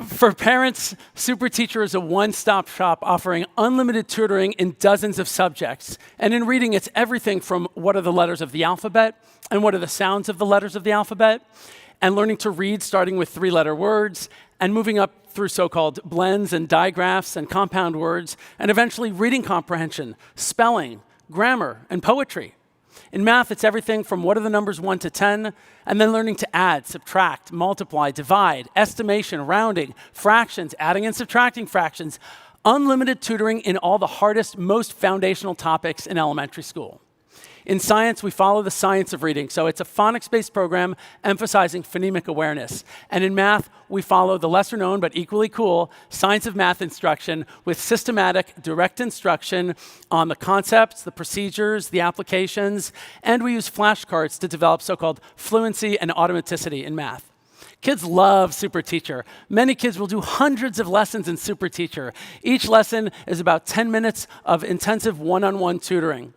For parents, Super Teacher is a one-stop shop offering unlimited tutoring in dozens of subjects. And in reading, it's everything from what are the letters of the alphabet and what are the sounds of the letters of the alphabet, and learning to read starting with 3-letter words, and moving up through so-called blends and digraphs and compound words, and eventually reading comprehension, spelling, grammar, and poetry. In math, it's everything from what are the numbers 1 to 10, and then learning to add, subtract, multiply, divide, estimation, rounding, fractions, adding and subtracting fractions, unlimited tutoring in all the hardest, most foundational topics in elementary school. In science, we follow the science of reading, so it's a phonics-based program emphasizing phonemic awareness. And in math, we follow the lesser-known but equally cool science of math instruction with systematic, direct instruction on the concepts, the procedures, the applications, and we use flashcards to develop so-called fluency and automaticity in math. Kids love Super Teacher. Many kids will do hundreds of lessons in Super Teacher. Each lesson is about 10 minutes of intensive one-on-one tutoring.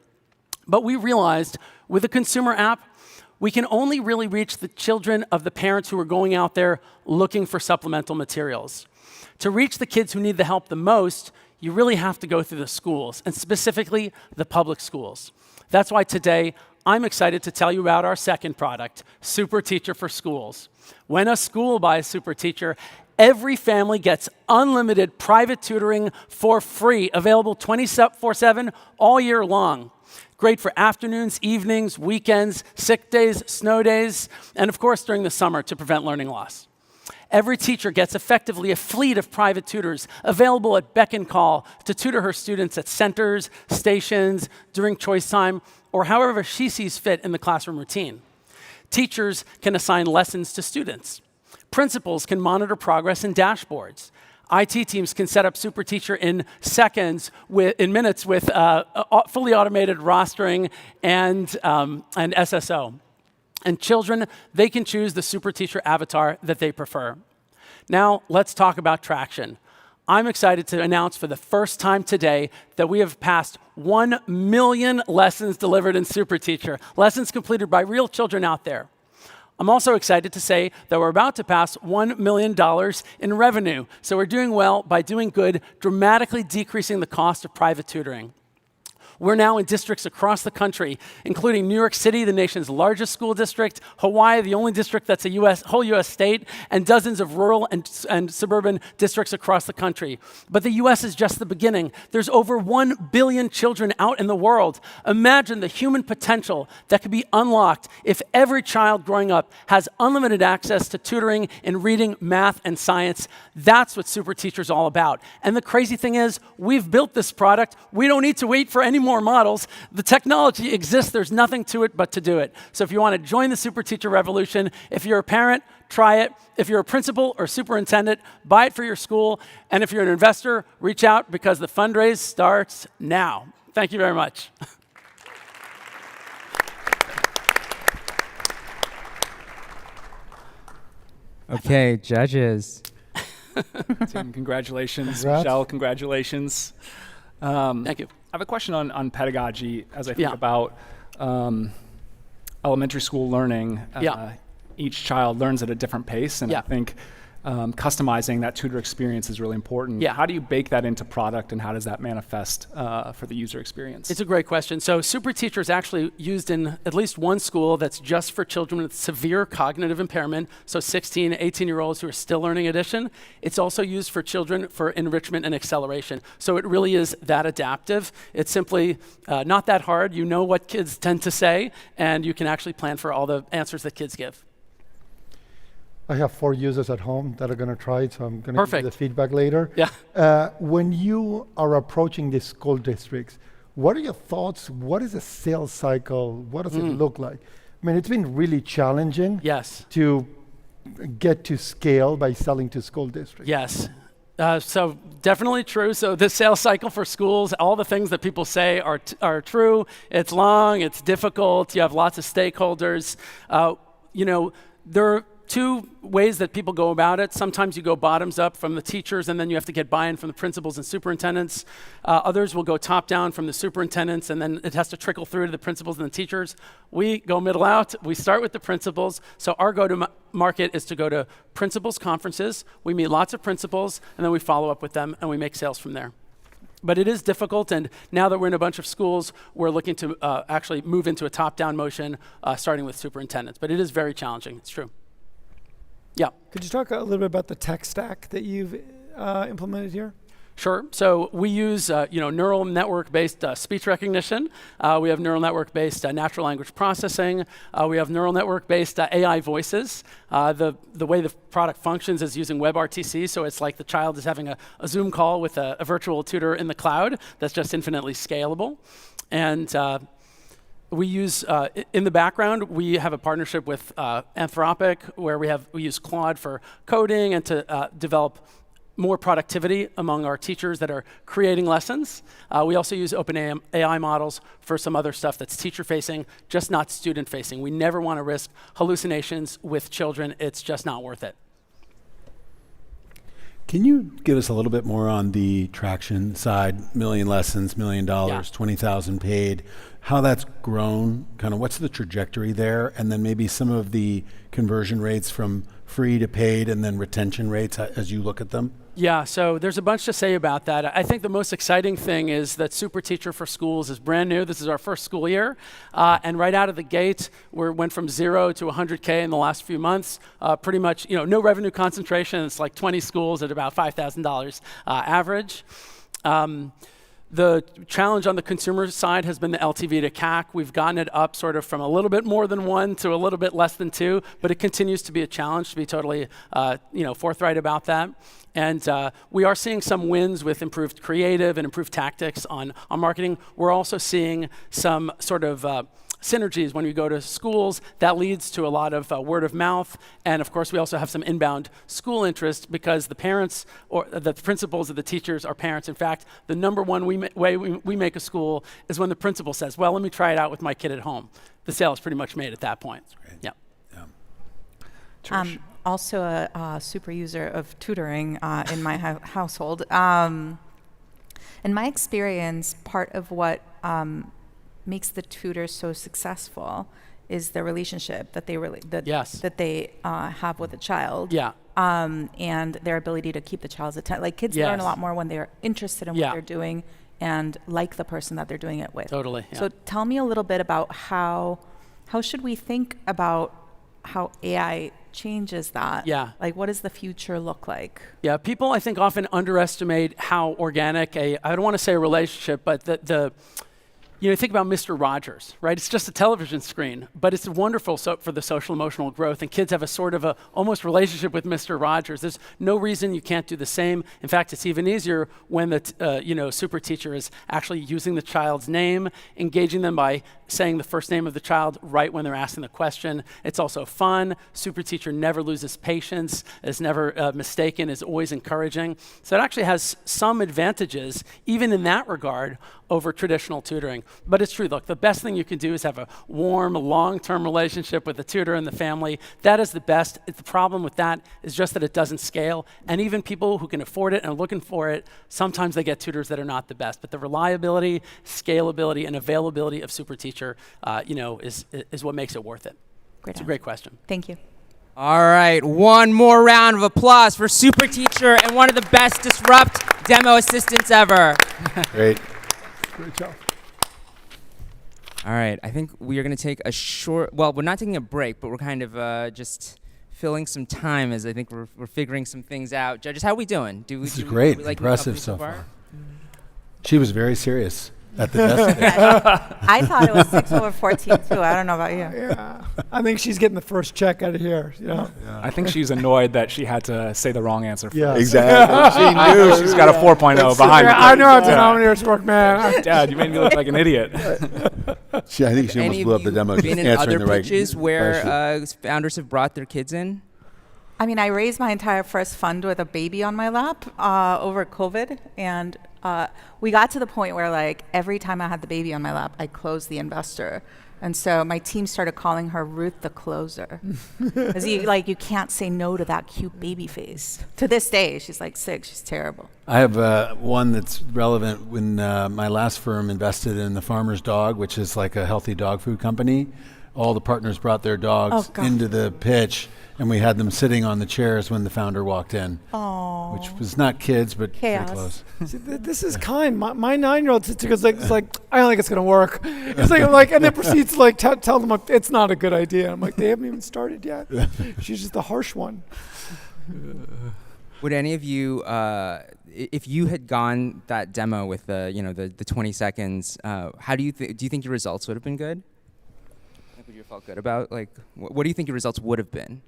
But we realized with a consumer app, we can only really reach the children of the parents who are going out there looking for supplemental materials. To reach the kids who need the help the most, you really have to go through the schools, and specifically the public schools. That's why today, I'm excited to tell you about our second product, Super Teacher for Schools. When a school buys Super Teacher, every family gets unlimited private tutoring for free, available 24/7 all year long. Great for afternoons, evenings, weekends, sick days, snow days, and of course during the summer to prevent learning loss. Every teacher gets effectively a fleet of private tutors available at beck and call to tutor her students at centers, stations, during choice time, or however she sees fit in the classroom routine. Teachers can assign lessons to students. Principals can monitor progress in dashboards. IT teams can set up Super Teacher in minutes with fully automated rostering and SSO. And children, they can choose the Super Teacher avatar that they prefer. Now, let's talk about traction. I'm excited to announce for the first time today that we have passed 1 million lessons delivered in Super Teacher, lessons completed by real children out there. I'm also excited to say that we're about to pass $1 million in revenue. So we're doing well by doing good, dramatically decreasing the cost of private tutoring. We're now in districts across the country, including New York City, the nation's largest school district, Hawaii, the only district that's a whole US state, and dozens of rural and suburban districts across the country. But the US is just the beginning. There's over 1 billion children out in the world. Imagine the human potential that could be unlocked if every child growing up has unlimited access to tutoring in reading, math, and science. That's what Super Teacher is all about. And the crazy thing is, we've built this product. We don't need to wait for any more models. The technology exists. There's nothing to it but to do it. So if you want to join the Super Teacher revolution, if you're a parent, try it. If you're a principal or superintendent, buy it for your school. And if you're an investor, reach out because the fundraise starts now. Thank you very much. Okay, judges. Tim, congratulations. Congrats. Michelle, congratulations. Thank you. I have a question on pedagogy as I think about elementary school learning. Each child learns at a different pace, and I think customizing that tutor experience is really important. How do you bake that into product, and how does that manifest for the user experience? It's a great question. So Super Teacher is actually used in at least one school that's just for children with severe cognitive impairment, so 16, 18-year-olds who are still learning addition. It's also used for children for enrichment and acceleration. So it really is that adaptive. It's simply not that hard. You know what kids tend to say, and you can actually plan for all the answers that kids give. I have 4 users at home that are going to try it, so I'm going to give you the feedback later. When you are approaching the school districts, what are your thoughts? What is the sales cycle? What does it look like? I mean, it's been really challenging to get to scale by selling to school districts. Yes. So definitely true. So the sales cycle for schools, all the things that people say are true. It's long, it's difficult, you have lots of stakeholders. There are 2 ways that people go about it. Sometimes you go bottoms up from the teachers, and then you have to get buy-in from the principals and superintendents. Others will go top down from the superintendents, and then it has to trickle through to the principals and the teachers. We go middle out. We start with the principals. So our go-to-market is to go to principals conferences. We meet lots of principals, and then we follow up with them, and we make sales from there. But it is difficult, and now that we're in a bunch of schools, we're looking to actually move into a top-down motion, starting with superintendents. But it is very challenging. It's true. Yeah. Could you talk a little bit about the tech stack that you've implemented here? Sure. So we use neural network-based speech recognition. We have neural network-based natural language processing. We have neural network-based AI voices. The way the product functions is using WebRTC, so it's like the child is having a Zoom call with a virtual tutor in the cloud that's just infinitely scalable. And we use, in the background, we have a partnership with Anthropic where we use Claude for coding and to develop more productivity among our teachers that are creating lessons. We also use OpenAI models for some other stuff that's teacher-facing, just not student-facing. We never want to risk hallucinations with children. It's just not worth it. Can you give us a little bit more on the traction side, 1 million lessons, $1 million, 20,000 paid, how that's grown, kind of what's the trajectory there, and then maybe some of the conversion rates from free to paid and then retention rates as you look at them? Yeah, so there's a bunch to say about that. I think the most exciting thing is that Super Teacher for Schools is brand new. This is our first school year. And right out of the gate, we went from 0 to 100K in the last few months. Pretty much, no revenue concentration. It's like 20 schools at about $5,000 average. The challenge on the consumer side has been the LTV to CAC. We've gotten it up sort of from a little bit more than 1 to a little bit less than 2, but it continues to be a challenge, to be totally forthright about that. And we are seeing some wins with improved creative and improved tactics on marketing. We're also seeing some sort of synergies when we go to schools. That leads to a lot of word of mouth. And of course, we also have some inbound school interest because the parents or the principals or the teachers are parents. In fact, the number one way we make a school is when the principal says, well, let me try it out with my kid at home. The sale is pretty much made at that point. Yeah. Also a super user of tutoring in my household. In my experience, part of what makes the tutor so successful is the relationship that they have with the child. Yeah. And their ability to keep the child's attention. Like kids learn a lot more when they're interested in what they're doing and like the person that they're doing it with. Totally. Yeah. So tell me a little bit about how should we think about how AI changes that? Yeah. Like, what does the future look like? Yeah, people I think often underestimate how organic I don't want to say a relationship, but think about Mr. Rogers, right? It's just a television screen, but it's wonderful for the social emotional growth, and kids have a sort of almost relationship with Mr. Rogers. There's no reason you can't do the same. In fact, it's even easier when the super teacher is actually using the child's name, engaging them by saying the first name of the child right when they're asking the question. It's also fun. Super teacher never loses patience, is never mistaken, is always encouraging. So it actually has some advantages, even in that regard, over traditional tutoring. But it's true, look, the best thing you can do is have a warm, long-term relationship with the tutor and the family. That is the best. The problem with that is just that it doesn't scale. And even people who can afford it and are looking for it, sometimes they get tutors that are not the best. But the reliability, scalability, and availability of super teacher, is what makes it worth it. It's a great question. Thank you. All right, one more round of applause for super teacher and one of the best Disrupt demo assistants ever. Great. Great job. All right, I think we are going to take a short, well, we're not taking a break, but we're kind of just filling some time as I think we're figuring some things out. Judges, how are we doing? This is great. Impressive so far. She was very serious at the desk. I thought it was 6/14 too. I don't know about you. Yeah, I think she's getting the first check out of here. Yeah. I think she's annoyed that she had to say the wrong answer first. Yeah, exactly. She knew she's got a 4.0 behind her. I know how denominators work, man. Dad, you made me look like an idiot. I think she almost blew up the demo. Been in other pitches where founders have brought their kids in? I mean, I raised my entire first fund with a baby on my lap over COVID, and we got to the point where, like, every time I had the baby on my lap, I closed the investor. And so my team started calling her Ruth the Closer. Because you can't say no to that cute baby face. To this day, she's like 6. She's terrible. I have one that's relevant. When my last firm invested in the Farmer's Dog, which is like a healthy dog food company, all the partners brought their dogs into the pitch, and we had them sitting on the chairs when the founder walked in. Aww. Which was not kids, but chaos. Pretty close. See, this is kind. My 9-year-old sister goes like, I don't think it's gonna work. It's like, and then proceeds to tell them it's not a good idea. I'm like, they haven't even started yet. She's just the harsh one. Would any of you, if you had gone that demo with the 20 seconds, how do you think your results would have been good? Would you have felt good about what do you think your results would have been?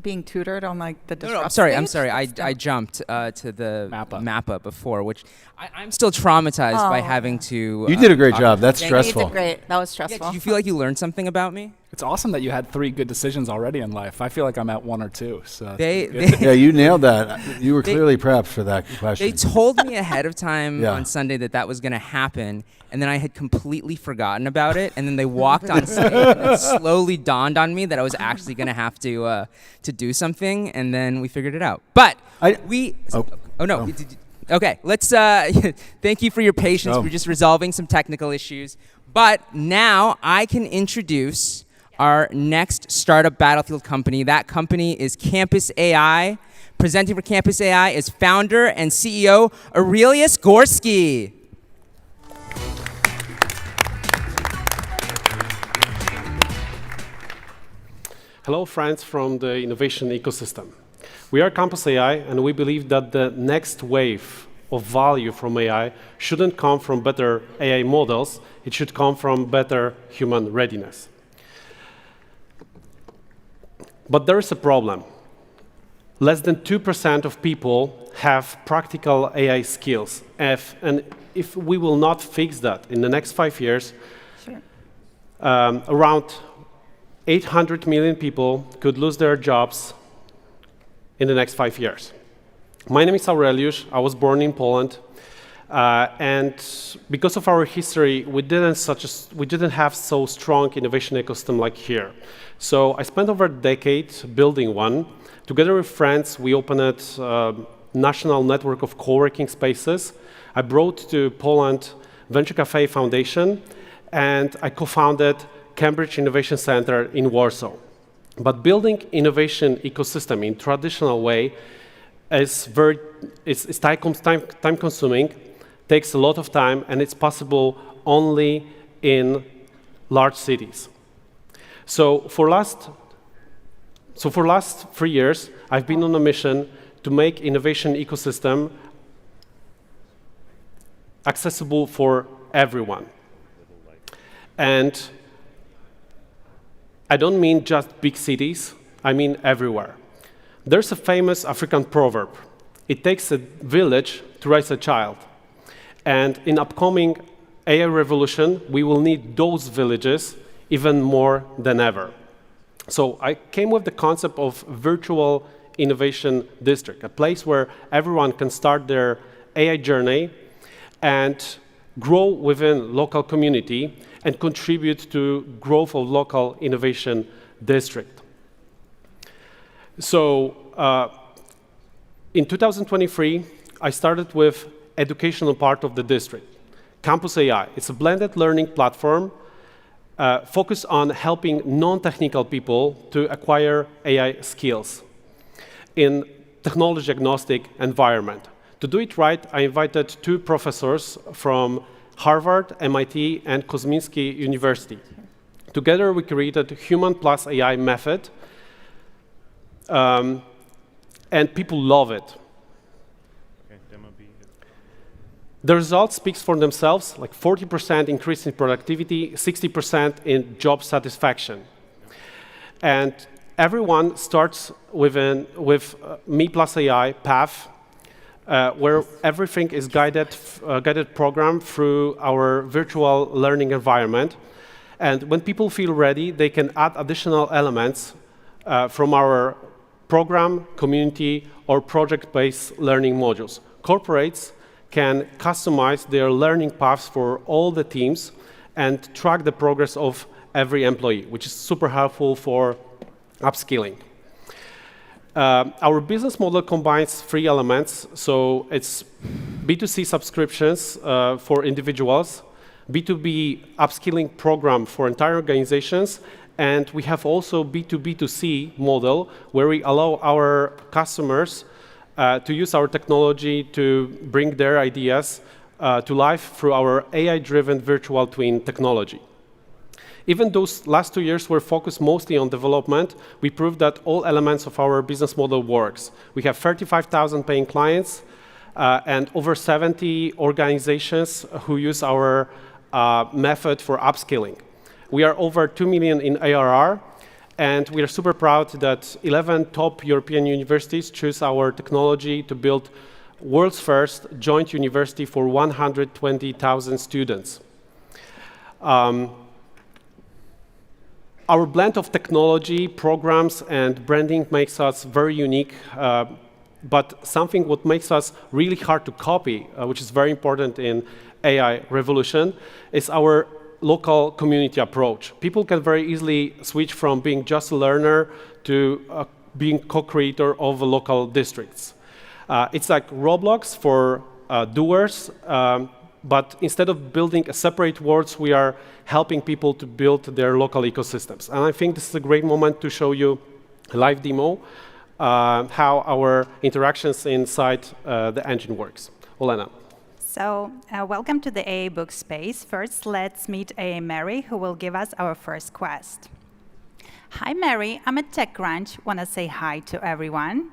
Being tutored on the Disrupt I'm sorry. I jumped to the Mappa before, which I'm still traumatized by having to. You did a great job. That's stressful. You did great. That was stressful. Yeah, did you feel like you learned something about me? It's awesome that you had 3 good decisions already in life. I feel like I'm at 1 or 2. So yeah, you nailed that. You were clearly prepped for that question. They told me ahead of time on Sunday that was going to happen, and then I had completely forgotten about it. And then they walked on stage, and it slowly dawned on me that I was actually going to have to do something, and then we figured it out. But Okay, let's thank you for your patience. We're just resolving some technical issues. But now I can introduce our next startup battlefield company. That company is Campus AI. Presenting for Campus AI is founder and CEO Aurelius Gorski. Hello, friends from the innovation ecosystem. We are Campus AI, and we believe that the next wave of value from AI shouldn't come from better AI models. It should come from better human readiness. But there is a problem. Less than 2% of people have practical AI skills. And if we will not fix that in the next 5 years, around 800 million people could lose their jobs in the next 5 years. My name is Aureliusz. I was born in Poland. And because of our history, we didn't have so strong innovation ecosystem like here. So I spent over a decade building one. Together with friends, we opened a national network of co-working spaces. I brought to Poland Venture Cafe Foundation, and I co-founded Cambridge Innovation Center in Warsaw. But building innovation ecosystem in traditional way is time-consuming, takes a lot of time, and it's possible only in large cities. So for last 3 years, I've been on a mission to make innovation ecosystem accessible for everyone. And I don't mean just big cities, I mean everywhere. There's a famous African proverb. It takes a village to raise a child. And in upcoming AI revolution, we will need those villages even more than ever. So I came with the concept of virtual innovation district, a place where everyone can start their AI journey and grow within local community and contribute to growth of local innovation district. So in 2023, I started with educational part of the district, Campus AI. It's a blended learning platform focused on helping non-technical people to acquire AI skills in technology-agnostic environment. To do it right, I invited 2 professors from Harvard, MIT, and Kosminski University. Together, we created human plus AI method, and people love it. The results speaks for themselves, like 40% increase in productivity, 60% in job satisfaction. And everyone starts with Me plus AI path, where everything is guided program through our virtual learning environment. And when people feel ready, they can add additional elements from our program, community, or project-based learning modules. Corporates can customize their learning paths for all the teams and track the progress of every employee, which is super helpful for upskilling. Our business model combines 3 elements. So it's B2C subscriptions for individuals, B2B upskilling program for entire organizations, and we have also B2B2C model where we allow our customers to use our technology to bring their ideas to life through our AI-driven virtual twin technology. Even those last 2 years were focused mostly on development, we proved that all elements of our business model works. We have 35,000 paying clients and over 70 organizations who use our method for upskilling. We are over 2 million in ARR, and we are super proud that 11 top European universities choose our technology to build world's first joint university for 120,000 students. Our blend of technology, programs, and branding makes us very unique, but something what makes us really hard to copy, which is very important in AI revolution, is our local community approach. People can very easily switch from being just a learner to being co-creator of local districts. It's like Roblox for doers, but instead of building separate worlds, we are helping people to build their local ecosystems. And I think this is a great moment to show you a live demo how our interactions inside the engine works. Olena. So welcome to the AA book space. First, let's meet AA Mary, who will give us our first quest. Hi, Mary. I'm at TechCrunch. Want to say hi to everyone?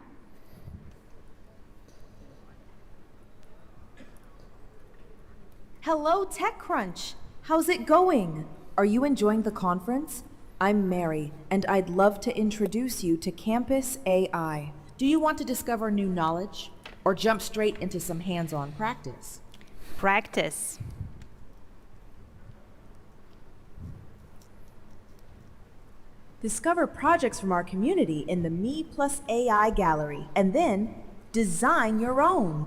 Hello, TechCrunch. How's it going? Are you enjoying the conference? I'm Mary, and I'd love to introduce you to Campus AI. Do you want to discover new knowledge or jump straight into some hands-on practice? Practice. Discover projects from our community in the Me Plus AI gallery, and then design your own.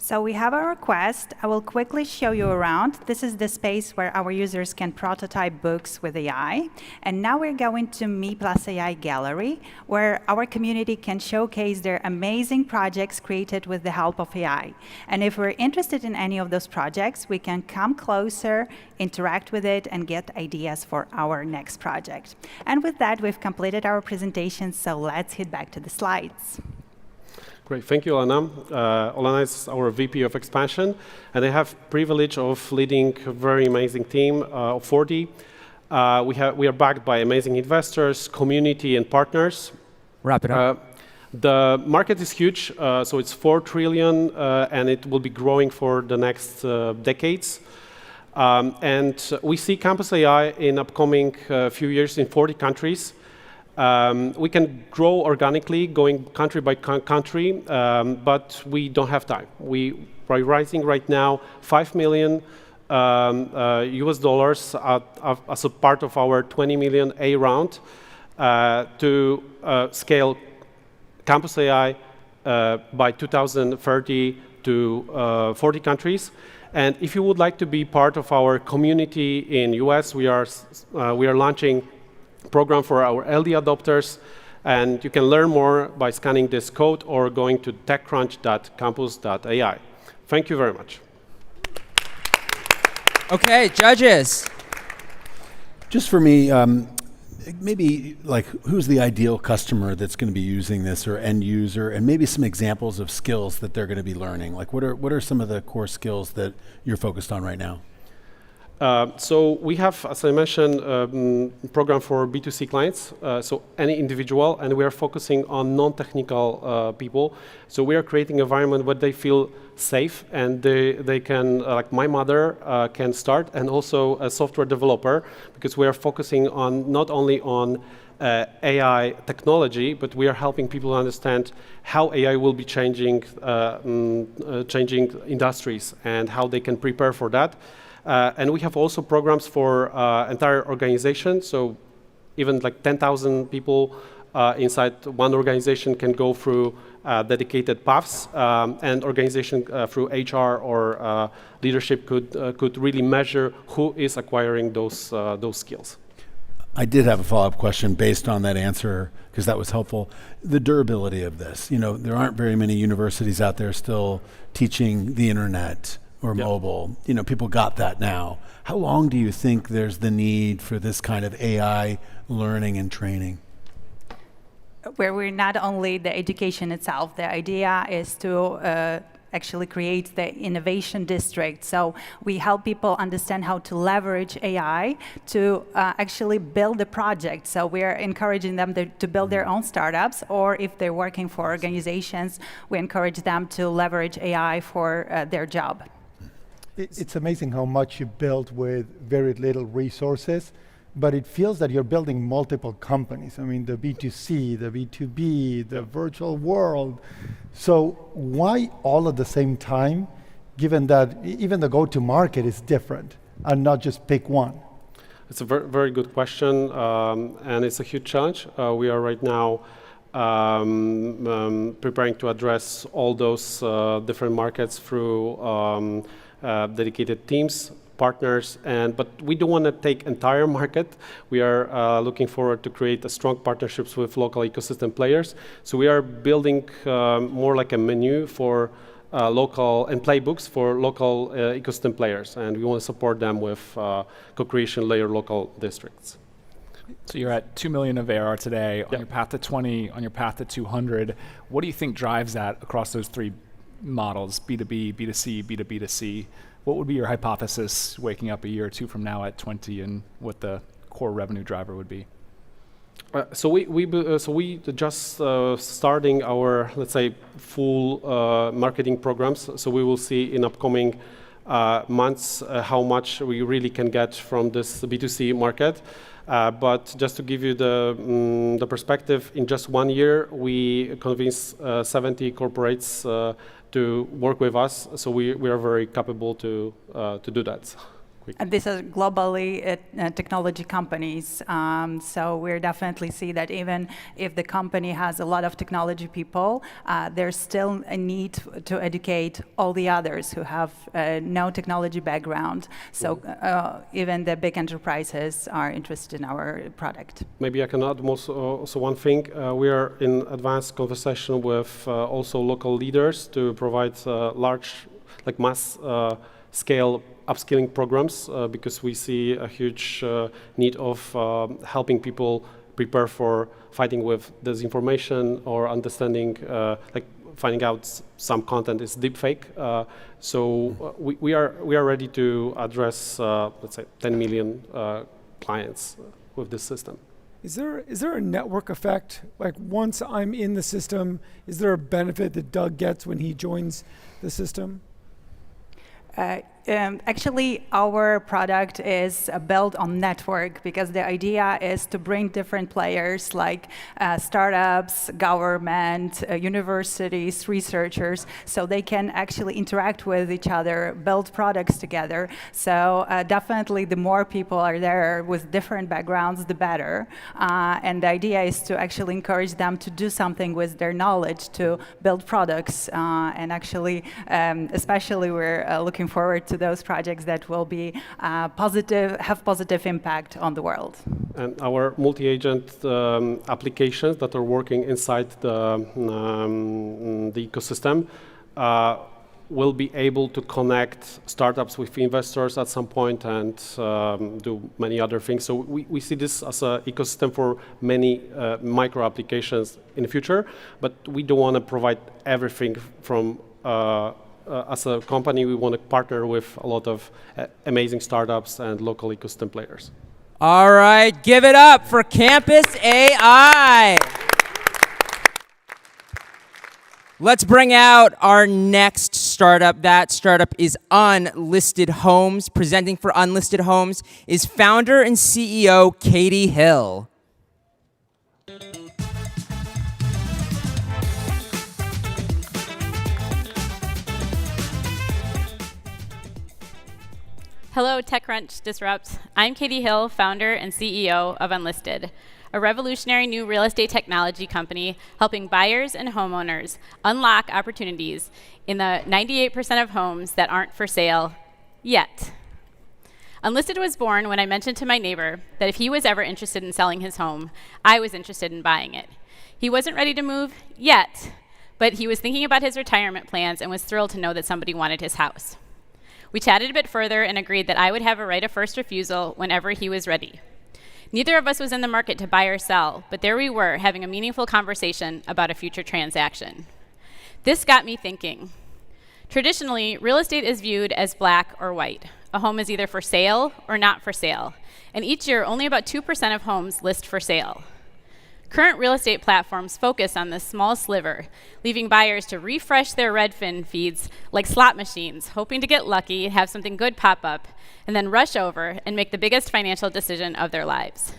So we have a request. I will quickly show you around. This is the space where our users can prototype books with AI. And now we're going to Me Plus AI Gallery, where our community can showcase their amazing projects created with the help of AI. And if we're interested in any of those projects, we can come closer, interact with it, and get ideas for our next project. And with that, we've completed our presentation, so let's head back to the slides. Great, thank you, Alana. Alana is our VP of Expansion, and I have privilege of leading a very amazing team of 40. We are backed by amazing investors, community, and partners. Wrap it up. The market is huge, so it's $4 trillion, and it will be growing for the next decades. And we see campus AI in upcoming few years in 40 countries. We can grow organically, going country by country, but we don't have time. We are rising right now $5 million US dollars as a part of our 20 million A round to scale campus AI by 2030 to 40 countries. And if you would like to be part of our community in US, we are launching program for our early adopters, and you can learn more by scanning this code or going to techcrunch.campus.ai. Thank you very much. Okay, judges. Just for me, maybe like who's the ideal customer that's going to be using this, or end user, and maybe some examples of skills that they're going to be learning. Like what are some of the core skills that you're focused on right now? So we have, as I mentioned, program for B2C clients, so any individual, and we are focusing on non-technical people. So we are creating an environment where they feel safe, and they can, like my mother, can start, and also a software developer, because we are focusing on not only on AI technology, but we are helping people understand how AI will be changing industries and how they can prepare for that. And we have also programs for entire organization. So even like 10,000 people inside one organization can go through dedicated paths, and organization through HR or leadership could really measure who is acquiring those skills. I did have a follow-up question based on that answer, because that was helpful. The durability of this. You know, there aren't very many universities out there still teaching the internet or mobile. You know, people got that now. How long do you think there's the need for this kind of AI learning and training? Where we're not only the education itself, the idea is to actually create the innovation district. So we help people understand how to leverage AI to actually build a project. So we're encouraging them to build their own startups, or if they're working for organizations, we encourage them to leverage AI for their job. It's amazing how much you build with very little resources, but it feels that you're building multiple companies. I mean, the B2C, the B2B, the virtual world. So why all at the same time, given that even the go-to-market is different and not just pick one? It's a very, very good question, and it's a huge challenge. We are right now preparing to address all those different markets through dedicated teams, partners, but we don't want to take entire market. We are looking forward to create a strong partnerships with local ecosystem players. So we are building more like a menu for local and playbooks for local ecosystem players, and we want to support them with co-creation layer local districts. So you're at 2 million of ARR today, on your path to 20, on your path to 200. What do you think drives that across those three models, B2B, B2C, B2B2C? What would be your hypothesis waking up a year or two from now at 20, and what the core revenue driver would be? So we just starting our, let's say, full marketing programs. So we will see in upcoming months how much we really can get from this B2C market. But just to give you the perspective, in just 1 year, we convinced 70 corporates to work with us. So we are very capable to do that. This is globally technology companies. So we definitely see that even if the company has a lot of technology people, there's still a need to educate all the others who have no technology background. So even the big enterprises are interested in our product. Maybe I can add also one thing. We are in advanced conversation with also local leaders to provide large, like mass scale upskilling programs because we see a huge need of helping people prepare for fighting with disinformation or understanding, like finding out some content is deepfake. So we are ready to address, let's say, 10 million clients with this system. Is there a network effect? Like once I'm in the system, is there a benefit that Doug gets when he joins the system? Actually, our product is built on network because the idea is to bring different players like startups, government, universities, researchers, so they can actually interact with each other, build products together. So definitely the more people are there with different backgrounds, the better. And the idea is to actually encourage them to do something with their knowledge to build products. And actually, especially we're looking forward to those projects that will be have positive impact on the world. And our multi-agent applications that are working inside the ecosystem will be able to connect startups with investors at some point and do many other things. So we see this as an ecosystem for many micro applications in the future, but we don't want to provide everything from as a company, we want to partner with a lot of amazing startups and local ecosystem players. All right, give it up for Campus AI. Let's bring out our next startup. That startup is Unlisted Homes. Presenting for Unlisted Homes is founder and CEO Katie Hill. Hello, TechCrunch Disrupt. I'm Katie Hill, founder and CEO of Unlisted, a revolutionary new real estate technology company helping buyers and homeowners unlock opportunities in the 98% of homes that aren't for sale yet. Unlisted was born when I mentioned to my neighbor that if he was ever interested in selling his home, I was interested in buying it. He wasn't ready to move yet, but he was thinking about his retirement plans and was thrilled to know that somebody wanted his house. We chatted a bit further and agreed that I would have a right of first refusal whenever he was ready. Neither of us was in the market to buy or sell, but there we were having a meaningful conversation about a future transaction. This got me thinking. Traditionally, real estate is viewed as black or white. A home is either for sale or not for sale, and each year only about 2% of homes list for sale. Current real estate platforms focus on this small sliver, leaving buyers to refresh their Redfin feeds like slot machines, hoping to get lucky, have something good pop up, and then rush over and make the biggest financial decision of their lives.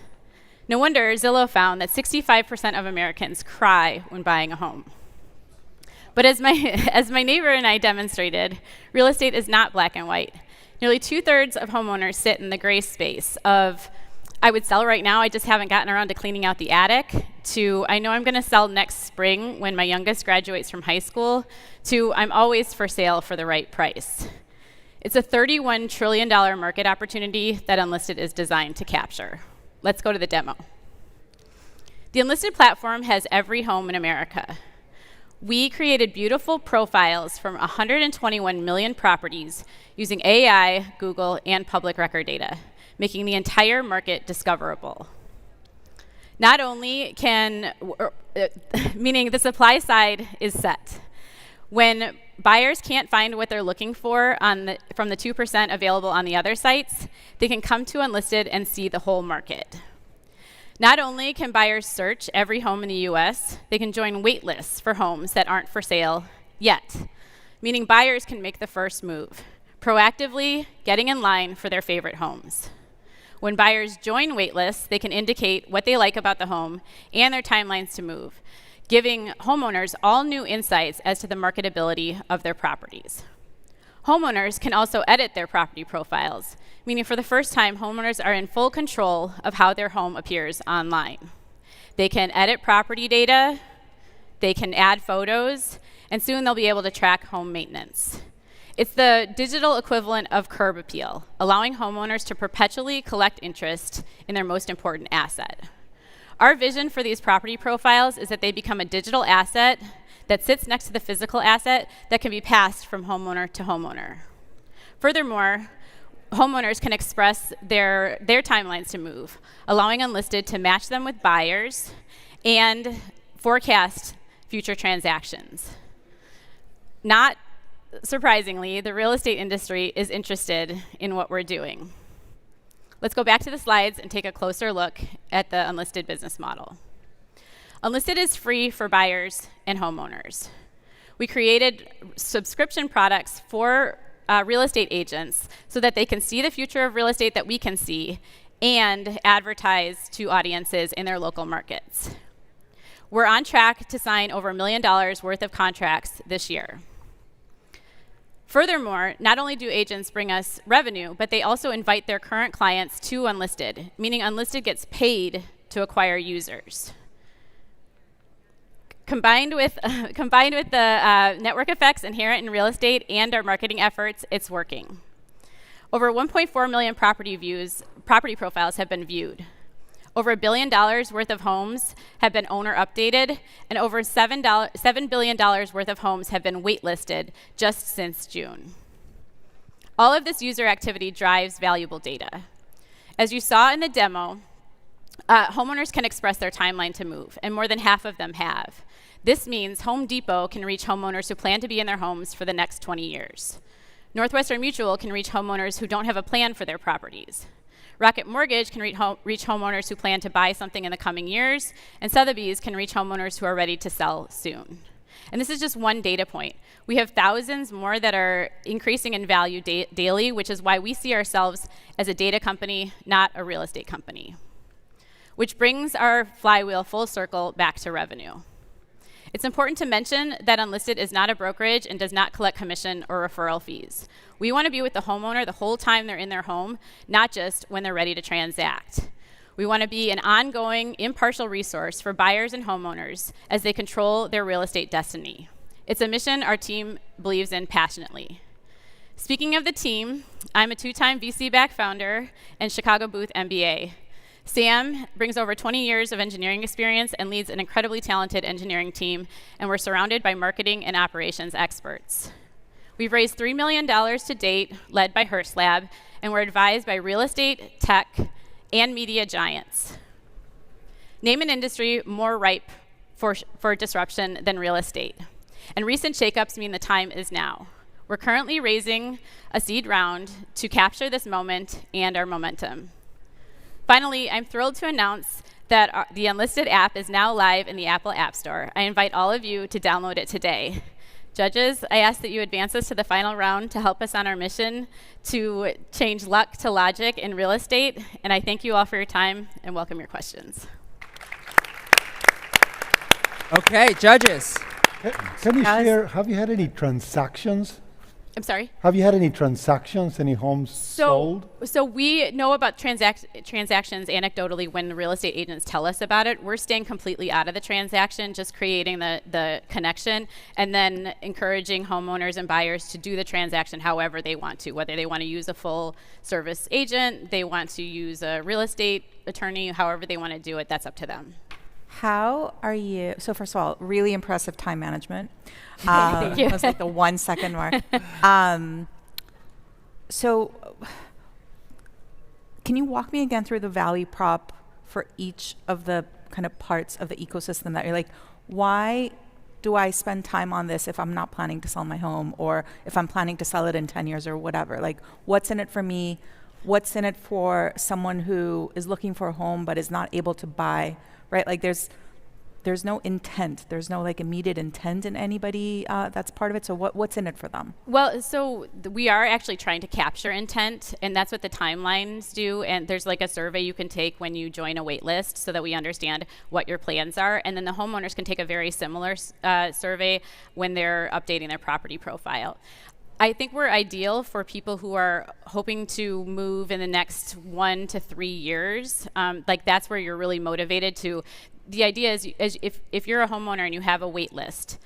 No wonder Zillow found that 65% of Americans cry when buying a home. But as my neighbor and I demonstrated, real estate is not black and white. Nearly 2/3 of homeowners sit in the gray space of I would sell right now, I just haven't gotten around to cleaning out the attic, to I know I'm gonna sell next spring when my youngest graduates from high school, to I'm always for sale for the right price. It's a $31 trillion market opportunity that Unlisted is designed to capture. Let's go to the demo. The Unlisted platform has every home in America. We created beautiful profiles from 121 million properties using AI, Google, and public record data, making the entire market discoverable. Not only meaning the supply side is set. When buyers can't find what they're looking for from the 2% available on the other sites, they can come to Unlisted and see the whole market. Not only can buyers search every home in the US, they can join wait lists for homes that aren't for sale yet, meaning buyers can make the first move, proactively getting in line for their favorite homes. When buyers join waitlists, they can indicate what they like about the home and their timelines to move, giving homeowners all new insights as to the marketability of their properties. Homeowners can also edit their property profiles, meaning for the first time, homeowners are in full control of how their home appears online. They can edit property data, they can add photos, and soon they'll be able to track home maintenance. It's the digital equivalent of curb appeal, allowing homeowners to perpetually collect interest in their most important asset. Our vision for these property profiles is that they become a digital asset that sits next to the physical asset that can be passed from homeowner to homeowner. Furthermore, homeowners can express their timelines to move, allowing Unlisted to match them with buyers and forecast future transactions. Not surprisingly, the real estate industry is interested in what we're doing. Let's go back to the slides and take a closer look at the Unlisted business model. Unlisted is free for buyers and homeowners. We created subscription products for real estate agents so that they can see the future of real estate that we can see and advertise to audiences in their local markets. We're on track to sign over $1 million worth of contracts this year. Furthermore, not only do agents bring us revenue, but they also invite their current clients to Unlisted, meaning Unlisted gets paid to acquire users. Combined with the network effects inherent in real estate and our marketing efforts, it's working. Over 1.4 million property profiles have been viewed. Over $1 billion worth of homes have been owner updated, and over $7 billion worth of homes have been waitlisted just since June. All of this user activity drives valuable data. As you saw in the demo, homeowners can express their timeline to move, and more than half of them have. This means Home Depot can reach homeowners who plan to be in their homes for the next 20 years. Northwestern Mutual can reach homeowners who don't have a plan for their properties. Rocket Mortgage can reach homeowners who plan to buy something in the coming years, and Sotheby's can reach homeowners who are ready to sell soon. And this is just one data point. We have thousands more that are increasing in value daily, which is why we see ourselves as a data company, not a real estate company. Which brings our flywheel full circle back to revenue. It's important to mention that Unlisted is not a brokerage and does not collect commission or referral fees. We want to be with the homeowner the whole time they're in their home, not just when they're ready to transact. We want to be an ongoing, impartial resource for buyers and homeowners as they control their real estate destiny. It's a mission our team believes in passionately. Speaking of the team, I'm a 2-time VC-backed founder and Chicago Booth MBA. Sam brings over 20 years of engineering experience and leads an incredibly talented engineering team, and we're surrounded by marketing and operations experts. We've raised $3 million to date, led by HertzLab, and we're advised by real estate, tech, and media giants. Name an industry more ripe for disruption than real estate. And recent shakeups mean the time is now. We're currently raising a seed round to capture this moment and our momentum. Finally, I'm thrilled to announce that the Unlisted app is now live in the Apple App Store. I invite all of you to download it today. Judges, I ask that you advance us to the final round to help us on our mission to change luck to logic in real estate. And I thank you all for your time and welcome your questions. Okay, judges. Can you share, have you had any transactions? I'm sorry? Have you had any transactions, any homes sold? So we know about transactions anecdotally when the real estate agents tell us about it. We're staying completely out of the transaction, just creating the connection, and then encouraging homeowners and buyers to do the transaction however they want to, whether they want to use a full service agent, they want to use a real estate attorney, however they want to do it, that's up to them. How are you? So first of all, really impressive time management. Thank you. That was like the 1 second mark. So can you walk me again through the value prop for each of the kind of parts of the ecosystem that you're like, why do I spend time on this if I'm not planning to sell my home, or if I'm planning to sell it in 10 years or whatever? Like, what's in it for me? What's in it for someone who is looking for a home but is not able to buy? Right, like there's no intent. There's no like immediate intent in anybody that's part of it. So what's in it for them? Well, so we are actually trying to capture intent, and that's what the timelines do. And there's like a survey you can take when you join a wait list so that we understand what your plans are. And then the homeowners can take a very similar survey when they're updating their property profile. I think we're ideal for people who are hoping to move in the next 1 to 3 years. Like that's where you're really motivated to. The idea is if you're a homeowner and you have a wait list,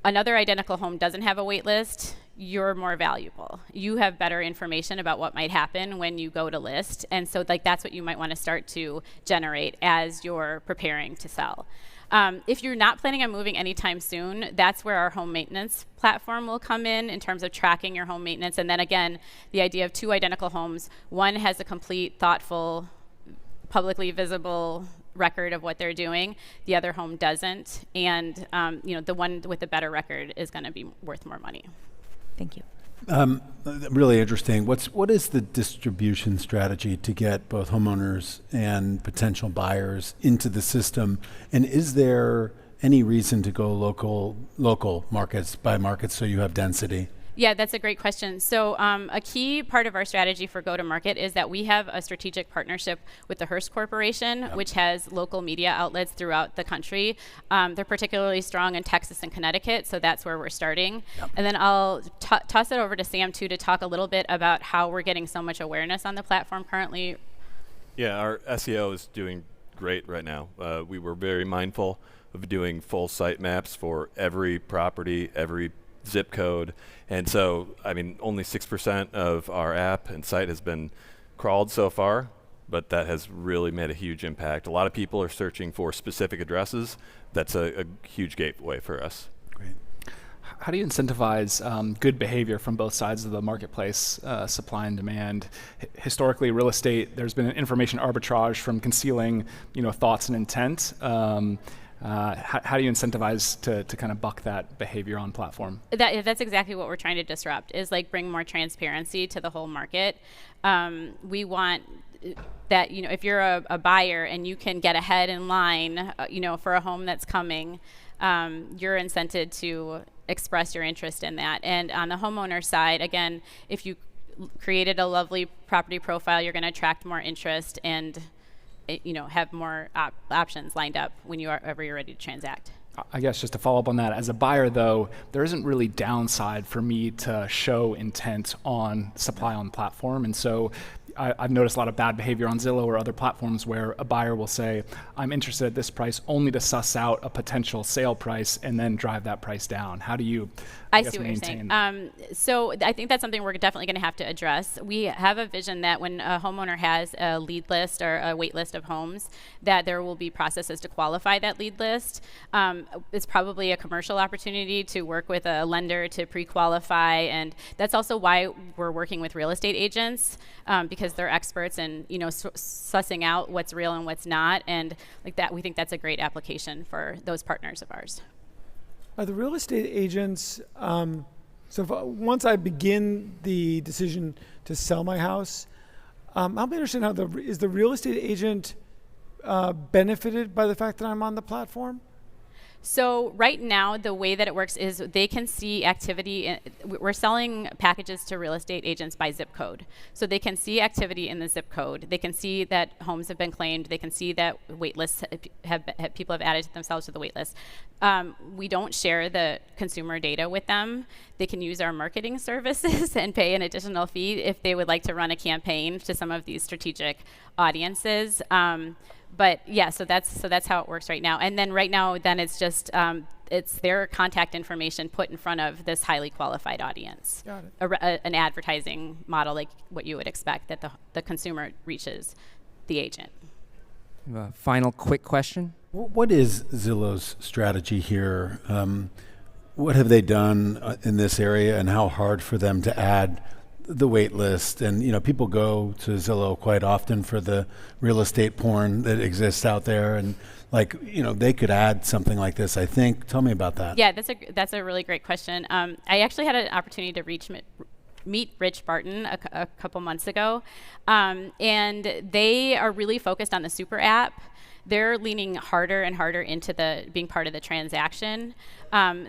another identical home doesn't have a wait list, you're more valuable. You have better information about what might happen when you go to list. And so like that's what you might want to start to generate as you're preparing to sell. If you're not planning on moving anytime soon, that's where our home maintenance platform will come in terms of tracking your home maintenance. And then again, the idea of 2 identical homes. One has a complete, thoughtful, publicly visible record of what they're doing. The other home doesn't. And the one with the better record is going to be worth more money. Thank you. Really interesting. What is the distribution strategy to get both homeowners and potential buyers into the system? And is there any reason to go local markets by markets so you have density? Yeah, that's a great question. So a key part of our strategy for go-to-market is that we have a strategic partnership with the Hearst Corporation, which has local media outlets throughout the country. They're particularly strong in Texas and Connecticut, so that's where we're starting. And then I'll toss it over to Sam, too, to talk a little bit about how we're getting so much awareness on the platform currently. Yeah, our SEO is doing great right now. We were very mindful of doing full site maps for every property, every zip code. And so, I mean, only 6% of our app and site has been crawled so far, but that has really made a huge impact. A lot of people are searching for specific addresses. That's a huge gateway for us. Great. How do you incentivize good behavior from both sides of the marketplace, supply and demand? Historically, real estate, there's been an information arbitrage from concealing, thoughts and intent. How do you incentivize to kind of buck that behavior on platform? That's exactly what we're trying to disrupt, is like bring more transparency to the whole market. We want that, if you're a buyer and you can get ahead in line, for a home that's coming, you're incented to express your interest in that. And on the homeowner side, again, if you created a lovely property profile, you're going to attract more interest and have more options lined up whenever you're ready to transact. I guess just to follow up on that, as a buyer though, there isn't really downside for me to show intent on supply on the platform. And so I've noticed a lot of bad behavior on Zillow or other platforms where a buyer will say, I'm interested at this price only to suss out a potential sale price and then drive that price down. How do you I see what you're saying. So I think that's something we're definitely going to have to address. We have a vision that when a homeowner has a lead list or a wait list of homes, that there will be processes to qualify that lead list. It's probably a commercial opportunity to work with a lender to pre-qualify, and that's also why we're working with real estate agents, because they're experts in sussing out what's real and what's not, and like that, we think that's a great application for those partners of ours. Are the real estate agents, once I begin the decision to sell my house, help me understand is the real estate agent benefited by the fact that I'm on the platform? So right now, the way that it works is they can see activity. We're selling packages to real estate agents by zip code. So they can see activity in the zip code. They can see that homes have been claimed. They can see that wait lists people have added themselves to the wait list. We don't share the consumer data with them. They can use our marketing services and pay an additional fee if they would like to run a campaign to some of these strategic audiences. But yeah, so that's how it works right now. And then right now, it's just it's their contact information put in front of this highly qualified audience. Got it. An advertising model like what you would expect, that the consumer reaches the agent. Final quick question. What is Zillow's strategy here? What have they done in this area, and how hard for them to add the wait list? And people go to Zillow quite often for the real estate porn that exists out there, and they could add something like this, I think. Tell me about that. Yeah, that's a really great question. I actually had an opportunity to meet Rich Barton a couple months ago, and they are really focused on the super app. they're leaning harder and harder into being part of the transaction.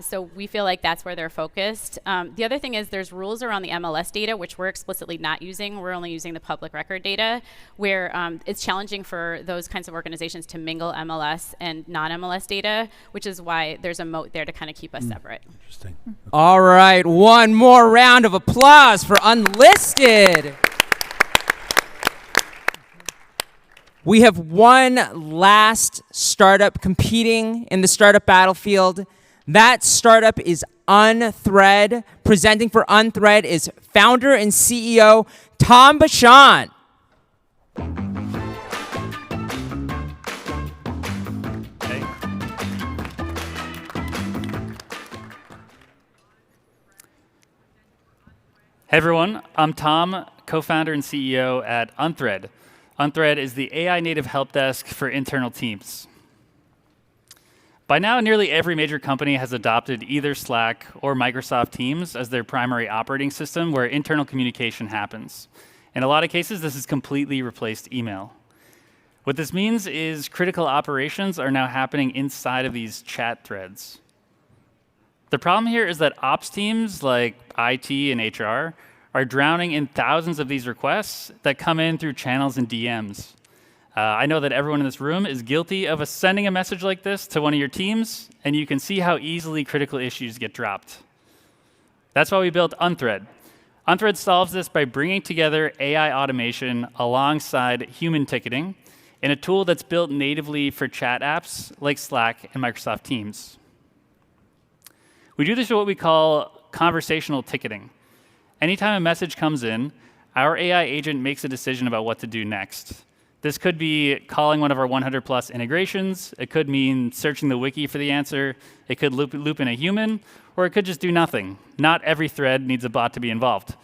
So we feel like that's where they're focused. The other thing is there's rules around the MLS data, which we're explicitly not using. We're only using the public record data, where it's challenging for those kinds of organizations to mingle MLS and non-MLS data, which is why there's a moat there to kind of keep us separate. Interesting. All right, one more round of applause for Unlisted. We have one last startup competing in the startup battlefield. That startup is Unthread. Presenting for Unthread is founder and CEO Tom Bashan. Hey. Hey everyone, I'm Tom, co-founder and CEO at Unthread. Unthread is the AI native help desk for internal teams. By now, nearly every major company has adopted either Slack or Microsoft Teams as their primary operating system where internal communication happens. In a lot of cases, this has completely replaced email. What this means is critical operations are now happening inside of these chat threads. The problem here is that ops teams like IT and HR are drowning in thousands of these requests that come in through channels and DMs. I know that everyone in this room is guilty of sending a message like this to one of your teams, and you can see how easily critical issues get dropped. That's why we built Unthread. Unthread solves this by bringing together AI automation alongside human ticketing in a tool that's built natively for chat apps like Slack and Microsoft Teams. We do this with what we call conversational ticketing. Anytime a message comes in, our AI agent makes a decision about what to do next. This could be calling one of our 100+ integrations. It could mean searching the wiki for the answer. It could loop in a human, or it could just do nothing. Not every thread needs a bot to be involved.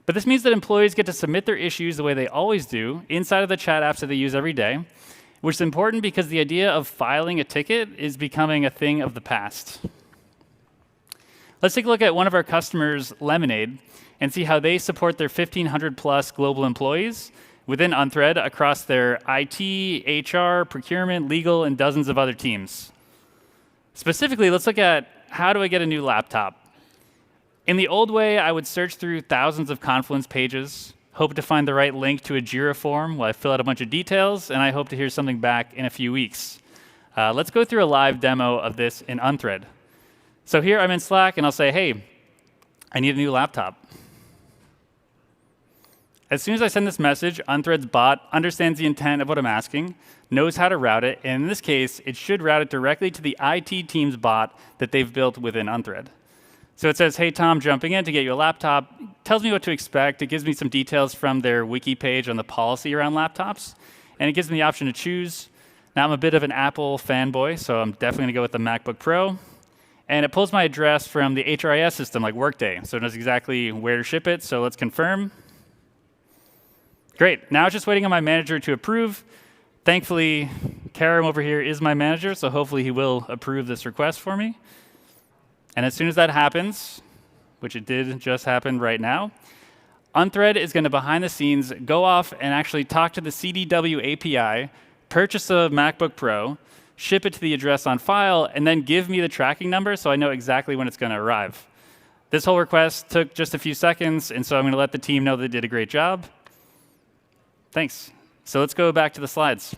But this means that employees get to submit their issues the way they always do inside of the chat apps that they use every day, which is important because the idea of filing a ticket is becoming a thing of the past. Let's take a look at one of our customers, Lemonade, and see how they support their 1,500+ global employees within Unthread across their IT, HR, procurement, legal, and dozens of other teams. Specifically, let's look at how do I get a new laptop? In the old way, I would search through thousands of Confluence pages, hope to find the right link to a Jira form while I fill out a bunch of details, and I hope to hear something back in a few weeks. Let's go through a live demo of this in Unthread. So here I'm in Slack, and I'll say, hey, I need a new laptop. As soon as I send this message, Unthread's bot understands the intent of what I'm asking, knows how to route it, and in this case, it should route it directly to the IT team's bot that they've built within Unthread. So it says, hey, Tom, jumping in to get you a laptop, tells me what to expect. It gives me some details from their wiki page on the policy around laptops, and it gives me the option to choose. Now, I'm a bit of an Apple fanboy, so I'm definitely going to go with the MacBook Pro. And it pulls my address from the HRIS system, like Workday, so it knows exactly where to ship it, so let's confirm. Great, now it's just waiting on my manager to approve. Thankfully, Karam over here is my manager, so hopefully he will approve this request for me. And as soon as that happens, which it did just happen right now, Unthread is going to, behind the scenes, go off and actually talk to the CDW API, purchase a MacBook Pro, ship it to the address on file, and then give me the tracking number so I know exactly when it's going to arrive. This whole request took just a few seconds, and so I'm going to let the team know they did a great job. Thanks. So let's go back to the slides.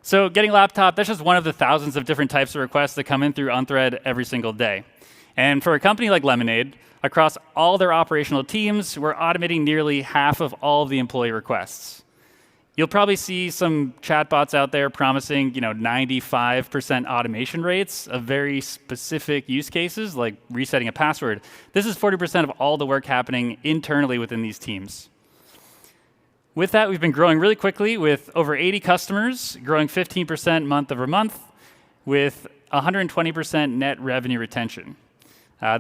So getting a laptop, that's just one of the thousands of different types of requests that come in through Unthread every single day. And for a company like Lemonade, across all their operational teams, we're automating nearly half of all of the employee requests. You'll probably see some chatbots out there promising 95% automation rates of very specific use cases, like resetting a password. This is 40% of all the work happening internally within these teams. With that, we've been growing really quickly with over 80 customers, growing 15% month over month, with 120% net revenue retention.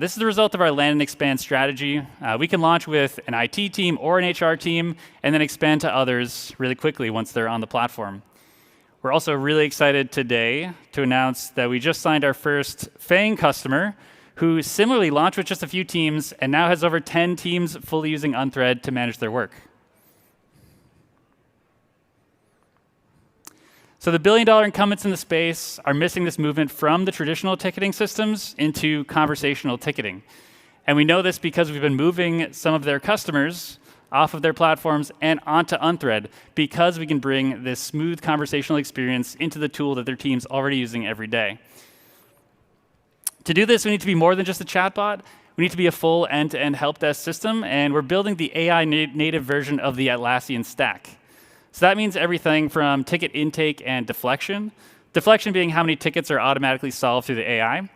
This is the result of our land and expand strategy. We can launch with an IT team or an HR team and then expand to others really quickly once they're on the platform. We're also really excited today to announce that we just signed our first FANG customer who similarly launched with just a few teams and now has over 10 teams fully using Unthread to manage their work. So the billion-dollar incumbents in the space are missing this movement from the traditional ticketing systems into conversational ticketing. And we know this because we've been moving some of their customers off of their platforms and onto Unthread, because we can bring this smooth conversational experience into the tool that their team's already using every day. To do this, we need to be more than just a chatbot. We need to be a full end-to-end help desk system, and we're building the AI native version of the Atlassian stack. So that means everything from ticket intake and deflection. Deflection being how many tickets are automatically solved through the AI.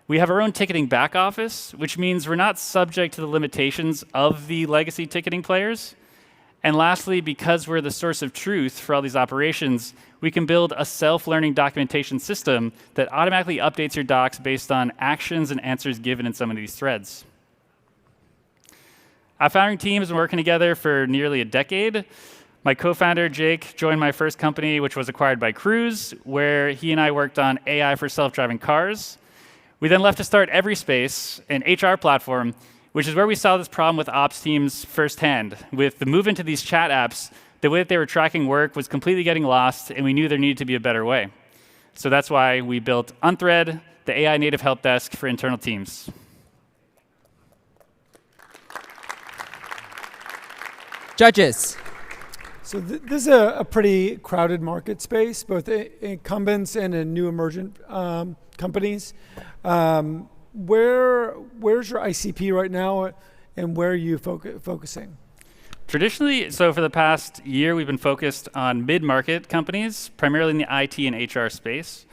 We have our own ticketing back office, which means we're not subject to the limitations of the legacy ticketing players. And lastly, because we're the source of truth for all these operations, we can build a self-learning documentation system that automatically updates your docs based on actions and answers given in some of these threads. Our founding team has been working together for nearly a decade. My co-founder, Jake, joined my first company, which was acquired by Cruise, where he and I worked on AI for self-driving cars. We then left to start Everyspace, an HR platform, which is where we saw this problem with ops teams firsthand. With the move into these chat apps, the way that they were tracking work was completely getting lost, and we knew there needed to be a better way. So that's why we built Unthread, the AI native help desk for internal teams. Judges. So this is a pretty crowded market space, both incumbents and in new emergent companies. Where's your ICP right now, and where are you focusing? Traditionally, so for the past year, we've been focused on mid-market companies, primarily in the IT and HR space.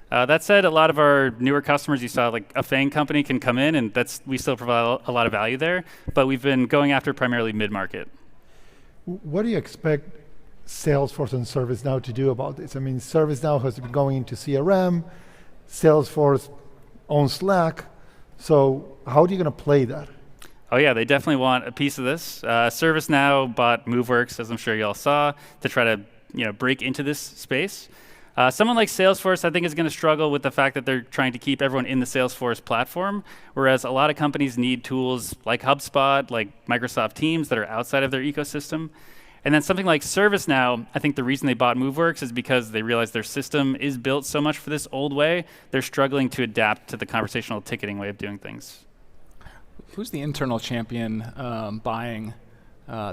That said, a lot of our newer customers, you saw like a FANG company can come in, and we still provide a lot of value there, but we've been going after primarily mid-market. What do you expect Salesforce and ServiceNow to do about this? I mean, ServiceNow has been going into CRM, Salesforce owns Slack, so how are you going to play that? Oh yeah, they definitely want a piece of this. ServiceNow bought MoveWorks, as I'm sure you all saw, to try to break into this space. Someone like Salesforce, I think, is going to struggle with the fact that they're trying to keep everyone in the Salesforce platform, whereas a lot of companies need tools like HubSpot, like Microsoft Teams, that are outside of their ecosystem. And then something like ServiceNow, I think the reason they bought MoveWorks is because they realized their system is built so much for this old way, they're struggling to adapt to the conversational ticketing way of doing things. Who's the internal champion buying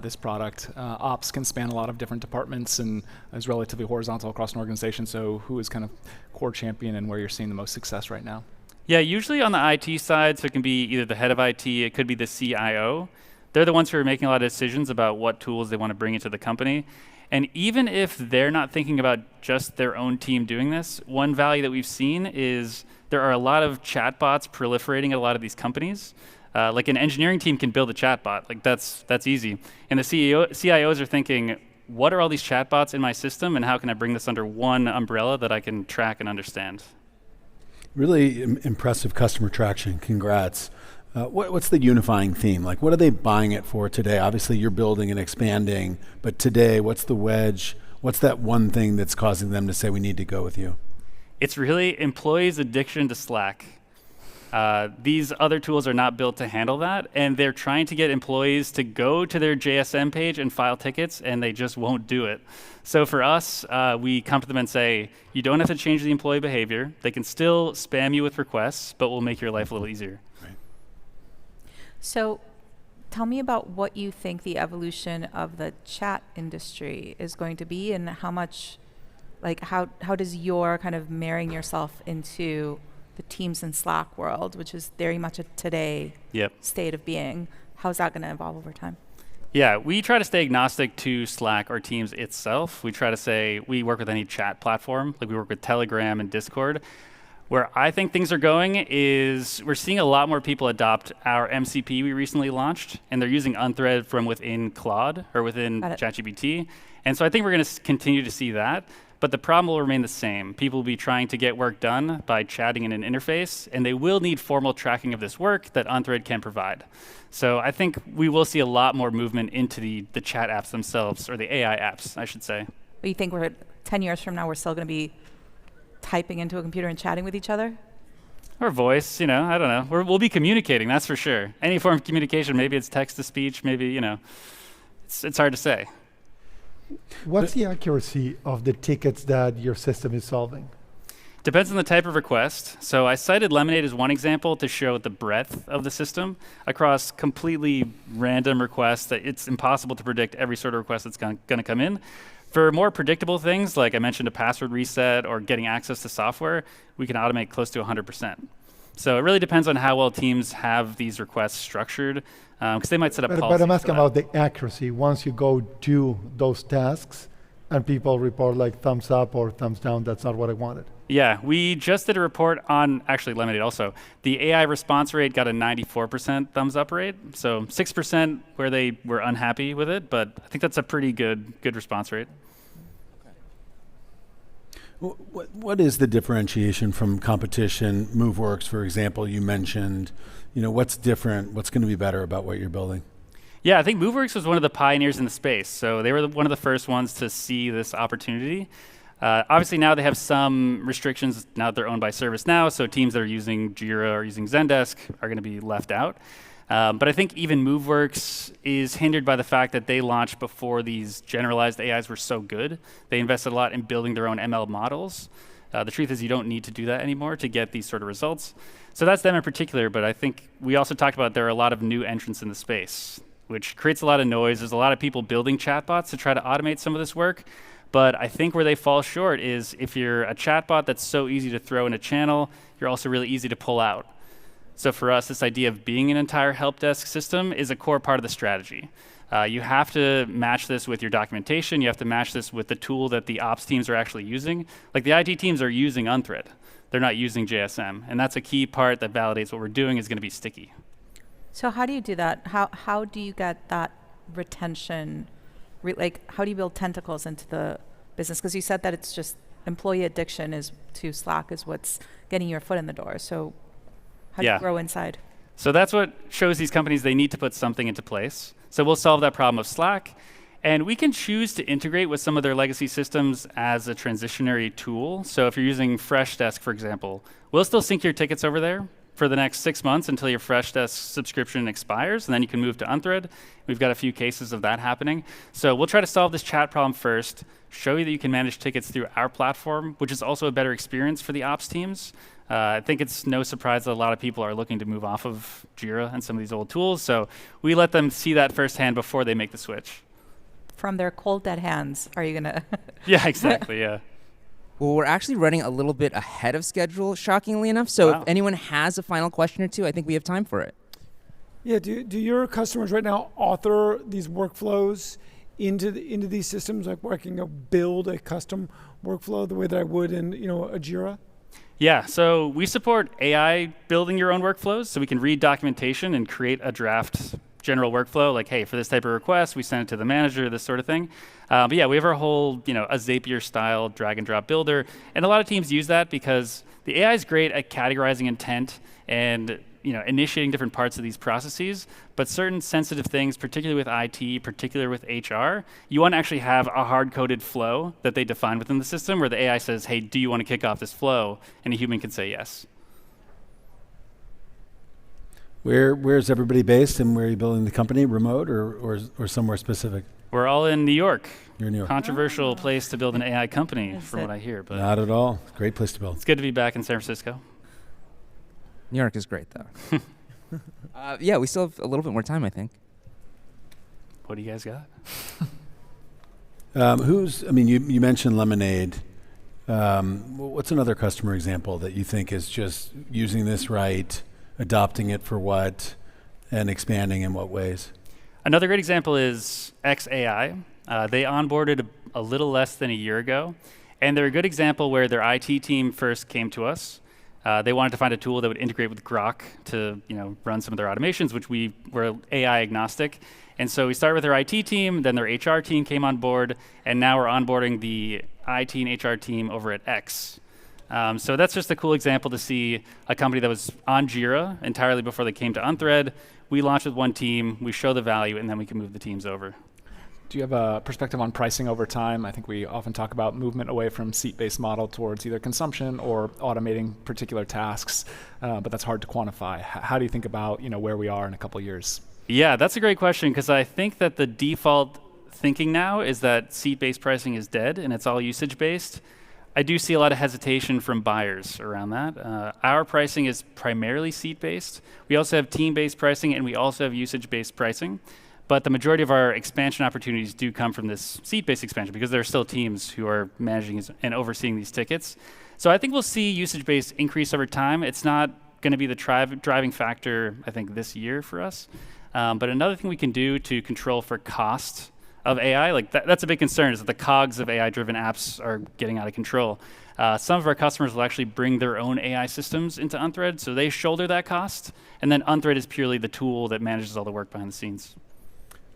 this product? Ops can span a lot of different departments and is relatively horizontal across an organization, so who is kind of core champion and where you're seeing the most success right now? Yeah, usually on the IT side, so it can be either the head of IT, it could be the CIO. They're the ones who are making a lot of decisions about what tools they want to bring into the company. And even if they're not thinking about just their own team doing this, one value that we've seen is there are a lot of chatbots proliferating at a lot of these companies. Like an engineering team can build a chatbot, like that's easy. And the CIOs are thinking, what are all these chatbots in my system, and how can I bring this under one umbrella that I can track and understand? Really impressive customer traction. Congrats. What's the unifying theme? Like, what are they buying it for today? Obviously, you're building and expanding, but today, what's the wedge? What's that one thing that's causing them to say we need to go with you? It's really employees' addiction to Slack. These other tools are not built to handle that, and they're trying to get employees to go to their JSM page and file tickets, and they just won't do it. So for us, we come to them and say, you don't have to change the employee behavior. They can still spam you with requests, but we'll make your life a little easier. Right. So tell me about what you think the evolution of the chat industry is going to be, and how much, like how does your kind of marrying yourself into the Teams and Slack world, which is very much a today state of being, how's that going to evolve over time? Yeah, we try to stay agnostic to Slack or Teams itself. We try to say we work with any chat platform, like we work with Telegram and Discord. Where I think things are going is we're seeing a lot more people adopt our MCP we recently launched, and they're using Unthread from within Claude or within ChatGPT. And so I think we're going to continue to see that. But the problem will remain the same. People will be trying to get work done by chatting in an interface, and they will need formal tracking of this work that Unthread can provide. So I think we will see a lot more movement into the chat apps themselves, or the AI apps, I should say. But you think 10 years from now, we're still going to be typing into a computer and chatting with each other? Or voice, I don't know. We'll be communicating, that's for sure. Any form of communication, maybe it's text to speech, maybe, it's hard to say. What's the accuracy of the tickets that your system is solving? Depends on the type of request. So I cited Lemonade as one example to show the breadth of the system across completely random requests that it's impossible to predict every sort of request that's going to come in. For more predictable things, like I mentioned a password reset or getting access to software, we can automate close to 100%. So it really depends on how well teams have these requests structured, because they might set up policies. But I'm asking about the accuracy. Once you go do those tasks and people report like thumbs up or thumbs down, that's not what I wanted. Yeah, we just did a report on, actually Lemonade also, the AI response rate got a 94% thumbs up rate. So 6% where they were unhappy with it, but I think that's a pretty good response rate. What is the differentiation from competition? MoveWorks, for example, you mentioned, what's different, what's going to be better about what you're building? Yeah, I think MoveWorks was one of the pioneers in the space. So they were one of the first ones to see this opportunity. Obviously now they have some restrictions now that they're owned by ServiceNow, so teams that are using Jira or using Zendesk are going to be left out. But I think even MoveWorks is hindered by the fact that they launched before these generalized AIs were so good. They invested a lot in building their own ML models. The truth is you don't need to do that anymore to get these sort of results. So that's them in particular, but I think we also talked about there are a lot of new entrants in the space, which creates a lot of noise. There's a lot of people building chatbots to try to automate some of this work. But I think where they fall short is if you're a chatbot that's so easy to throw in a channel, you're also really easy to pull out. So for us, this idea of being an entire help desk system is a core part of the strategy. You have to match this with your documentation. You have to match this with the tool that the ops teams are actually using. Like the IT teams are using Unthread. They're not using JSM. And that's a key part that validates what we're doing is going to be sticky. So how do you do that? How do you get that retention? How do you build tentacles into the business? Because you said that it's just employee addiction to Slack is what's getting your foot in the door. So how do you grow inside? So that's what shows these companies they need to put something into place. So we'll solve that problem of Slack. And we can choose to integrate with some of their legacy systems as a transitionary tool. So if you're using Freshdesk, for example, we'll still sync your tickets over there for the next 6 months until your Freshdesk subscription expires, and then you can move to Unthread. We've got a few cases of that happening. So we'll try to solve this chat problem first, show you that you can manage tickets through our platform, which is also a better experience for the ops teams. I think it's no surprise that a lot of people are looking to move off of Jira and some of these old tools, so we let them see that firsthand before they make the switch. From their cold, dead hands, are you going to? Yeah, exactly, yeah. Well, we're actually running a little bit ahead of schedule, shockingly enough. So if anyone has a final question or two, I think we have time for it. Yeah, do your customers right now author these workflows into these systems, like where I can go build a custom workflow the way that I would in a Jira? Yeah, so we support AI building your own workflows, so we can read documentation and create a draft general workflow, like, hey, for this type of request, we send it to the manager, this sort of thing. But yeah, we have our whole, a Zapier-style drag-and-drop builder, and a lot of teams use that because the AI is great at categorizing intent and initiating different parts of these processes, but certain sensitive things, particularly with IT, particularly with HR, you want to actually have a hard-coded flow that they define within the system where the AI says, hey, do you want to kick off this flow? And a human can say yes. Where's everybody based, and where are you building the company? Remote or somewhere specific? We're all in New York. You're in New York. Controversial place to build an AI company, from what I hear. But not at all. Great place to build. It's good to be back in San Francisco. New York is great, though. Yeah, we still have a little bit more time, I think. What do you guys got? You mentioned Lemonade. What's another customer example that you think is just using this right, adopting it for what, and expanding in what ways? Another great example is XAI. They onboarded a little less than a year ago, and they're a good example where their IT team first came to us. They wanted to find a tool that would integrate with Grok to run some of their automations, which we were AI agnostic. And so we started with their IT team, then their HR team came on board, and now we're onboarding the IT and HR team over at X. So that's just a cool example to see a company that was on Jira entirely before they came to Unthread. We launched with one team, we show the value, and then we can move the teams over. Do you have a perspective on pricing over time? I think we often talk about movement away from seat-based model towards either consumption or automating particular tasks, but that's hard to quantify. How do you think about where we are in a couple of years? Yeah, that's a great question, because I think that the default thinking now is that seat-based pricing is dead and it's all usage-based. I do see a lot of hesitation from buyers around that. Our pricing is primarily seat-based. We also have team-based pricing, and we also have usage-based pricing. But the majority of our expansion opportunities do come from this seat-based expansion because there are still teams who are managing and overseeing these tickets. So I think we'll see usage-based increase over time. It's not going to be the driving factor, I think, this year for us. But another thing we can do to control for cost of AI, like that's a big concern, is that the cogs of AI-driven apps are getting out of control. Some of our customers will actually bring their own AI systems into Unthread, so they shoulder that cost, and then Unthread is purely the tool that manages all the work behind the scenes.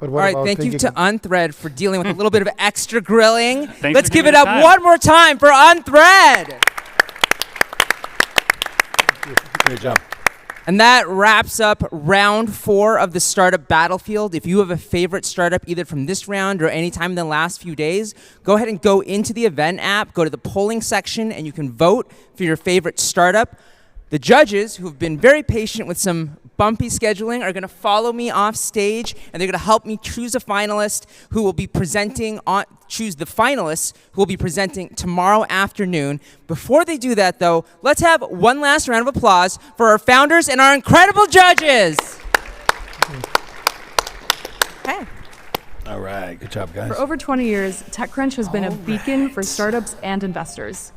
All right, thank you to Unthread for dealing with a little bit of extra grilling. Let's give it up one more time for Unthread. Great job. And that wraps up round 4 of the startup battlefield. If you have a favorite startup either from this round or any time in the last few days, go ahead and go into the event app, go to the polling section, and you can vote for your favorite startup. The judges, who have been very patient with some bumpy scheduling, are going to follow me off stage, and they're going to help me choose the finalists who will be presenting tomorrow afternoon. Before they do that, though, let's have one last round of applause for our founders and our incredible judges. Hey. All right, good job, guys. For over 20 years, TechCrunch has been a beacon for startups and investors.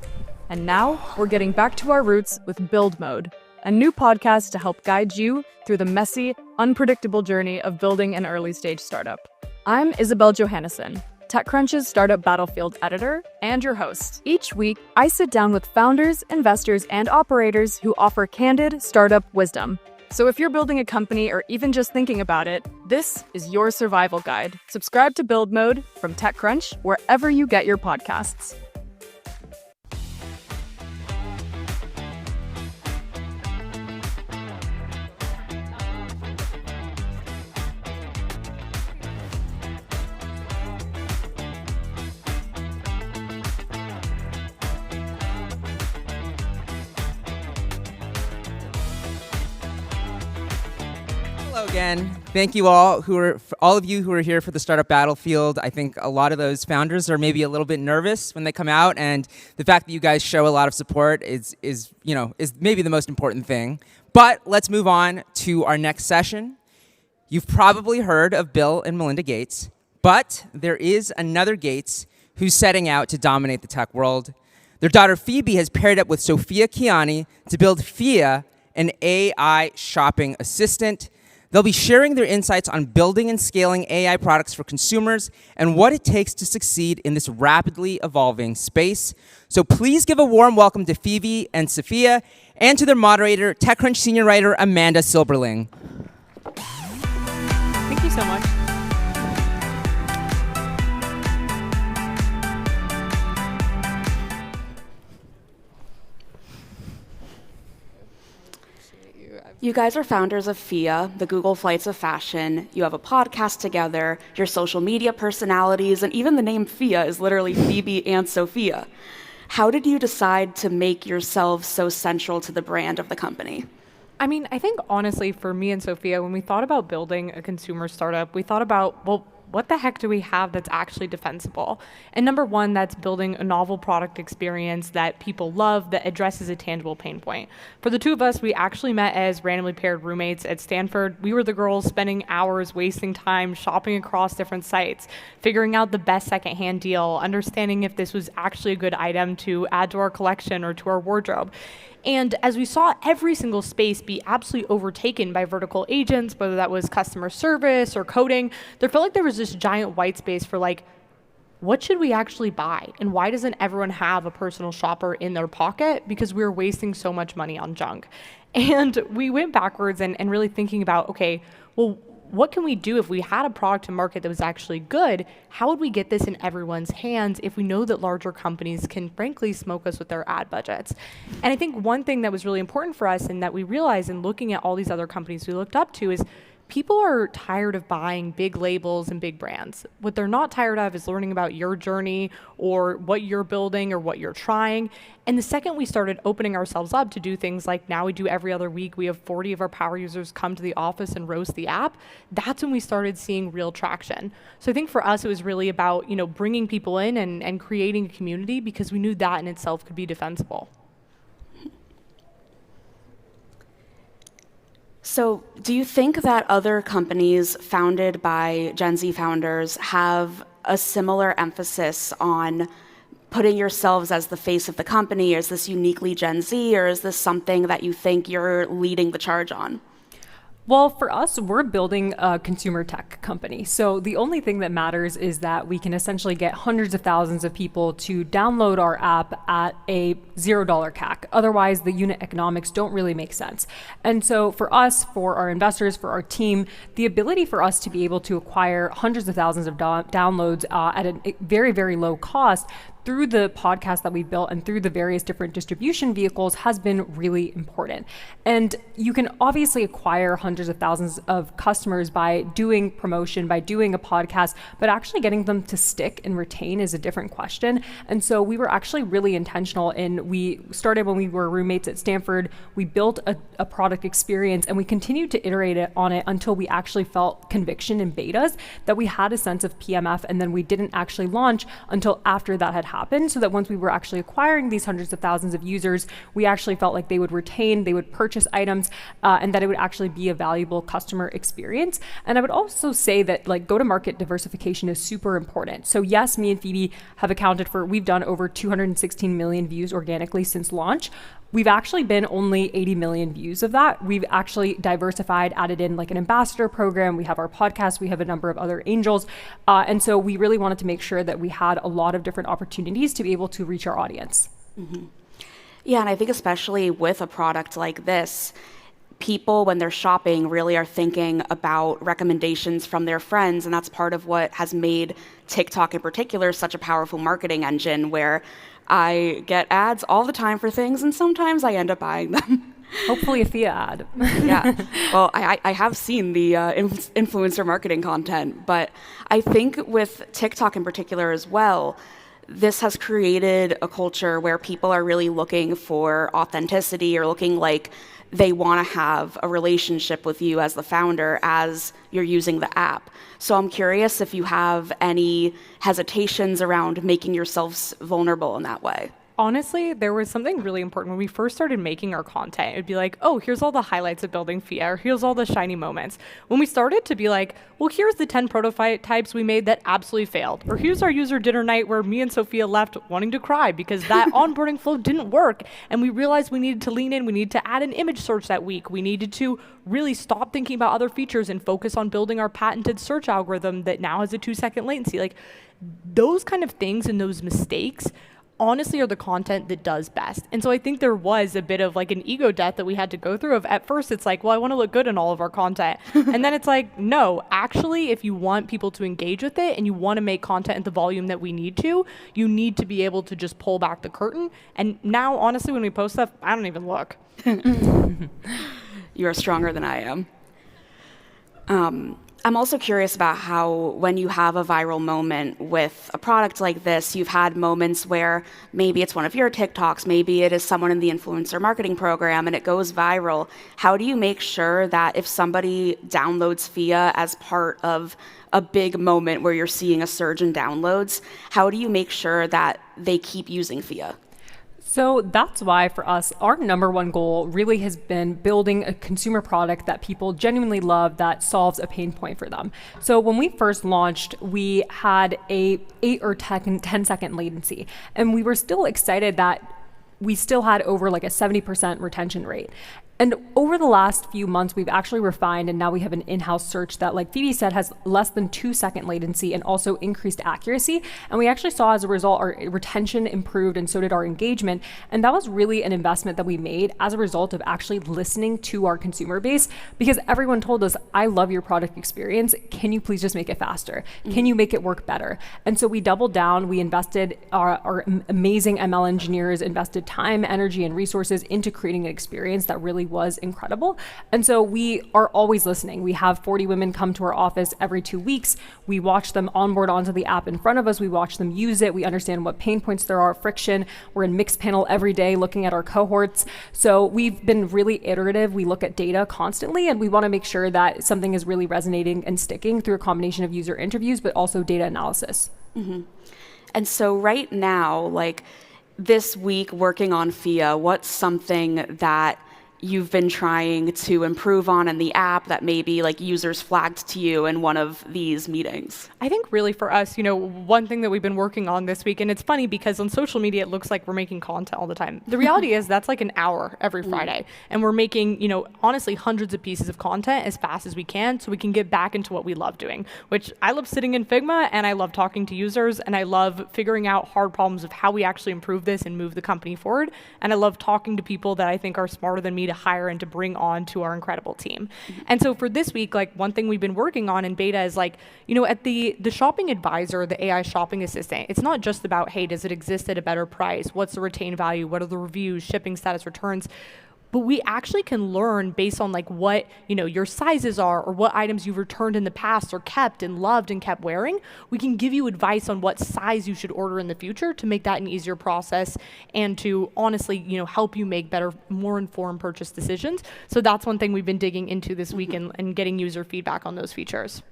And now, we're getting back to our roots with Build Mode, a new podcast to help guide you through the messy, unpredictable journey of building an early-stage startup. I'm Isabel Johannesson, TechCrunch's Startup Battlefield editor and your host. Each week, I sit down with founders, investors, and operators who offer candid startup wisdom. So if you're building a company or even just thinking about it, this is your survival guide. Subscribe to Build Mode from TechCrunch wherever you get your podcasts. Again, thank you all all of you who are here for the Startup Battlefield. I think a lot of those founders are maybe a little bit nervous when they come out, and the fact that you guys show a lot of support is maybe the most important thing. But let's move on to our next session. You've probably heard of Bill and Melinda Gates, but there is another Gates who's setting out to dominate the tech world. Their daughter Phoebe has paired up with Sophia Kianni to build Phia, an AI shopping assistant. They'll be sharing their insights on building and scaling AI products for consumers and what it takes to succeed in this rapidly evolving space. So please give a warm welcome to Phoebe and Sophia, and to their moderator, TechCrunch senior writer Amanda Silberling. Thank you so much. You guys are founders of Phia, the Google Flights of Fashion. You have a podcast together, your social media personalities, and even the name Phia is literally Phoebe and Sophia. How did you decide to make yourselves so central to the brand of the company? I mean, I think honestly for me and Sophia, when we thought about building a consumer startup, we thought about, well, what the heck do we have that's actually defensible? And number one, that's building a novel product experience that people love, that addresses a tangible pain point. For the two of us, we actually met as randomly paired roommates at Stanford. We were the girls spending hours wasting time shopping across different sites, figuring out the best secondhand deal, understanding if this was actually a good item to add to our collection or to our wardrobe. And as we saw every single space be absolutely overtaken by vertical agents, whether that was customer service or coding, there felt like there was this giant white space for like, what should we actually buy? And why doesn't everyone have a personal shopper in their pocket? Because we were wasting so much money on junk. And we went backwards and really thinking about, okay, well, what can we do if we had a product to market that was actually good? How would we get this in everyone's hands if we know that larger companies can frankly smoke us with their ad budgets? And I think one thing that was really important for us and that we realized in looking at all these other companies we looked up to is people are tired of buying big labels and big brands. What they're not tired of is learning about your journey or what you're building or what you're trying. And the second we started opening ourselves up to do things like now we do every other week, we have 40 of our power users come to the office and roast the app, that's when we started seeing real traction. So I think for us, it was really about, bringing people in and creating a community, because we knew that in itself could be defensible. So do you think that other companies founded by Gen Z founders have a similar emphasis on putting yourselves as the face of the company? Is this uniquely Gen Z, or is this something that you think you're leading the charge on? Well, for us, we're building a consumer tech company. So the only thing that matters is that we can essentially get hundreds of thousands of people to download our app at a $0 CAC. Otherwise, the unit economics don't really make sense. And so for us, for our investors, for our team, the ability for us to be able to acquire hundreds of thousands of downloads at a very, very low cost through the podcast that we've built and through the various different distribution vehicles has been really important. And you can obviously acquire hundreds of thousands of customers by doing promotion, by doing a podcast, but actually getting them to stick and retain is a different question. And so we were actually really intentional we started when we were roommates at Stanford. We built a product experience and we continued to iterate on it until we actually felt conviction in betas that we had a sense of PMF, and then we didn't actually launch until after that had happened, so that once we were actually acquiring these hundreds of thousands of users, we actually felt like they would retain, they would purchase items, and that it would actually be a valuable customer experience. And I would also say that go-to-market diversification is super important. So yes, me and Phoebe have we've done over 216 million views organically since launch. We've actually been only 80 million views of that. We've actually diversified, added in an ambassador program. We have our podcast. We have a number of other angels. And so we really wanted to make sure that we had a lot of different opportunities to be able to reach our audience. Mm-hmm. Yeah, and I think especially with a product like this, people, when they're shopping, really are thinking about recommendations from their friends. And that's part of what has made TikTok in particular such a powerful marketing engine, where I get ads all the time for things, and sometimes I end up buying them. Hopefully a Phia ad. Yeah. Well, I have seen the influencer marketing content, but I think with TikTok in particular as well, this has created a culture where people are really looking for authenticity, or looking like they want to have a relationship with you as the founder as you're using the app. So I'm curious if you have any hesitations around making yourselves vulnerable in that way. Honestly, there was something really important when we first started making our content. It'd be like, oh, here's all the highlights of building Phia, or here's all the shiny moments. When we started to be like, well, here's the 10 prototypes we made that absolutely failed, or here's our user dinner night where me and Sophia left wanting to cry because that onboarding flow didn't work. And we realized we needed to lean in, we needed to add an image search that week. We needed to really stop thinking about other features and focus on building our patented search algorithm that now has a 2-second latency. Those kind of things and those mistakes honestly are the content that does best. And so I think there was a bit of an ego death that we had to go through of, at first it's well, I want to look good in all of our content. And then it's no, actually, if you want people to engage with it and you want to make content at the volume that we need to, you need to be able to just pull back the curtain. And now, honestly, when we post stuff, I don't even look. You are stronger than I am. I'm also curious about how, when you have a viral moment with a product like this, you've had moments where maybe it's one of your TikToks, maybe it is someone in the influencer marketing program, and it goes viral. How do you make sure that if somebody downloads Phia as part of a big moment where you're seeing a surge in downloads, how do you make sure that they keep using Phia? So that's why for us, our number one goal really has been building a consumer product that people genuinely love, that solves a pain point for them. So when we first launched, we had a 8 or 10 second latency, and we were still excited that we still had over a 70% retention rate. And over the last few months, we've actually refined, and now we have an in-house search that, like Phoebe said, has less than 2-second latency and also increased accuracy. And we actually saw, as a result, our retention improved, and so did our engagement. And that was really an investment that we made as a result of actually listening to our consumer base, because everyone told us, I love your product experience. Can you please just make it faster? Can you make it work better? And so we doubled down. We invested, our amazing ML engineers invested time, energy, and resources into creating an experience that really was incredible. And so we are always listening. We have 40 women come to our office every 2 weeks. We watch them onboard onto the app in front of us. We watch them use it. We understand what pain points there are, friction. We're in mixed panel every day looking at our cohorts. So we've been really iterative. We look at data constantly, and we want to make sure that something is really resonating and sticking through a combination of user interviews, but also data analysis. Mm-hmm. And so right now, like this week working on Phia, what's something that you've been trying to improve on in the app that maybe like users flagged to you in one of these meetings? I think really for us, one thing that we've been working on this week, and it's funny because on social media, it looks like we're making content all the time. The reality is that's like an hour every Friday. And we're making, honestly, hundreds of pieces of content as fast as we can so we can get back into what we love doing, which I love sitting in Figma and I love talking to users and I love figuring out hard problems of how we actually improve this and move the company forward. And I love talking to people that I think are smarter than me to hire and to bring on to our incredible team. And so for this week, like one thing we've been working on in beta is like, at the shopping advisor, the AI shopping assistant, it's not just about, hey, does it exist at a better price? What's the retained value? What are the reviews, shipping status, returns? But we actually can learn based on like what, your sizes are or what items you've returned in the past or kept and loved and kept wearing. We can give you advice on what size you should order in the future to make that an easier process and to honestly, help you make better, more informed purchase decisions. So that's one thing we've been digging into this week and getting user feedback on those features.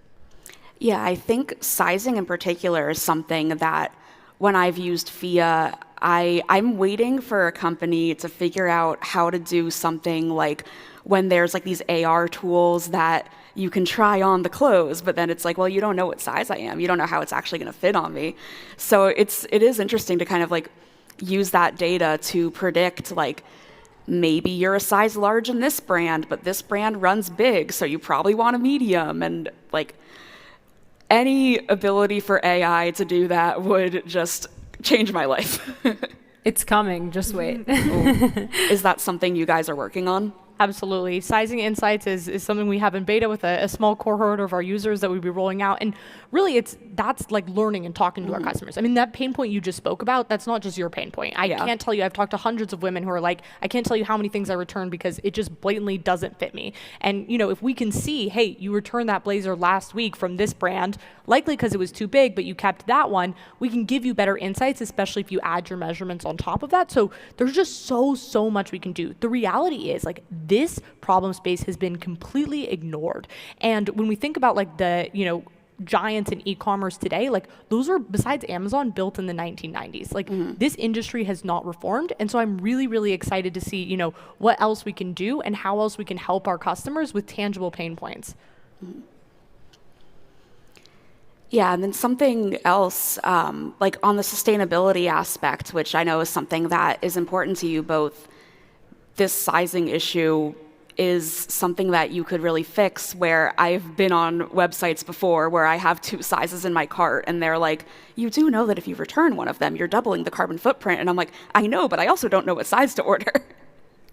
Yeah, I think sizing in particular is something that when I've used Phia, I'm waiting for a company to figure out how to do something like when there's like these AR tools that you can try on the clothes, but then it's like, well, you don't know what size I am. You don't know how it's actually going to fit on me. So it is interesting to kind of like use that data to predict like maybe you're a size large in this brand, but this brand runs big, so you probably want a medium. And like any ability for AI to do that would just change my life. It's coming, just wait. Is that something you guys are working on? Absolutely. Sizing insights is something we have in beta with a small cohort of our users that we'll be rolling out. And really, that's like learning and talking to our customers. I mean, that pain point you just spoke about, that's not just your pain point. I can't tell you, I've talked to hundreds of women who are like, I can't tell you how many things I returned because it just blatantly doesn't fit me. And, if we can see, hey, you returned that blazer last week from this brand, likely because it was too big, but you kept that one, we can give you better insights, especially if you add your measurements on top of that. So there's just so much we can do. The reality is like this problem space has been completely ignored. And when we think about like the, giants in e-commerce today, like those are, besides Amazon, built in the 1990s. Like this industry has not reformed. And so I'm really, really excited to see, what else we can do and how else we can help our customers with tangible pain points. Yeah, and then something else, like on the sustainability aspect, which I know is something that is important to you both, this sizing issue is something that you could really fix, where I've been on websites before where I have 2 sizes in my cart and they're like, you do know that if you return one of them, you're doubling the carbon footprint. And I'm like, I know, but I also don't know what size to order.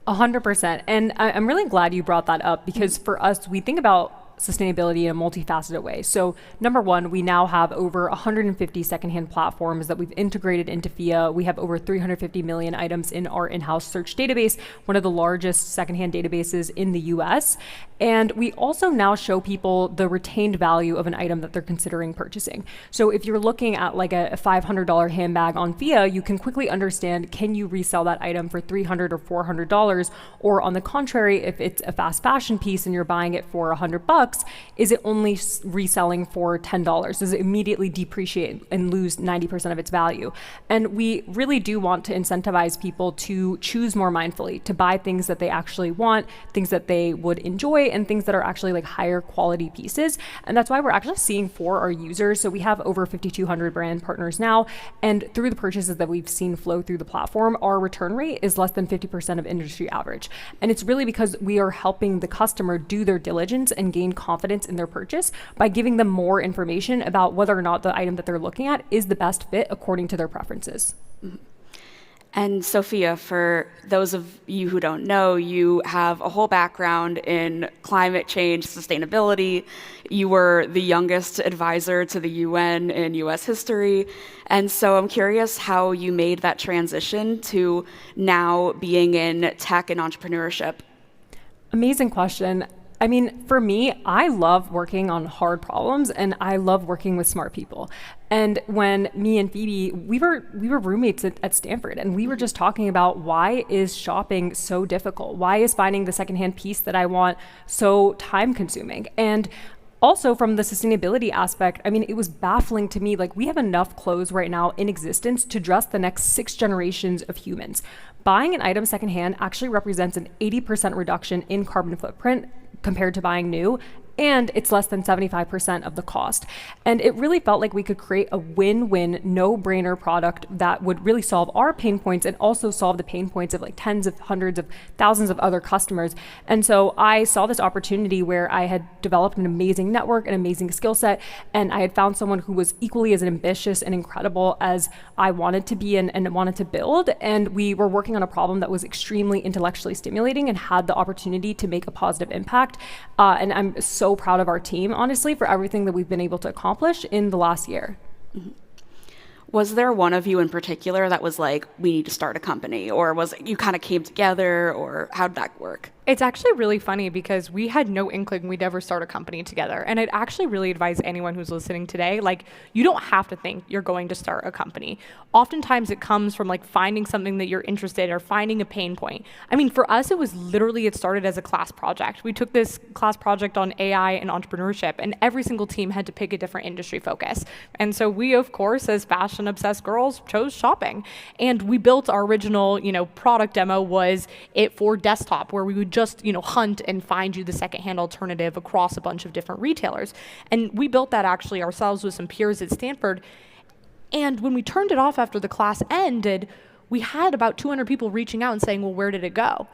100%. And I'm really glad you brought that up because for us, we think about sustainability in a multifaceted way. So number one, we now have over 150 secondhand platforms that we've integrated into Phia. We have over 350 million items in our in-house search database, one of the largest secondhand databases in the US. And we also now show people the retained value of an item that they're considering purchasing. So if you're looking at like a $500 handbag on Phia, you can quickly understand, can you resell that item for $300 or $400? Or on the contrary, if it's a fast fashion piece and you're buying it for $100, is it only reselling for $10? Does it immediately depreciate and lose 90% of its value? And we really do want to incentivize people to choose more mindfully, to buy things that they actually want, things that they would enjoy, and things that are actually like higher quality pieces. And that's why we're actually seeing for our users. So we have over 5,200 brand partners now. And through the purchases that we've seen flow through the platform, our return rate is less than 50% of industry average. And it's really because we are helping the customer do their diligence and gain confidence in their purchase by giving them more information about whether or not the item that they're looking at is the best fit according to their preferences. And Sophia, for those of you who don't know, you have a whole background in climate change, sustainability. You were the youngest advisor to the UN in US history. And so I'm curious how you made that transition to now being in tech and entrepreneurship. Amazing question. I mean, for me, I love working on hard problems and I love working with smart people. And when me and Phoebe, we were roommates at Stanford, and we were just talking about, why is shopping so difficult? Why is finding the secondhand piece that I want so time consuming? And also from the sustainability aspect, I mean, it was baffling to me, like, we have enough clothes right now in existence to dress the next 6 generations of humans. Buying an item secondhand actually represents an 80% reduction in carbon footprint compared to buying new, and it's less than 75% of the cost. And it really felt like we could create a win-win, no-brainer product that would really solve our pain points and also solve the pain points of like tens of hundreds of thousands of other customers. And so I saw this opportunity where I had developed an amazing network, an amazing skill set, and I had found someone who was equally as ambitious and incredible as I wanted to be and wanted to build. And we were working on a problem that was extremely intellectually stimulating and had the opportunity to make a positive impact. And I'm so proud of our team, honestly, for everything that we've been able to accomplish in the last year. Mm-hmm. Was there one of you in particular that was like, we need to start a company? Or was it you kind of came together? Or how did that work? It's actually really funny because we had no inkling we'd ever start a company together. And I'd actually really advise anyone who's listening today, like, you don't have to think you're going to start a company. Oftentimes it comes from like finding something that you're interested in or finding a pain point. I mean, for us, it started as a class project. We took this class project on AI and entrepreneurship, and every single team had to pick a different industry focus. And so we, of course, as fashion obsessed girls, chose shopping. And we built our original, product demo was it for desktop, where we would just, hunt and find you the secondhand alternative across a bunch of different retailers. And we built that actually ourselves with some peers at Stanford. And when we turned it off after the class ended, we had about 200 people reaching out and saying, well, where did it go?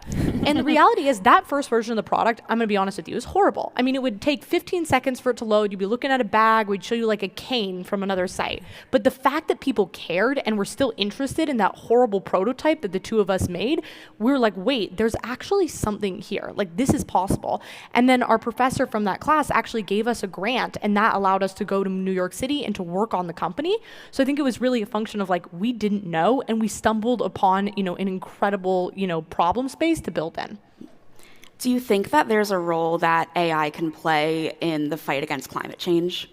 And the reality is that first version of the product, I'm going to be honest with you, is horrible. I mean, it would take 15 seconds for it to load. You'd be looking at a bag. We'd show you like a cane from another site. But the fact that people cared and were still interested in that horrible prototype that the two of us made, we were like, wait, there's actually something here. Like, this is possible. And then our professor from that class actually gave us a grant, and that allowed us to go to New York City and to work on the company. So I think it was really a function of like, we didn't know, and we stumbled upon, an incredible, problem space to build in. Do you think that there's a role that AI can play in the fight against climate change?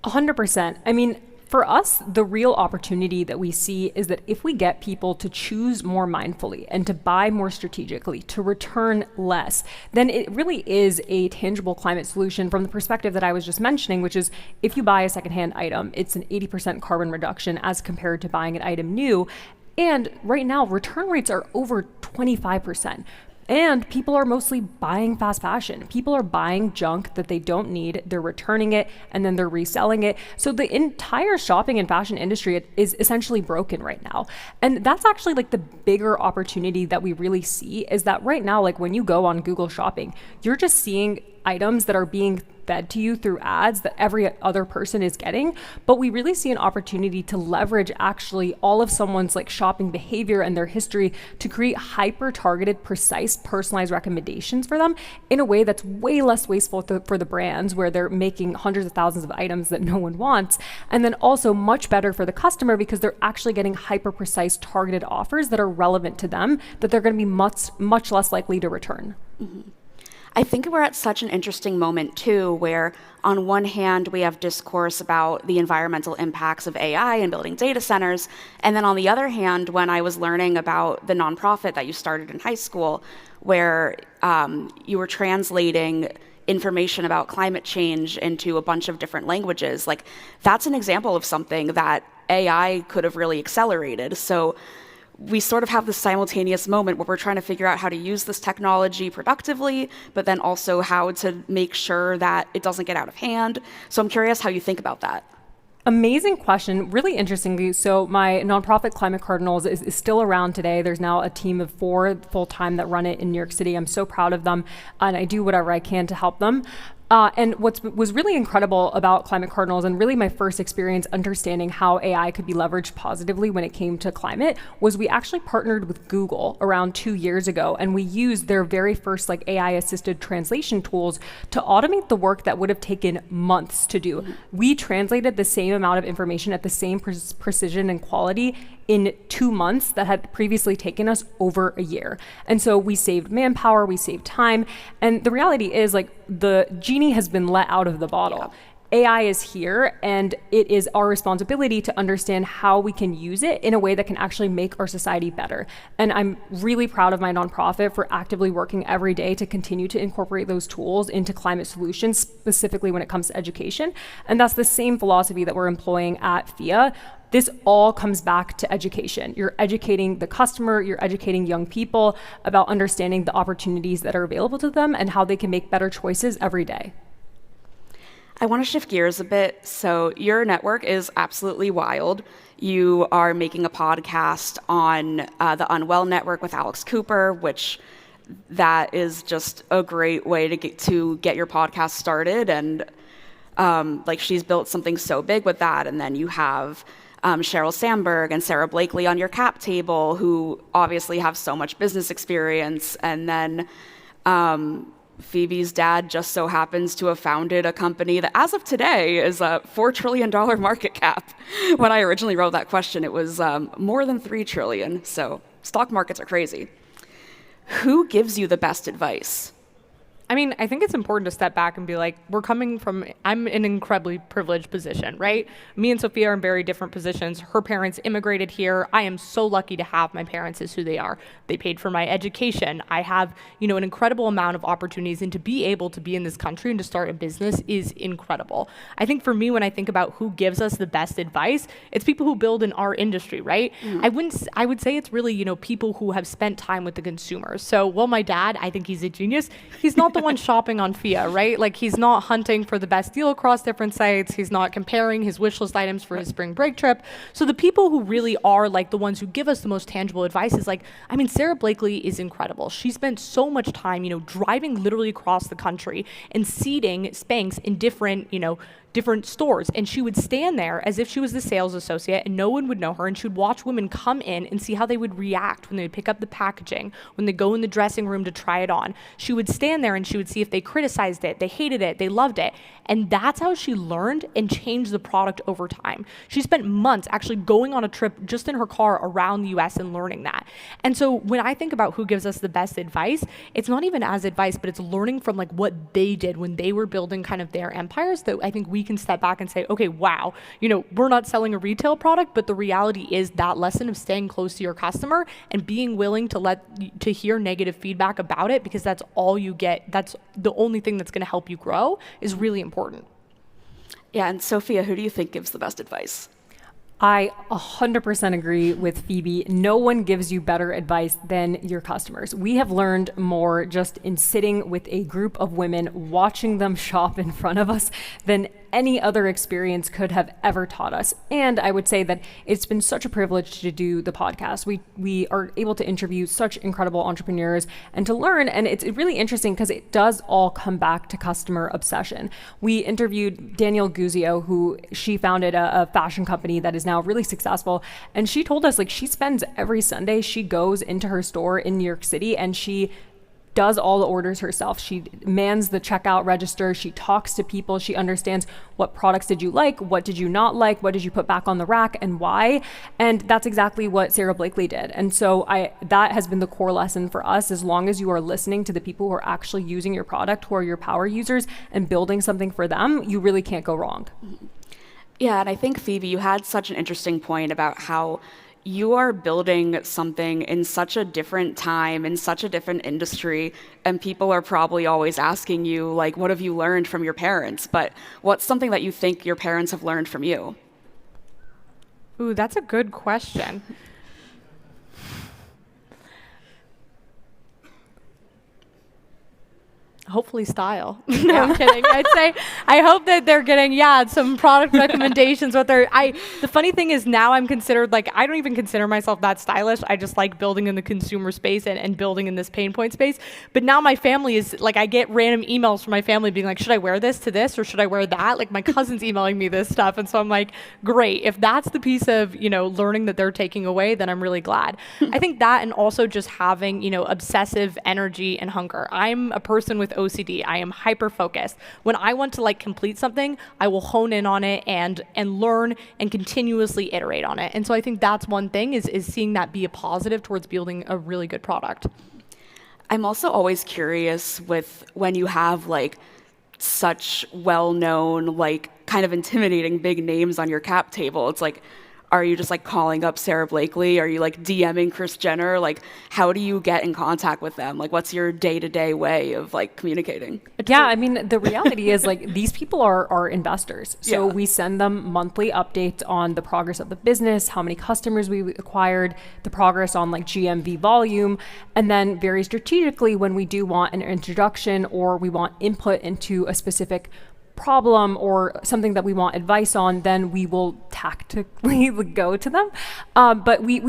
100%. I mean, for us, the real opportunity that we see is that if we get people to choose more mindfully and to buy more strategically, to return less, then it really is a tangible climate solution from the perspective that I was just mentioning, which is if you buy a secondhand item, it's an 80% carbon reduction as compared to buying an item new. And right now, return rates are over 25%. And people are mostly buying fast fashion. People are buying junk that they don't need, they're returning it, and then they're reselling it. So the entire shopping and fashion industry is essentially broken right now. And that's actually like the bigger opportunity that we really see, is that right now, like when you go on Google Shopping, you're just seeing items that are being fed to you through ads that every other person is getting. But we really see an opportunity to leverage actually all of someone's like shopping behavior and their history to create hyper-targeted, precise, personalized recommendations for them in a way that's way less wasteful for the brands, where they're making hundreds of thousands of items that no one wants. And then also much better for the customer because they're actually getting hyper-precise, targeted offers that are relevant to them, that they're going to be much less likely to return. Mm-hmm. I think we're at such an interesting moment, too, where on one hand, we have discourse about the environmental impacts of AI and building data centers. And then on the other hand, when I was learning about the nonprofit that you started in high school, where you were translating information about climate change into a bunch of different languages, like that's an example of something that AI could have really accelerated. So we sort of have this simultaneous moment where we're trying to figure out how to use this technology productively, but then also how to make sure that it doesn't get out of hand. So I'm curious how you think about that. Amazing question. Really interestingly, so my nonprofit Climate Cardinals is still around today. There's now a team of 4 full-time that run it in New York City. I'm so proud of them, and I do whatever I can to help them. And what was really incredible about Climate Cardinals, and really my first experience understanding how AI could be leveraged positively when it came to climate, was we actually partnered with Google around 2 years ago, and we used their very first like AI-assisted translation tools to automate the work that would have taken months to do. We translated the same amount of information at the same precision and quality in 2 months that had previously taken us over a year. And so we saved manpower, we saved time. And the reality is, like, the genie has been let out of the bottle. Yeah. AI is here, and it is our responsibility to understand how we can use it in a way that can actually make our society better. And I'm really proud of my nonprofit for actively working every day to continue to incorporate those tools into climate solutions, specifically when it comes to education. And that's the same philosophy that we're employing at Phia. This all comes back to education. You're educating the customer, you're educating young people about understanding the opportunities that are available to them and how they can make better choices every day. I want to shift gears a bit. So your network is absolutely wild. You are making a podcast on the Unwell Network with Alex Cooper, which that is just a great way to get your podcast started. And like, she's built something so big with that. And then you have Sheryl Sandberg and Sara Blakely on your cap table, who obviously have so much business experience. And then Phoebe's dad just so happens to have founded a company that, as of today, is a $4 trillion market cap. When I originally wrote that question, it was more than $3 trillion. So stock markets are crazy. Who gives you the best advice? I mean, I think it's important to step back and be like, I'm in an incredibly privileged position, right? Me and Sophia are in very different positions. Her parents immigrated here. I am so lucky to have my parents as who they are. They paid for my education. I have, an incredible amount of opportunities, and to be able to be in this country and to start a business is incredible. I think for me, when I think about who gives us the best advice, it's people who build in our industry, right? I would say it's really, people who have spent time with the consumers. So, my dad, I think he's a genius. He's not the one shopping on Phia, right? Like, he's not hunting for the best deal across different sites. He's not comparing his wish list items for his spring break trip. So the people who really are like the ones who give us the most tangible advice is like, Sara Blakely is incredible. She spent so much time, driving literally across the country and seeding Spanx in different stores, and she would stand there as if she was the sales associate and no one would know her, and she would watch women come in and see how they would react when they would pick up the packaging, when they go in the dressing room to try it on. She would stand there and she would see if they criticized it, they hated it, they loved it. And that's how she learned and changed the product over time. She spent months actually going on a trip just in her car around the US and learning that. And so when I think about who gives us the best advice, it's not even as advice, but it's learning from like what they did when they were building kind of their empires, that I think we can step back and say, okay, wow, we're not selling a retail product, but the reality is that lesson of staying close to your customer and being willing to hear negative feedback about it, because that's all you get. That's the only thing that's going to help you grow, is really important. Yeah, and Sophia, who do you think gives the best advice? I 100% agree with Phoebe. No one gives you better advice than your customers. We have learned more just in sitting with a group of women, watching them shop in front of us, than any other experience could have ever taught us. And I would say that it's been such a privilege to do the podcast. We are able to interview such incredible entrepreneurs and to learn, and it's really interesting because it does all come back to customer obsession. We interviewed Danielle Guzio, who she founded a fashion company that is now really successful, and she told us, like, she spends every Sunday, she goes into her store in New York City and she does all the orders herself. She mans the checkout register. She talks to people. She understands what products did you like, what did you not like, what did you put back on the rack, and why. And that's exactly what Sara Blakely did. And so that has been the core lesson for us. As long as you are listening to the people who are actually using your product, who are your power users, and building something for them, you really can't go wrong. Yeah, and I think, Phoebe, you had such an interesting point about how you are building something in such a different time, in such a different industry, and people are probably always asking you, like, what have you learned from your parents? But what's something that you think your parents have learned from you? Ooh, that's a good question. Hopefully style. No, I'm kidding. I'd say I hope that they're getting some product recommendations. The funny thing is, now I'm considered, like, I don't even consider myself that stylish. I just like building in the consumer space and building in this pain point space. But now my family is like, I get random emails from my family being like, should I wear this to this or should I wear that? Like, my cousin's emailing me this stuff, and so I'm like, great. If that's the piece of learning that they're taking away, then I'm really glad. I think that, and also just having obsessive energy and hunger. I'm a person with OCD. I am hyper-focused. When I want to like complete something, I will hone in on it and learn and continuously iterate on it. And so I think that's one thing is seeing that be a positive towards building a really good product. I'm also always curious with when you have like such well-known, like kind of intimidating big names on your cap table. It's like, are you just like calling up Sarah Blakely? Are you like DMing Kris Jenner? Like, how do you get in contact with them? Like, what's your day-to-day way of like communicating? Yeah, I mean, the reality is like these people are investors. So we send them monthly updates on the progress of the business, how many customers we acquired, the progress on like GMV volume. And then very strategically, when we do want an introduction or we want input into a specific problem or something that we want advice on, then we will tactically go to them. But we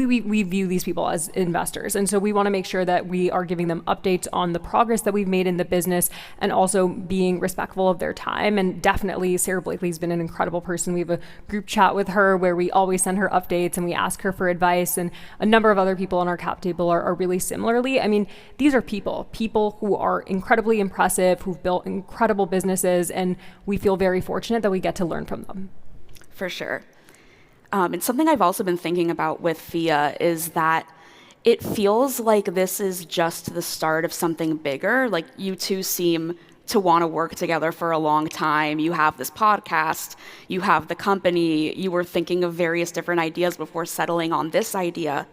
view these people as investors. And so we want to make sure that we are giving them updates on the progress that we've made in the business and also being respectful of their time. And definitely Sarah Blakely's been an incredible person. We have a group chat with her where we always send her updates and we ask her for advice. And a number of other people on our cap table are really similarly. I mean, these are people who are incredibly impressive, who've built incredible businesses, and we feel very fortunate that we get to learn from them. For sure. And something I've also been thinking about with Phia is that it feels like this is just the start of something bigger. Like you two seem to want to work together for a long time. You have this podcast, you have the company, you were thinking of various different ideas before settling on this idea.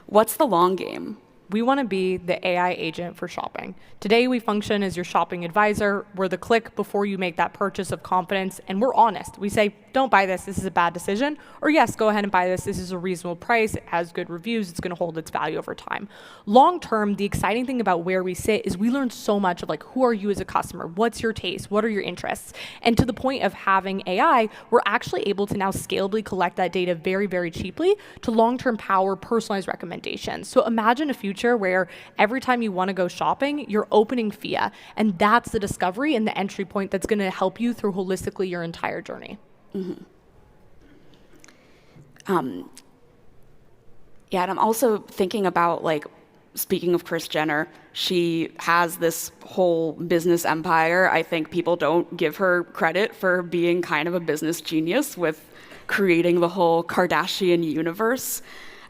What's the long game? We want to be the AI agent for shopping. Today, we function as your shopping advisor. We're the click before you make that purchase of confidence, and we're honest. We say, don't buy this is a bad decision, or yes, go ahead and buy this is a reasonable price, it has good reviews, it's gonna hold its value over time. Long term, the exciting thing about where we sit is we learn so much of like, who are you as a customer? What's your taste? What are your interests? And to the point of having AI, we're actually able to now scalably collect that data very, very cheaply to long-term power personalized recommendations. So imagine a future where every time you wanna go shopping, you're opening Phia, and that's the discovery and the entry point that's gonna help you through holistically your entire journey. Mm-hmm. Yeah, and I'm also thinking about, like, speaking of Kris Jenner, she has this whole business empire. I think people don't give her credit for being kind of a business genius with creating the whole Kardashian universe.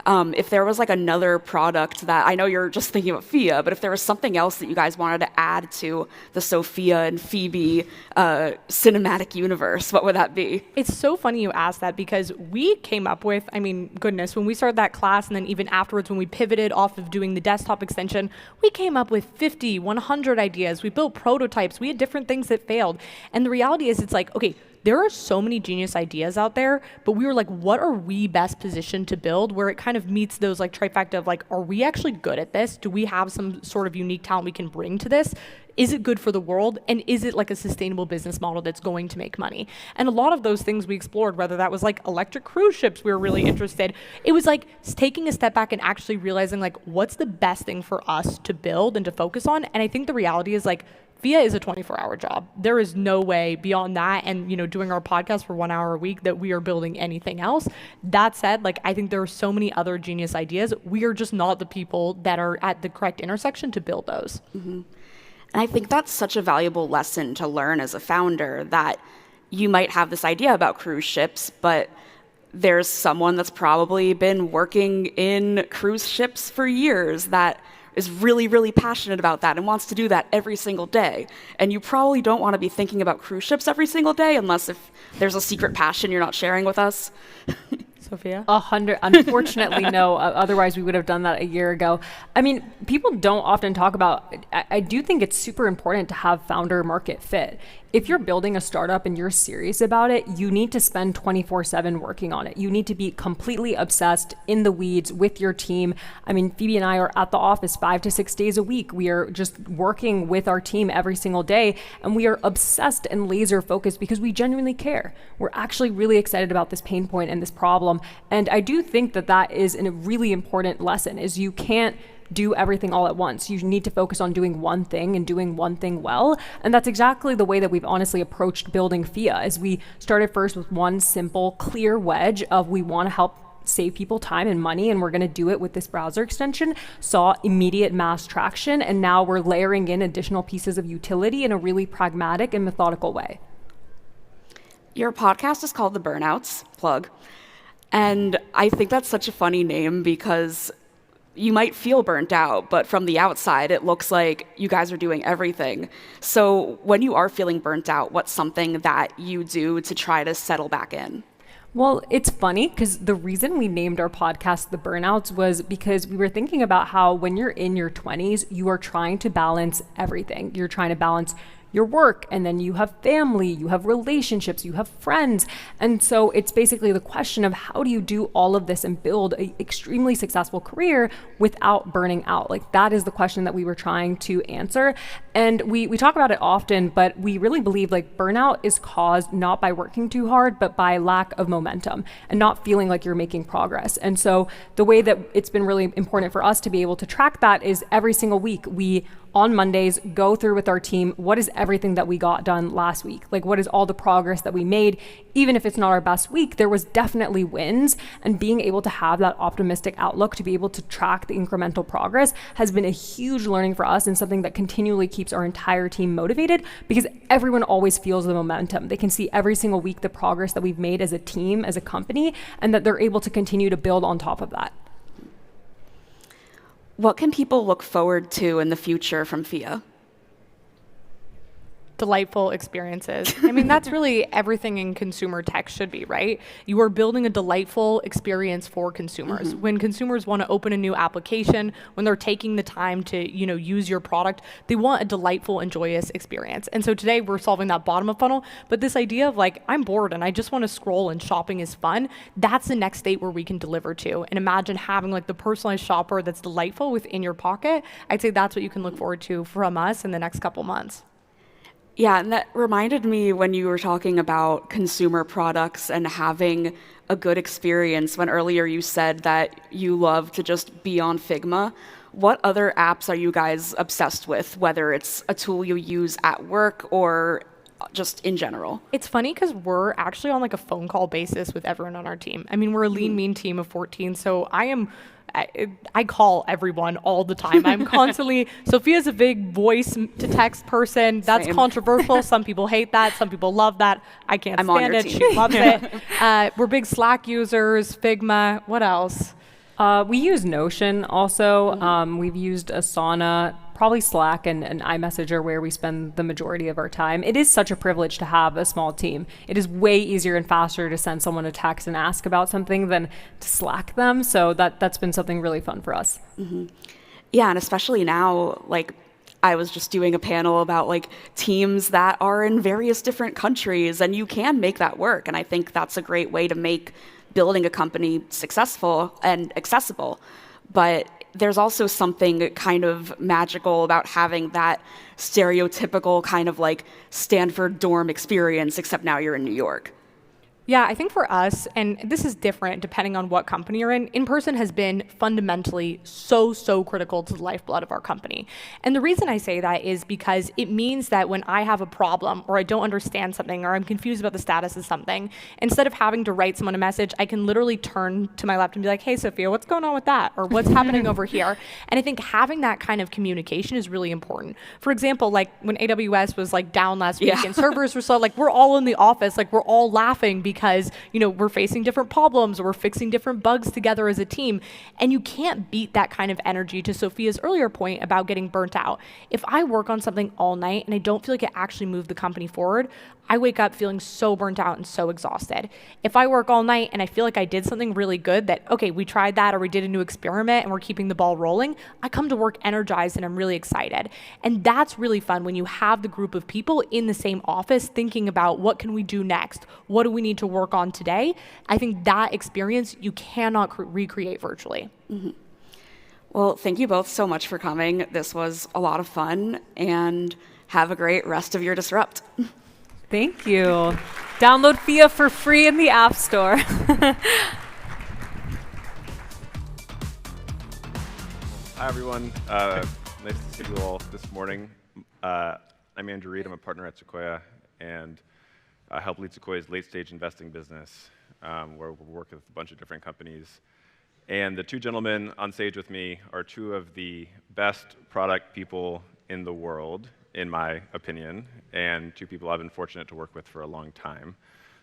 If there was like another product that, I know you're just thinking about Phia, but if there was something else that you guys wanted to add to the Sophia and Phoebe cinematic universe, what would that be? It's so funny you asked that because we came up with, I mean, goodness, when we started that class and then even afterwards when we pivoted off of doing the desktop extension, we came up with 50, 100 ideas. We built prototypes. We had different things that failed. And the reality is it's like, okay, there are so many genius ideas out there, but we were like, what are we best positioned to build where it kind of meets those like trifecta of like, are we actually good at this? Do we have some sort of unique talent we can bring to this? Is it good for the world? And is it like a sustainable business model that's going to make money? And a lot of those things we explored, whether that was like electric cruise ships, we were really interested. It was like taking a step back and actually realizing like, what's the best thing for us to build and to focus on? And I think the reality is like, Phia is a 24-hour job. There is no way beyond that and, you know, doing our podcast for 1 hour a week that we are building anything else. That said, like, I think there are so many other genius ideas. We are just not the people that are at the correct intersection to build those. Mm-hmm. And I think that's such a valuable lesson to learn as a founder, that you might have this idea about cruise ships, but there's someone that's probably been working in cruise ships for years that is really, really passionate about that and wants to do that every single day. And you probably don't want to be thinking about cruise ships every single day unless if there's a secret passion you're not sharing with us. Sophia? 100. Unfortunately, no. Otherwise, we would have done that a year ago. I mean, people don't often talk about, I do think it's super important to have founder market fit. If you're building a startup and you're serious about it, you need to spend 24/7 working on it. You need to be completely obsessed in the weeds with your team. I mean, Phoebe and I are at the office 5 to 6 days a week. We are just working with our team every single day, and we are obsessed and laser focused because we genuinely care. We're actually really excited about this pain point and this problem. And I do think that that is a really important lesson, is you can't do everything all at once. You need to focus on doing one thing and doing one thing well. And that's exactly the way that we've honestly approached building Phia, is we started first with one simple, clear wedge of we want to help save people time and money, and we're going to do it with this browser extension, saw immediate mass traction, and now we're layering in additional pieces of utility in a really pragmatic and methodical way. Your podcast is called The Burnouts, plug. And I think that's such a funny name because you might feel burnt out, but from the outside, it looks like you guys are doing everything. So when you are feeling burnt out, what's something that you do to try to settle back in? Well, it's funny because the reason we named our podcast The Burnouts was because we were thinking about how when you're in your 20s, you are trying to balance everything. You're trying to balance your work, and then you have family, you have relationships, you have friends. And so it's basically the question of how do you do all of this and build an extremely successful career without burning out? Like, that is the question that we were trying to answer. And we talk about it often, but we really believe like burnout is caused not by working too hard, but by lack of momentum and not feeling like you're making progress. And so the way that it's been really important for us to be able to track that is every single week we on Mondays, go through with our team, what is everything that we got done last week? Like, what is all the progress that we made? Even if it's not our best week, there was definitely wins, and being able to have that optimistic outlook to be able to track the incremental progress has been a huge learning for us and something that continually keeps our entire team motivated because everyone always feels the momentum. They can see every single week the progress that we've made as a team, as a company, and that they're able to continue to build on top of that. What can people look forward to in the future from Phia? Delightful experiences. I mean, that's really everything in consumer tech should be, right? You are building a delightful experience for consumers. Mm-hmm. When consumers want to open a new application, when they're taking the time to, use your product, they want a delightful and joyous experience. And so today we're solving that bottom of funnel, but this idea of like, I'm bored and I just want to scroll and shopping is fun, that's the next state where we can deliver to. And imagine having like the personalized shopper that's delightful within your pocket. I'd say that's what you can look forward to from us in the next couple months. Yeah, and that reminded me when you were talking about consumer products and having a good experience when earlier you said that you love to just be on Figma. What other apps are you guys obsessed with, whether it's a tool you use at work or just in general? It's funny because we're actually on like a phone call basis with everyone on our team. I mean, we're a lean, mean team of 14, so I call everyone all the time. I'm constantly, Sophia's a big voice to text person. That's Same. Controversial. Some people hate that. Some people love that. I can't stand it. She loves it. We're big Slack users, Figma. What else? We use Notion also. We've used Asana, probably Slack and iMessage are where we spend the majority of our time. It is such a privilege to have a small team. It is way easier and faster to send someone a text and ask about something than to Slack them. So that's been something really fun for us. Mm-hmm. Yeah, and especially now, like, I was just doing a panel about like teams that are in various different countries, and you can make that work. And I think that's a great way to make building a company successful and accessible. But there's also something kind of magical about having that stereotypical kind of like Stanford dorm experience, except now you're in New York. Yeah, I think for us, and this is different depending on what company you're in person has been fundamentally so critical to the lifeblood of our company. And the reason I say that is because it means that when I have a problem or I don't understand something or I'm confused about the status of something, instead of having to write someone a message, I can literally turn to my laptop and be like, hey, Sophia, what's going on with that? Or what's happening over here? And I think having that kind of communication is really important. For example, like when AWS was like down last week and servers were slow, like we're all in the office, like we're all laughing because, we're facing different problems or we're fixing different bugs together as a team. And you can't beat that kind of energy, to Sophia's earlier point about getting burnt out. If I work on something all night and I don't feel like it actually moved the company forward, I wake up feeling so burnt out and so exhausted. If I work all night and I feel like I did something really good that, okay, we tried that or we did a new experiment and we're keeping the ball rolling, I come to work energized and I'm really excited. And that's really fun when you have the group of people in the same office thinking about what can we do next? What do we need to work on today? I think that experience you cannot recreate virtually. Mm-hmm. Well, thank you both so much for coming. This was a lot of fun, and have a great rest of your Disrupt. Thank you. Download Phia for free in the App Store. Hi, everyone. Nice to see you all this morning. I'm Andrew Reed. I'm a partner at Sequoia, and I help lead Sequoia's late-stage investing business. where we work with a bunch of different companies. And the two gentlemen on stage with me are two of the best product people in the world, in my opinion, and two people I've been fortunate to work with for a long time.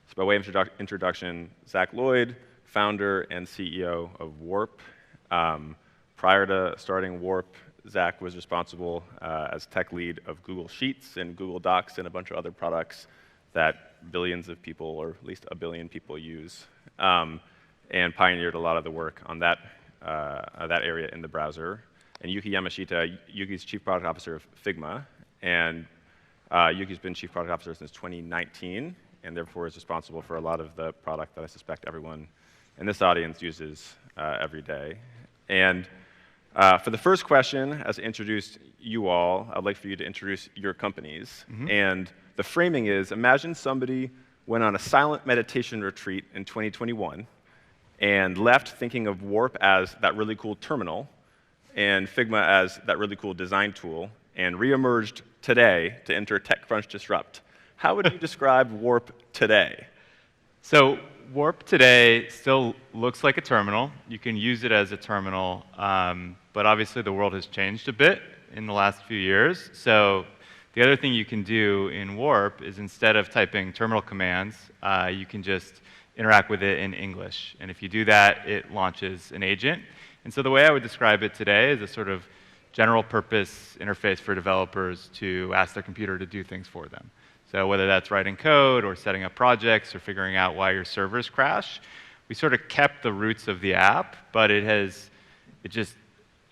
So by way of introduction, Zach Lloyd, founder and CEO of Warp. Prior to starting Warp, Zach was responsible as tech lead of Google Sheets and Google Docs and a bunch of other products that billions of people, or at least a billion people, use, and pioneered a lot of the work on that area in the browser. And Yuki Yamashita, Yuki's chief product officer of Figma, and Yuki's been chief product officer since 2019, and therefore is responsible for a lot of the product that I suspect everyone in this audience uses every day. And for the first question, as I introduced you all, I'd like for you to introduce your companies. And the framing is, imagine somebody went on a silent meditation retreat in 2021 and left thinking of Warp as that really cool terminal and Figma as that really cool design tool, and reemerged today to enter TechCrunch Disrupt. How would you describe Warp today? So Warp today still looks like a terminal. You can use it as a terminal, but obviously the world has changed a bit in the last few years. So the other thing you can do in Warp is, instead of typing terminal commands, you can just interact with it in English. And if you do that, it launches an agent. And so the way I would describe it today is a sort of general purpose interface for developers to ask their computer to do things for them. So whether that's writing code or setting up projects or figuring out why your servers crash, we sort of kept the roots of the app, but it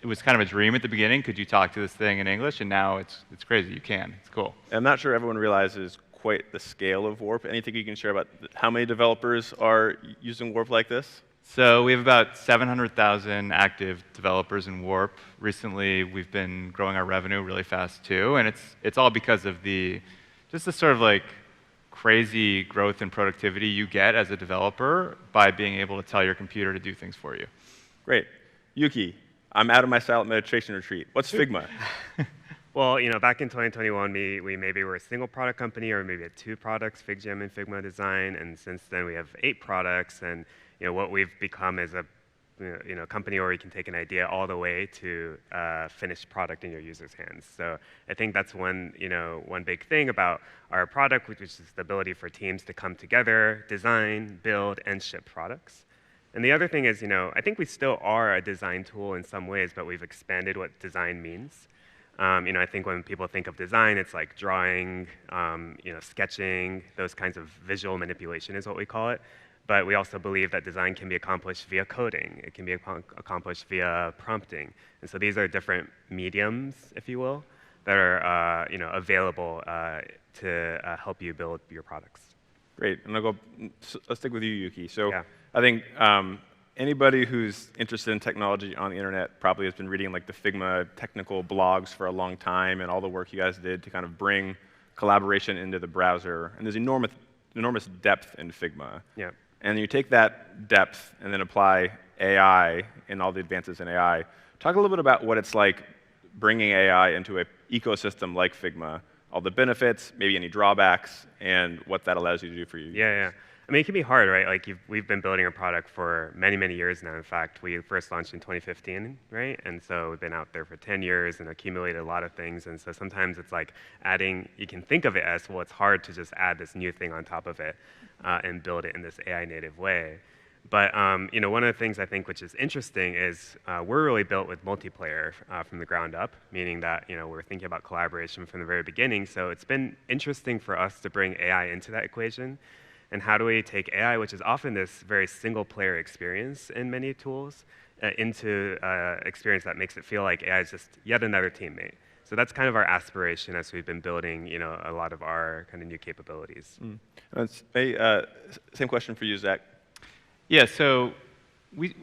was kind of a dream at the beginning. Could you talk to this thing in English? And now it's crazy. You can. It's cool. I'm not sure everyone realizes quite the scale of Warp. Anything you can share about how many developers are using Warp like this? So we have about 700,000 active developers in Warp. Recently, we've been growing our revenue really fast too, and it's all because of just the sort of like crazy growth and productivity you get as a developer by being able to tell your computer to do things for you. Great. Yuki, I'm out of my silent meditation retreat. What's Figma? Well, back in 2021, we maybe were a single product company, or maybe had 2 products, FigJam and Figma Design, and since then we have 8 products, and what we've become is a company where we can take an idea all the way to finished product in your user's hands. So I think that's one big thing about our product, which is the ability for teams to come together, design, build, and ship products. And the other thing is, I think we still are a design tool in some ways, but we've expanded what design means. I think when people think of design, it's like drawing, sketching, those kinds of visual manipulation is what we call it. But we also believe that design can be accomplished via coding. It can be accomplished via prompting. And so these are different mediums, if you will, that are available to help you build your products. Great. And let's stick with you, Yuki. So yeah. I think anybody who's interested in technology on the internet probably has been reading like the Figma technical blogs for a long time, and all the work you guys did to kind of bring collaboration into the browser. And there's enormous depth in Figma. Yeah. And you take that depth and then apply AI and all the advances in AI. Talk a little bit about what it's like bringing AI into an ecosystem like Figma, all the benefits, maybe any drawbacks, and what that allows you to do for you. Yeah. I mean, it can be hard, right? Like, we've been building a product for many, many years now. In fact, we first launched in 2015, right? And so we've been out there for 10 years and accumulated a lot of things. And so sometimes it's like adding, you can think of it as, well, it's hard to just add this new thing on top of it and build it in this AI native way. But one of the things I think which is interesting is we're really built with multiplayer from the ground up, meaning that we're thinking about collaboration from the very beginning. So it's been interesting for us to bring AI into that equation. And how do we take AI, which is often this very single-player experience in many tools, into experience that makes it feel like AI is just yet another teammate. So that's kind of our aspiration as we've been building, a lot of our kind of new capabilities. Same question for you, Zach. Yeah, so we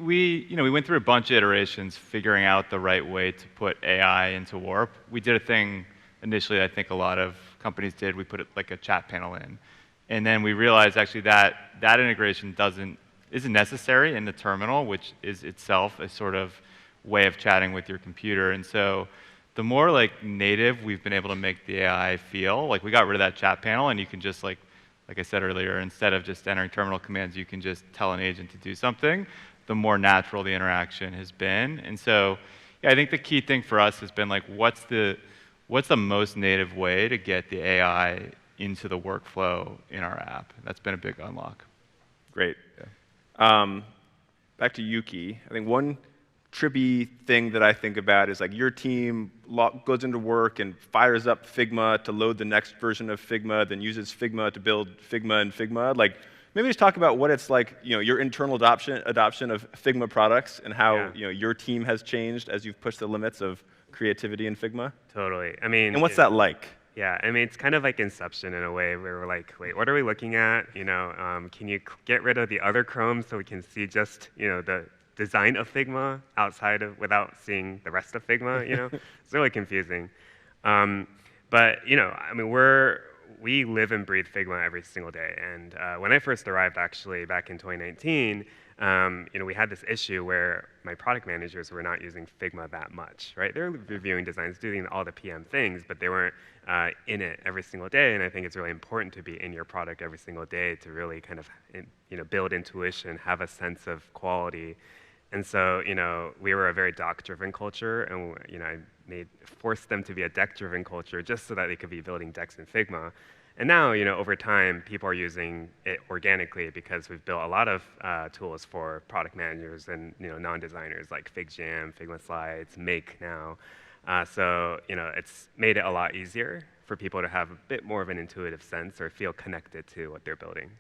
went through a bunch of iterations figuring out the right way to put AI into Warp. We did a thing initially I think a lot of companies did. We put like a chat panel in. And then we realized actually that integration isn't necessary in the terminal, which is itself a sort of way of chatting with your computer. And so the more like native we've been able to make the AI feel, like we got rid of that chat panel and you can just like like I said earlier, instead of just entering terminal commands, you can just tell an agent to do something, the more natural the interaction has been. And so yeah, I think the key thing for us has been like, what's the most native way to get the AI into the workflow in our app? That's been a big unlock. Great. Yeah. Back to Yuki. I think one trippy thing that I think about is like your team goes into work and fires up Figma to load the next version of Figma, then uses Figma to build Figma in Figma. Like, maybe just talk about what it's like, your internal adoption of Figma products and how your team has changed as you've pushed the limits of creativity in Figma. Totally. I mean, and what's that like? Yeah, I mean, it's kind of like Inception in a way, where we're like, wait, what are we looking at? Can you get rid of the other Chrome so we can see just, the design of Figma without seeing the rest of Figma? It's really confusing. But I mean, we live and breathe Figma every single day. And when I first arrived, actually, back in 2019, we had this issue where my product managers were not using Figma that much, right? They're reviewing designs, doing all the PM things, but they weren't in it every single day. And I think it's really important to be in your product every single day to really kind of, build intuition, have a sense of quality. And so, we were a very doc-driven culture, and I forced them to be a deck-driven culture just so that they could be building decks in Figma. And now, over time, people are using it organically because we've built a lot of tools for product managers and non-designers like FigJam, Figma Slides, Make now. So it's made it a lot easier for people to have a bit more of an intuitive sense or feel connected to what they're building.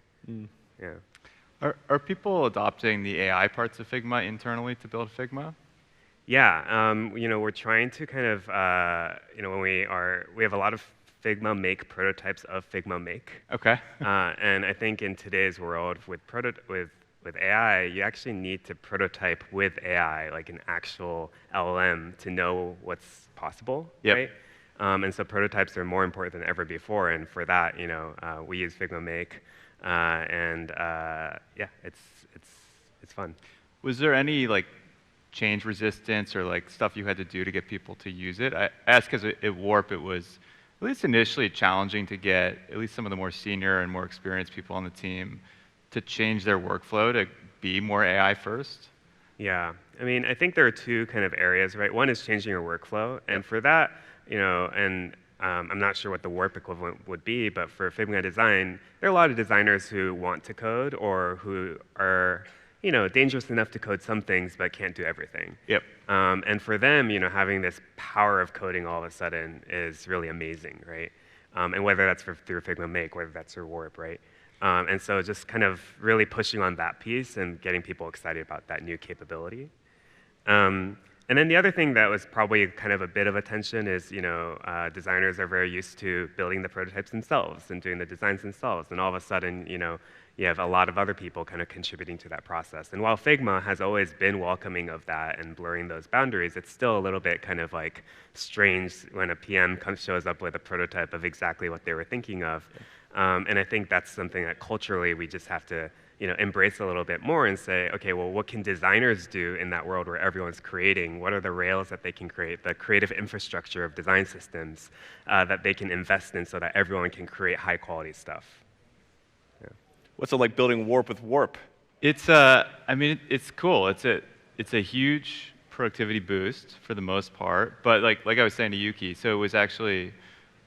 Yeah. Are people adopting the AI parts of Figma internally to build Figma? Yeah, we're trying to kind of, when we have a lot of Figma Make prototypes of Figma Make. Okay. And I think in today's world with AI, you actually need to prototype with AI, like an actual LLM, to know what's possible, right? And so prototypes are more important than ever before. And for that, we use Figma Make, and yeah, it's fun. Was there any like change resistance or like stuff you had to do to get people to use it? I asked because at Warp it was at least initially challenging to get at least some of the more senior and more experienced people on the team to change their workflow to be more AI first. Yeah, I mean, I think there are two kind of areas, right? One is changing your workflow, and for that, and I'm not sure what the Warp equivalent would be, but for Figma design, there are a lot of designers who want to code or who are dangerous enough to code some things but can't do everything. And for them, having this power of coding all of a sudden is really amazing, right? And whether that's through Figma Make, whether that's through Warp, right? And so just kind of really pushing on that piece and getting people excited about that new capability. And then the other thing that was probably kind of a bit of a tension is, designers are very used to building the prototypes themselves and doing the designs themselves. And all of a sudden, you have a lot of other people kind of contributing to that process. And while Figma has always been welcoming of that and blurring those boundaries, it's still a little bit kind of like strange when a PM shows up with a prototype of exactly what they were thinking of. And I think that's something that culturally we just have to embrace a little bit more and say, okay, well, what can designers do in that world where everyone's creating? What are the rails that they can create, the creative infrastructure of design systems that they can invest in so that everyone can create high quality stuff? What's it like building Warp with Warp? It's I mean, it's cool. It's a huge productivity boost for the most part. But like I was saying to Yuki, so it was actually,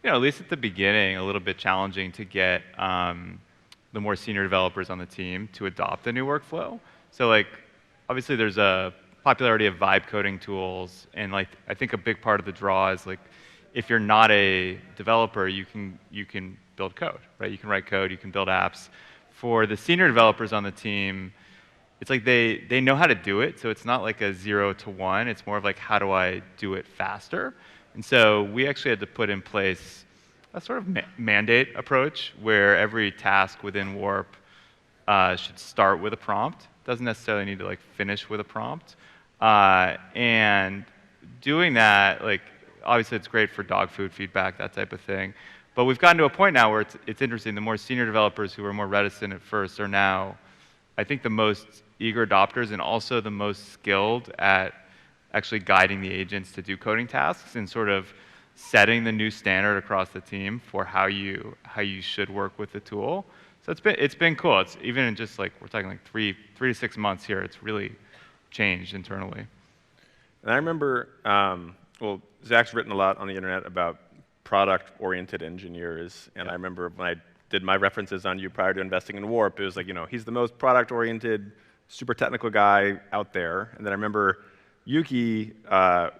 at least at the beginning, a little bit challenging to get the more senior developers on the team to adopt the new workflow. So like, obviously there's a popularity of vibe coding tools, and like I think a big part of the draw is like, if you're not a developer, you can build code, right? You can write code, you can build apps. For the senior developers on the team, it's like they know how to do it, so it's not like a 0 to 1. It's more of like, how do I do it faster? And so we actually had to put in place a sort of mandate approach where every task within Warp should start with a prompt. Doesn't necessarily need to like finish with a prompt. And doing that, like obviously it's great for dog food feedback, that type of thing. But we've gotten to a point now where it's interesting. The more senior developers who were more reticent at first are now, I think, the most eager adopters and also the most skilled at actually guiding the agents to do coding tasks and sort of setting the new standard across the team for how you should work with the tool. So it's been cool. It's even in just like, we're talking like three to 6 months here, it's really changed internally. And I remember, well, Zach's written a lot on the internet about product-oriented engineers, and I remember when I did my references on you prior to investing in Warp, it was like, he's the most product-oriented, super technical guy out there. And then I remember Yuki,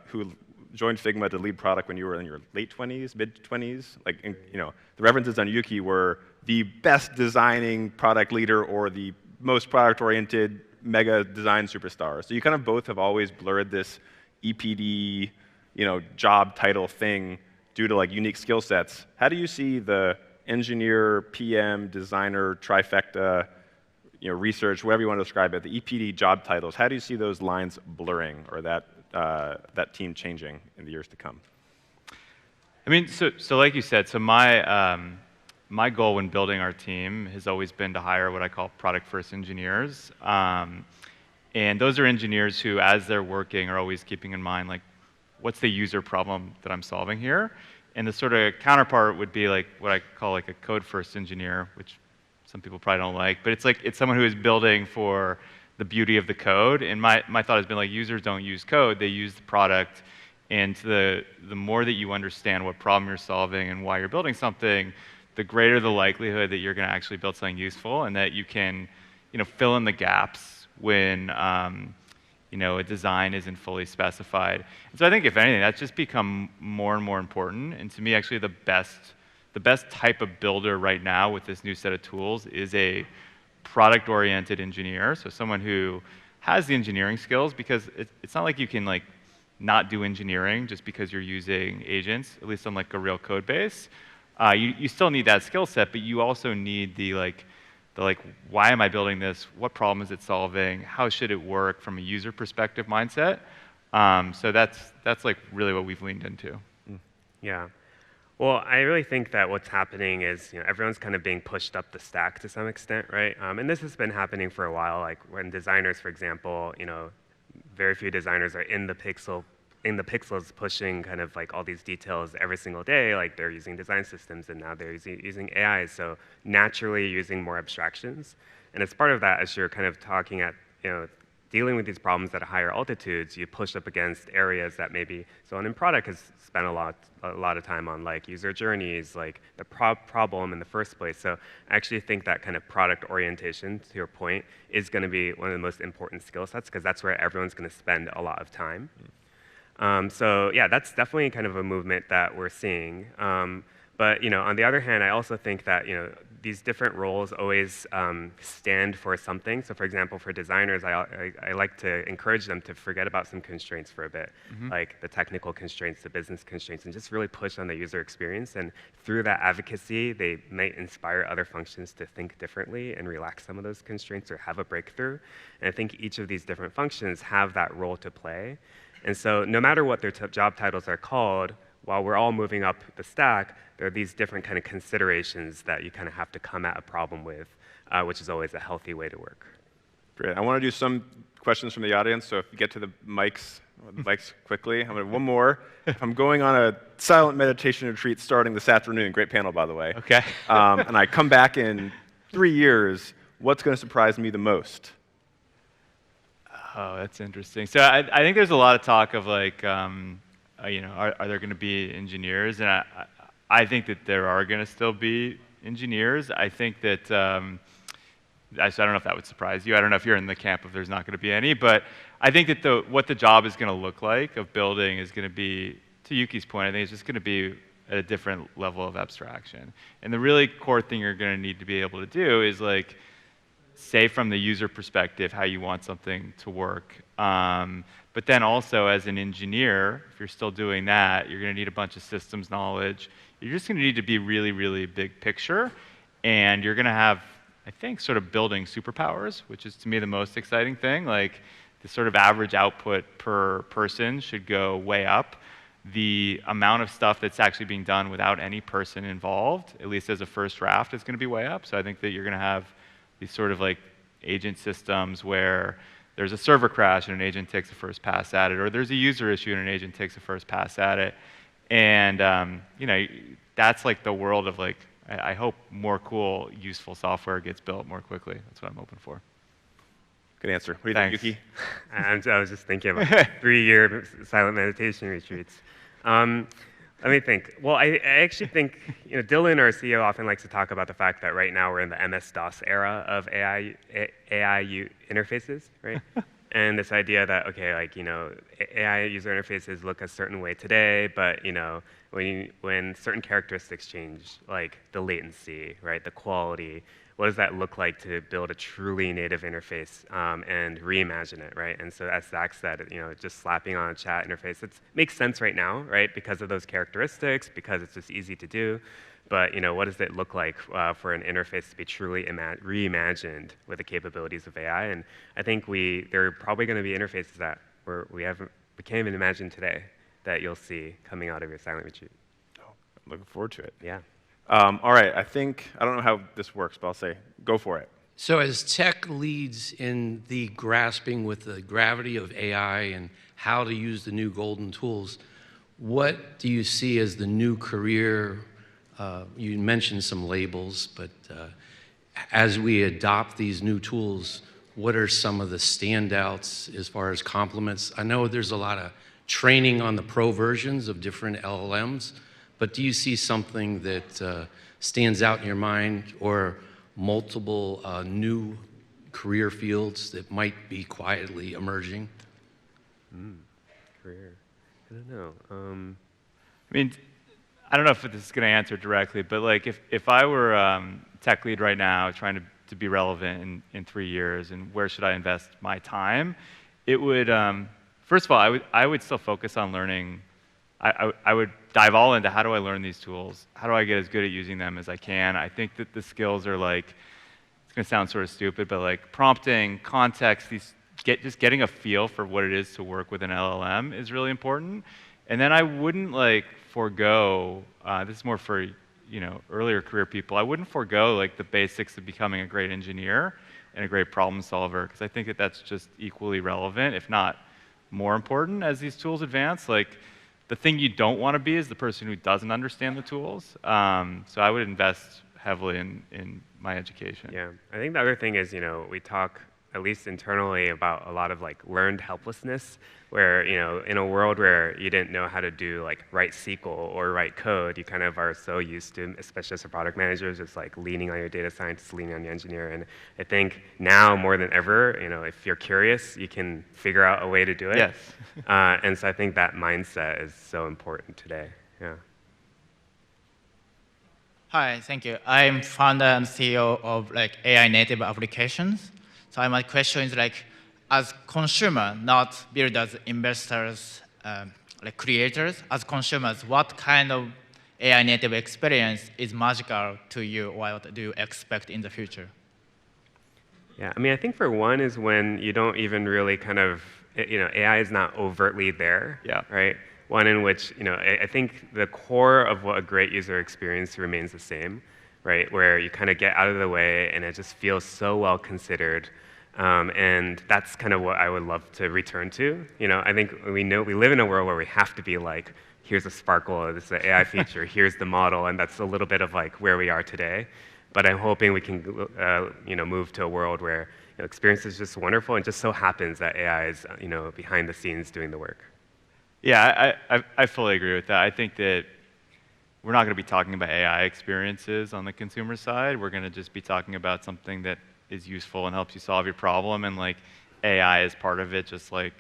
who joined Figma to lead product when you were in your late 20s, mid-20s. Like, the references on Yuki were the best designing product leader or the most product-oriented mega design superstar. So you kind of both have always blurred this EPD, job title thing due to like unique skill sets. How do you see the engineer, PM, designer, trifecta, research, whatever you want to describe it, the EPD job titles, how do you see those lines blurring or that team changing in the years to come? I mean, so like you said, so my goal when building our team has always been to hire what I call product-first engineers. And those are engineers who, as they're working, are always keeping in mind, like, what's the user problem that I'm solving here? And the sort of counterpart would be like what I call like a code-first engineer, which some people probably don't like, but it's someone who is building for the beauty of the code. And my thought has been like, users don't use code, they use the product. And the more that you understand what problem you're solving and why you're building something, the greater the likelihood that you're going to actually build something useful and that you can, fill in the gaps when a design isn't fully specified. And so I think if anything, that's just become more and more important. And to me, actually, the best type of builder right now with this new set of tools is a product-oriented engineer. So someone who has the engineering skills, because it's not like you can like not do engineering just because you're using agents, at least on like a real code base. You still need that skill set, but you also need the why am I building this? What problem is it solving? How should it work from a user perspective mindset? So that's like really what we've leaned into. Yeah. Well, I really think that what's happening is everyone's kind of being pushed up the stack to some extent, right? And this has been happening for a while. Like when designers, for example, very few designers are in the pixels pushing kind of like all these details every single day. Like they're using design systems and now they're using AI. So naturally using more abstractions. And as part of that, as you're kind of talking at, dealing with these problems at higher altitudes, you push up against areas that maybe someone in product has spent a lot of time on, like user journeys, like the problem in the first place. So I actually think that kind of product orientation, to your point, is going to be one of the most important skill sets because that's where everyone's going to spend a lot of time. So yeah, that's definitely kind of a movement that we're seeing. But on the other hand, I also think that these different roles always stand for something. So for example, for designers, I like to encourage them to forget about some constraints for a bit, like the technical constraints, the business constraints, and just really push on the user experience. And through that advocacy, they might inspire other functions to think differently and relax some of those constraints or have a breakthrough. And I think each of these different functions have that role to play. And so no matter what their job titles are called, while we're all moving up the stack, there are these different kind of considerations that you kind of have to come at a problem with, which is always a healthy way to work. Great. I want to do some questions from the audience, so if you get to the mics quickly. I'm going to one more. I'm going on a silent meditation retreat starting this afternoon. Great panel, by the way. Okay. And I come back in 3 years. What's going to surprise me the most? Oh, that's interesting. So I think there's a lot of talk of like, are there going to be engineers? And I think that there are going to still be engineers. I think that, so I don't know if that would surprise you. I don't know if you're in the camp of there's not going to be any, but I think that what the job is going to look like of building is going to be, to Yuki's point, I think it's just going to be at a different level of abstraction. And the really core thing you're going to need to be able to do is like, say from the user perspective how you want something to work. But then also as an engineer, if you're still doing that, you're going to need a bunch of systems knowledge. You're just going to need to be really, really big picture. And you're going to have, I think, sort of building superpowers, which is to me the most exciting thing. Like the sort of average output per person should go way up. The amount of stuff that's actually being done without any person involved, at least as a first draft, is going to be way up. So I think that you're going to have these sort of like agent systems where there's a server crash and an agent takes the first pass at it, or there's a user issue and an agent takes the first pass at it. And that's like the world of like, I hope more cool, useful software gets built more quickly. That's what I'm hoping for. Good answer. What do you Thanks. think, Yuki? I was just thinking about 3-year silent meditation retreats. Let me think. Well, I actually think, Dylan, our CEO, often likes to talk about the fact that right now we're in the MS-DOS era of AI interfaces, right? And this idea that, okay, AI user interfaces look a certain way today, but, when certain characteristics change, like the latency, right, the quality, what does that look like to build a truly native interface and reimagine it, right? And so as Zach said, just slapping on a chat interface, it makes sense right now, right? Because of those characteristics, because it's just easy to do. But what does it look like for an interface to be truly reimagined with the capabilities of AI? And I think there are probably going to be interfaces that we can't even imagine today that you'll see coming out of your silent retreat. Oh, I'm looking forward to it. Yeah. All right, I don't know how this works, but I'll say, go for it. So as tech leads in the grasping with the gravity of AI and how to use the new golden tools, what do you see as the new career? You mentioned some labels, but as we adopt these new tools, what are some of the standouts as far as complements? I know there's a lot of training on the pro versions of different LLMs, but do you see something that stands out in your mind or multiple new career fields that might be quietly emerging? Career. I don't know. I mean, I don't know if this is going to answer directly, but if I were tech lead right now trying to be relevant in 3 years and where should I invest my time, it would, first of all, I would still focus on learning. I would dive all into how do I learn these tools? How do I get as good at using them as I can? I think that the skills are it's going to sound sort of stupid, but prompting, context, just getting a feel for what it is to work with an LLM is really important. And then I wouldn't forego, this is more for earlier career people, I wouldn't forego the basics of becoming a great engineer and a great problem solver, because I think that that's just equally relevant, if not more important as these tools advance. The thing you don't want to be is the person who doesn't understand the tools. So I would invest heavily in my education. Yeah, I think the other thing is, we talk, at least internally, about a lot of learned helplessness, where, in a world where you didn't know how to do write SQL or write code, you kind of are so used to, especially as a product manager, just leaning on your data scientist, leaning on your engineer. And I think now more than ever, if you're curious, you can figure out a way to do it. Yes. And so I think that mindset is so important today. Yeah. Hi, thank you. I'm founder and CEO of AI native applications. So my question is as consumer, not builders, investors, creators, as consumers, what kind of AI native experience is magical to you? What do you expect in the future? Yeah, I think for one is when you don't even really AI is not overtly there, right? One in which, I think the core of what a great user experience remains the same, right? Where you kind of get out of the way and it just feels so well considered. And that's kind of what I would love to return to. I think we live in a world where we have to be here's a sparkle, this is an AI feature, here's the model, and that's a little bit of where we are today. But I'm hoping we can move to a world where experience is just wonderful, and just so happens that AI is behind the scenes doing the work. Yeah, I fully agree with that. I think that we're not going to be talking about AI experiences on the consumer side. We're going to just be talking about something that is useful and helps you solve your problem, and AI is part of it, just like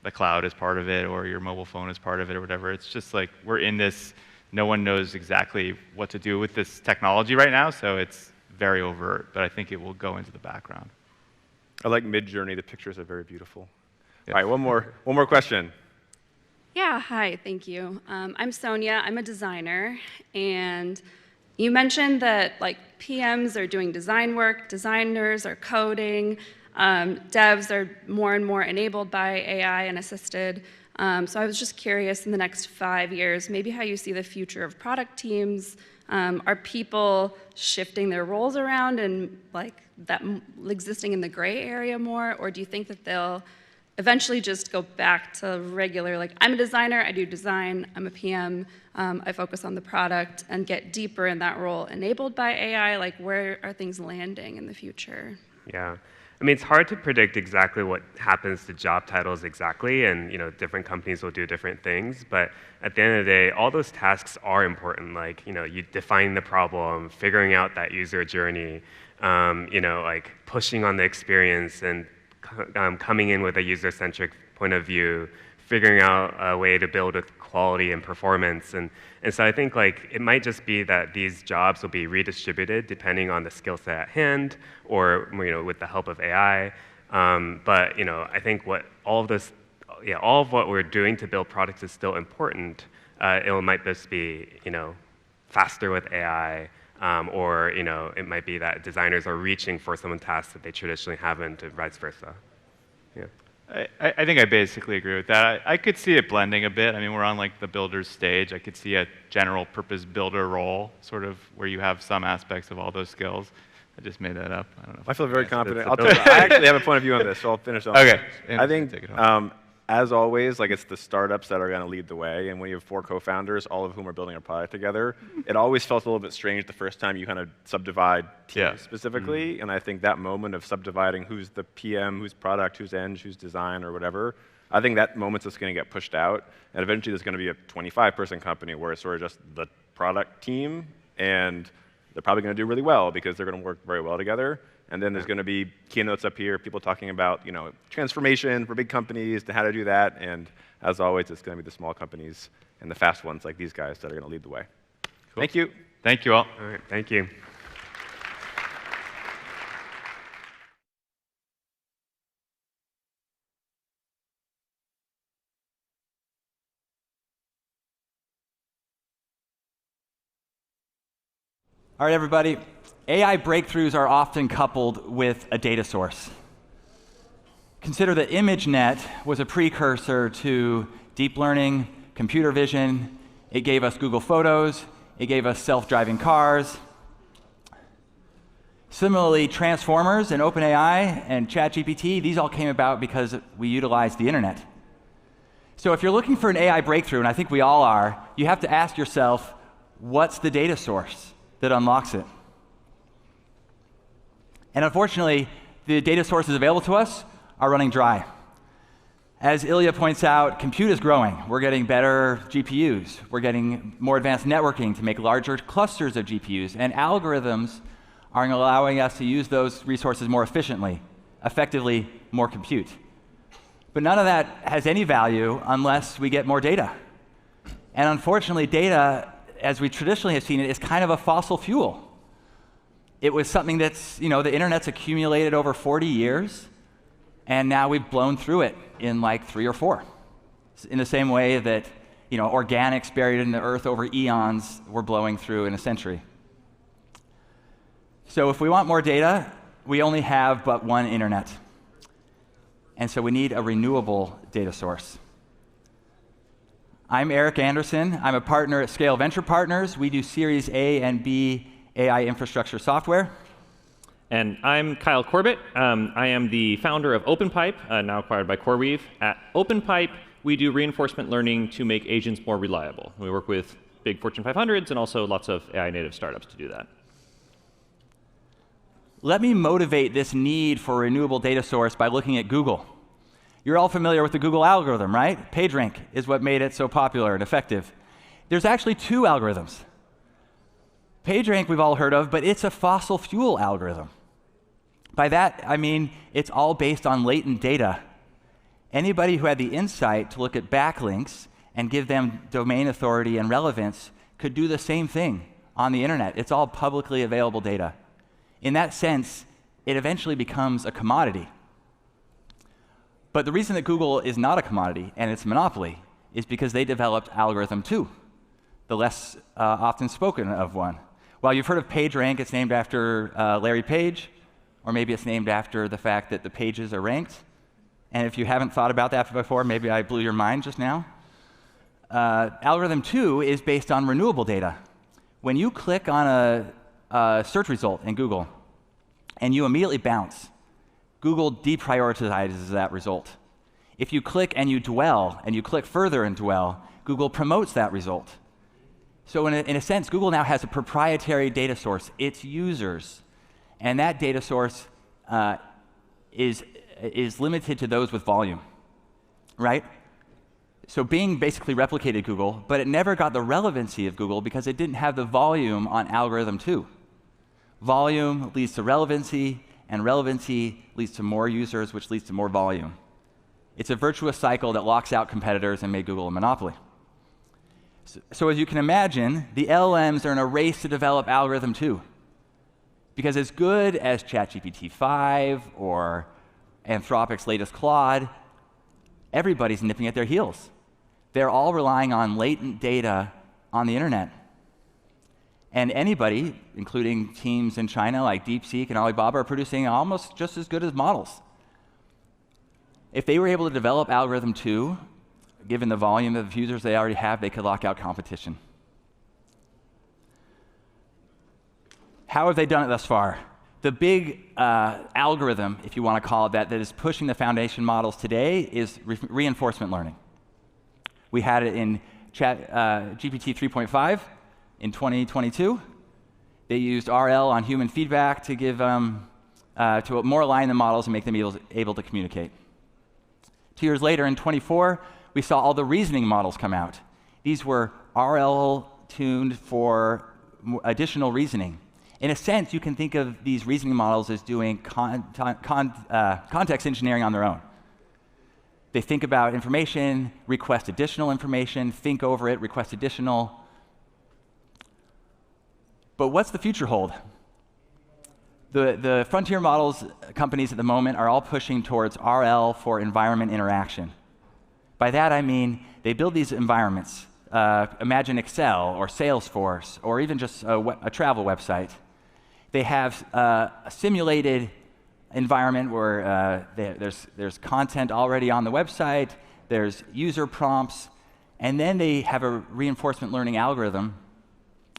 the cloud is part of it, or your mobile phone is part of it, or whatever. It's just we're in this, no one knows exactly what to do with this technology right now, so it's very overt, but I think it will go into the background. I like Mid-Journey, the pictures are very beautiful. Yeah. All right, one more question. Yeah, hi, thank you. I'm Sonia, I'm a designer, and you mentioned that PMs are doing design work, designers are coding, devs are more and more enabled by AI and assisted. So I was just curious in the next 5 years, maybe how you see the future of product teams. Are people shifting their roles around and that existing in the gray area more, or do you think that they'll eventually just go back to regular, like, I'm a designer, I do design, I'm a PM, I focus on the product, and get deeper in that role enabled by AI? Like, where are things landing in the future? Yeah. I mean, it's hard to predict exactly what happens to job titles exactly, and different companies will do different things. But at the end of the day, all those tasks are important. Like, you defining the problem, figuring out that user journey, like pushing on the experience, and coming in with a user-centric point of view, figuring out a way to build with quality and performance. And so I think like it might just be that these jobs will be redistributed depending on the skill set at hand, or with the help of AI. But I think all of what we're doing to build products is still important. It might just be faster with AI, or it might be that designers are reaching for some tasks that they traditionally haven't, and vice versa. Yeah. I think I basically agree with that. I could see it blending a bit. I mean, we're on like the builder's stage. I could see a general purpose builder role, sort of where you have some aspects of all those skills. I just made that up. I don't know. I feel very confident. I actually have a point of view on this, so I'll finish on Okay. I think, as always, like it's the startups that are going to lead the way. And when you have 4 co-founders, all of whom are building a product together, it always felt a little bit strange the first time you kind of subdivide teams specifically. Mm-hmm. And I think that moment of subdividing who's the PM, who's product, who's eng, who's design, or whatever, I think that moment's just going to get pushed out. And eventually there's going to be a 25-person company where it's sort of just the product team, and they're probably going to do really well because they're going to work very well together. And then there's going to be keynotes up here, people talking about transformation for big companies and how to do that. And as always, it's going to be the small companies and the fast ones like these guys that are going to lead the way. Cool. Thank you. Thank you all. All right, thank you. All right, everybody. AI breakthroughs are often coupled with a data source. Consider that ImageNet was a precursor to deep learning, computer vision. It gave us Google Photos. It gave us self-driving cars. Similarly, Transformers and OpenAI and ChatGPT, these all came about because we utilized the internet. So if you're looking for an AI breakthrough, and I think we all are, you have to ask yourself, what's the data source that unlocks it? And unfortunately, the data sources available to us are running dry. As Ilya points out, compute is growing. We're getting better GPUs. We're getting more advanced networking to make larger clusters of GPUs. And algorithms are allowing us to use those resources more efficiently, effectively more compute. But none of that has any value unless we get more data. And unfortunately, data, as we traditionally have seen it, is kind of a fossil fuel. It was something that's, the internet's accumulated over 40 years, and now we've blown through it in like 3 or 4. In the same way that, organics buried in the earth over eons were blowing through in a century. So if we want more data, we only have but one internet. And so we need a renewable data source. I'm Eric Anderson. I'm a partner at Scale Venture Partners. We do Series A and B AI infrastructure software. And I'm Kyle Corbett. I am the founder of OpenPipe, now acquired by CoreWeave. At OpenPipe, we do reinforcement learning to make agents more reliable. We work with big Fortune 500s and also lots of AI native startups to do that. Let me motivate this need for a renewable data source by looking at Google. You're all familiar with the Google algorithm, right? PageRank is what made it so popular and effective. There's actually 2 algorithms. PageRank we've all heard of, but it's a fossil fuel algorithm. By that, I mean it's all based on latent data. Anybody who had the insight to look at backlinks and give them domain authority and relevance could do the same thing on the internet. It's all publicly available data. In that sense, it eventually becomes a commodity. But the reason that Google is not a commodity and it's a monopoly is because they developed algorithm 2, the less often spoken of one. While you've heard of PageRank, it's named after Larry Page, or maybe it's named after the fact that the pages are ranked. And if you haven't thought about that before, maybe I blew your mind just now. Algorithm 2 is based on renewable data. When you click on a search result in Google and you immediately bounce, Google deprioritizes that result. If you click and you dwell, and you click further and dwell, Google promotes that result. So in a sense, Google now has a proprietary data source, its users. And that data source is limited to those with volume, right? So Bing basically replicated Google, but it never got the relevancy of Google because it didn't have the volume on algorithm 2. Volume leads to relevancy, and relevancy leads to more users, which leads to more volume. It's a virtuous cycle that locks out competitors and made Google a monopoly. So as you can imagine, the LLMs are in a race to develop algorithm 2. Because as good as ChatGPT 5 or Anthropic's latest Claude, everybody's nipping at their heels. They're all relying on latent data on the internet. And anybody, including teams in China like DeepSeek and Alibaba, are producing almost just as good as models. If they were able to develop algorithm 2, given the volume of users they already have, they could lock out competition. How have they done it thus far? The big algorithm, if you want to call it that is pushing the foundation models today is reinforcement learning. We had it in GPT 3.5 in 2022. They used RL on human feedback to give to more align the models and make them able to communicate. 2 years later, in 24, we saw all the reasoning models come out. These were RL tuned for additional reasoning. In a sense, you can think of these reasoning models as doing context engineering on their own. They think about information, request additional information, think over it, request additional. But what's the future hold? The frontier models companies at the moment are all pushing towards RL for environment interaction. By that I mean they build these environments. Imagine Accel or Salesforce or even just a travel website. They have a simulated environment where there's content already on the website, there's user prompts, and then they have a reinforcement learning algorithm,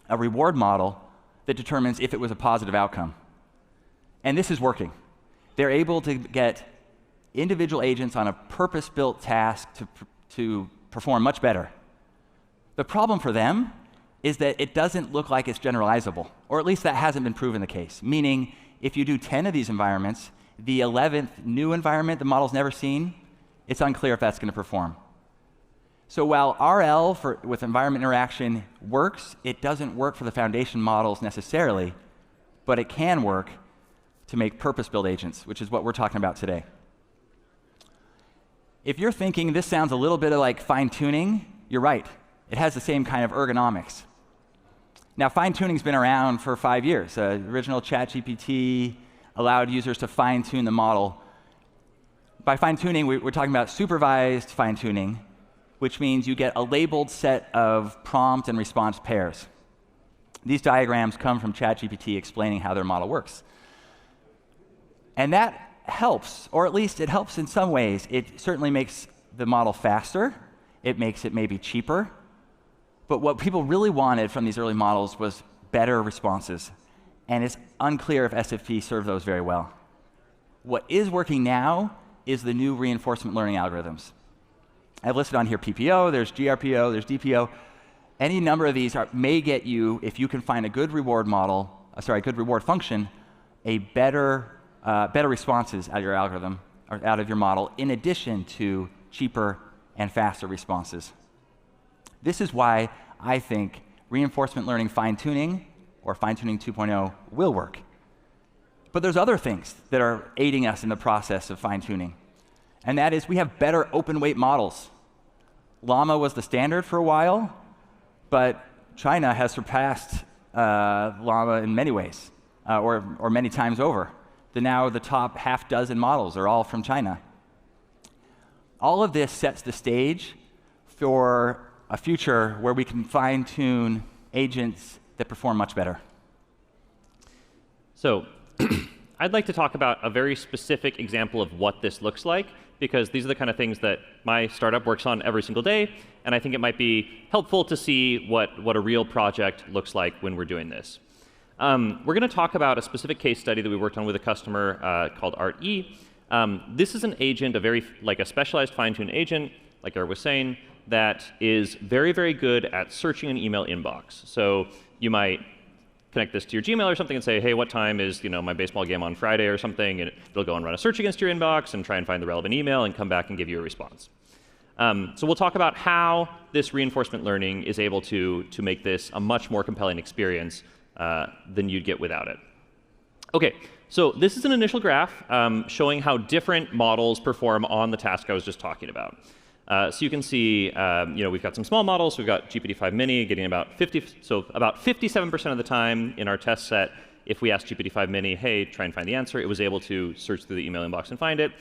a reward model that determines if it was a positive outcome. And this is working. They're able to get individual agents on a purpose-built task to perform much better. The problem for them is that it doesn't look like it's generalizable, or at least that hasn't been proven the case. Meaning, if you do 10 of these environments, the 11th new environment the model's never seen, it's unclear if that's going to perform. So while RL with environment interaction works, it doesn't work for the foundation models necessarily, but it can work to make purpose-built agents, which is what we're talking about today. If you're thinking this sounds a little bit like fine-tuning, you're right. It has the same kind of ergonomics. Now, fine-tuning's been around for 5 years. Original ChatGPT allowed users to fine-tune the model. By fine-tuning, we're talking about supervised fine-tuning, which means you get a labeled set of prompt and response pairs. These diagrams come from ChatGPT explaining how their model works. And that helps, or at least it helps in some ways. It certainly makes the model faster. It makes it maybe cheaper. But what people really wanted from these early models was better responses. And it's unclear if SFP served those very well. What is working now is the new reinforcement learning algorithms. I've listed on here PPO, there's GRPO, there's DPO. Any number of these may get you, if you can find a good reward model, good reward function, a better responses out of your algorithm, or out of your model, in addition to cheaper and faster responses. This is why I think reinforcement learning fine-tuning, or fine-tuning 2.0, will work. But there's other things that are aiding us in the process of fine-tuning. And that is we have better open-weight models. Llama was the standard for a while, but China has surpassed Llama in many ways, or many times over. Now the top half dozen models are all from China. All of this sets the stage for a future where we can fine-tune agents that perform much better. So I'd like to talk about a very specific example of what this looks like, because these are the kind of things that my startup works on every single day, and I think it might be helpful to see what a real project looks like when we're doing this. We're going to talk about a specific case study that we worked on with a customer called Art E. This is an agent, a specialized fine-tuned agent, like I was saying, that is very, very good at searching an email inbox. So you might connect this to your Gmail or something and say, hey, what time is my baseball game on Friday or something? And it'll go and run a search against your inbox and try and find the relevant email and come back and give you a response. So we'll talk about how this reinforcement learning is able to make this a much more compelling experience than you'd get without it. OK, so this is an initial graph showing how different models perform on the task I was just talking about. So you can see, we've got some small models. We've got GPT-5 Mini getting about 57% of the time in our test set. If we asked GPT-5 Mini, hey, try and find the answer, it was able to search through the email inbox and find it.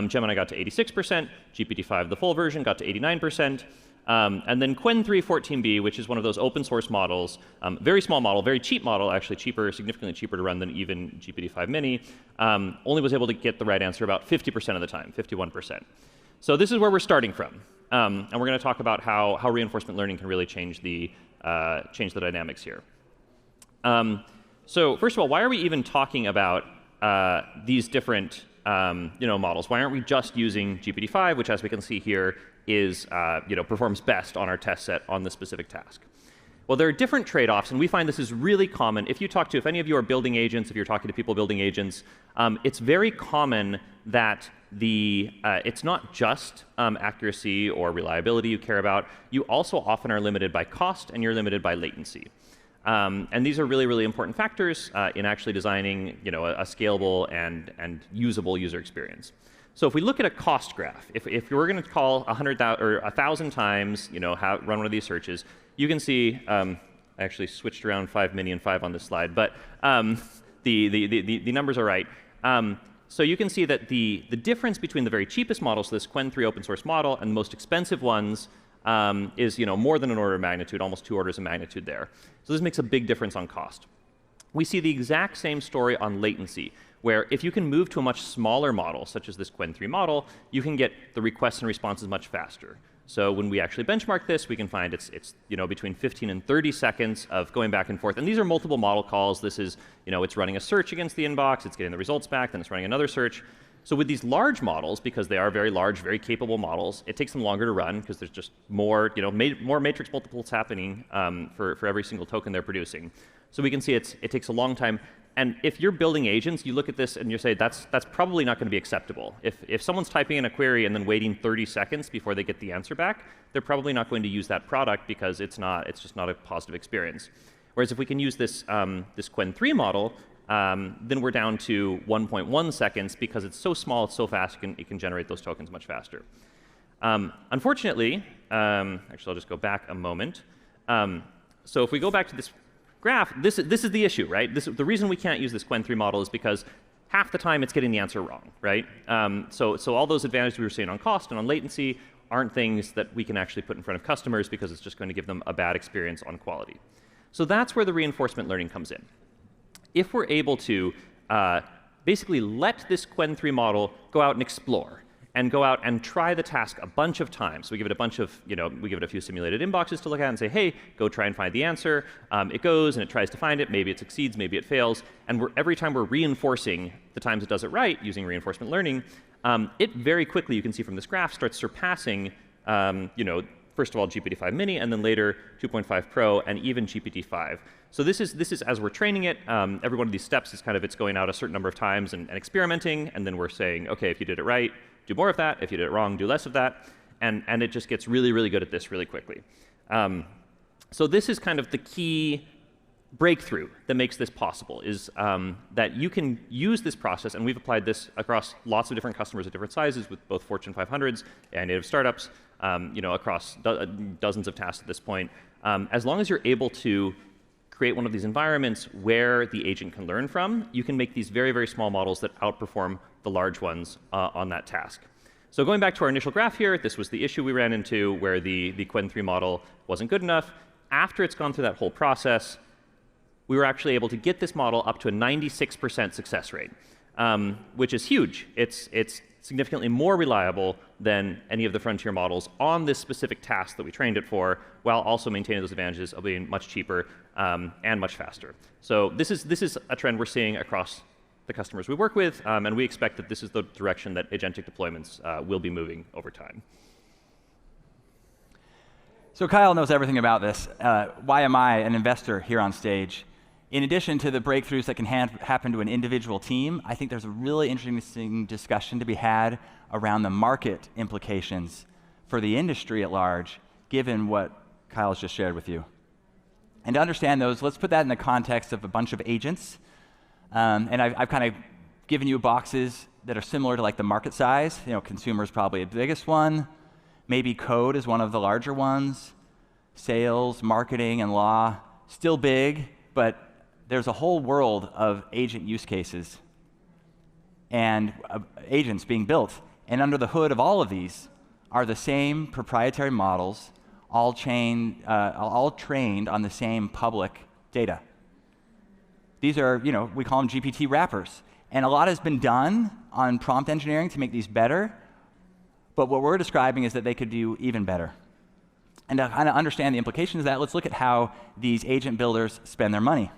Gemini got to 86%. GPT-5, the full version, got to 89%. And then Qwen 3 14B, which is one of those open source models, very small model, very cheap model, actually cheaper, significantly cheaper to run than even GPT-5 Mini, only was able to get the right answer about 50% of the time, 51%. So this is where we're starting from, and we're going to talk about how reinforcement learning can really change the dynamics here. So first of all, why are we even talking about these different models? Why aren't we just using GPT-5, which, as we can see here, is performs best on our test set on this specific task? Well, there are different trade-offs, and we find this is really common. If any of you are building agents, if you're talking to people building agents, it's very common that it's not just accuracy or reliability you care about. You also often are limited by cost, and you're limited by latency. And these are really, really important factors in actually designing a scalable and usable user experience. So if we look at a cost graph, if you're going to call 100,000 or 1,000 times, run one of these searches, you can see, I actually switched around 5 mini and 5 on this slide, but the numbers are right. So you can see that the difference between the very cheapest models, this Qwen 3 open source model, and the most expensive ones is more than an order of magnitude, almost 2 orders of magnitude there. So this makes a big difference on cost. We see the exact same story on latency, where if you can move to a much smaller model, such as this Qwen 3 model, you can get the requests and responses much faster. So when we actually benchmark this, we can find it's between 15 and 30 seconds of going back and forth. And these are multiple model calls. This is, it's running a search against the inbox, it's getting the results back, then it's running another search. So with these large models, because they are very large, very capable models, it takes them longer to run because there's just more, more matrix multiples happening for every single token they're producing. So we can see it takes a long time. And if you're building agents, you look at this and you say, that's probably not going to be acceptable. If someone's typing in a query and then waiting 30 seconds before they get the answer back, they're probably not going to use that product because it's just not a positive experience. Whereas if we can use this Qwen 3 model, then we're down to 1.1 seconds because it's so small, it's so fast, it can generate those tokens much faster. Unfortunately, actually I'll just go back a moment. So if we go back to this graph, this is the issue, right? The reason we can't use this Qwen 3 model is because half the time it's getting the answer wrong, right? So all those advantages we were seeing on cost and on latency aren't things that we can actually put in front of customers because it's just going to give them a bad experience on quality. So that's where the reinforcement learning comes in. If we're able to basically let this Qwen 3 model go out and explore, and go out and try the task a bunch of times. So we give it a bunch of, we give it a few simulated inboxes to look at and say, hey, go try and find the answer. It goes and it tries to find it. Maybe it succeeds, maybe it fails. And every time we're reinforcing the times it does it right using reinforcement learning, it very quickly, you can see from this graph, starts surpassing, first of all, GPT-5 Mini, and then later 2.5 Pro, and even GPT-5. So this is as we're training it, every one of these steps is it's going out a certain number of times and experimenting, and then we're saying, okay, if you did it right, do more of that. If you did it wrong, do less of that. And it just gets really, really good at this really quickly. So this is kind of the key breakthrough that makes this possible, is that you can use this process, and we've applied this across lots of different customers at different sizes with both Fortune 500s and native startups, across dozens of tasks at this point. As long as you're able to create one of these environments where the agent can learn from, you can make these very, very small models that outperform the large ones on that task. So going back to our initial graph here, this was the issue we ran into where the Qwen 3 model wasn't good enough. After it's gone through that whole process, we were actually able to get this model up to a 96% success rate, which is huge. It's significantly more reliable than any of the frontier models on this specific task that we trained it for, while also maintaining those advantages of being much cheaper and much faster. So this is a trend we're seeing across the customers we work with, and we expect that this is the direction that agentic deployments will be moving over time. So Kyle knows everything about this. Why am I an investor here on stage? In addition to the breakthroughs that can happen to an individual team, I think there's a really interesting discussion to be had around the market implications for the industry at large, given what Kyle's just shared with you. And to understand those, let's put that in the context of a bunch of agents. And I've kind of given you boxes that are similar to like the market size. You know, consumer is probably the biggest one. Maybe code is one of the larger ones. Sales, marketing, and law, still big, but there's a whole world of agent use cases and agents being built. And under the hood of all of these are the same proprietary models, all trained on the same public data. These are, we call them GPT wrappers. And a lot has been done on prompt engineering to make these better, but what we're describing is that they could do even better. And to kind of understand the implications of that, let's look at how these agent builders spend their money.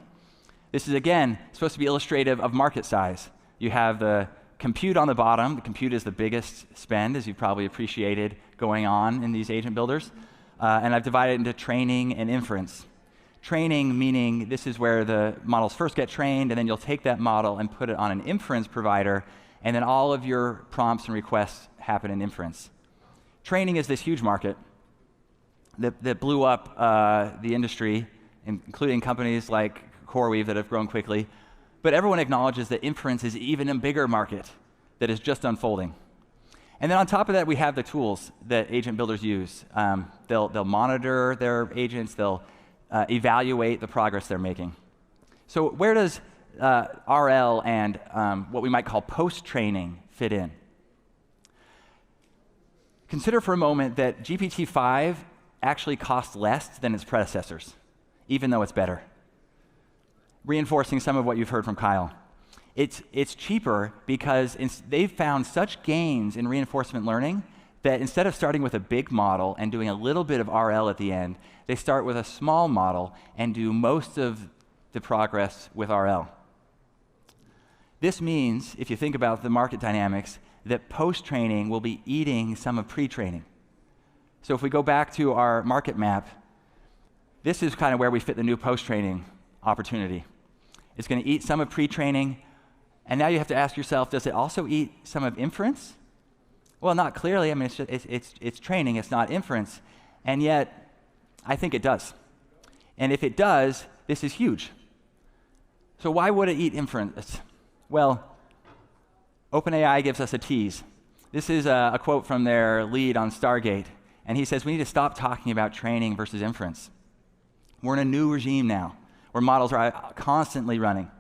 This is, again, supposed to be illustrative of market size. You have the compute on the bottom. The compute is the biggest spend, as you've probably appreciated, going on in these agent builders. And I've divided it into training and inference. Training meaning this is where the models first get trained, and then you'll take that model and put it on an inference provider, and then all of your prompts and requests happen in inference. Training is this huge market that blew up the industry, including companies like CoreWeave that have grown quickly. But everyone acknowledges that inference is even a bigger market that is just unfolding. And then on top of that, we have the tools that agent builders use. They'll monitor their agents. They'll evaluate the progress they're making. So where does RL and what we might call post-training fit in? Consider for a moment that GPT-5 actually costs less than its predecessors, even though it's better. Reinforcing some of what you've heard from Kyle. It's cheaper because they've found such gains in reinforcement learning that instead of starting with a big model and doing a little bit of RL at the end, they start with a small model and do most of the progress with RL. This means, if you think about the market dynamics, that post-training will be eating some of pre-training. So if we go back to our market map, this is kind of where we fit the new post-training opportunity. It's going to eat some of pre-training, and now you have to ask yourself, does it also eat some of inference? Well, not clearly. I mean, it's training, it's not inference, and yet I think it does. And if it does, this is huge. So why would it eat inference? Well, OpenAI gives us a tease. This is a quote from their lead on Stargate, and he says we need to stop talking about training versus inference. We're in a new regime now, where models are constantly running.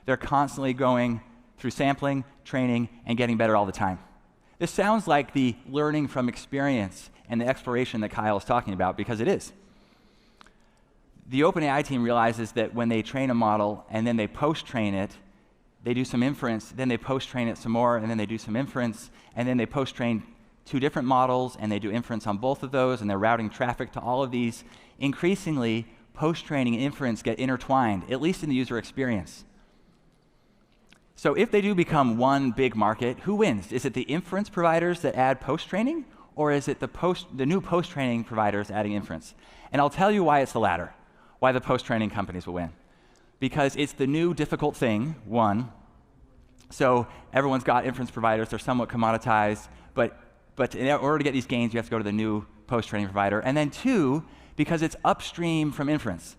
They're constantly going through sampling, training, and getting better all the time. This sounds like the learning from experience and the exploration that Kyle is talking about, because it is. The OpenAI team realizes that when they train a model and then they post-train it, they do some inference, then they post-train it some more, and then they do some inference, and then they post-train two different models, and they do inference on both of those, and they're routing traffic to all of these. Increasingly, post-training and inference get intertwined, at least in the user experience. So if they do become one big market, who wins? Is it the inference providers that add post-training, or is it the new post-training providers adding inference? And I'll tell you why it's the latter, why the post-training companies will win. Because it's the new difficult thing, one. So everyone's got inference providers, they're somewhat commoditized, but in order to get these gains, you have to go to the new post-training provider. And then two, because it's upstream from inference.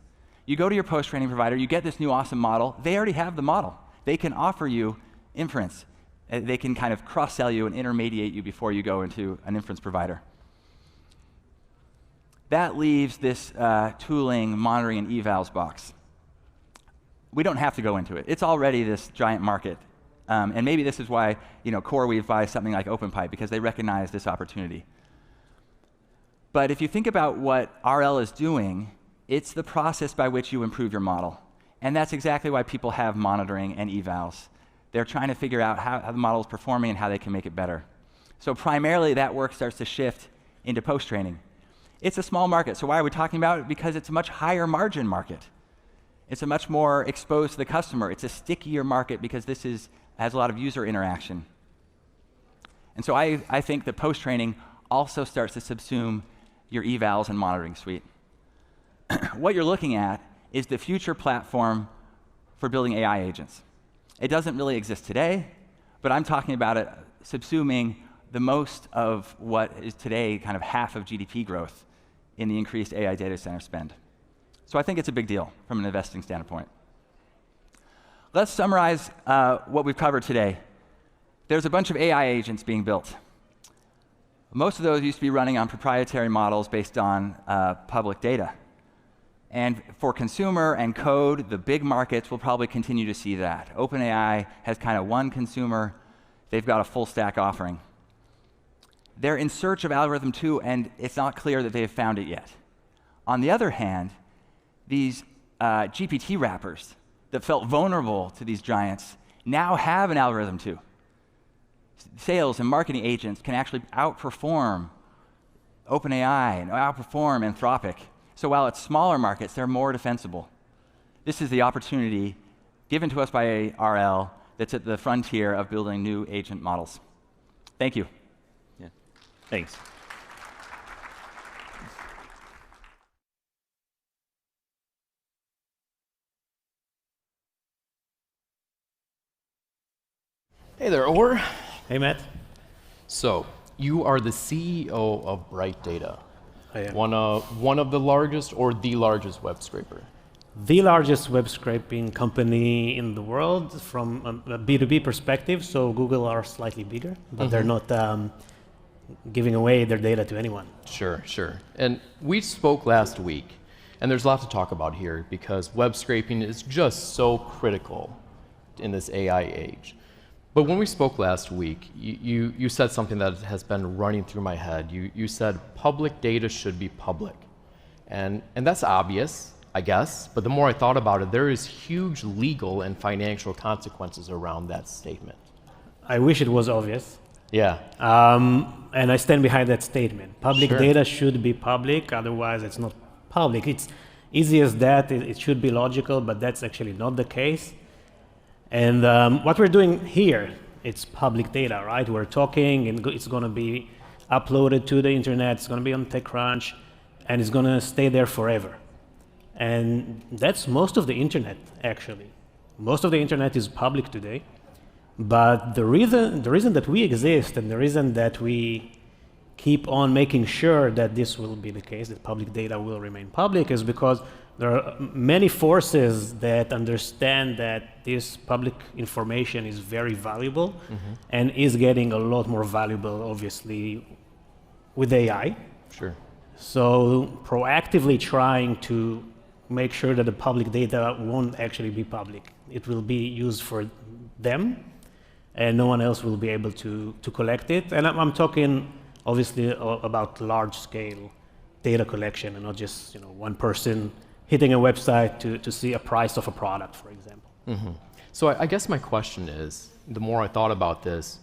You go to your post-training provider, you get this new awesome model, they already have the model. They can offer you inference. They can kind of cross-sell you and intermediate you before you go into an inference provider. That leaves this tooling, monitoring, and evals box. We don't have to go into it. It's already this giant market. And maybe this is why CoreWeave buys something like OpenPipe, because they recognize this opportunity. But if you think about what RL is doing, it's the process by which you improve your model. And that's exactly why people have monitoring and evals. They're trying to figure out how the model is performing and how they can make it better. So primarily, that work starts to shift into post-training. It's a small market. So why are we talking about it? Because it's a much higher margin market. It's a much more exposed to the customer. It's a stickier market because this is has a lot of user interaction. And so I think that post-training also starts to subsume your evals and monitoring suite. What you're looking at is the future platform for building AI agents. It doesn't really exist today, but I'm talking about it subsuming the most of what is today kind of half of GDP growth in the increased AI data center spend. So I think it's a big deal from an investing standpoint. Let's summarize what we've covered today. There's a bunch of AI agents being built. Most of those used to be running on proprietary models based on public data. And for consumer and code, the big markets will probably continue to see that. OpenAI has kind of one consumer. They've got a full stack offering. They're in search of algorithm 2, and it's not clear that they have found it yet. On the other hand, these GPT wrappers that felt vulnerable to these giants now have an algorithm 2. Sales and marketing agents can actually outperform OpenAI and outperform Anthropic. So while it's smaller markets, they're more defensible. This is the opportunity given to us by RL that's at the frontier of building new agent models. Thank you. Yeah. Thanks. Hey there, Orr. Hey, Matt. So, you are the CEO of Bright Data. I am. One of the largest or the largest web scraper? The largest web scraping company in the world from a B2B perspective. So Google are slightly bigger, but they're not giving away their data to anyone. Sure, sure. And we spoke last week, and there's a lot to talk about here because web scraping is just so critical in this AI age. But when we spoke last week, you said something that has been running through my head. You said public data should be public. And that's obvious, I guess, but the more I thought about it, there is huge legal and financial consequences around that statement. I wish it was obvious. Yeah. And I stand behind that statement. Public Sure. data should be public, otherwise it's not public. It's easy as that, it should be logical, but that's actually not the case. And what we're doing here, it's public data, right? We're talking, and it's going to be uploaded to the internet. It's going to be on TechCrunch, and it's going to stay there forever. And that's most of the internet, actually. Most of the internet is public today. But the reason that we exist, and the reason that we keep on making sure that this will be the case, that public data will remain public, is because there are many forces that understand that this public information is very valuable and is getting a lot more valuable, obviously, with AI. Sure. So proactively trying to make sure that the public data won't actually be public. It will be used for them, and no one else will be able to collect it. And I'm talking, obviously, about large-scale data collection and not just one person hitting a website to see a price of a product, for example. So I guess my question is, the more I thought about this,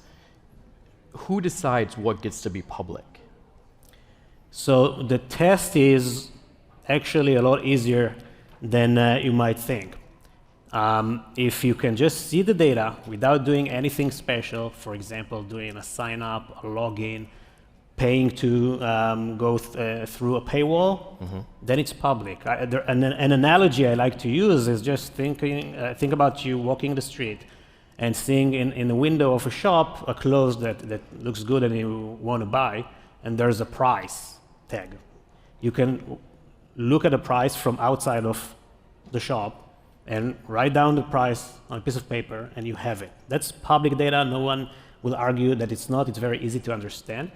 who decides what gets to be public? So the test is actually a lot easier than you might think. If you can just see the data without doing anything special, for example, doing a sign up, a login, paying to go through a paywall, then it's public. An analogy I like to use is just think about you walking the street and seeing in the window of a shop a clothes that looks good and you want to buy, and there's a price tag. You can look at the price from outside of the shop and write down the price on a piece of paper, and you have it. That's public data. No one will argue that it's not. It's very easy to understand.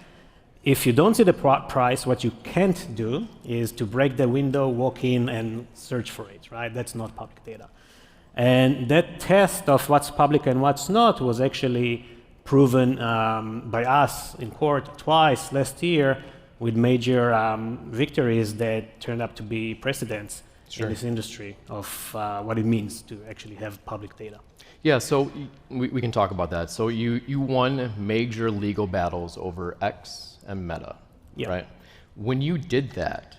If you don't see the price, what you can't do is to break the window, walk in, and search for it, right? That's not public data. And that test of what's public and what's not was actually proven by us in court twice last year with major victories that turned up to be precedents in this industry of what it means to actually have public data. Yeah, so we can talk about that. So you won major legal battles over X and Meta, right? When you did that,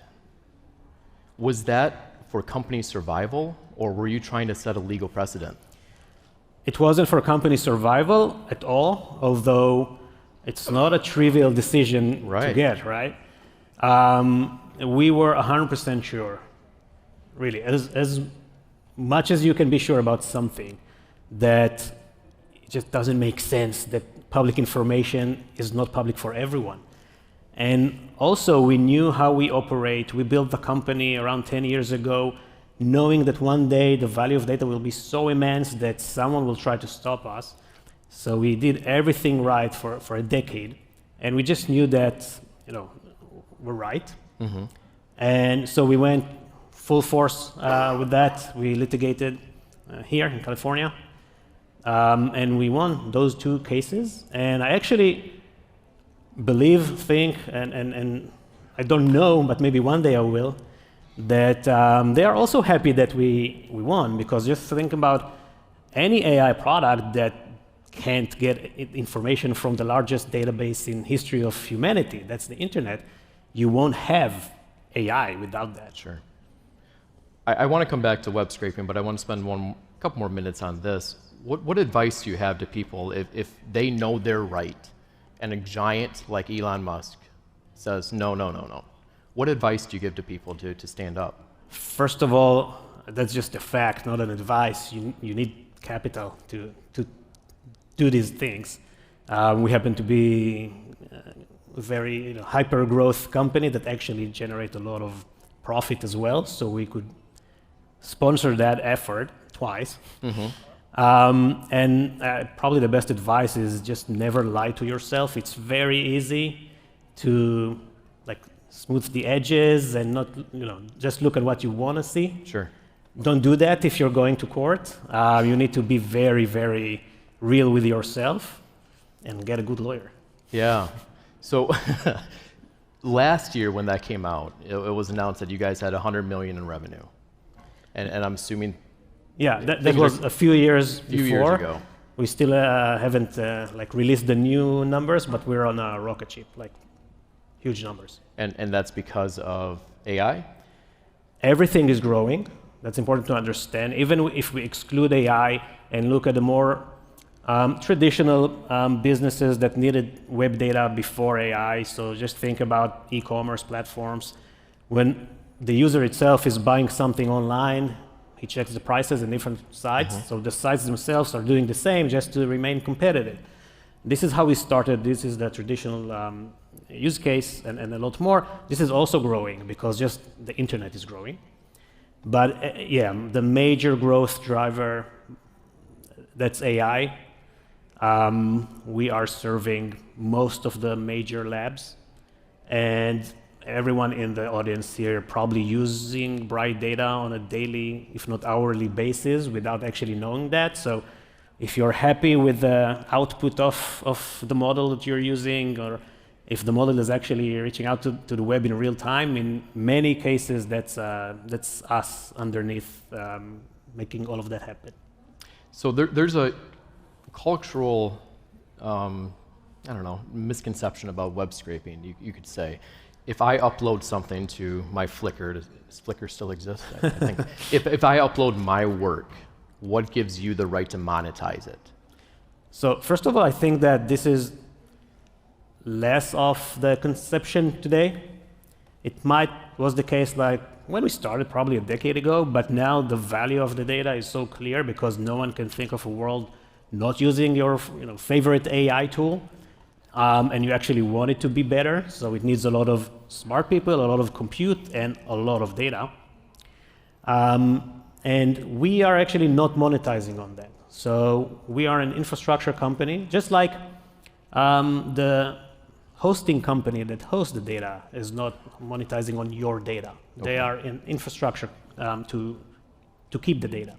was that for company survival, or were you trying to set a legal precedent? it wasn't for company survival at all, although it's not a trivial decision to get, right? We were 100% sure, really, as much as you can be sure about something, that it just doesn't make sense that public information is not public for everyone. And also, we knew how we operate. We built the company around 10 years ago, knowing that one day the value of data will be so immense that someone will try to stop us. So we did everything right for a decade. And we just knew that, we're right. Mm-hmm. And so we went full force with that. We litigated here in California. And we won those 2 cases. And I actually think, and I don't know, but maybe one day I will, that they are also happy that we won, because just think about any AI product that can't get information from the largest database in history of humanity, that's the internet. You won't have AI without that. Sure. I want to come back to web scraping, but I want to spend a couple more minutes on this. What advice do you have to people if they know they're right and a giant like Elon Musk says, no? What advice do you give to people to stand up? First of all, that's just a fact, not an advice. You need capital to do these things. We happen to be a very hyper-growth company that actually generate a lot of profit as well, so we could sponsor that effort twice. Mm-hmm. And probably the best advice is just never lie to yourself. It's very easy to smooth the edges and not, just look at what you want to see. Sure. Don't do that if you're going to court. You need to be very, very real with yourself and get a good lawyer. Yeah. So last year when that came out, it was announced that you guys had $100 million in revenue. And I'm assuming... Yeah, that was a few years before. Years ago. We still haven't released the new numbers, but we're on a rocket ship, huge numbers. And that's because of AI? Everything is growing. That's important to understand. Even if we exclude AI and look at the more traditional businesses that needed web data before AI, so just think about e-commerce platforms. When the user itself is buying something online, he checks the prices in different sites. Mm-hmm. So the sites themselves are doing the same just to remain competitive. This is how we started. This is the traditional use case and a lot more. This is also growing because just the internet is growing. But the major growth driver, that's AI. We are serving most of the major labs, and everyone in the audience here probably using Bright data on a daily, if not hourly basis without actually knowing that. So if you're happy with the output of the model that you're using, or if the model is actually reaching out to the web in real time, in many cases that's us underneath making all of that happen. So there's a cultural, misconception about web scraping, you could say. If I upload something to my Flickr, does Flickr still exist? I think. If I upload my work, what gives you the right to monetize it? So first of all, I think that this is less of the conception today. It was the case when we started probably a decade ago, but now the value of the data is so clear because no one can think of a world not using your favorite AI tool. And you actually want it to be better, so it needs a lot of smart people, a lot of compute, and a lot of data. And we are actually not monetizing on that. So we are an infrastructure company, just like the hosting company that hosts the data is not monetizing on your data. Okay. They are in infrastructure to keep the data.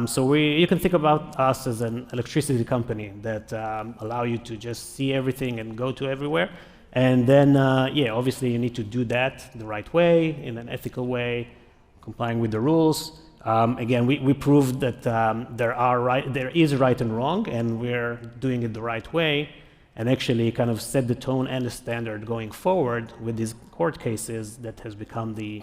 So you can think about us as an electricity company that allow you to just see everything and go to everywhere. And then, obviously you need to do that the right way, in an ethical way, complying with the rules. Again, we proved that there is right and wrong, and we're doing it the right way, and actually kind of set the tone and the standard going forward with these court cases that has become the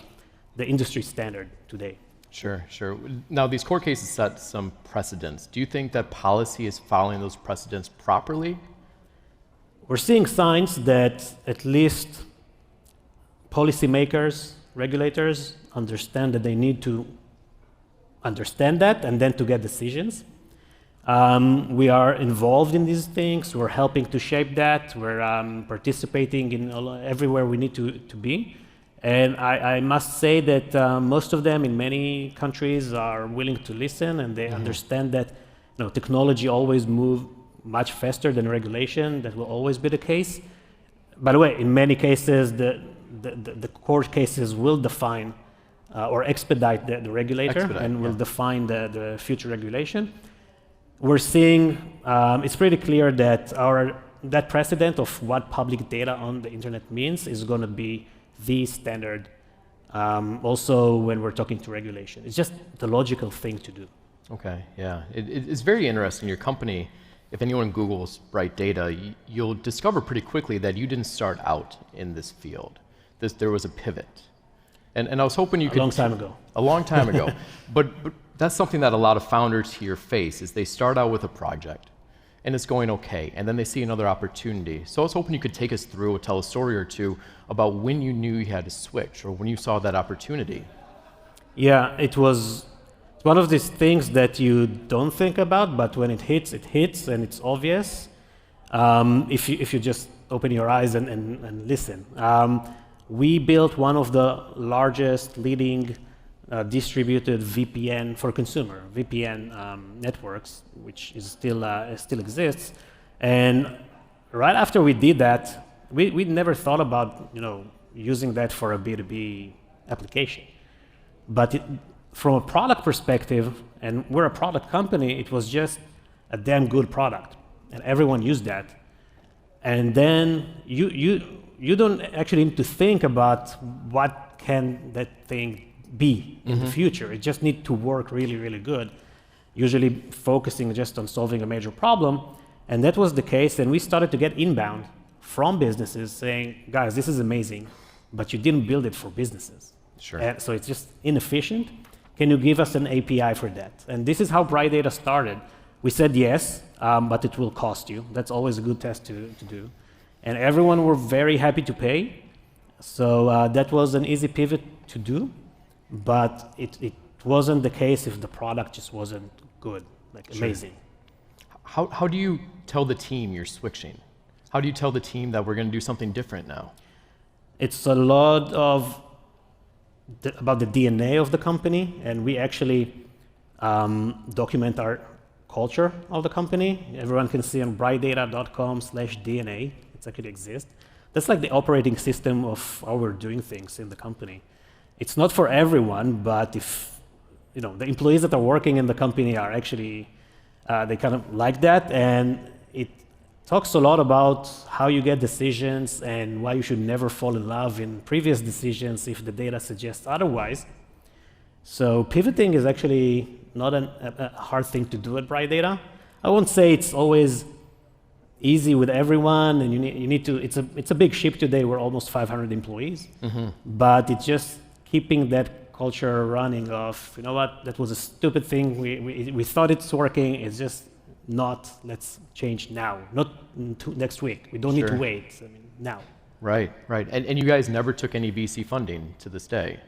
industry standard today. Sure, sure. Now, these court cases set some precedents. Do you think that policy is following those precedents properly? We're seeing signs that at least policymakers, regulators, understand that they need to understand that and then to get decisions. We are involved in these things. We're helping to shape that. We're participating in everywhere we need to be. And I must say that most of them in many countries are willing to listen, and they understand that technology always moves much faster than regulation. That will always be the case. By the way, in many cases, the court cases will define or expedite the regulator and will define the future regulation. We're seeing, it's pretty clear that that precedent of what public data on the internet means is going to be the standard also when we're talking to regulation. It's just the logical thing to do. Okay, yeah. It's very interesting. Your company, if anyone Googles Bright Data, you'll discover pretty quickly that you didn't start out in this field. There was a pivot. And I was hoping you could... A long time ago. A long time ago. But that's something that a lot of founders here face, is they start out with a project, and it's going okay, and then they see another opportunity. So I was hoping you could take us through or tell a story or two about when you knew you had to switch, or when you saw that opportunity. Yeah, it's one of these things that you don't think about, but when it hits, and it's obvious, if you just open your eyes and listen. We built one of the largest leading distributed VPN for consumer, VPN networks, which is still exists. And right after we did that, we never thought about using that for a B2B application. But from a product perspective, and we're a product company, it was just a damn good product, and everyone used that. And then you don't actually need to think about what can that thing be in the future. It just needs to work really, really good, usually focusing just on solving a major problem. And that was the case, and we started to get inbound from businesses saying, guys, this is amazing, but you didn't build it for businesses. Sure. And so it's just inefficient. Can you give us an API for that? And this is how Bright Data started. We said yes, but it will cost you. That's always a good test to do. And everyone were very happy to pay. So that was an easy pivot to do. But it wasn't the case if the product just wasn't good, amazing. How do you tell the team you're switching? How do you tell the team that we're going to do something different now? It's a lot about the DNA of the company, and we actually document our culture of the company. Everyone can see on brightdata.com/DNA. It actually exists. That's like the operating system of how we're doing things in the company. It's not for everyone, but if the employees that are working in the company are actually they kind of like that, and it talks a lot about how you get decisions and why you should never fall in love in previous decisions if the data suggests otherwise. So pivoting is actually not a hard thing to do at Bright Data. I won't say it's always easy with everyone, and you need to. It's a big ship today. We're almost 500 employees, but it's just keeping that culture running of, you know what, that was a stupid thing. We thought it's working. It's just not. Let's change now, not next week. We don't need to wait. I mean, now. Right. And you guys never took any VC funding to this day.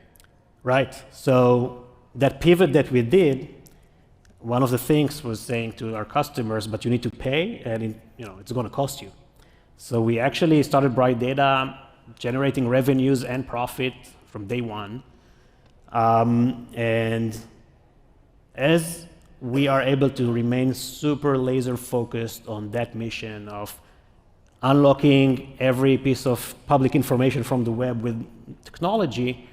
Right. So that pivot that we did, one of the things was saying to our customers, but you need to pay, and it's going to cost you. So we actually started Bright Data generating revenues and profit from day one. And as we are able to remain super laser focused on that mission of unlocking every piece of public information from the web with technology,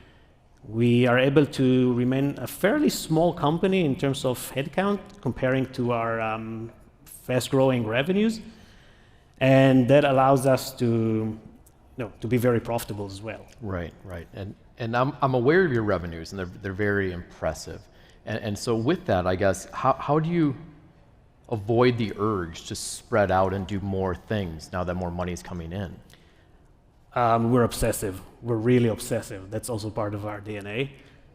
we are able to remain a fairly small company in terms of headcount comparing to our fast-growing revenues, and that allows us to be very profitable as well. Right. And I'm aware of your revenues, and they're very impressive. And so with that, I guess, how do you avoid the urge to spread out and do more things now that more money is coming in? We're obsessive. We're really obsessive. That's also part of our DNA.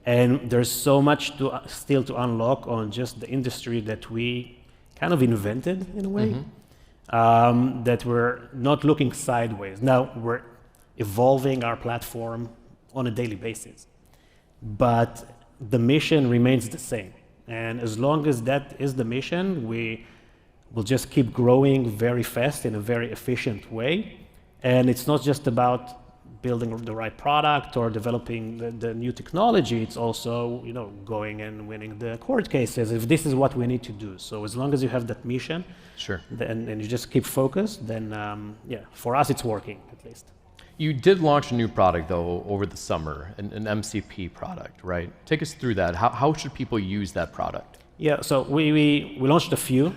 And there's so much still to unlock on just the industry that we kind of invented in a way, that we're not looking sideways. Now we're evolving our platform on a daily basis, but the mission remains the same. And as long as that is the mission, we will just keep growing very fast in a very efficient way. And it's not just about building the right product or developing the new technology. It's also, going and winning the court cases if this is what we need to do. So as long as you have that mission, and you just keep focused, then for us it's working at least. You did launch a new product though over the summer, an MCP product, right? Take us through that. How should people use that product? Yeah, so we launched a few.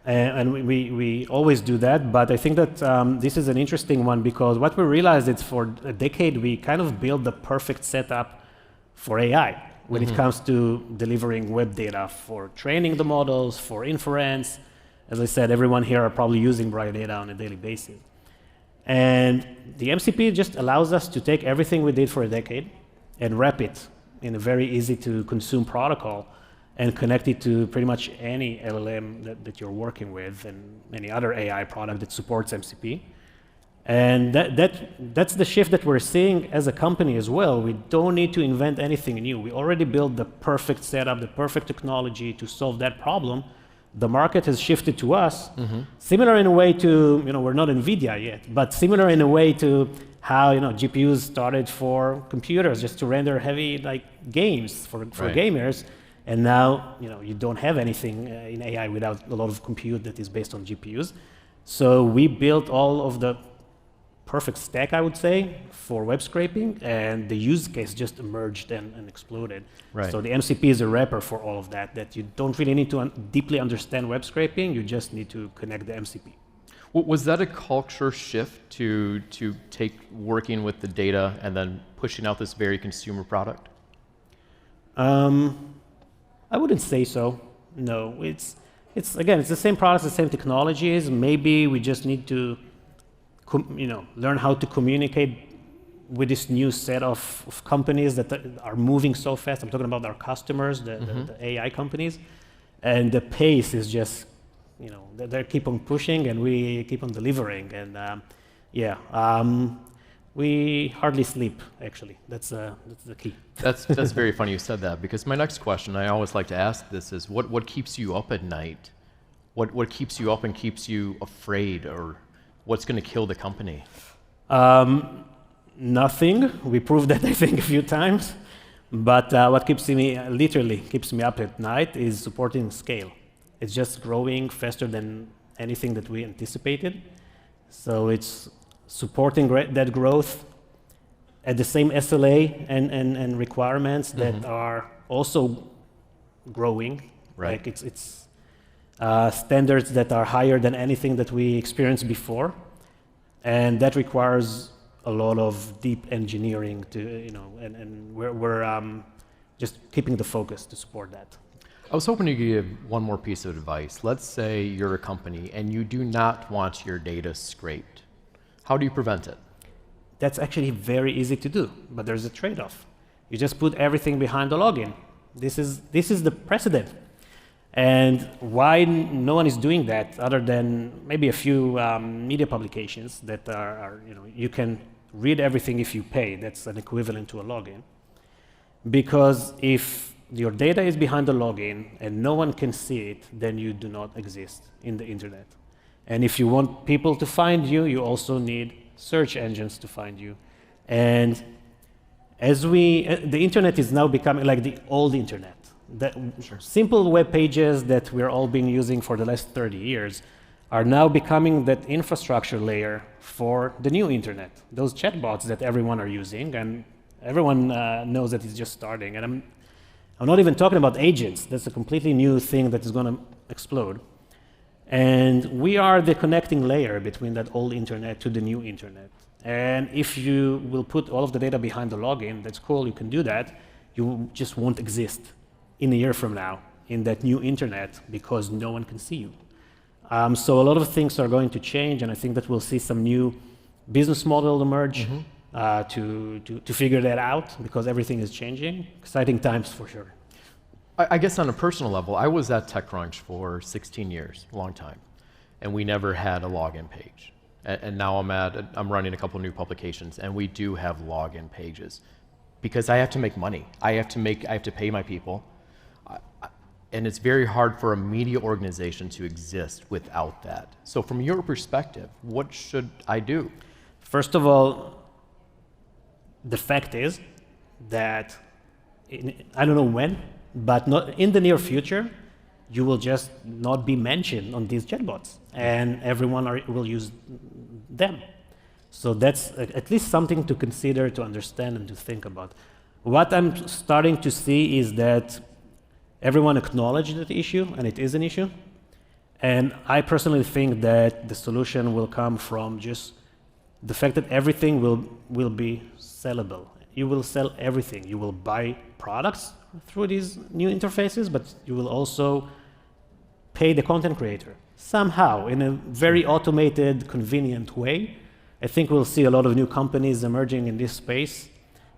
And we always do that, but I think that this is an interesting one because what we realized is for a decade we kind of built the perfect setup for AI when it comes to delivering web data for training the models, for inference. As I said, everyone here are probably using Bright Data on a daily basis. And the MCP just allows us to take everything we did for a decade and wrap it in a very easy to consume protocol and connect it to pretty much any LLM that you're working with and any other AI product that supports MCP. And that's the shift that we're seeing as a company as well. We don't need to invent anything new. We already built the perfect setup, the perfect technology to solve that problem. The market has shifted to us, similar in a way to, we're not NVIDIA yet, but similar in a way to how, GPUs started for computers just to render heavy games for gamers. And now, you don't have anything in AI without a lot of compute that is based on GPUs. So we built all of the perfect stack, I would say, for web scraping, and the use case just emerged and exploded. Right. So the MCP is a wrapper for all of that you don't really need to deeply understand web scraping, you just need to connect the MCP. Was that a culture shift to take working with the data and then pushing out this very consumer product? I wouldn't say so. No, it's the same products, the same technologies. Maybe we just need to, learn how to communicate with this new set of companies that are moving so fast. I'm talking about our customers, the AI companies, and the pace is just, they keep on pushing and we keep on delivering. And we hardly sleep, actually. That's the key. That's very funny you said that, because my next question, I always like to ask this, is what keeps you up at night? What keeps you up and keeps you afraid, or what's going to kill the company? Nothing. We proved that, I think, a few times. But what literally keeps me up at night is supporting scale. It's just growing faster than anything that we anticipated. So it's supporting that growth at the same SLA and requirements that are also growing. Right. Like it's standards that are higher than anything that we experienced before, and that requires a lot of deep engineering to and we're just keeping the focus to support that. I was hoping to give one more piece of advice. Let's say you're a company and you do not want your data scraped. How do you prevent it? That's actually very easy to do, but there's a trade-off. You just put everything behind the login. This is the precedent. And why no one is doing that other than maybe a few media publications that are you can read everything if you pay. That's an equivalent to a login. Because if your data is behind the login and no one can see it, then you do not exist in the internet. And if you want people to find you, you also need search engines to find you. And as the internet is now becoming like the old internet. Simple web pages that we're all been using for the last 30 years are now becoming that infrastructure layer for the new internet. Those chatbots that everyone are using, and everyone knows that it's just starting. And I'm not even talking about agents. That's a completely new thing that is going to explode. And we are the connecting layer between that old internet to the new internet. And if you will put all of the data behind the login, that's cool, you can do that. You just won't exist in a year from now in that new internet because no one can see you. So a lot of things are going to change, and I think that we'll see some new business model emerge to figure that out because everything is changing. Exciting times for sure. I guess on a personal level, I was at TechCrunch for 16 years, a long time, and we never had a login page. And now I'm running a couple new publications, and we do have login pages because I have to make money. I have to pay my people, and it's very hard for a media organization to exist without that. So from your perspective, what should I do? First of all, the fact is that I don't know when, but not in the near future, you will just not be mentioned on these chatbots, and everyone will use them. So that's at least something to consider, to understand, and to think about. What I'm starting to see is that everyone acknowledges the issue, and it is an issue. And I personally think that the solution will come from just the fact that everything will be sellable. You will sell everything. You will buy products through these new interfaces, but you will also pay the content creator somehow in a very automated, convenient way. I think we'll see a lot of new companies emerging in this space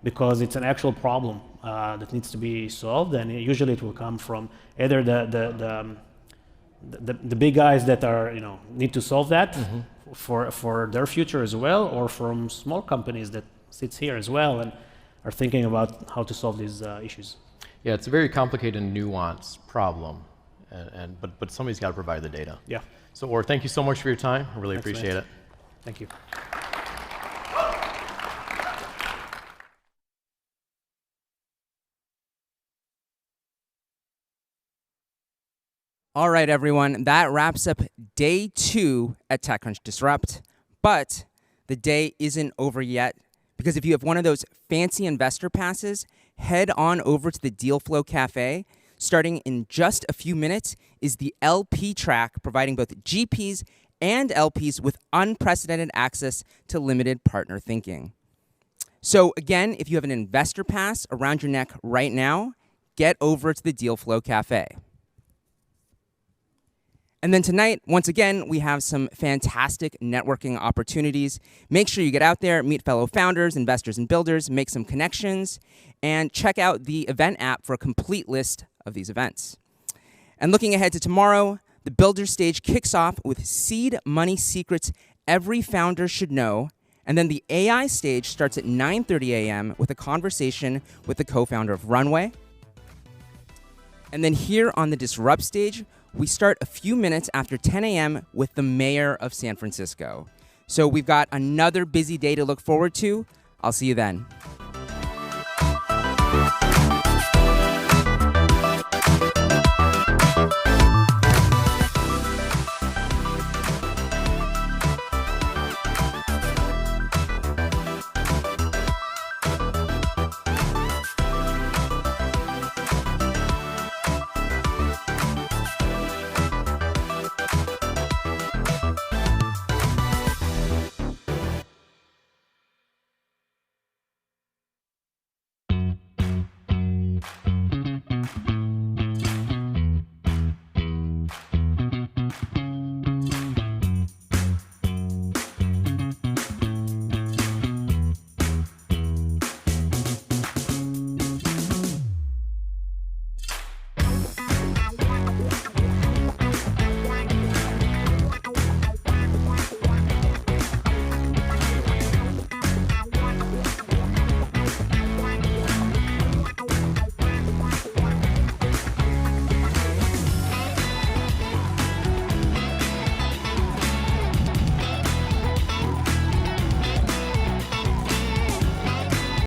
because it's an actual problem that needs to be solved, and usually it will come from either the big guys that are need to solve that for their future as well, or from small companies that sits here as well and are thinking about how to solve these issues. Yeah, it's a very complicated and nuanced problem, but somebody's got to provide the data. Yeah. So, Or, thank you so much for your time. I really appreciate it. Thank you. All right, everyone, that wraps up day 2 at TechCrunch Disrupt. But the day isn't over yet, because if you have one of those fancy investor passes, head on over to the Dealflow Cafe. Starting in just a few minutes is the LP track, providing both GPs and LPs with unprecedented access to limited partner thinking. So again, if you have an investor pass around your neck right now, get over to the Dealflow Cafe. And then tonight, once again, we have some fantastic networking opportunities. Make sure you get out there, meet fellow founders, investors, and builders, make some connections, and check out the event app for a complete list of these events. And looking ahead to tomorrow, the Builder stage kicks off with seed money secrets every founder should know. And then the AI stage starts at 9:30 a.m. with a conversation with the co-founder of Runway. And then here on the Disrupt stage, we start a few minutes after 10 a.m. with the mayor of San Francisco. So we've got another busy day to look forward to. I'll see you then.